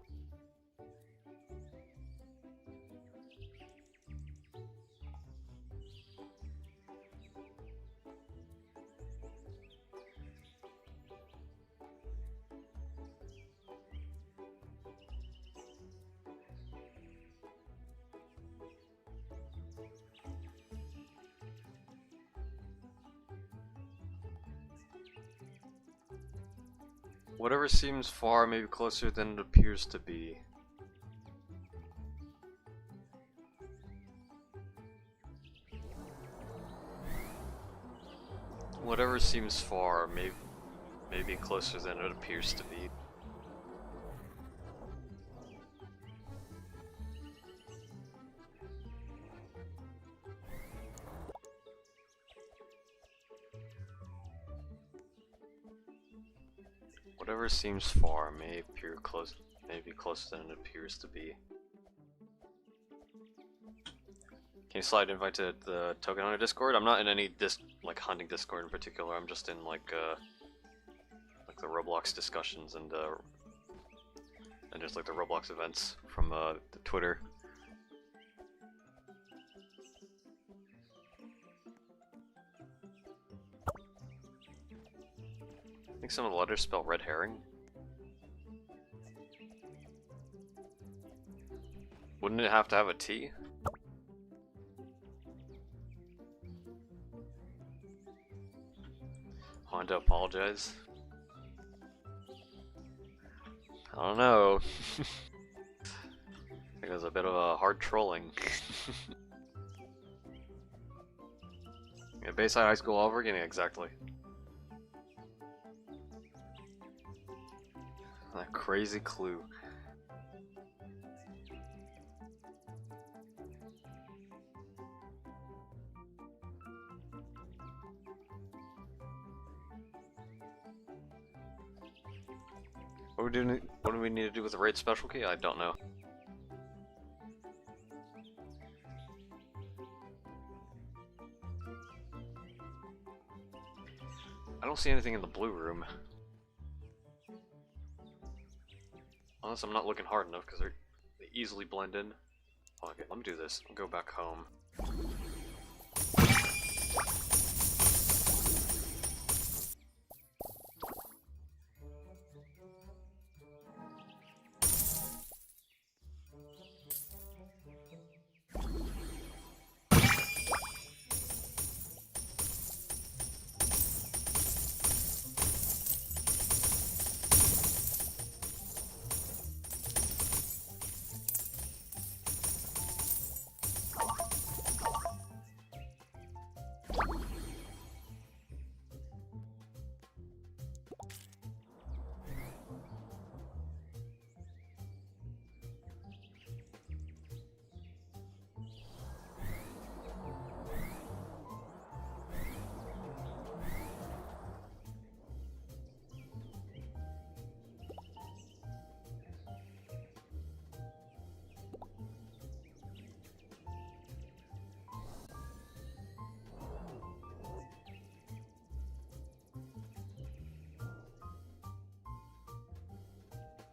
Whatever seems far may be closer than it appears to be. Whatever seems far may be closer than it appears to be. Whatever seems far may be closer than it appears to be. Can you slide invite to the Token Hunter Discord? I'm not in any hunting Discord in particular. I'm just in like the Roblox discussions and just like the Roblox events from the Twitter. I think some of the letters spell red herring. Wouldn't it have to have a T? I want to apologize. I don't know. I think it was a bit of a hard trolling. Yeah, Bayside High School all over again? Yeah, exactly. That crazy clue. What do we need to do with the raid special key? I don't know. I don't see anything in the blue room. Unless I'm not looking hard enough, because they easily blend in. Okay, let me do this. I'll go back home.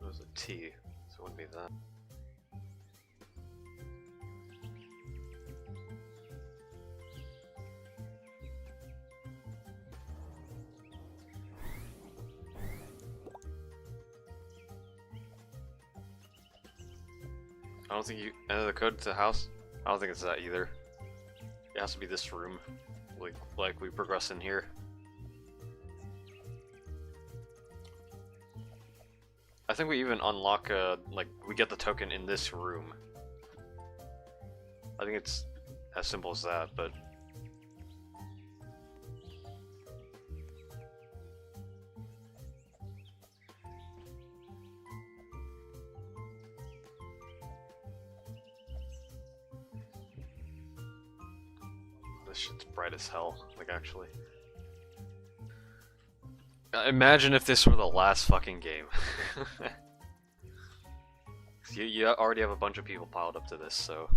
It was a T, so it wouldn't be that. I don't think you enter the code to the house. I don't think it's that either. It has to be this room. Like we progress in here. I think we even unlock like we get the token in this room. I think it's as simple as that, but this shit's bright as hell, like actually. Imagine if this were the last fucking game. You already have a bunch of people piled up to this, so...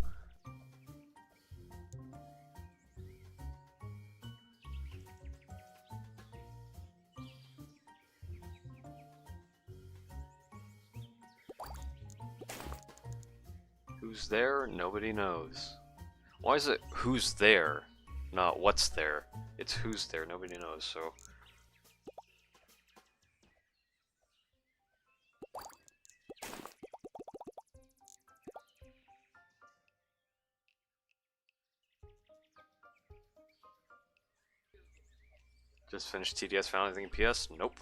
Who's there? Nobody knows. Why is it who's there? Not what's there. It's who's there. Nobody knows, so... Just finished TDS, found anything in PS? Nope.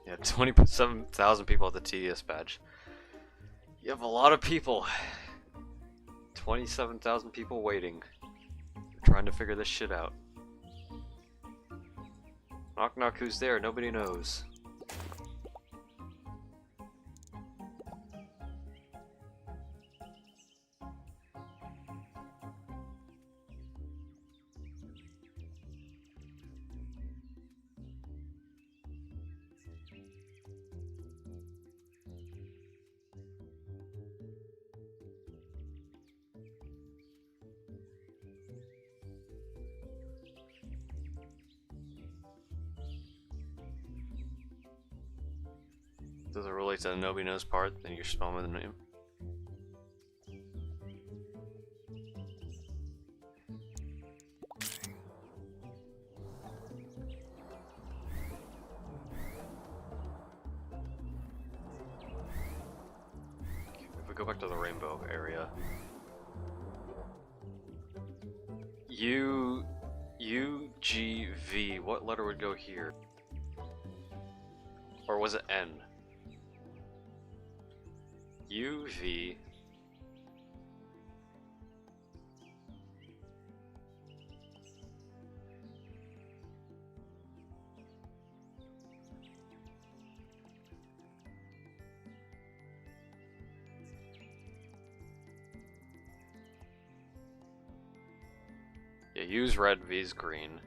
Yeah, 27,000 people at the TDS badge. You have a lot of people. 27,000 people waiting. Trying to figure this shit out. Knock knock, who's there? Nobody knows. Does it relate to the nobody knows part? Then you spell with the name. If we go back to the rainbow area, G V. What letter would go here? Or was it N? U V. Yeah, U's red, V's green.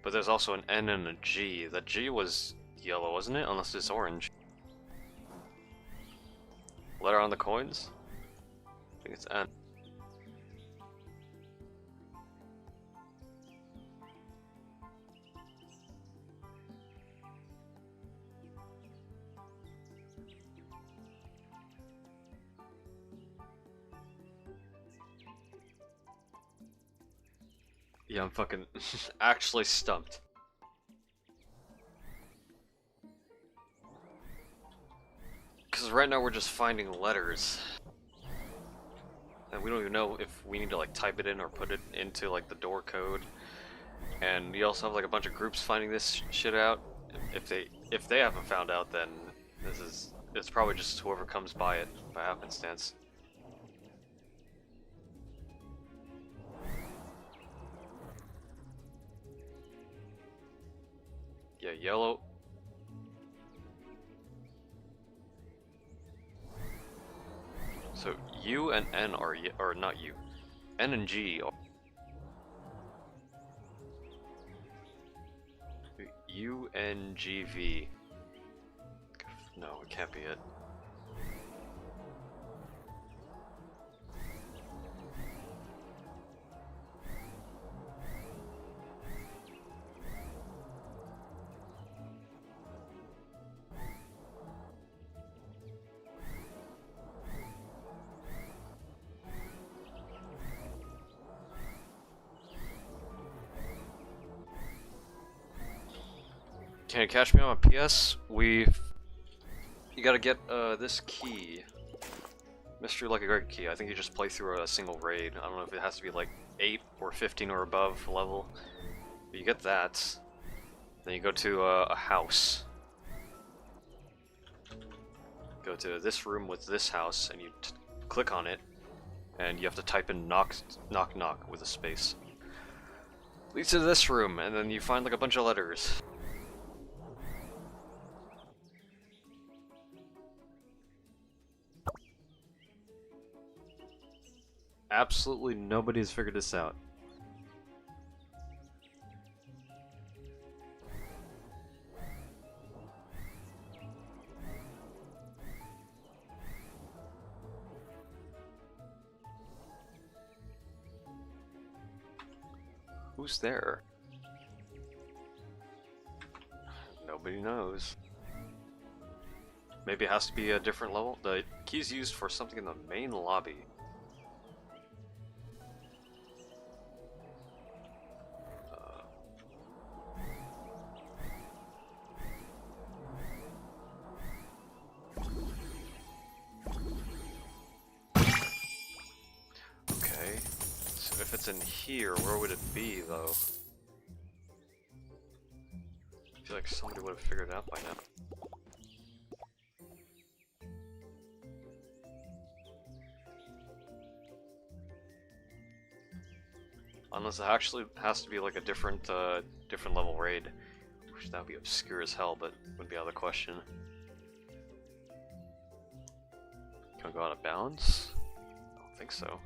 But there's also an N and a G. The G was yellow, wasn't it? Unless it's orange. Letter on the coins? I think it's N. Yeah, I'm fucking actually stumped. Because right now we're just finding letters. And we don't even know if we need to like type it in or put it into like the door code. And you also have like a bunch of groups finding this shit out. If they haven't found out, then it's probably just whoever comes by it by happenstance. Yeah, yellow. So U and N are or not U. N and G are U N G V. No, it can't be it. Can you catch me on PS? You gotta get this key. Mystery Like a Great Key. I think you just play through a single raid. I don't know if it has to be like 8 or 15 or above level. But you get that. Then you go to a house. Go to this room with this house, and you click on it, and you have to type in knock knock knock with a space. Leads to this room, and then you find like a bunch of letters. Absolutely nobody's figured this out. Who's there? Nobody knows. Maybe it has to be a different level? The key's used for something in the main lobby. Okay, so if it's in here, where would it be though? I feel like somebody would have figured it out by now. Unless it actually has to be like a different level raid. Which that would be obscure as hell, but would be out of the question. Can we go out of bounds? I don't think so.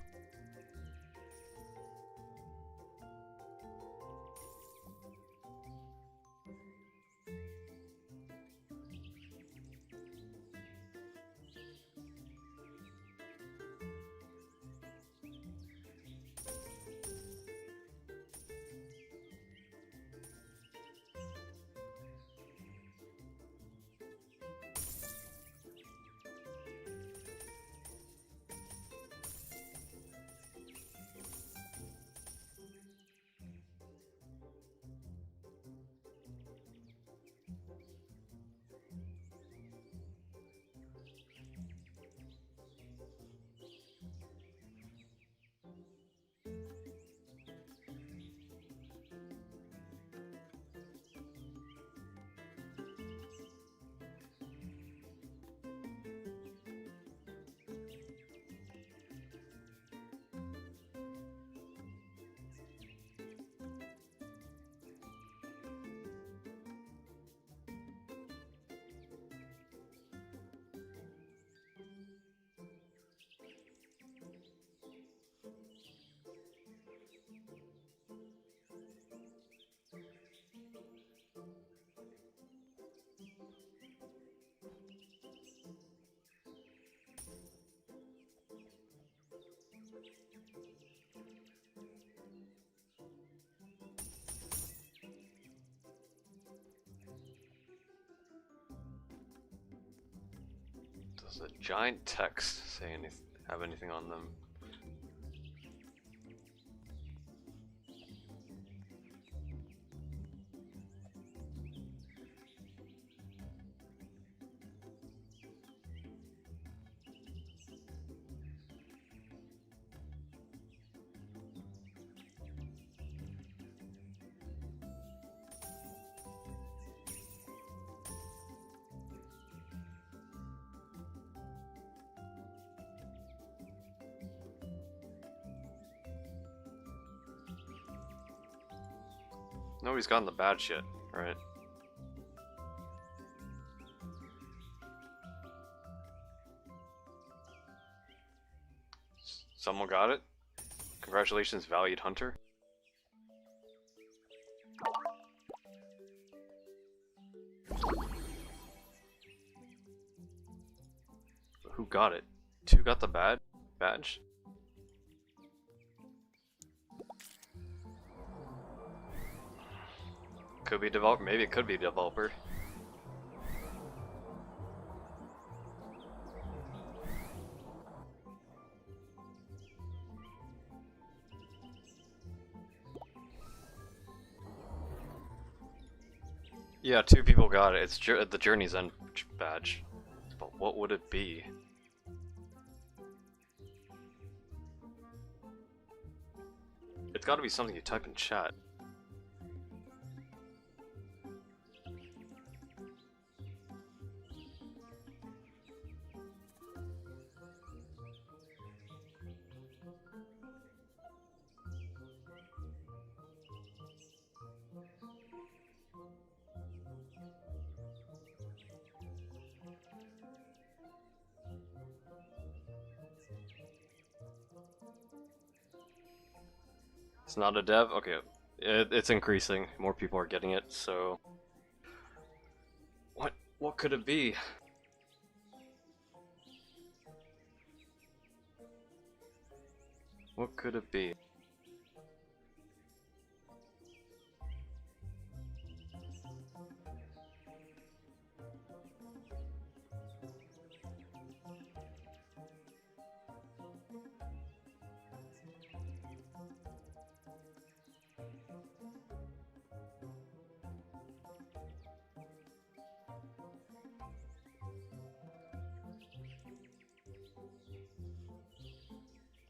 Does the giant text say anything? Have anything on them? Nobody's gotten the badge yet, right? Someone got it? Congratulations, valued hunter. Who got it? Two got the badge? Could be developer, maybe it could be developer. Yeah, 2 people got it. It's the Journey's End badge. But what would it be? It's gotta be something you type in chat. It's not a dev? Okay. It's increasing. More people are getting it, so... What could it be? What could it be?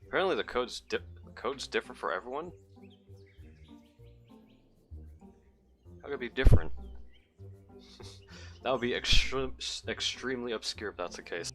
Apparently the code's different for everyone? How could it be different? That would be extremely obscure if that's the case.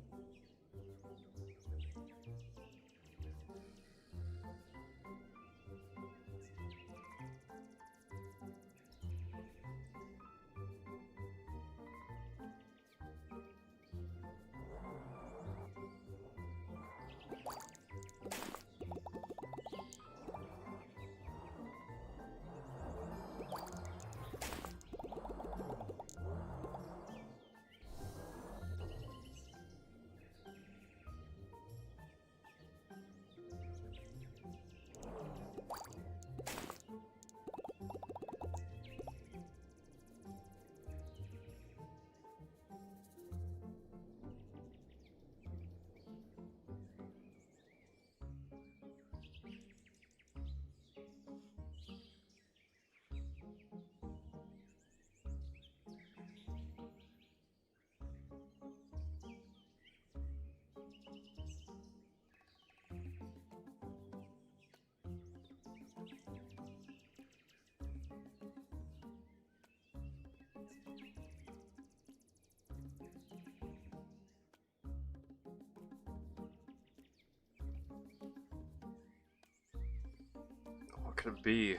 What could it be?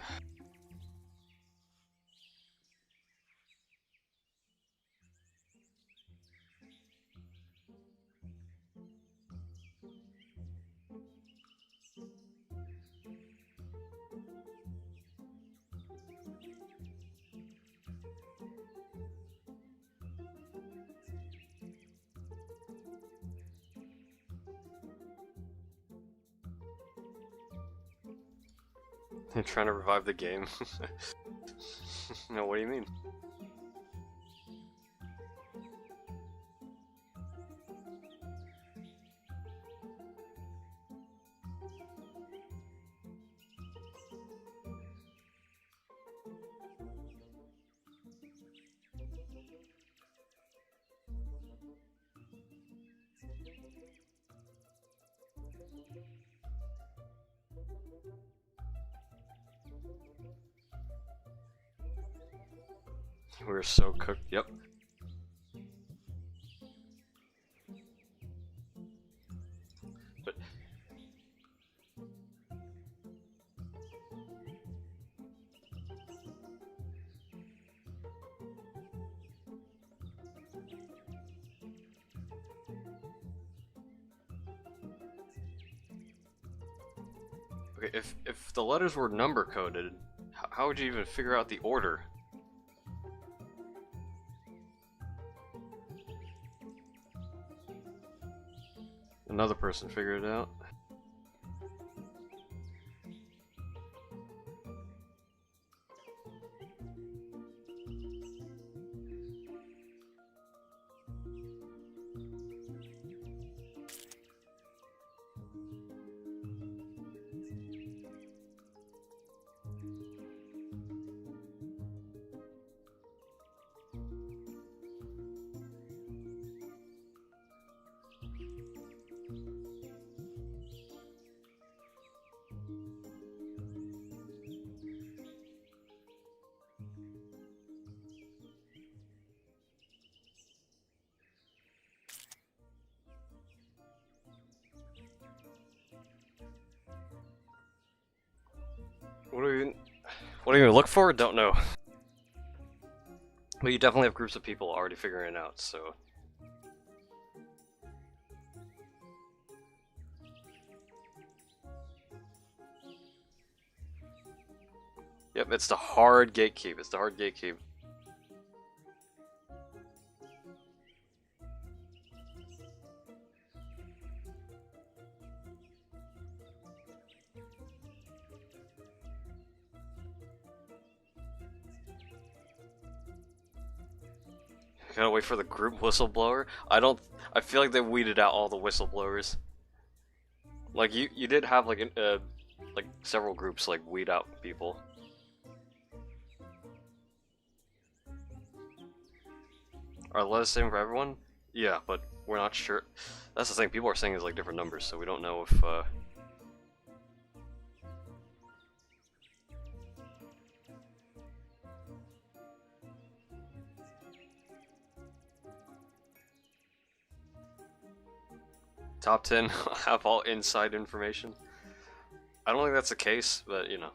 You're trying to revive the game? No, what do you mean? We're so cooked. Yep. But okay, if the letters were number coded, how would you even figure out the order? Another person figured it out. What do you even look for? Don't know. But you definitely have groups of people already figuring it out, so. Yep, it's the hard gatekeep. It's the hard gatekeep. Gotta wait for the group whistleblower. I feel like they weeded out all the whistleblowers. Like you did have like like several groups like weed out people. Are letters the same for everyone? Yeah, but we're not sure. That's the thing. People are saying is like different numbers, so we don't know if. Top 10 have all inside information. I don't think that's the case, but you know.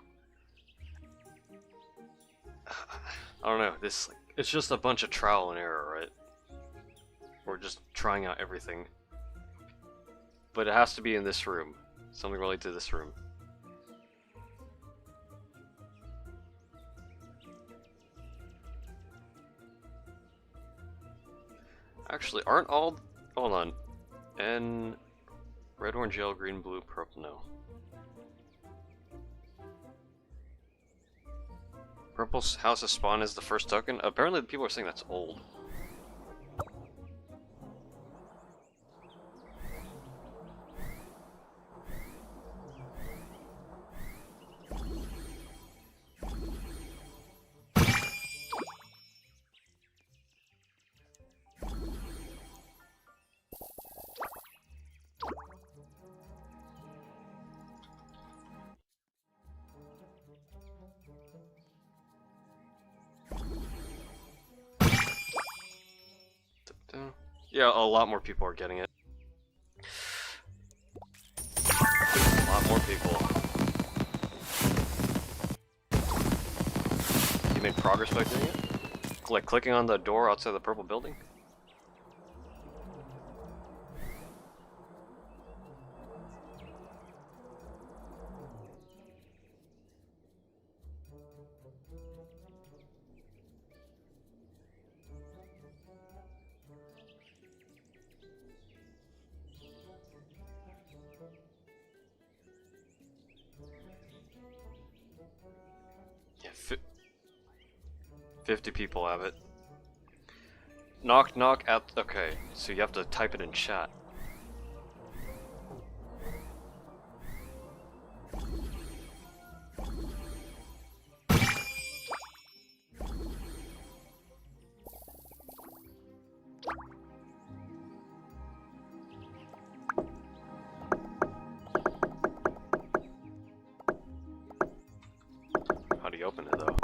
I don't know. It's just a bunch of trial and error, right? We're just trying out everything. But it has to be in this room. Something related to this room. Actually, aren't all... Hold on. And... Red, orange, yellow, green, blue, purple, no. Purple's House of Spawn is the first token? Apparently people are saying that's old. Yeah, a lot more people are getting it. A lot more people. You made progress by doing it? Like clicking on the door outside the purple building? Yeah, 50 people have it. Knock knock at... Okay, so you have to type it in chat. How do you open it though?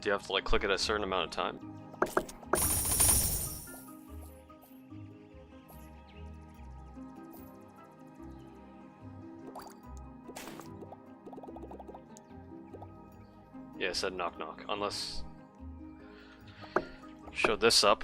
Do you have to like click it a certain amount of time? Yeah, it said knock knock. Unless... Show this up.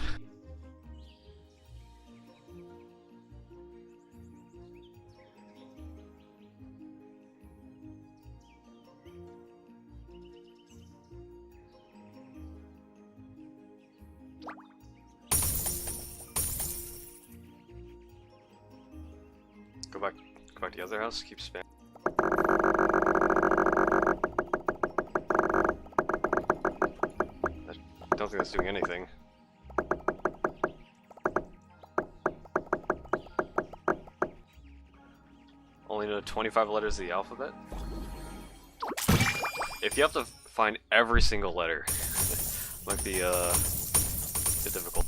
Go back to the other house, keep spamming. I don't think that's doing anything. Only know 25 letters of the alphabet? If you have to find every single letter, might be bit difficult.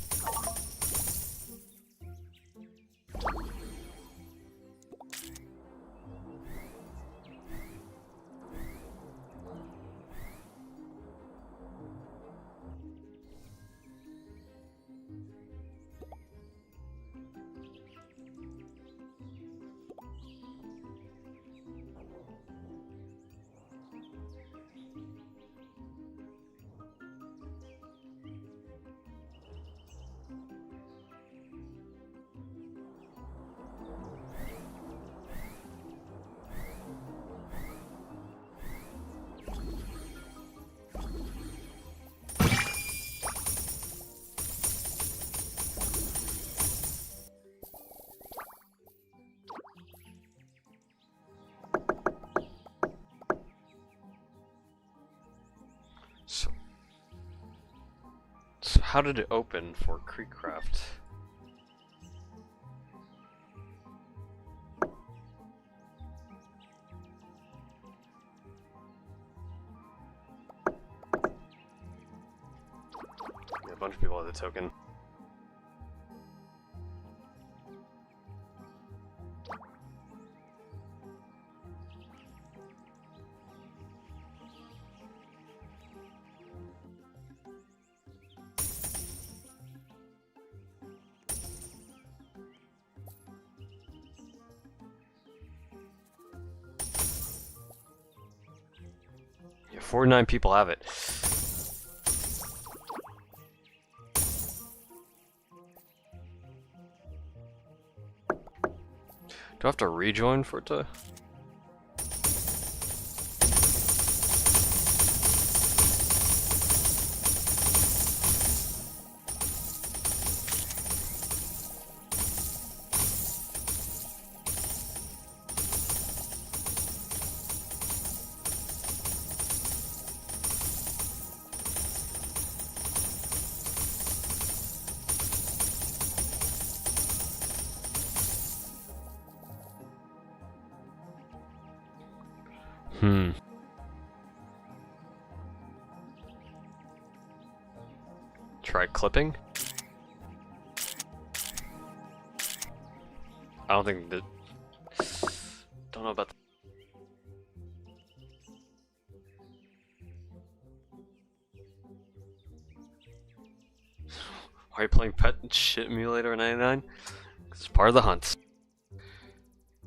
How did it open for Creekcraft? Yeah, a bunch of people have the token. Yeah, 49 people have it. Do I have to rejoin for it to... Try clipping? I don't think that... Don't know about the... Why are you playing Pet Shit Emulator 99? It's part of the hunt.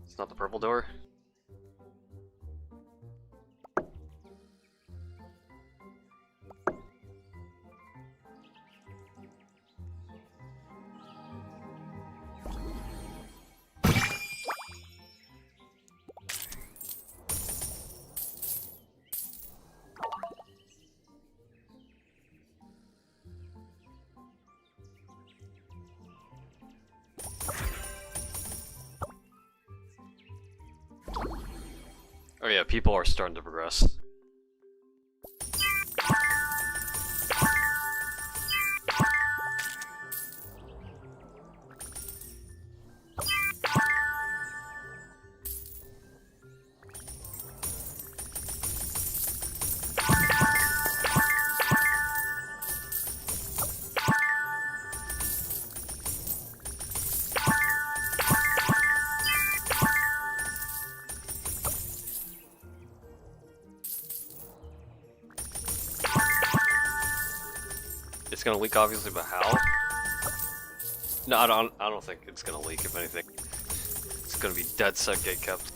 It's not the purple door. Oh yeah, people are starting to progress. It's gonna leak, obviously, but how? No, I don't think it's gonna leak. If anything, it's gonna be dead set gate kept.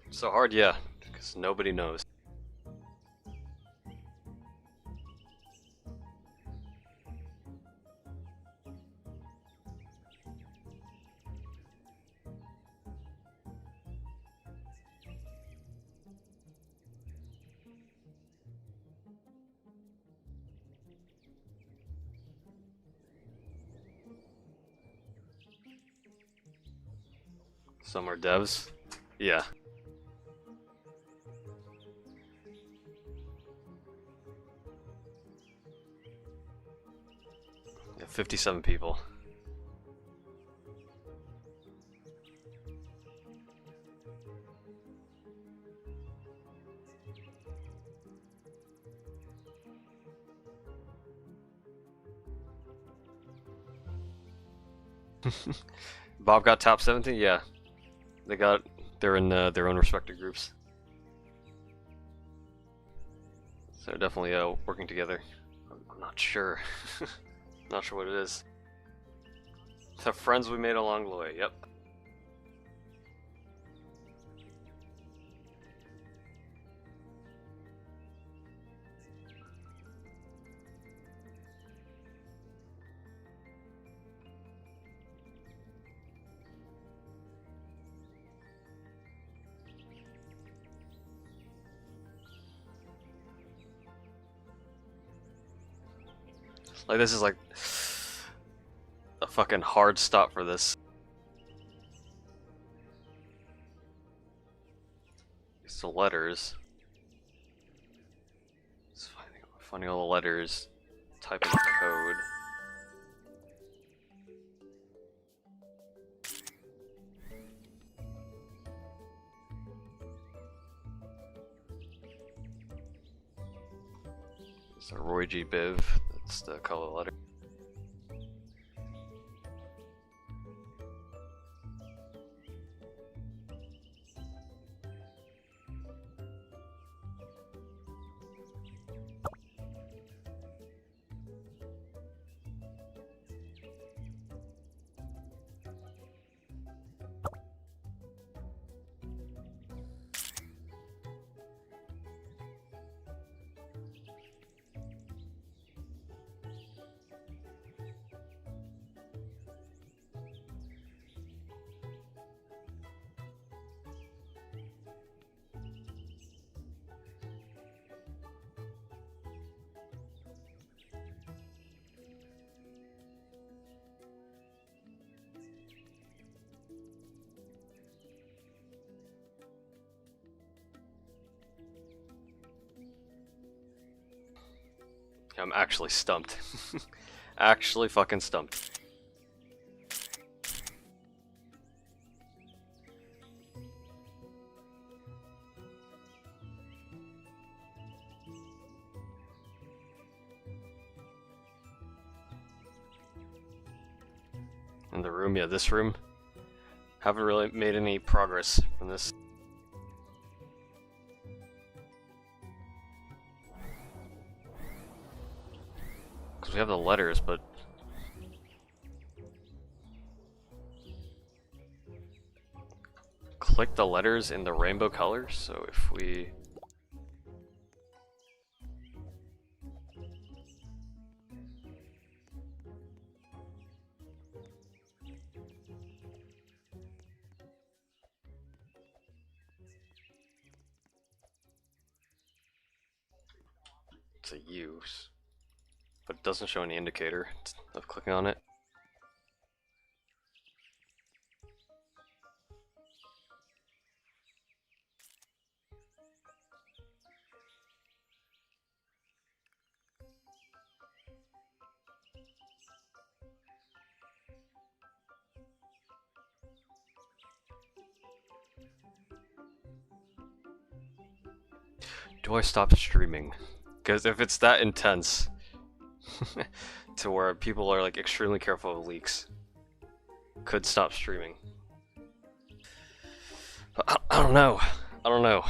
So hard, yeah, because nobody knows. Some are devs. Yeah. Yeah, 57 people. Bob got top 17? Yeah. They're in their own respective groups. So they're definitely working together. I'm not sure. Not sure what it is. The friends we made along the way, yep. Like, this is like a fucking hard stop for this. It's the letters. Just finding all the letters, typing the code. It's a Roy G. Biv. That's the color letter. I'm actually stumped. Actually fucking stumped. In the room, yeah, this room. Haven't really made any progress from this. Because we have the letters, but click the letters in the rainbow colors. So if we it's a use, but it doesn't show any indicator of clicking on it. Do I stop streaming? Because if it's that intense to where people are like extremely careful of leaks, could stop streaming. But I don't know. I don't know.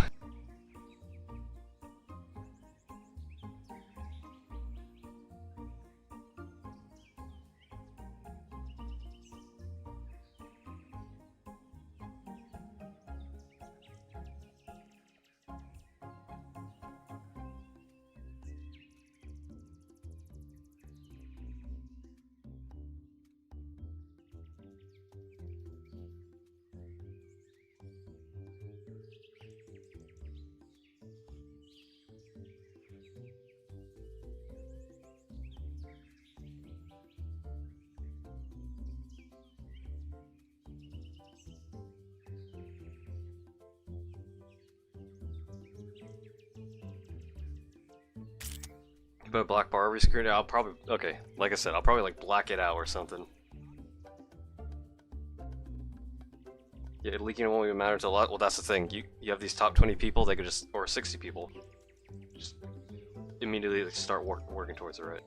But black bar every screen, I'll probably, okay, like I said, I'll probably like black it out or something. Yeah, leaking won't even matter to a lot. Well, that's the thing. You have these top 20 people, they could just, or 60 people, just immediately like, start working towards it, right?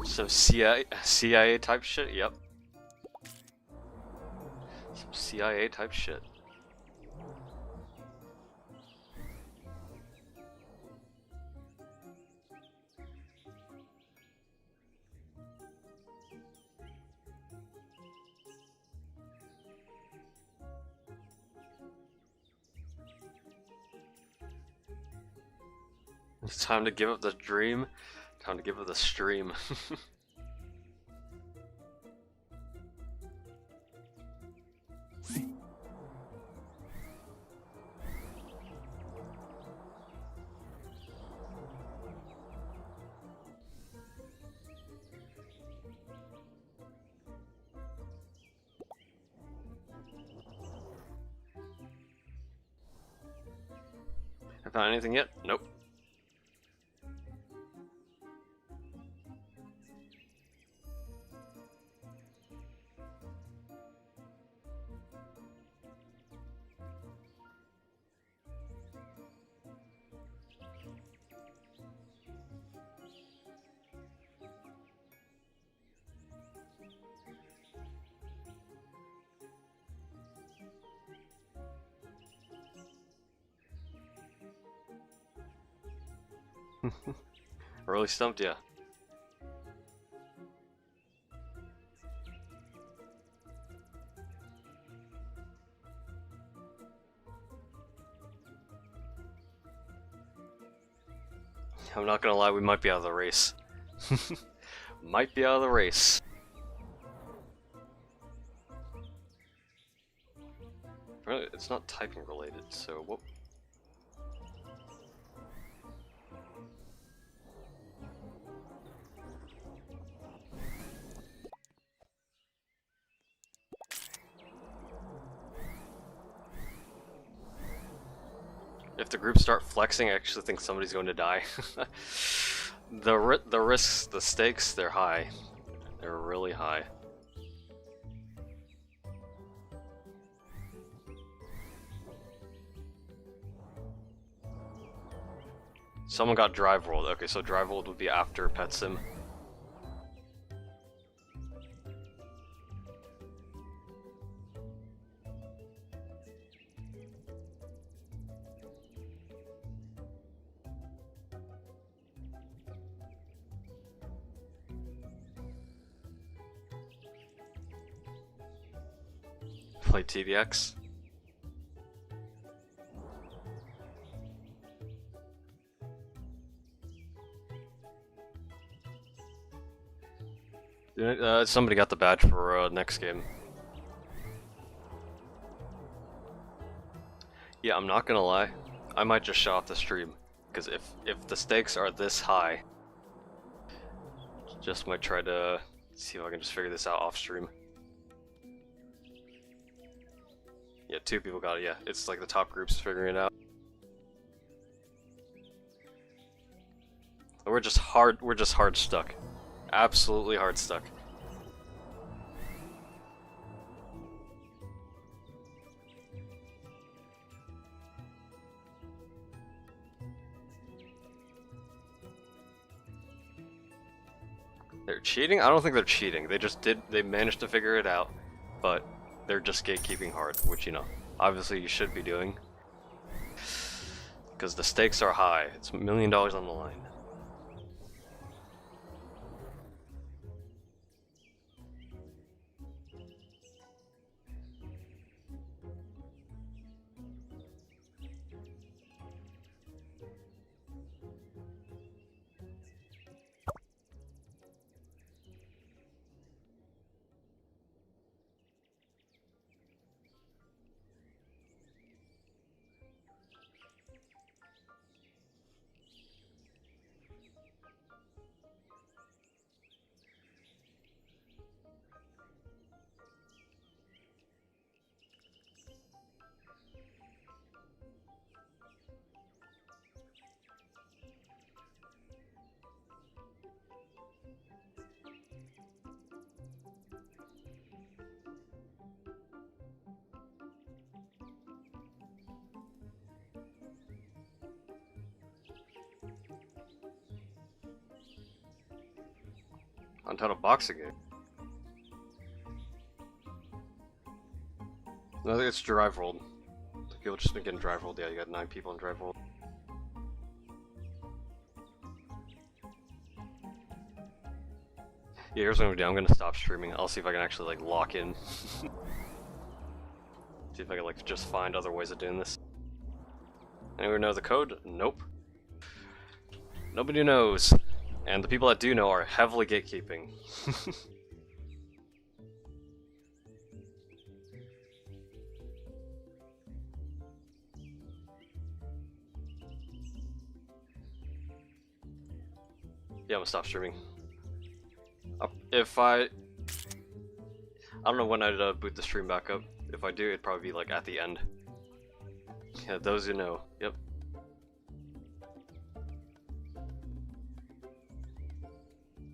Some CIA type shit? Yep. Some CIA type shit. It's time to give up the dream. Time to give up the stream. Have found anything yet? Nope. Really stumped ya. I'm not gonna lie, we might be out of the race. Might be out of the race. Really, it's not typing related, so what? If the group start flexing, I actually think somebody's going to die. The risks, the stakes, they're high. They're really high. Someone got drive rolled. Okay, so drive rolled would be after PetSim. Play TVX. Somebody got the badge for next game. Yeah, I'm not gonna lie. I might just shut off the stream because if the stakes are this high, just might try to see if I can just figure this out off stream. Yeah, 2 people got it. Yeah, it's like the top group's figuring it out. We're just hard stuck. Absolutely hard stuck. They're cheating? I don't think they're cheating. They managed to figure it out, but they're just gatekeeping hard, which, you know, obviously you should be doing. Because the stakes are high. It's $1 million on the line. Untitled boxing game. No, I think it's drive rolled. People just been getting drive rolled. Yeah, you got 9 people in drive rolled. Yeah, here's what I'm gonna do. I'm gonna stop streaming. I'll see if I can actually like lock in. See if I can like just find other ways of doing this. Anyone know the code? Nope. Nobody knows. And the people that do know are heavily gatekeeping. Yeah, I'm gonna stop streaming. If I don't know when I'd boot the stream back up. If I do, it'd probably be like at the end. Yeah, those who know. Yep.